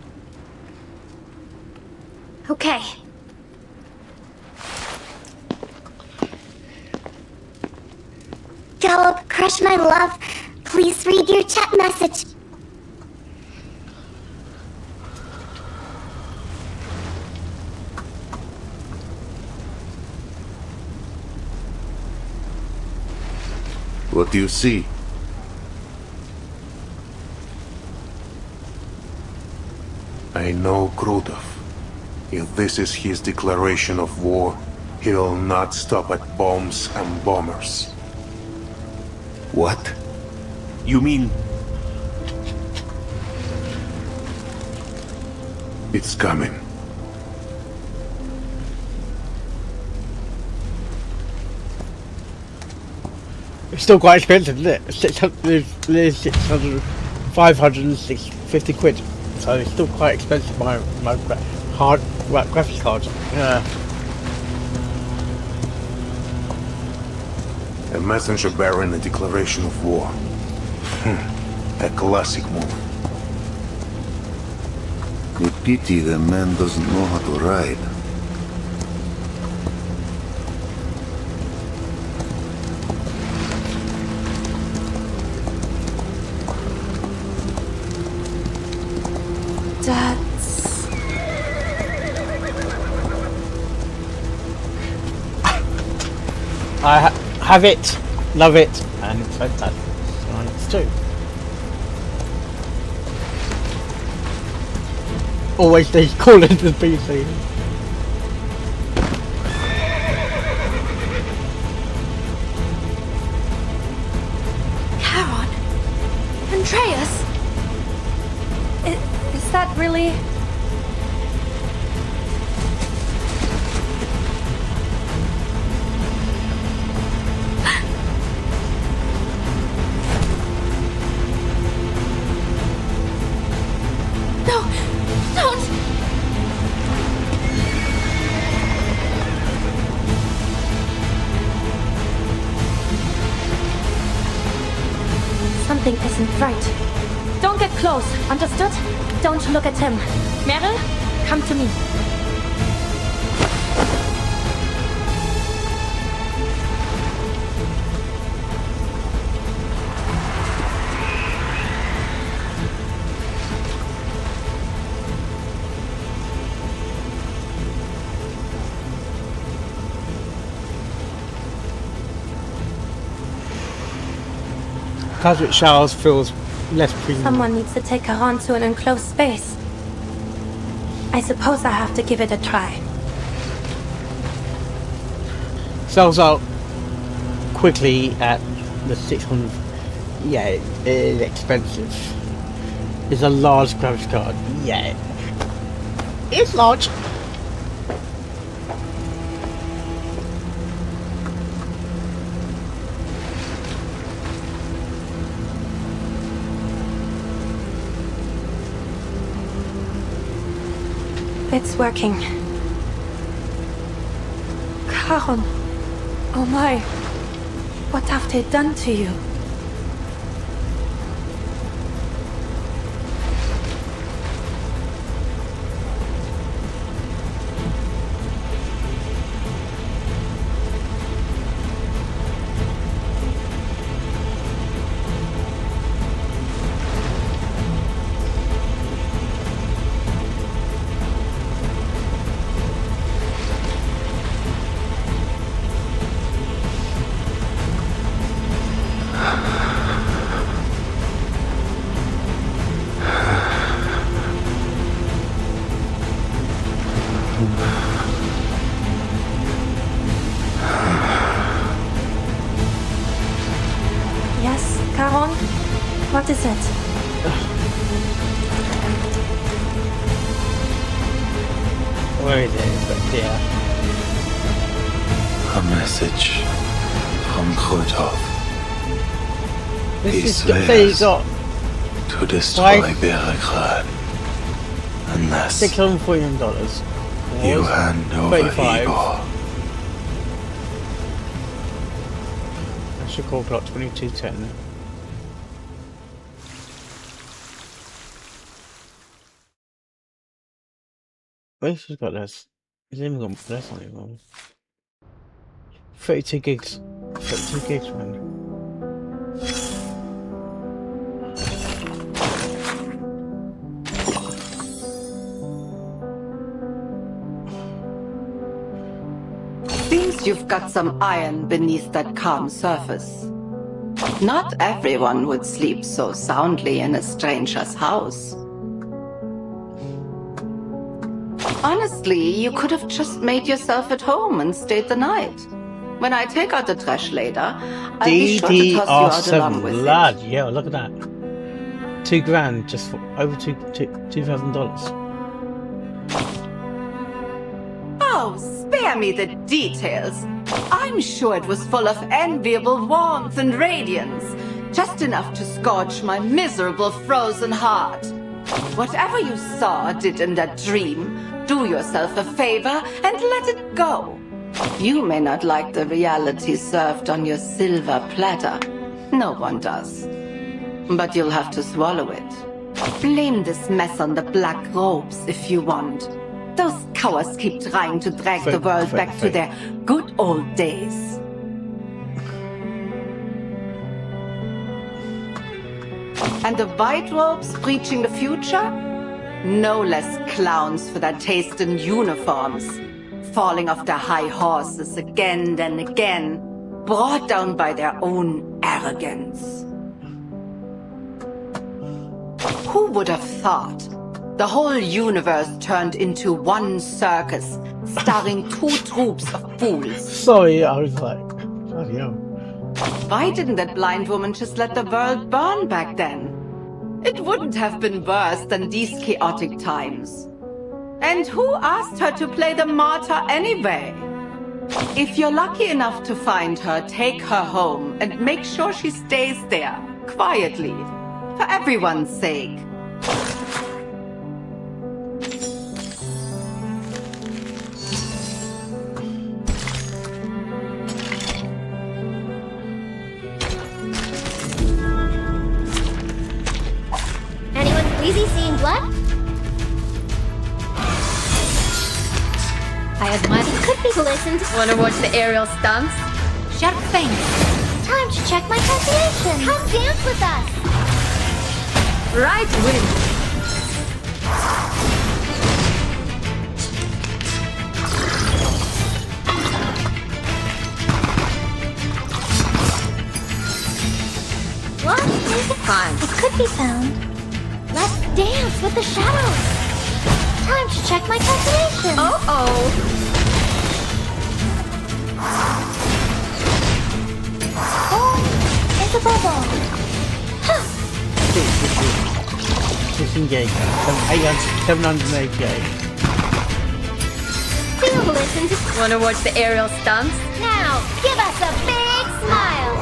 Okay. Gallup, Crush, my love, please read your chat message. What do you see? I know Krutov. If this is his declaration of war, he will not stop at bombs and bombers. What? You mean... It's coming. It's still quite expensive, isn't it? 600, 550 quid. So it's still quite expensive, my hard graphics cards. Yeah. A messenger bearing a declaration of war. A classic move. A pity the man doesn't know how to ride. That's... I have it, love it, and it's fantastic. And it's too. Always they call it the PC. Charon? Andreas? Is that really... No! Don't! isn't right. Don't get close, understood? Don't look at him. Meryl, come to me. Cosmic Showers feels less premium. Someone needs to take her on to an enclosed space. I suppose I have to give it a try. Sells out quickly at the 600. Yeah, it is expensive. It's a large graphics card. Yeah, it's large. It's working. Charon. Oh my. What have they done to you? Yes, Charon? What is it? Where is it? It's back there. A message from Krutov. He This is the swears to destroy Beregrad unless $640. you hand over 35. Igor. I should call clock 2210. Where's he got this? He's even got this on it. 32 gigs. 32 gigs, man. Seems you've got some iron beneath that calm surface. Not everyone would sleep so soundly in a stranger's house. Honestly, you could have just made yourself at home and stayed the night. When I take out the trash later, I'll be sure to toss you out along with lad. it. Yeah, look at that. $2,000 just for over $2,000. Oh, spare me the details. I'm sure it was full of enviable warmth and radiance, just enough to scorch my miserable frozen heart. Whatever you saw or did in that dream, do yourself a favor and let it go. You may not like the reality served on your silver platter. No one does. But you'll have to swallow it. Blame this mess on the black robes if you want. Those cowards keep trying to drag the world back to their good old days. And the white robes preaching the future? No less clowns for their taste in uniforms. Falling off their high horses again and again, brought down by their own arrogance. Who would have thought? The whole universe turned into one circus, starring two troops of fools. Sorry, I was like, bloody hell. Why didn't that blind woman just let the world burn back then? It wouldn't have been worse than these chaotic times. And who asked her to play the martyr anyway? If you're lucky enough to find her, take her home and make sure she stays there, quietly, for everyone's sake. crazy seeing blood? I admire it could be glistened. Wanna watch the aerial stunts? Sharp thing. Time to check my calculation. Come dance with us. Right wing. What? Fine. It could be found. Let's dance with the shadows. Time to check my calculation. Oh. Oh, it's a bubble. Huh. Disengage. 788. Feel glistened. Wanna watch the aerial stunts? Now, give us a big smile.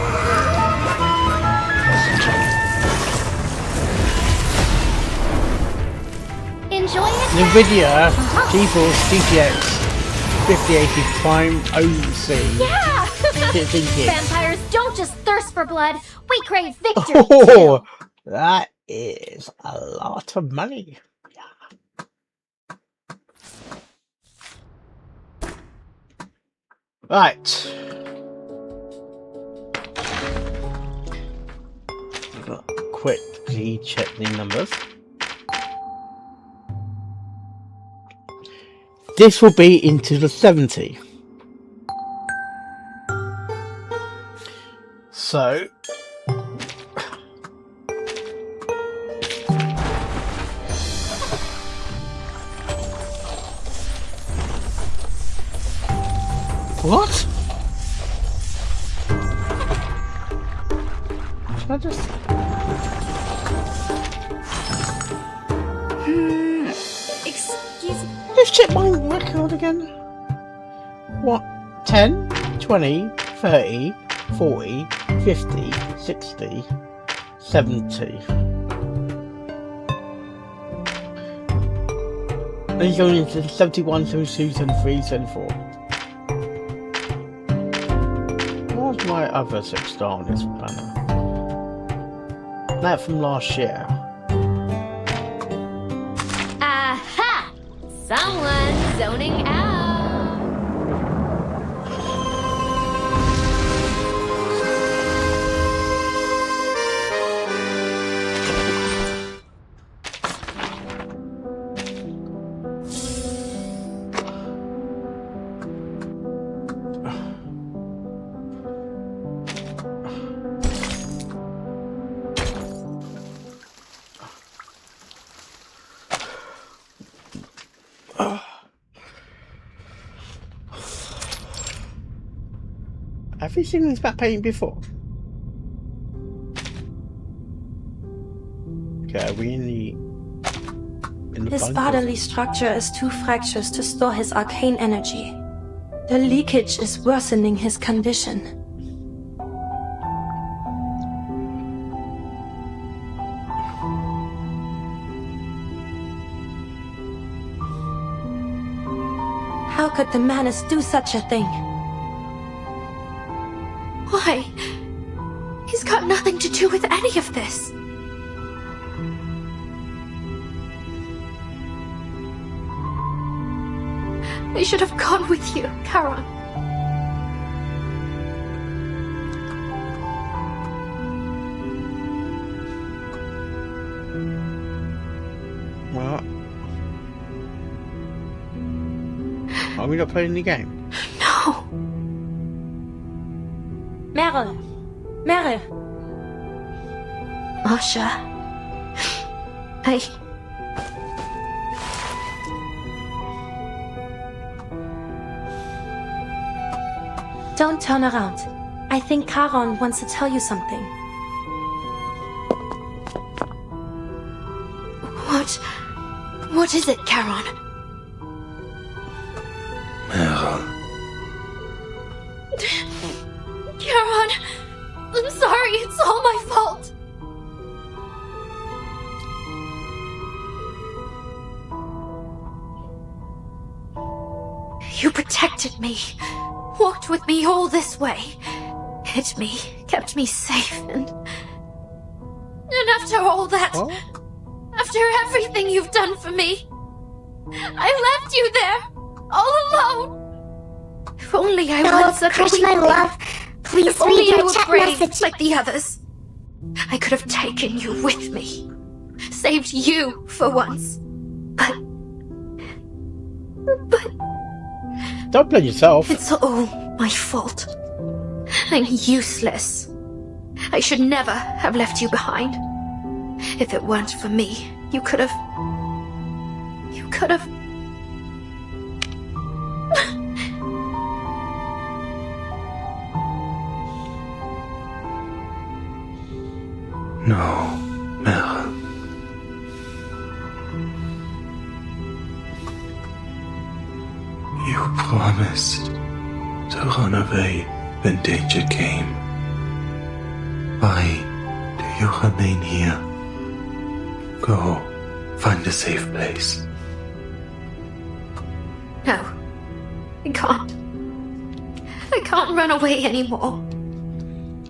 Enjoy it. NVIDIA GeForce GTX 5080 Prime OC. Yeah! It's in here. Vampires don't just thirst for blood. We crave victory. Oh, that is a lot of money. Right. Quickly check the numbers. This will be into the 70. So what? Should I just Excuse me. let's check my record again. What? 10, 20, 30, 40, 50, 60, 70. And he's going into 71, 72, 73, 74. What's my other 6-star on this banner? That from last year. Aha! Someone zoning out. Have you seen this back painting before? Okay, are we in the His bunker? bodily structure is too fractious to store his arcane energy. The leakage is worsening his condition. How could the Manus do such a thing? Why? He's got nothing to do with any of this. I should have gone with you, Charon. What? Are we not playing the game? No. Meryl! Meryl! Masha. Don't turn around. I think Charon wants to tell you something. What is it, Charon? Meryl. Charon! I'm sorry, it's all my fault! You protected me, walked with me all this way, hid me, kept me safe, and after all that, After everything you've done for me, I left you there, all alone. If only I was such a Crush, my love. Please If only read I your were chat brave message. like the others. I could have taken you with me. Saved you for once. But Don't blame yourself. it's all my fault. I'm useless. I should never have left you behind. If it weren't for me, you could have... No, Mère. You promised to run away when danger came. Why do you remain here? Go, find a safe place. No. I can't. I can't run away anymore.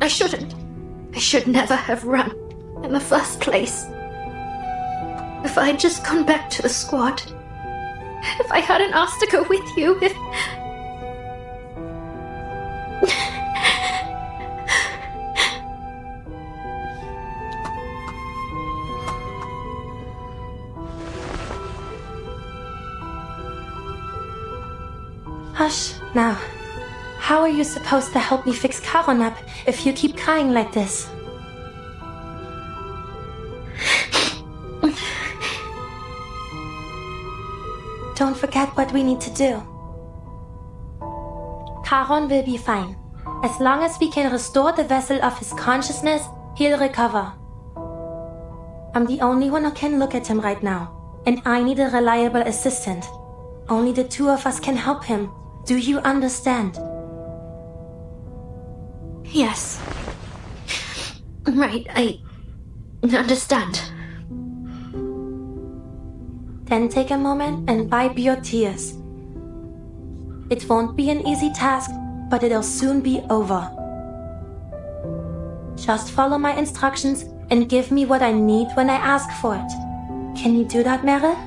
I shouldn't. I should never have run in the first place. If I had just gone back to the squad. If I hadn't asked to go with you, if... Hush, now. How are you supposed to help me fix Karonap if you keep crying like this? Don't forget what we need to do. Karon will be fine. As long as we can restore the vessel of his consciousness, he'll recover. I'm the only one who can look at him right now, and I need a reliable assistant. Only the two of us can help him. Do you understand? Yes. Right, I understand. Then take a moment and wipe your tears. It won't be an easy task, but it'll soon be over. Just follow my instructions and give me what I need when I ask for it. Can you do that, Meryl?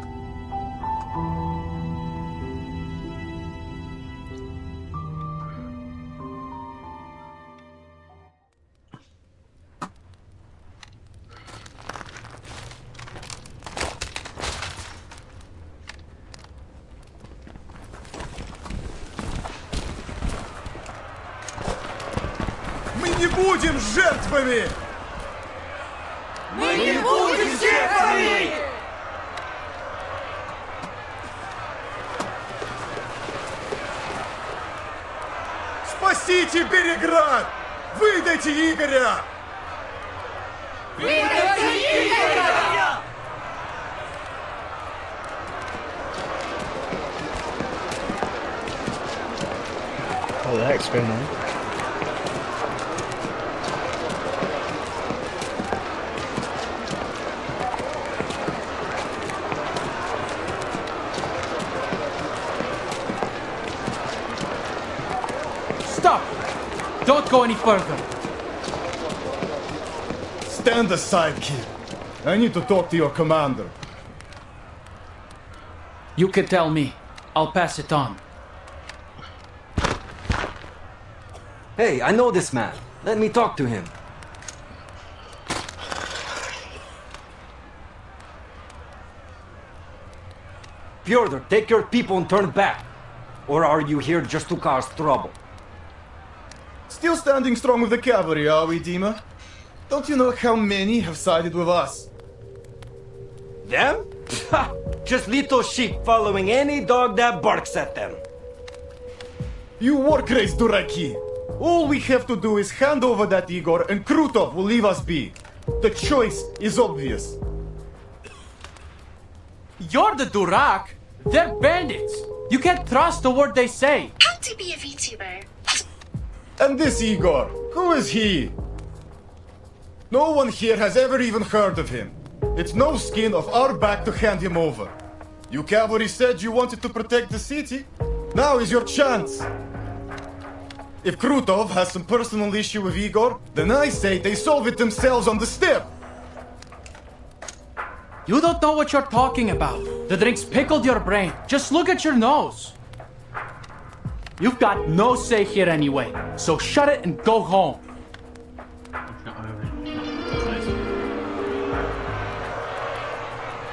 Мы не будем жертвами! Мы не будем жертвами! Спасите Береград! Выдайте Игоря! Выдайте Игоря! What the heck's going on? Stop! Don't go any further. Stand aside, kid. I need to talk to your commander. You can tell me. I'll pass it on. Hey, I know this man. Let me talk to him. Pyotr, take your people and turn back. Or are you here just to cause trouble? Still standing strong with the cavalry, are we, Dima? Don't you know how many have sided with us? Them? Ha! Just little sheep following any dog that barks at them. You war-crazed Duraki! All we have to do is hand over that Igor and Krutov will leave us be. The choice is obvious. You're the Durak. They're bandits. You can't trust a word they say. How to be a VTuber? And this Igor, who is he? No one here has ever even heard of him. It's no skin of our back to hand him over. You cavalry said you wanted to protect the city. Now is your chance. If Krutov has some personal issue with Igor, then I say they solve it themselves on the step. You don't know what you're talking about. The drinks pickled your brain. Just look at your nose. You've got no say here anyway, so shut it and go home.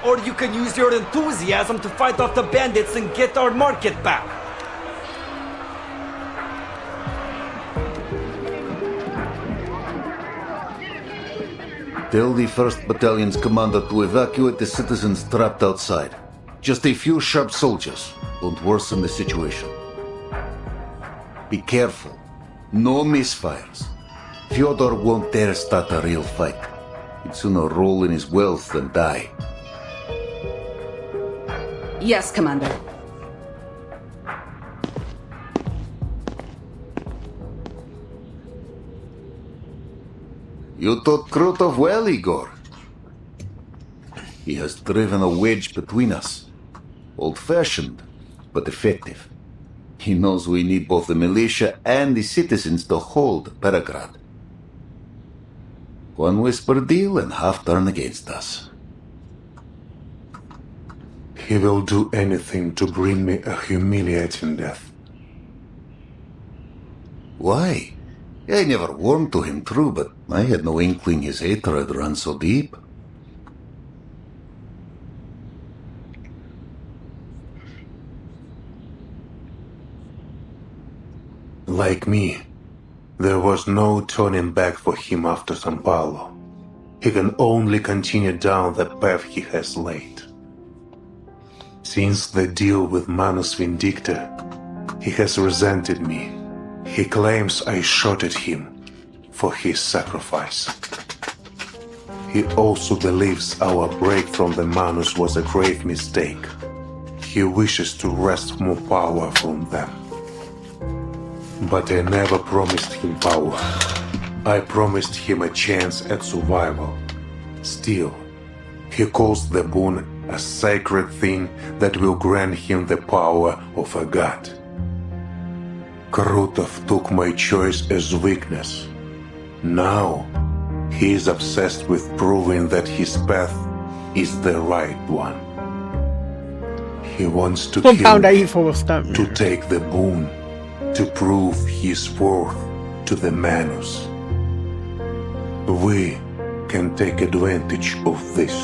Or you can use your enthusiasm to fight off the bandits and get our market back. Tell the 1st Battalion's commander to evacuate the citizens trapped outside. Just a few sharp soldiers won't worsen the situation. Be careful. No misfires. Fyodor won't dare start a real fight. He'd sooner roll in his wealth than die. Yes, Commander. You taught Krutov well, Igor. He has driven a wedge between us. Old-fashioned, but effective. He knows we need both the militia and the citizens to hold Peregrad. One whisper deal and half turn against us. He will do anything to bring me a humiliating death. Why? I never warmed to him, true, but I had no inkling his hatred ran so deep. Like me, there was no turning back for him after San Paulo. He can only continue down the path he has laid. Since the deal with Manus Vindicta, he has resented me. He claims I shot at him for his sacrifice. He also believes our break from the Manus was a grave mistake. He wishes to wrest more power from them. But I never promised him power. I promised him a chance at survival. Still, he calls the boon a sacred thing that will grant him the power of a god. Krutov took my choice as weakness. Now, he is obsessed with proving that his path is the right one. He wants to kill me, to take the boon, to prove his worth to the Manus. We can take advantage of this.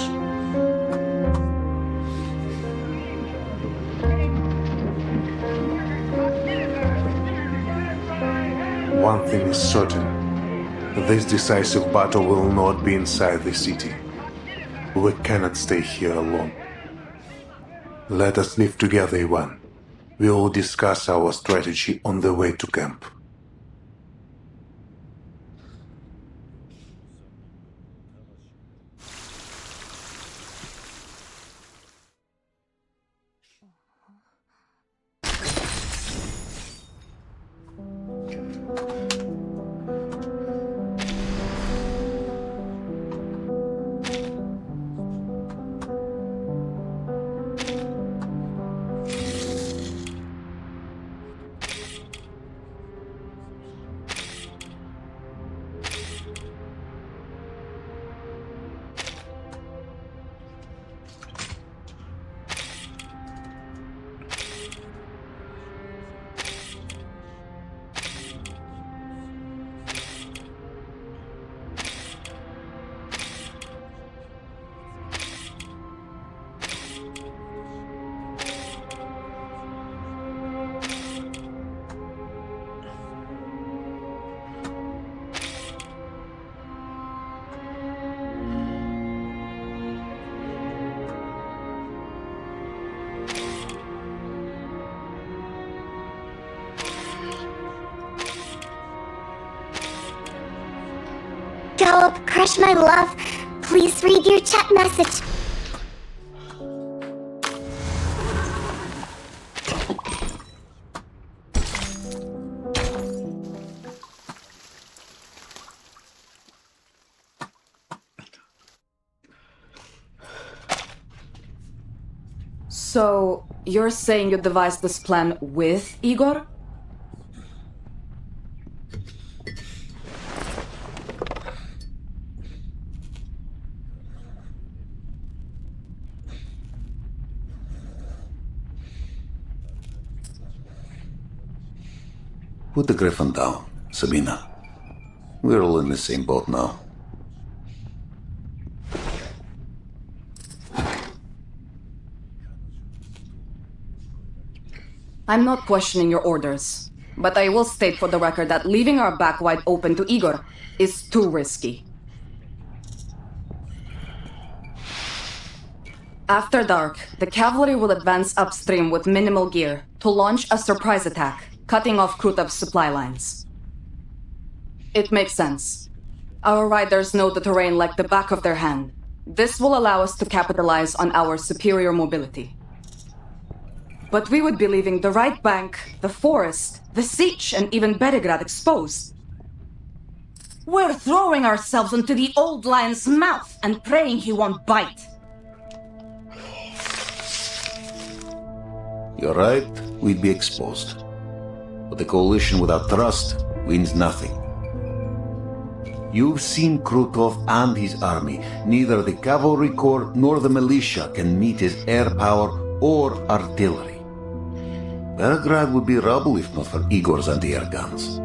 One thing is certain. This decisive battle will not be inside the city. We cannot stay here alone. Let us live together, Ivan. We will discuss our strategy on the way to camp. Galop, Crush, my love, please read your chat message. So, you're saying you devised this plan with Igor? Put the Griffin down, Sabina. We're all in the same boat now. I'm not questioning your orders, but I will state for the record that leaving our back wide open to Igor is too risky. After dark, the cavalry will advance upstream with minimal gear to launch a surprise attack, cutting off Krutov's supply lines. It makes sense. Our riders know the terrain like the back of their hand. This will allow us to capitalize on our superior mobility. But we would be leaving the right bank, the forest, the Sich, and even Beregrad exposed. We're throwing ourselves into the old lion's mouth and praying he won't bite. You're right, we'd be exposed. But the coalition without trust wins nothing. You've seen Krutov and his army. Neither the cavalry corps nor the militia can meet his air power or artillery. Beregrad would be rubble if not for Igor's anti-air guns.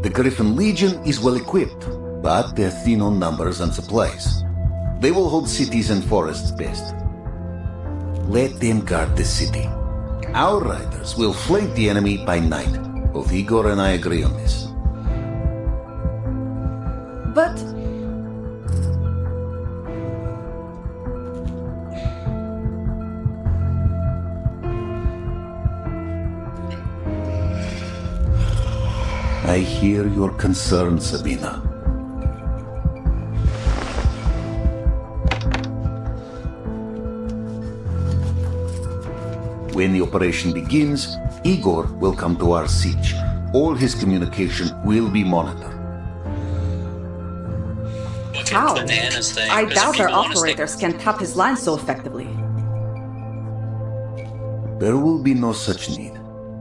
The Griffin Legion is well equipped, but they're thin on numbers and supplies. They will hold cities and forests best. Let them guard the city. Our riders will flank the enemy by night. Both Igor and I agree on this. But... I hear your concern, Sabina. When the operation begins, Igor will come to our Sich. All his communication will be monitored. How? I doubt our operators can tap his line so effectively. There will be no such need.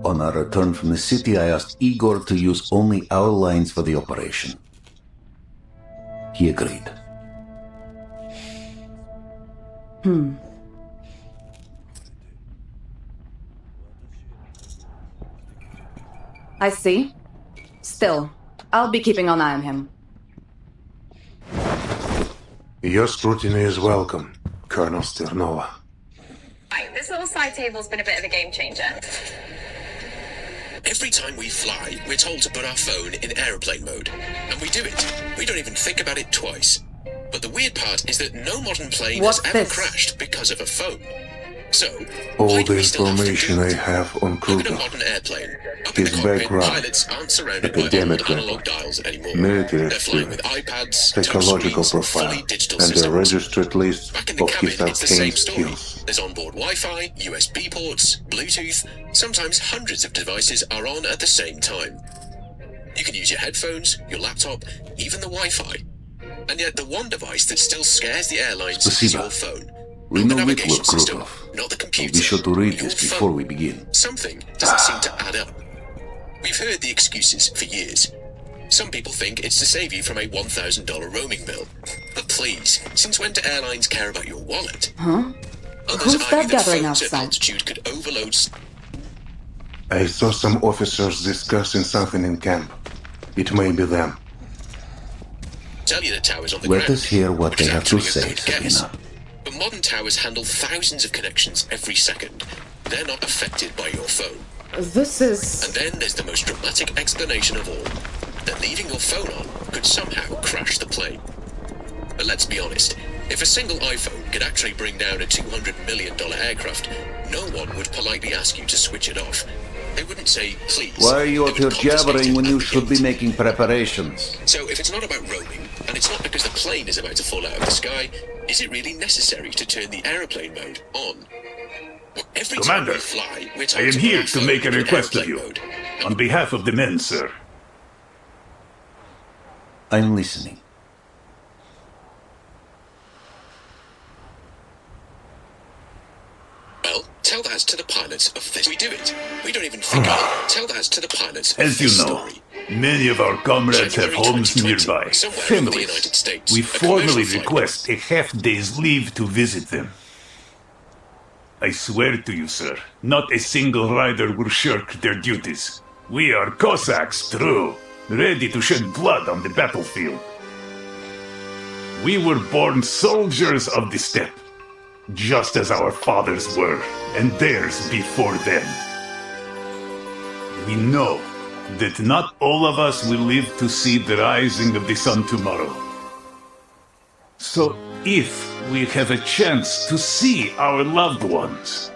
On our return from the city, I asked Igor to use only our lines for the operation. He agreed. I see. Still, I'll be keeping an eye on him. Your scrutiny is welcome, Colonel Sternova. Right, this little side table's been a bit of a game changer. Every time we fly, we're told to put our phone in airplane mode. And we do it. We don't even think about it twice. But the weird part is that no modern plane has ever crashed because of a phone. So, all the information I have on look at a Krutov, modern airplane. Up his in the cockpit, background, pilots aren't surrounded by academic old analog record, dials anymore. military They're flying with experience, iPads, psychological touchscreens, profile, fully digital and a systems. registered list Back in the of his cabin, it's the same arcane story. skills. There's onboard Wi-Fi, USB ports, Bluetooth. Sometimes hundreds of devices are on at the same time. You can use your headphones, your laptop, even the Wi-Fi. And yet the one device that still scares the airlines is your phone. We Not the know it navigation will, system, Krutov. not the computer. Be sure to read your this phone. before we begin. Something doesn't seem to add up. We've heard the excuses for years. Some people think it's to save you from a $1,000 roaming bill. But please, since when do airlines care about your wallet? Huh? Others Who's argue that gathering phones at outside? altitude could overload. I saw some officers discussing something in camp. It may be them. Cellular towers on the Let ground. us hear what they which is have to actually a say, good guess. Sabina. But modern towers handle thousands of connections every second. They're not affected by your phone. This is... And then there's the most dramatic explanation of all. That leaving your phone on could somehow crash the plane. But let's be honest, if a single iPhone could actually bring down a $200 million aircraft, no one would politely ask you to switch it off. They wouldn't say, please. Why are you They out would here confiscate jabbering it when at you the should gate. be making preparations? So if it's not about roaming, and it's not because the plane is about to fall out of the sky, is it really necessary to turn the aeroplane mode on? Every time Commander, we fly, we're I told am to here put to our make a phone in request of airplane you. mode. On behalf of the men, sir. I'm listening. Well, tell that to the pilots of this. We do it. We don't even think about it. Tell that to the pilots of As you this know, story. Many of our comrades have homes nearby, somewhere in the families. United States, We a formally commercial flight request a half-day's leave to visit them. I swear to you, sir, not a single rider will shirk their duties. We are Cossacks, true, ready to shed blood on the battlefield. We were born soldiers of the steppe, just as our fathers were, and theirs before them. We know that not all of us will live to see the rising of the sun tomorrow. So if we have a chance to see our loved ones,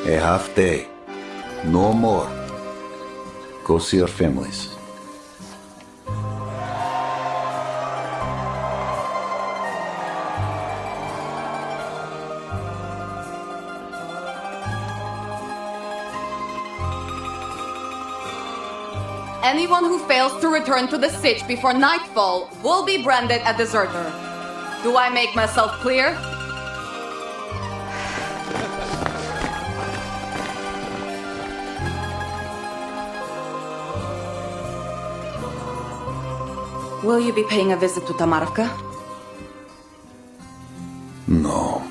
a half day. No more. Go see your families. Anyone who fails to return to the Sich before nightfall will be branded a deserter. Do I make myself clear? Will you be paying a visit to Tamarovka? No.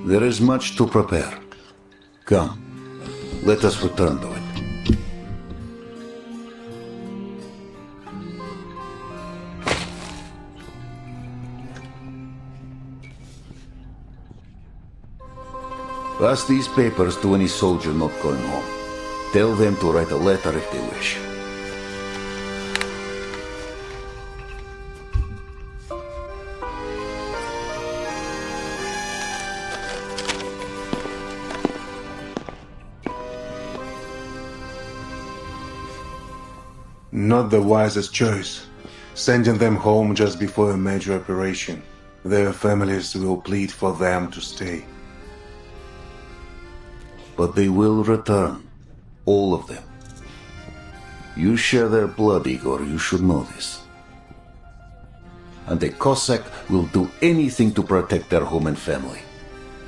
There is much to prepare. Come, let us return to it. Pass these papers to any soldier not going home. Tell them to write a letter if they wish. Not the wisest choice. Sending them home just before a major operation. Their families will plead for them to stay. But they will return. All of them. You share their blood, Igor, you should know this. And a Cossack will do anything to protect their home and family.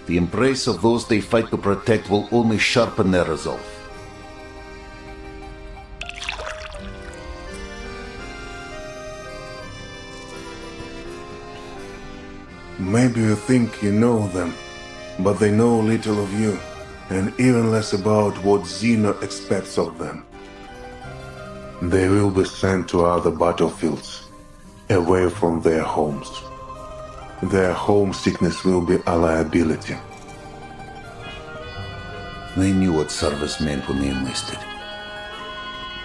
The embrace of those they fight to protect will only sharpen their resolve. Maybe you think you know them, but they know little of you, and even less about what Zeno expects of them. They will be sent to other battlefields, away from their homes. Their homesickness will be a liability. They knew what service meant when they enlisted.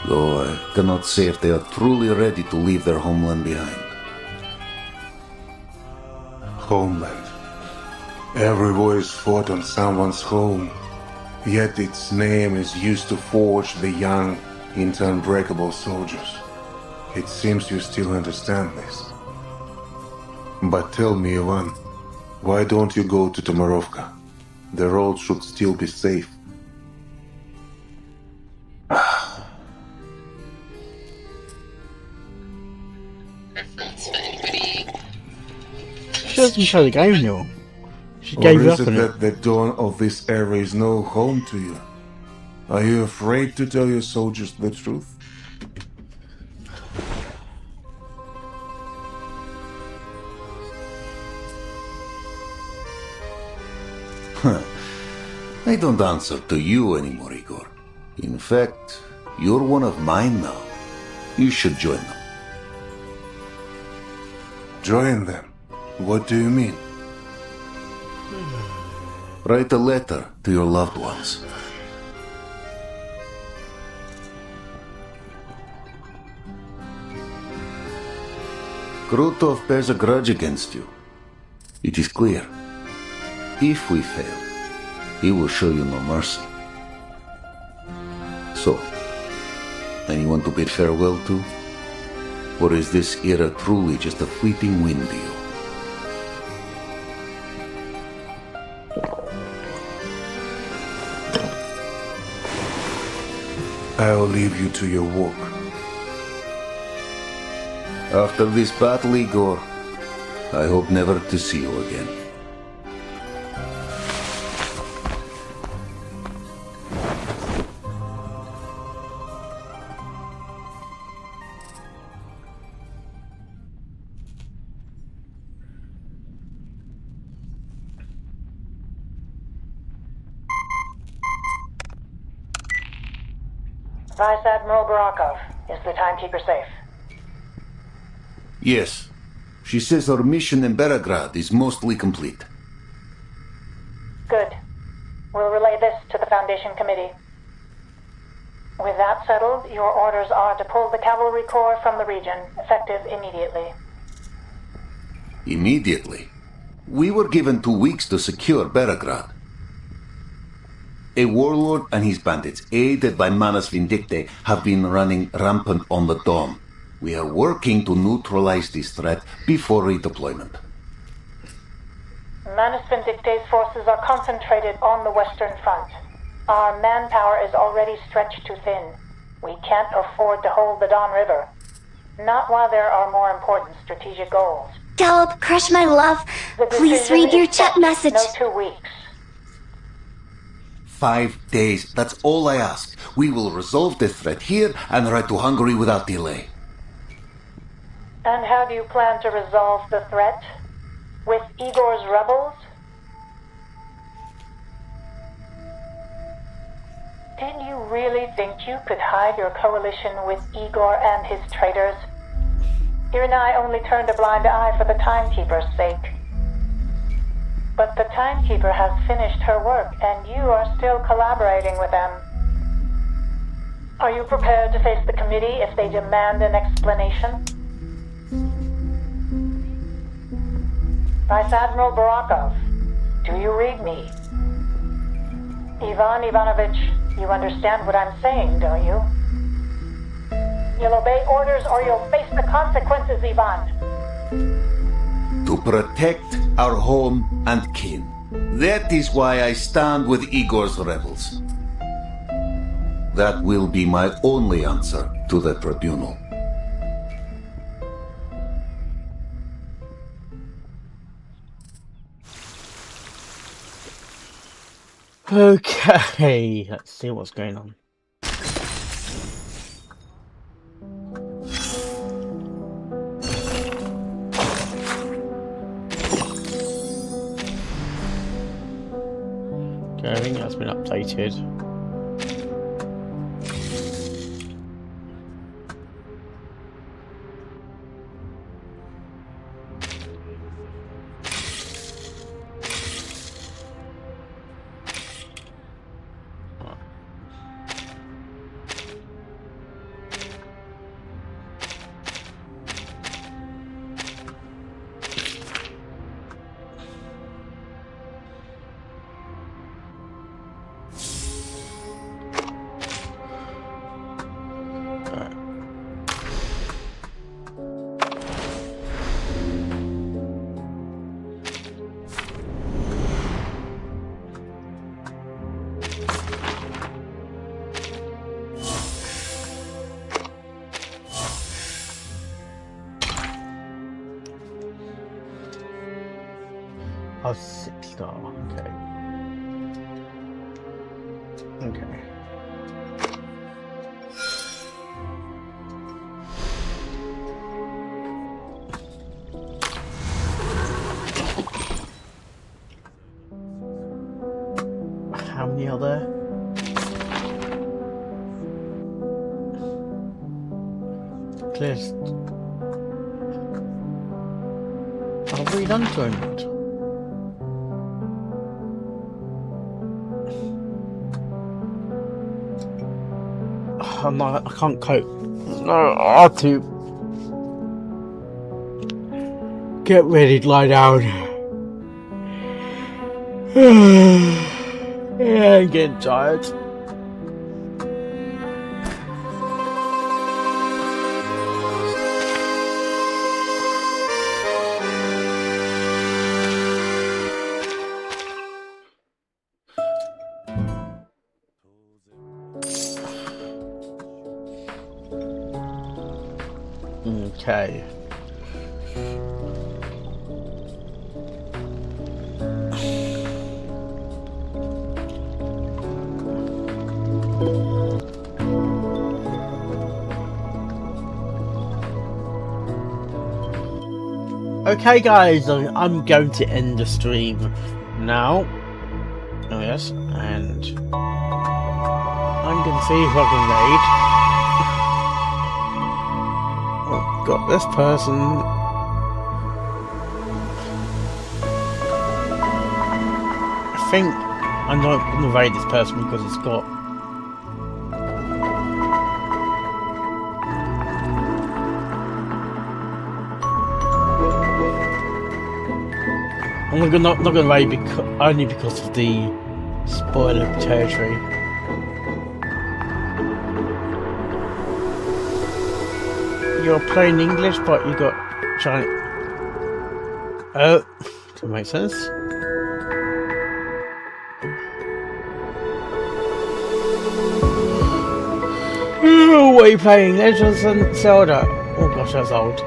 Though I cannot say if they are truly ready to leave their homeland behind. Homeland. Every war is fought on someone's home, yet its name is used to forge the young into unbreakable soldiers. It seems you still understand this. But tell me, Ivan, why don't you go to Tomarovka? The road should still be safe. She doesn't show the game anymore. She Or gave is up it on that it. the dawn of this era is no home to you? Are you afraid to tell your soldiers the truth? I don't answer to you anymore, Igor. In fact, you're one of mine now. You should join them. Join them? What do you mean? Write a letter to your loved ones. Krutov bears a grudge against you. It is clear. If we fail, he will show you no mercy. So, anyone to bid farewell to? Or is this era truly just a fleeting wind deal? I'll leave you to your work. After this battle, Igor, I hope never to see you again. Vice Admiral Barakov, is the timekeeper safe? Yes. She says our mission in Belgrade is mostly complete. Good. We'll relay this to the Foundation Committee. With that settled, your orders are to pull the Cavalry Corps from the region, effective immediately. Immediately? We were given 2 weeks to secure Belgrade. A warlord and his bandits, aided by Manus Vindictae, have been running rampant on the Dome. We are working to neutralize this threat before redeployment. Manus Vindictae's forces are concentrated on the Western Front. Our manpower is already stretched too thin. We can't afford to hold the Don River. Not while there are more important strategic goals. Gallup, crush my love. Please read your chat message. No 2 weeks. 5 days, that's all I ask. We will resolve the threat here and ride to Hungary without delay. And how do you plan to resolve the threat? With Igor's rebels? Did you really think you could hide your coalition with Igor and his traitors? Irenai only turned a blind eye for the Timekeeper's sake. But the Timekeeper has finished her work, and you are still collaborating with them. Are you prepared to face the committee if they demand an explanation? Vice Admiral Barakov, do you read me? Ivan Ivanovich, you understand what I'm saying, don't you? You'll obey orders or you'll face the consequences, Ivan. To protect our home and kin. That is why I stand with Igor's rebels. That will be my only answer to the tribunal. Okay, let's see what's going on. Okay, I think that's been updated. Oh, 6-star, okay. Okay. How many are there? Clear. I've already done 200. I'm not, I can't cope. No, I have to. Get ready to lie down. Yeah, I'm getting tired. Okay. Okay guys, I'm going to end the stream now. Oh yes, and I'm going to see if I can raid. Oh, got this person. I think I'm not going to raid this person because it's got I'm not going to raid only because of the spoiler territory. You're playing English, but you got Chinese. Oh, that makes sense. Oh, what are you playing? Legends and Zelda. Oh gosh, that's old.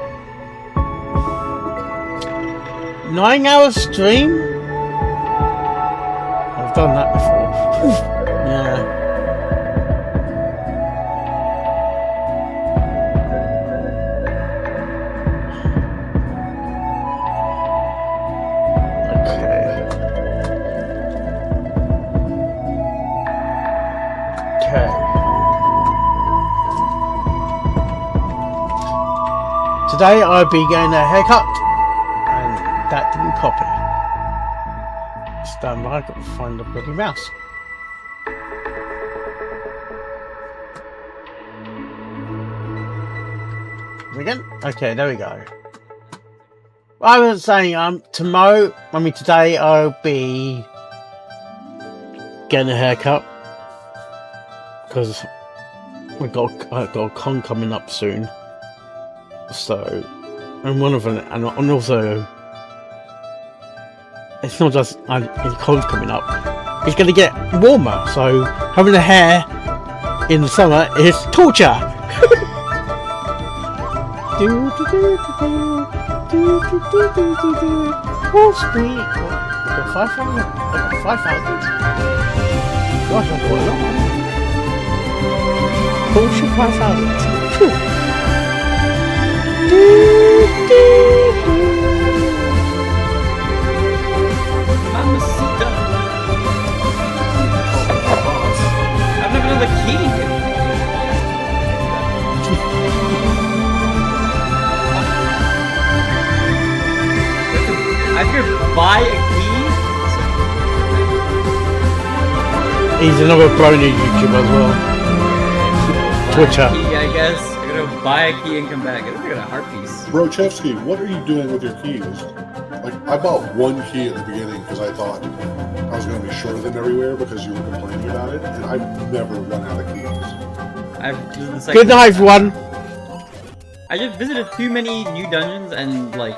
9-hour stream? I've done that before. Yeah. Okay. Today I'll be getting a haircut. That didn't copy. Stand by, I've got to find the bloody mouse. Again? Okay, there we go. I was saying, today I'll be getting a haircut. Because I've got a con coming up soon. So, and one of them, and also, it's not just a cold coming up, it's going to get warmer, so having the hair in the summer is torture. Wall Street. I got 5,000. Gosh, I got a lot. Porsche 5,000. Mamacita. I've never done the key. I have to buy a key. He's another brony YouTuber as well. Twitcher. Key, I guess. I'm gonna buy a key and come back. I'm gonna get a heart piece. Brochevsky, what are you doing with your keys? Like, I bought one key at the beginning because I thought I was going to be short of them everywhere because you were complaining about it, and I've never run out of keys. Good night, everyone. I just visited too many new dungeons and like